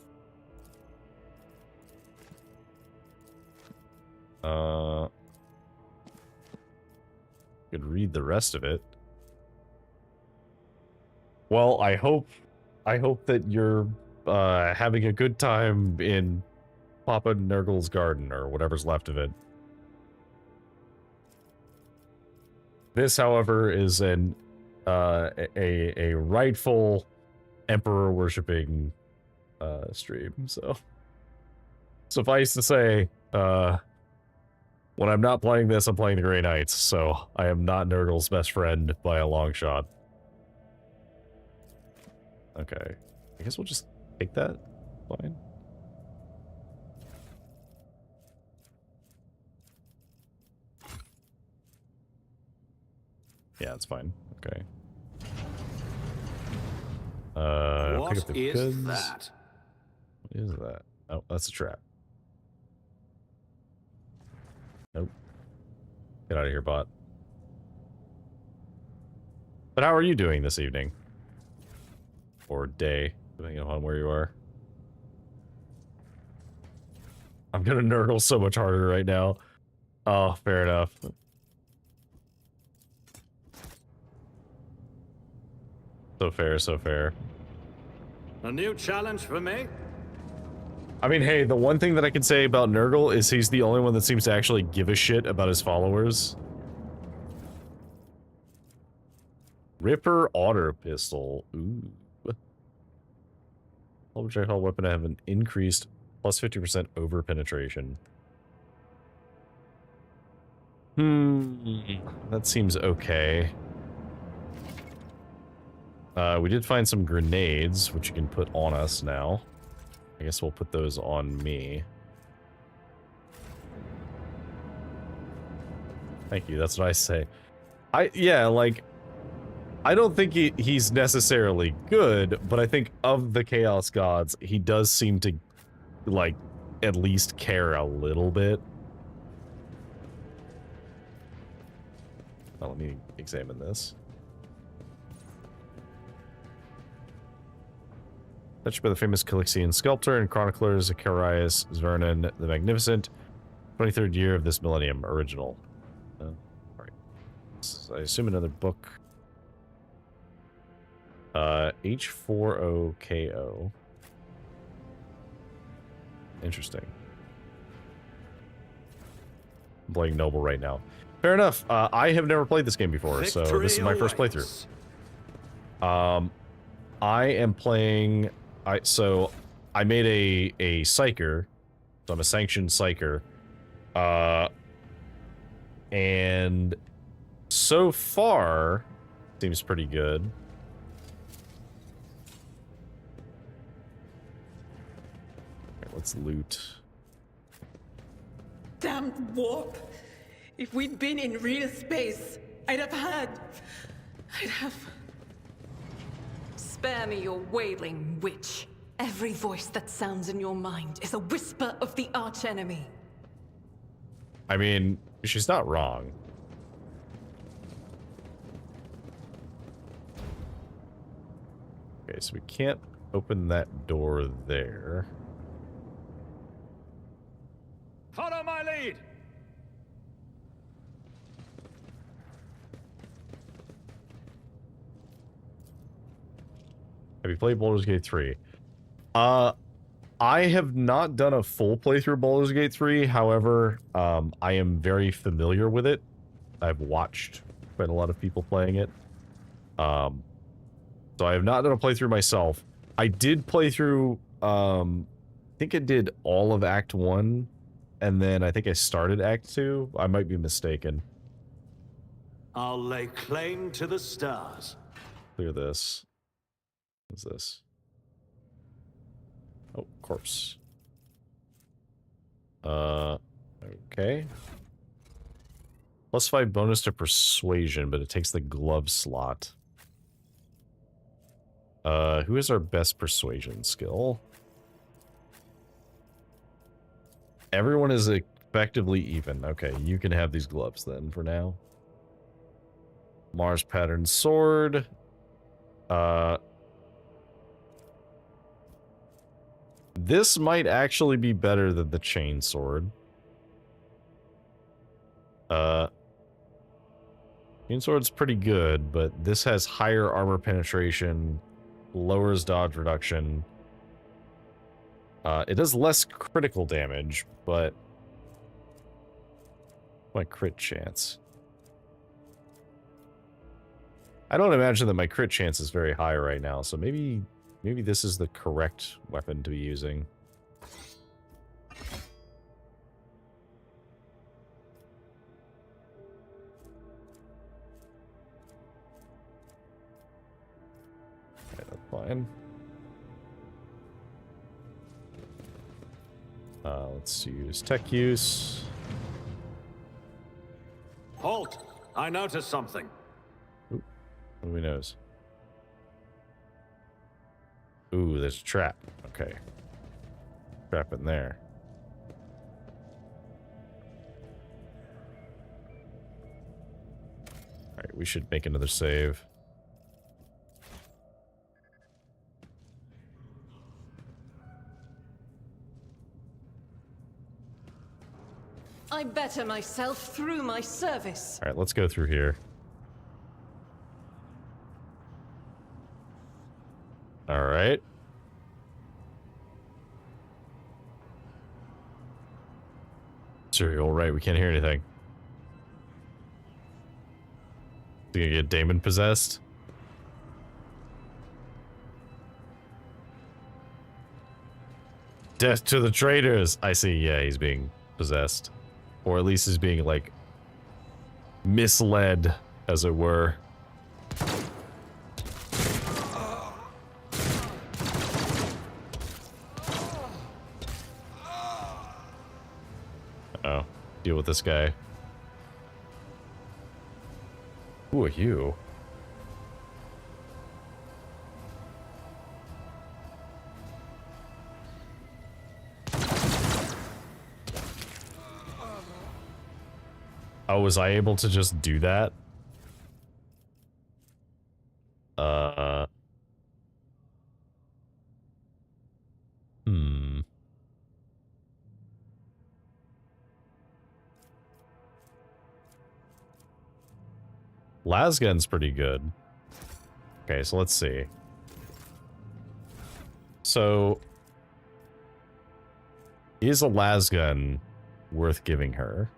Could read the rest of it. Well, I hope that you're having a good time in Papa Nurgle's garden or whatever's left of it. This, however, is a rightful emperor worshipping stream. So suffice to say, when I'm not playing this, I'm playing the Grey Knights. So I am not Nurgle's best friend by a long shot. Okay, I guess we'll just take that. Fine. Yeah, it's fine. Okay. What pick up the is goods. that? What is that? Oh, that's a trap. Nope. Get out of here, bot. But how are you doing this evening? Or day, depending on where you are. I'm gonna nurgle so much harder right now. Oh, fair enough. So fair, so fair. A new challenge for me? I mean, hey, the one thing that I can say about Nurgle is he's the only one that seems to actually give a shit about his followers. Ripper Otter Pistol. Ooh. All projectile weapon have an increased plus 50% over penetration. That seems okay. We did find some grenades, which you can put on us now. I guess we'll put those on me. Thank you, that's what I say. Yeah, like, I don't think he's necessarily good, but I think of the Chaos Gods, he does seem to, like, at least care a little bit. Now, let me examine this. Touched by the famous Calixian sculptor and chronicler Zacharias Vernon the Magnificent, 23rd year of this millennium, original. Alright. I assume another book. H40KO. Interesting. I'm playing Noble right now. Fair enough. I have never played this game before, so this is my first playthrough. I am playing... So, I made a Psyker. So I'm a sanctioned Psyker. And so far, seems pretty good. Okay, let's loot. Damned warp! If we'd been in real space, I'd have... Spare me your wailing, witch. Every voice that sounds in your mind is a whisper of the archenemy. I mean, she's not wrong. Okay, so we can't open that door there. Follow my lead! Have you played Baldur's Gate 3? I have not done a full playthrough of Baldur's Gate 3. However, I am very familiar with it. I've watched quite a lot of people playing it. So I have not done a playthrough myself. I did play through, I think I did all of Act 1, and then I think I started Act 2. I might be mistaken. I'll lay claim to the stars. Clear this. What's this? Oh, corpse. Okay. +5 bonus to persuasion, but it takes the glove slot. Who is our best persuasion skill? Everyone is effectively even. Okay, you can have these gloves then for now. Mars pattern sword. This might actually be better than the chain sword. Chain sword's pretty good, but this has higher armor penetration, lowers dodge reduction. It does less critical damage, but my crit chance. I don't imagine that my crit chance is very high right now, so maybe this is the correct weapon to be using. Okay, that's fine. Let's use tech use. Halt! I noticed something. Ooh, what do we notice? Ooh, there's a trap. Okay. Trap in there. Alright, we should make another save. I better myself through my service. Alright, let's go through here. Alright. Serial, right, we can't hear anything. Is he gonna get Damon possessed? Death to the traitors! I see, yeah, he's being possessed. Or at least he's being, like, misled, as it were. Oh, deal with this guy. Who are you? Oh, was I able to just do that? Lasgun's pretty good. Okay, so let's see. So, is a lasgun worth giving her?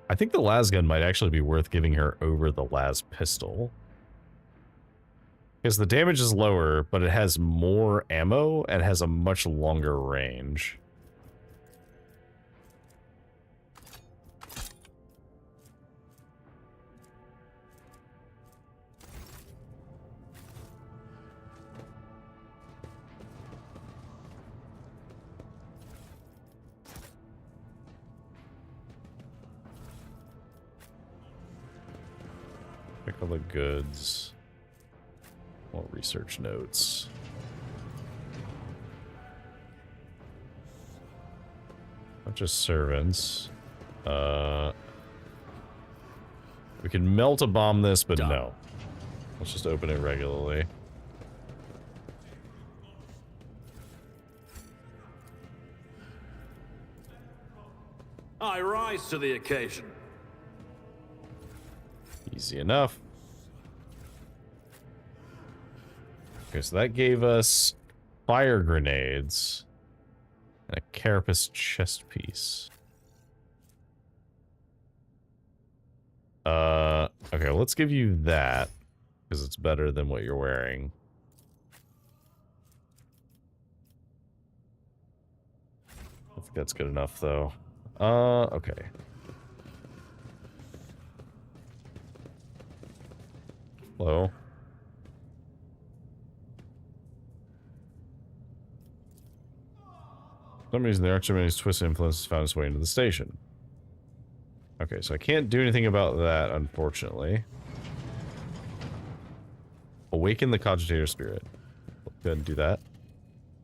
I think the lasgun might actually be worth giving her over the las pistol. Because the damage is lower, but it has more ammo and has a much longer range. Pick all the goods. More research notes. Bunch of servants. We can melt a bomb this, but no. Let's just open it regularly. I rise to the occasion. Easy enough. Okay, so that gave us fire grenades and a carapace chest piece. Okay, well, let's give you that because it's better than what you're wearing. I think that's good enough, though. Okay. Hello. For some reason, the Archimany's twist influence has found its way into the station. Okay, so I can't do anything about that, unfortunately. Awaken the Cogitator Spirit. Go ahead and do that.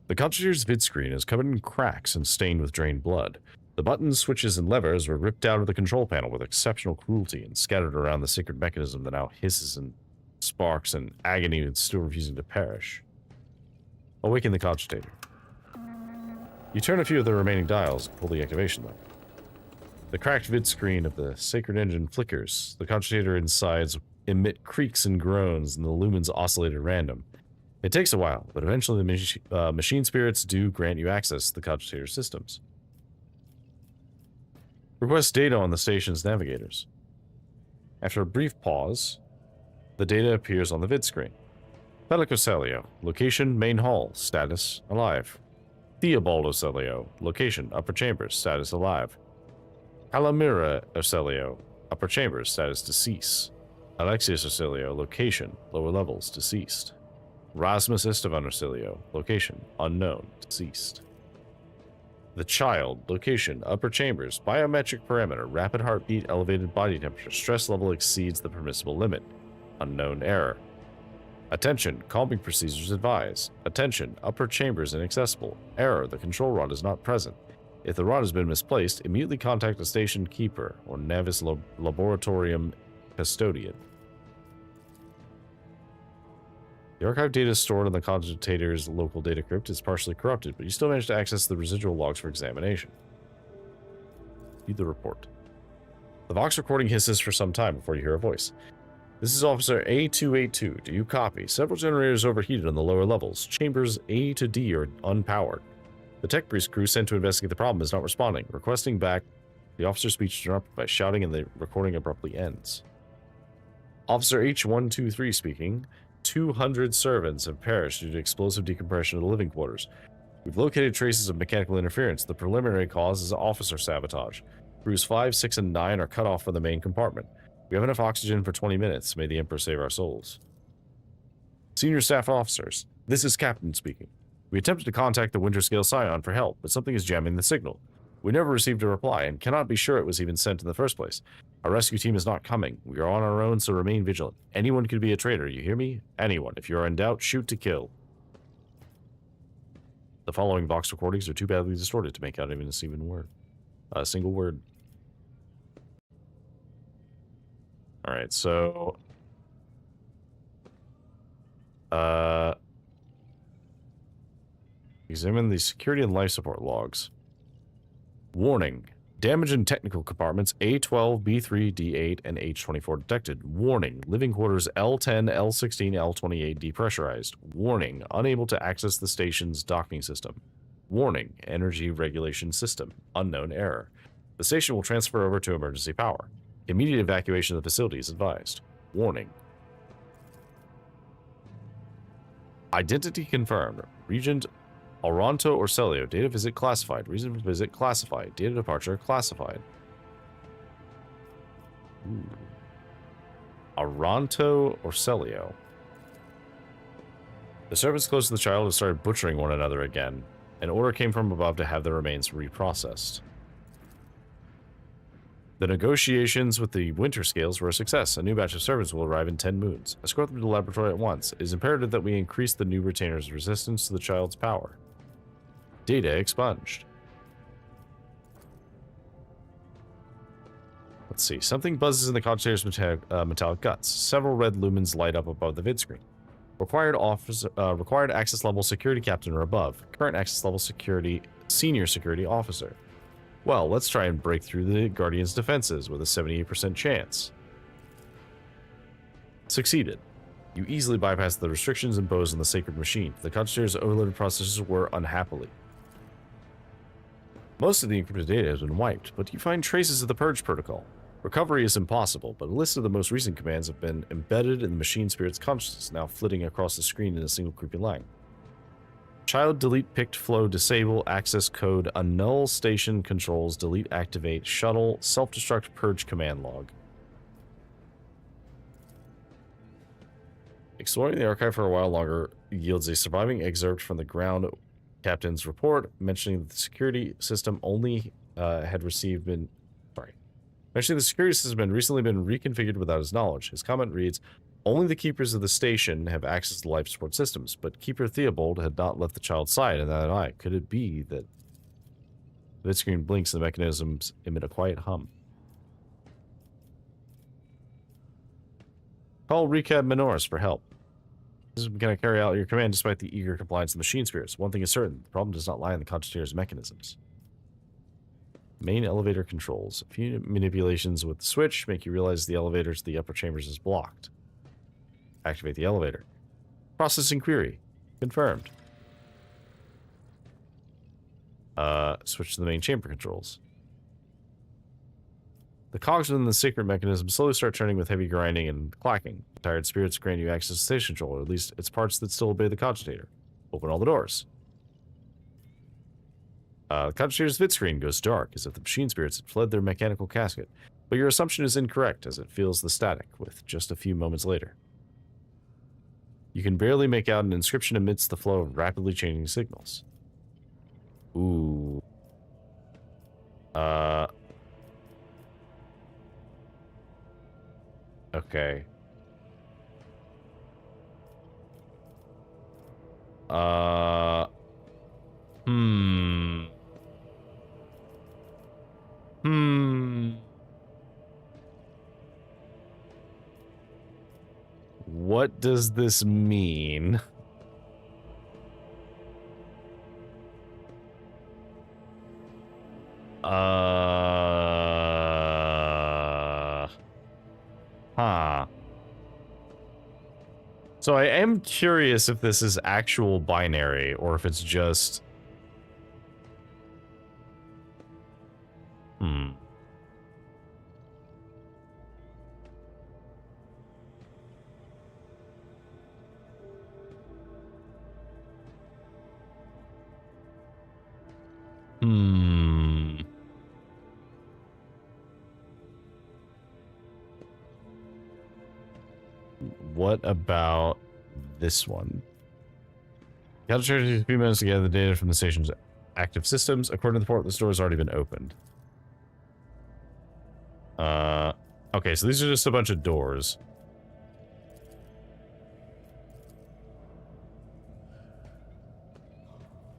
The Cogitator's vid screen is covered in cracks and stained with drained blood. The buttons, switches, and levers were ripped out of the control panel with exceptional cruelty and scattered around the sacred mechanism that now hisses and sparks in agony and still refusing to perish. Awaken the Cogitator. You turn a few of the remaining dials and pull the activation lever. The cracked vid screen of the sacred engine flickers. The Cogitator insides emit creaks and groans, and the lumens oscillate at random. It takes a while, but eventually the machine spirits do grant you access to the Cogitator systems. Request data on the station's navigators. After a brief pause, the data appears on the vid screen. Pelicocelio, location main hall, status alive. Theobald Ocelio, location upper chambers, status alive. Palamira Ocelio, upper chambers, status deceased. Alexius Ocelio, location lower levels, deceased. Rasmus Estevan Ocelio, location unknown, deceased. The Child, location upper chambers, biometric parameter, rapid heartbeat, elevated body temperature, stress level exceeds the permissible limit. Unknown error. Attention, calming procedures advised. Attention, upper chambers inaccessible. Error, the control rod is not present. If the rod has been misplaced, immediately contact the station keeper or Navis Laboratorium custodian. The archive data stored in the Cogitator's local data crypt is partially corrupted, but you still manage to access the residual logs for examination. Read the report. The Vox recording hisses for some time before you hear a voice. This is Officer A282. Do you copy? Several generators overheated on the lower levels. Chambers A to D are unpowered. The tech priest crew sent to investigate the problem is not responding. Requesting back. The officer's speech is interrupted by shouting and the recording abruptly ends. Officer H123 speaking. 200 servants have perished due to explosive decompression of the living quarters. We've located traces of mechanical interference. The preliminary cause is officer sabotage. Crews 5, 6, and 9 are cut off from the main compartment. We have enough oxygen for 20 minutes. May the Emperor save our souls. Senior staff officers, this is Captain speaking. We attempted to contact the Winterscale Scion for help, but something is jamming the signal. We never received a reply and cannot be sure it was even sent in the first place. Our rescue team is not coming. We are on our own, so remain vigilant. Anyone could be a traitor, you hear me? Anyone. If you are in doubt, shoot to kill. The following Vox recordings are too badly distorted to make out even a single word. Alright, so... examine the security and life support logs. Warning. Damage in technical compartments A12, B3, D8, and H24 detected. Warning. Living quarters L10, L16, L28 depressurized. Warning. Unable to access the station's docking system. Warning. Energy regulation system. Unknown error. The station will transfer over to emergency power. Immediate evacuation of the facility is advised. Warning. Identity confirmed. Regent Auranto Orcelio. Data visit classified. Reason for visit classified. Data departure classified. Ooh. Auranto Orcelio. The servants close to the child have started butchering one another again. An order came from above to have the remains reprocessed. The negotiations with the Winterscales were a success. A new batch of servants will arrive in 10 moons. Escort them to the laboratory at once. It is imperative that we increase the new retainer's resistance to the child's power. Data expunged. Let's see. Something buzzes in the Congenier's metallic guts. Several red lumens light up above the vid screen. Required access level security captain or above. Current access level senior security officer. Well, let's try and break through the Guardian's defenses with a 78% chance. Succeeded. You easily bypassed the restrictions imposed on the sacred machine. The Congenier's overloaded processors were unhappily. Most of the encrypted data has been wiped, but you find traces of the purge protocol. Recovery is impossible, but a list of the most recent commands have been embedded in the machine spirit's consciousness, now flitting across the screen in a single creepy line. Child delete picked flow disable access code annul station controls delete activate shuttle self-destruct purge command log. Exploring the archive for a while longer yields a surviving excerpt from the ground captain's report mentioning that the security system only mentioning the security system had recently been reconfigured without his knowledge. His comment reads, only the keepers of the station have access to life support systems, but Keeper Theobald had not left the child's side in that eye. Could it be that the vid screen blinks and the mechanisms emit a quiet hum? Call Recab Minoris for help. This is going to carry out your command despite the eager compliance of machine spirits. One thing is certain, the problem does not lie in the Congenier's mechanisms. Main elevator controls. A few manipulations with the switch make you realize the elevator to the upper chambers is blocked. Activate the elevator. Processing query. Confirmed. Switch to the main chamber controls. The cogs within the secret mechanism slowly start turning with heavy grinding and clacking. The tired spirits grant you access to station control, or at least its parts that still obey the cogitator. Open all the doors. The cogitator's vid screen goes dark, as if the machine spirits had fled their mechanical casket. But your assumption is incorrect, as it feels the static, with just a few moments later. You can barely make out an inscription amidst the flow of rapidly changing signals. Ooh. Okay. What does this mean? So I am curious if this is actual binary or if it's just... What about this one? You have to take a few minutes to gather the data from the station's active systems. According to the port, the store has already been opened. Okay, so these are just a bunch of doors.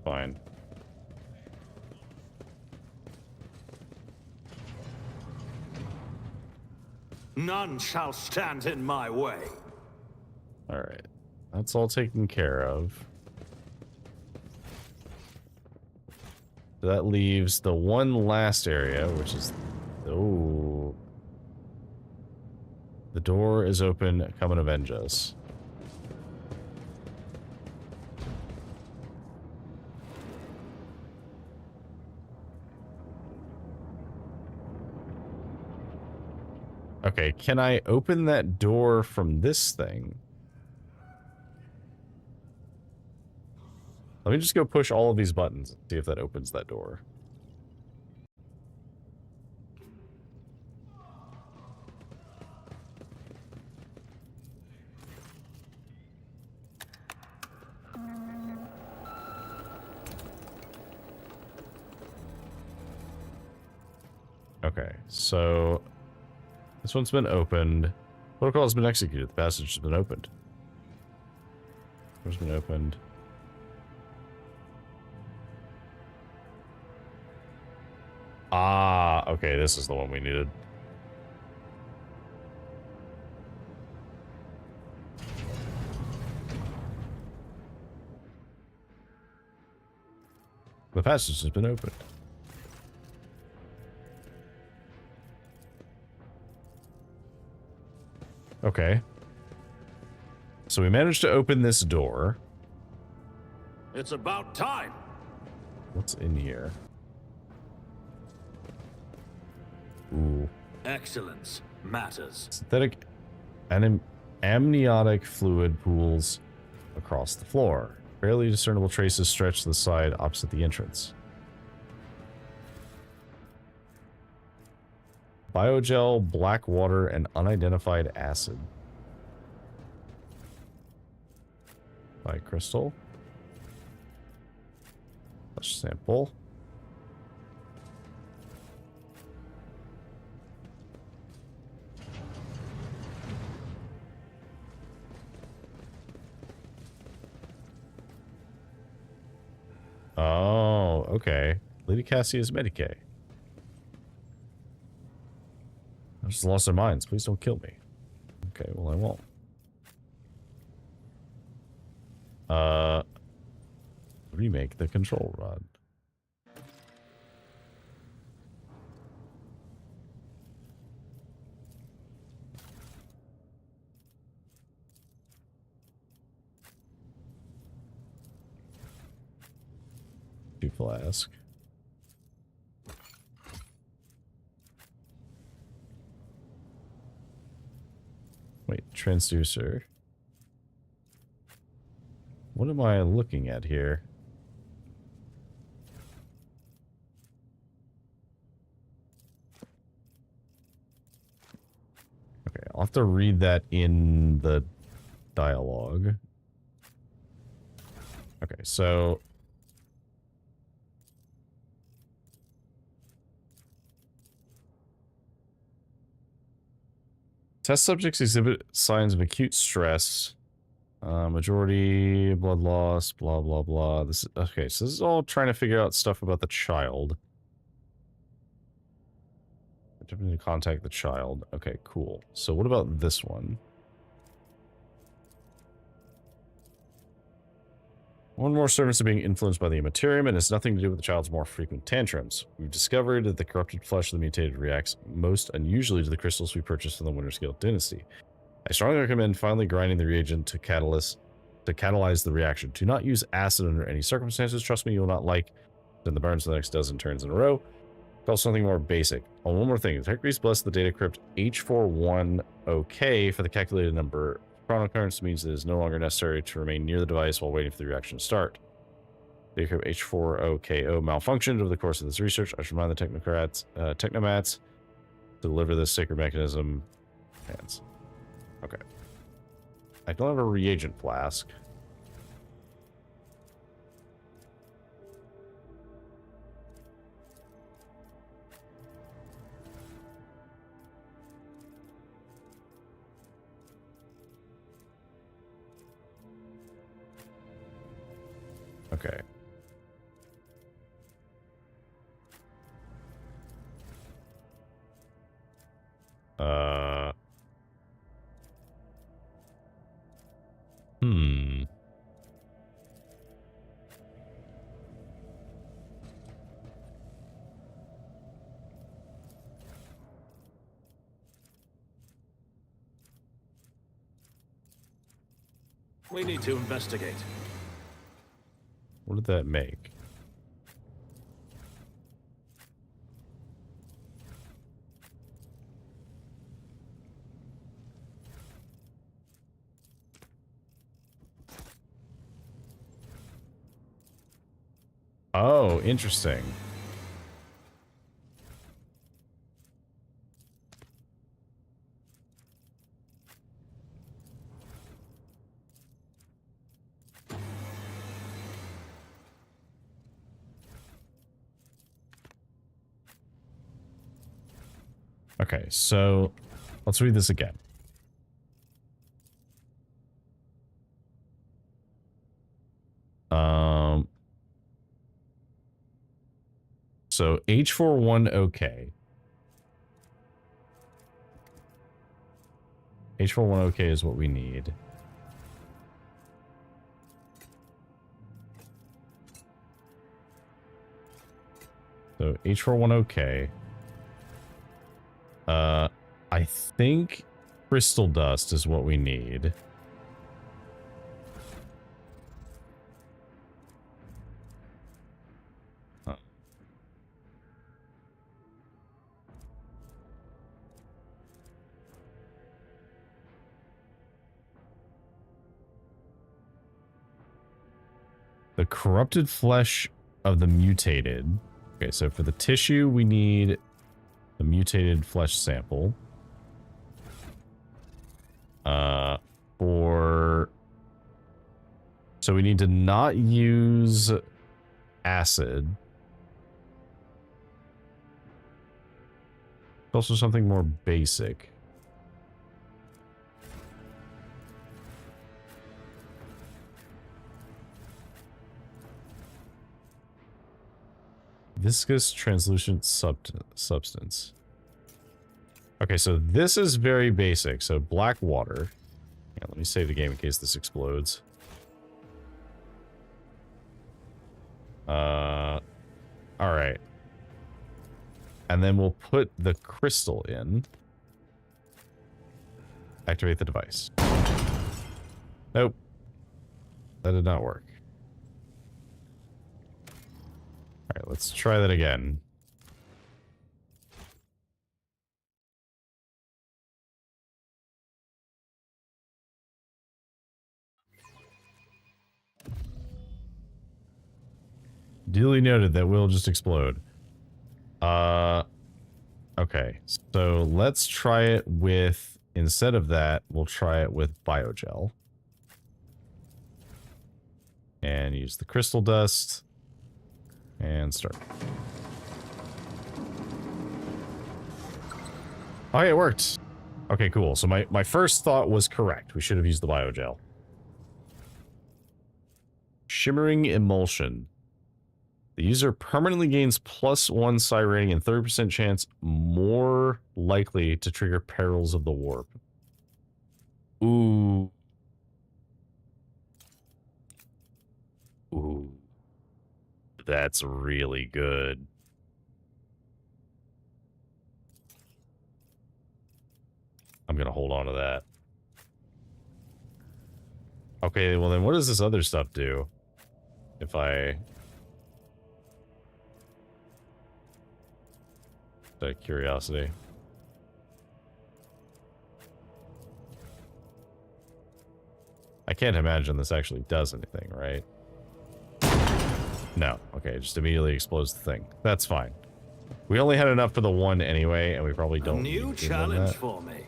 Fine. None shall stand in my way. Alright. That's all taken care of. So that leaves the one last area, which is... Oh. The door is open. Come and avenge us. Okay, can I open that door from this thing? Let me just go push all of these buttons and see if that opens that door. Okay, so this one's been opened. Protocol has been executed. The passage has been opened. Door's been opened. Ah, okay, this is the one we needed. passage has been opened. Okay. So we managed to open this door. It's about time. What's in here? Ooh. Excellence matters. Synthetic amniotic fluid pools across the floor. Barely discernible traces stretch to the side opposite the entrance. Biogel, black water, and unidentified acid. By crystal. Flesh sample. Oh, okay. Lady Cassia's Medicae. I just lost their minds. Please don't kill me. Okay, well I won't. Remake the control rod. Flask. Wait, transducer. What am I looking at here? Okay, I'll have to read that in the dialogue. Okay, so test subjects exhibit signs of acute stress. Majority blood loss, blah, blah, blah. This is, okay, so this is all trying to figure out stuff about the child. Attempting to contact the child. Okay, cool. So what about this one? More and more servants are being influenced by the Immaterium, and it's nothing to do with the child's more frequent tantrums. We've discovered that the corrupted flesh of the mutated reacts most unusually to the crystals we purchased from the Winter's Guild dynasty. I strongly recommend finally grinding the reagent to catalyze the reaction. Do not use acid under any circumstances. Trust me, you will not like then the burns for the next dozen turns in a row. Call something more basic. Oh, one more thing. The Tech Grease blessed the data crypt H41OK for the calculated number. Chronocurrents means it is no longer necessary to remain near the device while waiting for the reaction to start. Data crypt H40KO malfunctioned over the course of this research. I should remind the technomats to deliver this sacred mechanism. Hands. Okay. I don't have a reagent flask. Okay. We need to investigate. What did that make? Oh, interesting. Okay, so let's read this again. So H41OK. H41OK is what we need. So H41 okay. I think crystal dust is what we need. The corrupted flesh of the mutated. Okay, so for the tissue, we need the mutated flesh sample. So we need to not use acid. Also something more basic. Viscous translucent substance. Okay, so this is very basic. So black water. Yeah, let me save the game in case this explodes. Alright. And then we'll put the crystal in. Activate the device. Nope. That did not work. Alright, let's try that again. Duly noted that will just explode. Okay, so let's try it with, instead of that, we'll try it with biogel. And use the crystal dust. And start. Okay, it worked. Okay, cool. So my first thought was correct. We should have used the biogel. Shimmering emulsion. The user permanently gains +1 psi rating and 30% chance more likely to trigger perils of the warp. Ooh. Ooh. That's really good. I'm gonna hold on to that. Okay, well then what does this other stuff do? If I... out of curiosity. I can't imagine this actually does anything, right? No. Okay, it just immediately explodes the thing. That's fine. We only had enough for the one anyway, and we probably don't need New to do challenge that. for me.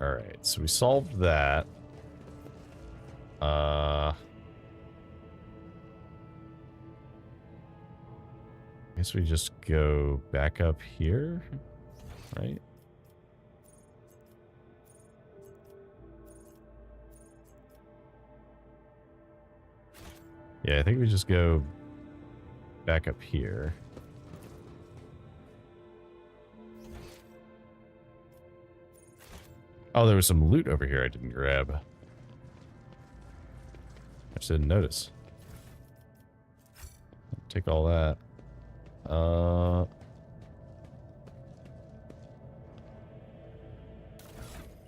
Alright, so we solved that. I guess we just go back up here, right? Yeah, I think we just go back up here. Oh, there was some loot over here I didn't grab. I just didn't notice. Take all that.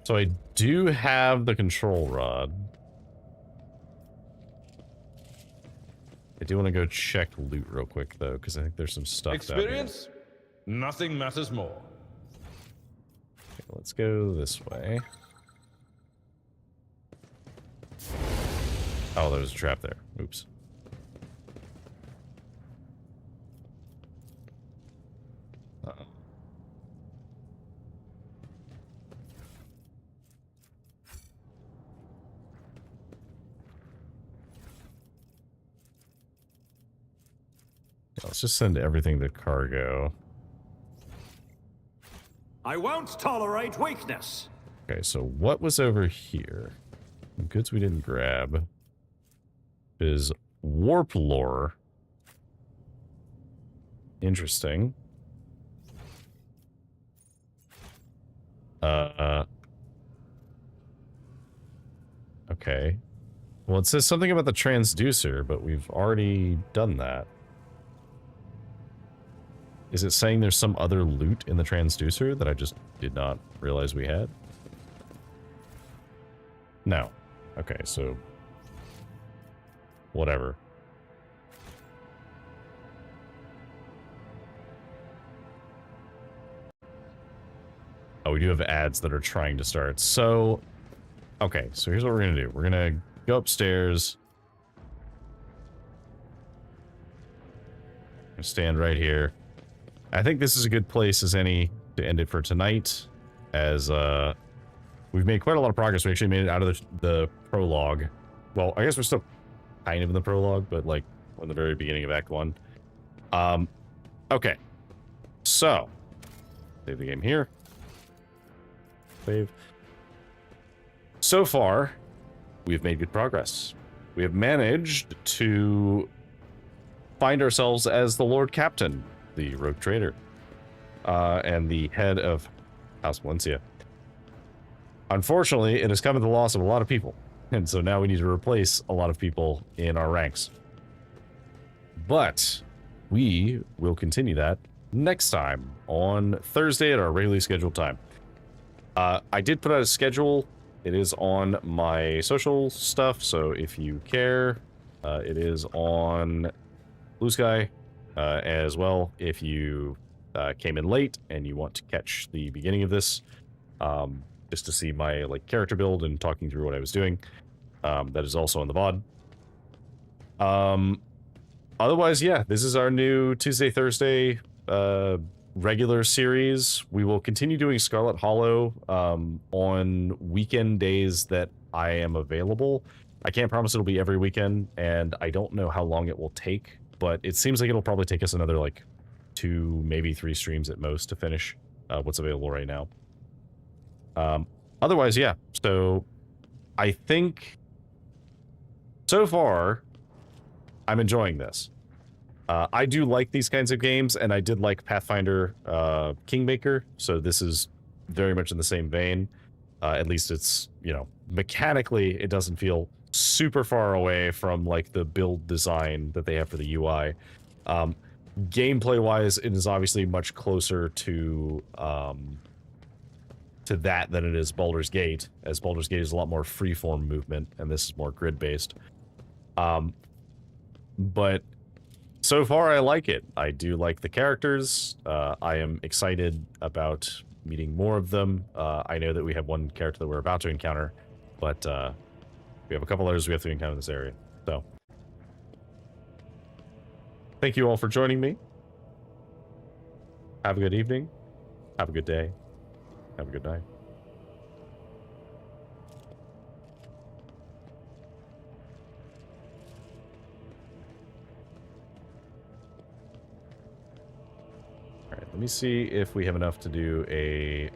So I do have the control rod. I do want to go check loot real quick though, because I think there's some stuff down here. Experience? Nothing matters more. Okay, let's go this way. Oh, there was a trap there. Oops. Uh-oh. Yeah, let's just send everything to cargo. I won't tolerate weakness. Okay, so what was over here? Goods we didn't grab is warp lore. Interesting. Okay. Well, it says something about the transducer, but we've already done that. Is it saying there's some other loot in the transducer that I just did not realize we had? No. Okay, so... whatever. Oh, we do have ads that are trying to start. So, okay, so here's what we're going to do. We're going to go upstairs. Stand right here. I think this is a good place as any to end it for tonight, as we've made quite a lot of progress. We actually made it out of the prologue. Well, I guess we're still kind of in the prologue, but like in the very beginning of Act 1. Okay. So, save the game here. Save. So far, we've made good progress. We have managed to find ourselves as the Lord Captain, the Rogue Trader, and the head of House Valencia. Unfortunately, it has come at the loss of a lot of people, and so now we need to replace a lot of people in our ranks. But we will continue that next time on Thursday at our regularly scheduled time. I did put out a schedule. It is on my social stuff, so if you care, it is on Blue Sky as well. If you came in late and you want to catch the beginning of this, just to see my character build and talking through what I was doing, that is also on the VOD. Otherwise, yeah, this is our new Tuesday, Thursday regular series. We will continue doing Scarlet Hollow on weekend days that I am available. I can't promise it'll be every weekend, and I don't know how long it will take, but it seems like it'll probably take us another 2, maybe 3 streams at most to finish what's available right now. Otherwise, yeah, so I think so far I'm enjoying this. I do like these kinds of games, and I did like Pathfinder Kingmaker, so this is very much in the same vein. At least it's, mechanically it doesn't feel super far away from the build design that they have for the UI. Gameplay-wise, it is obviously much closer to that than it is Baldur's Gate, as Baldur's Gate is a lot more freeform movement, and this is more grid-based. But so far, I like it. I do like the characters. I am excited about meeting more of them. I know that we have one character that we're about to encounter, but we have a couple others we have to encounter in this area. So, thank you all for joining me. Have a good evening. Have a good day. Have a good night. All right, let me see if we have enough to do a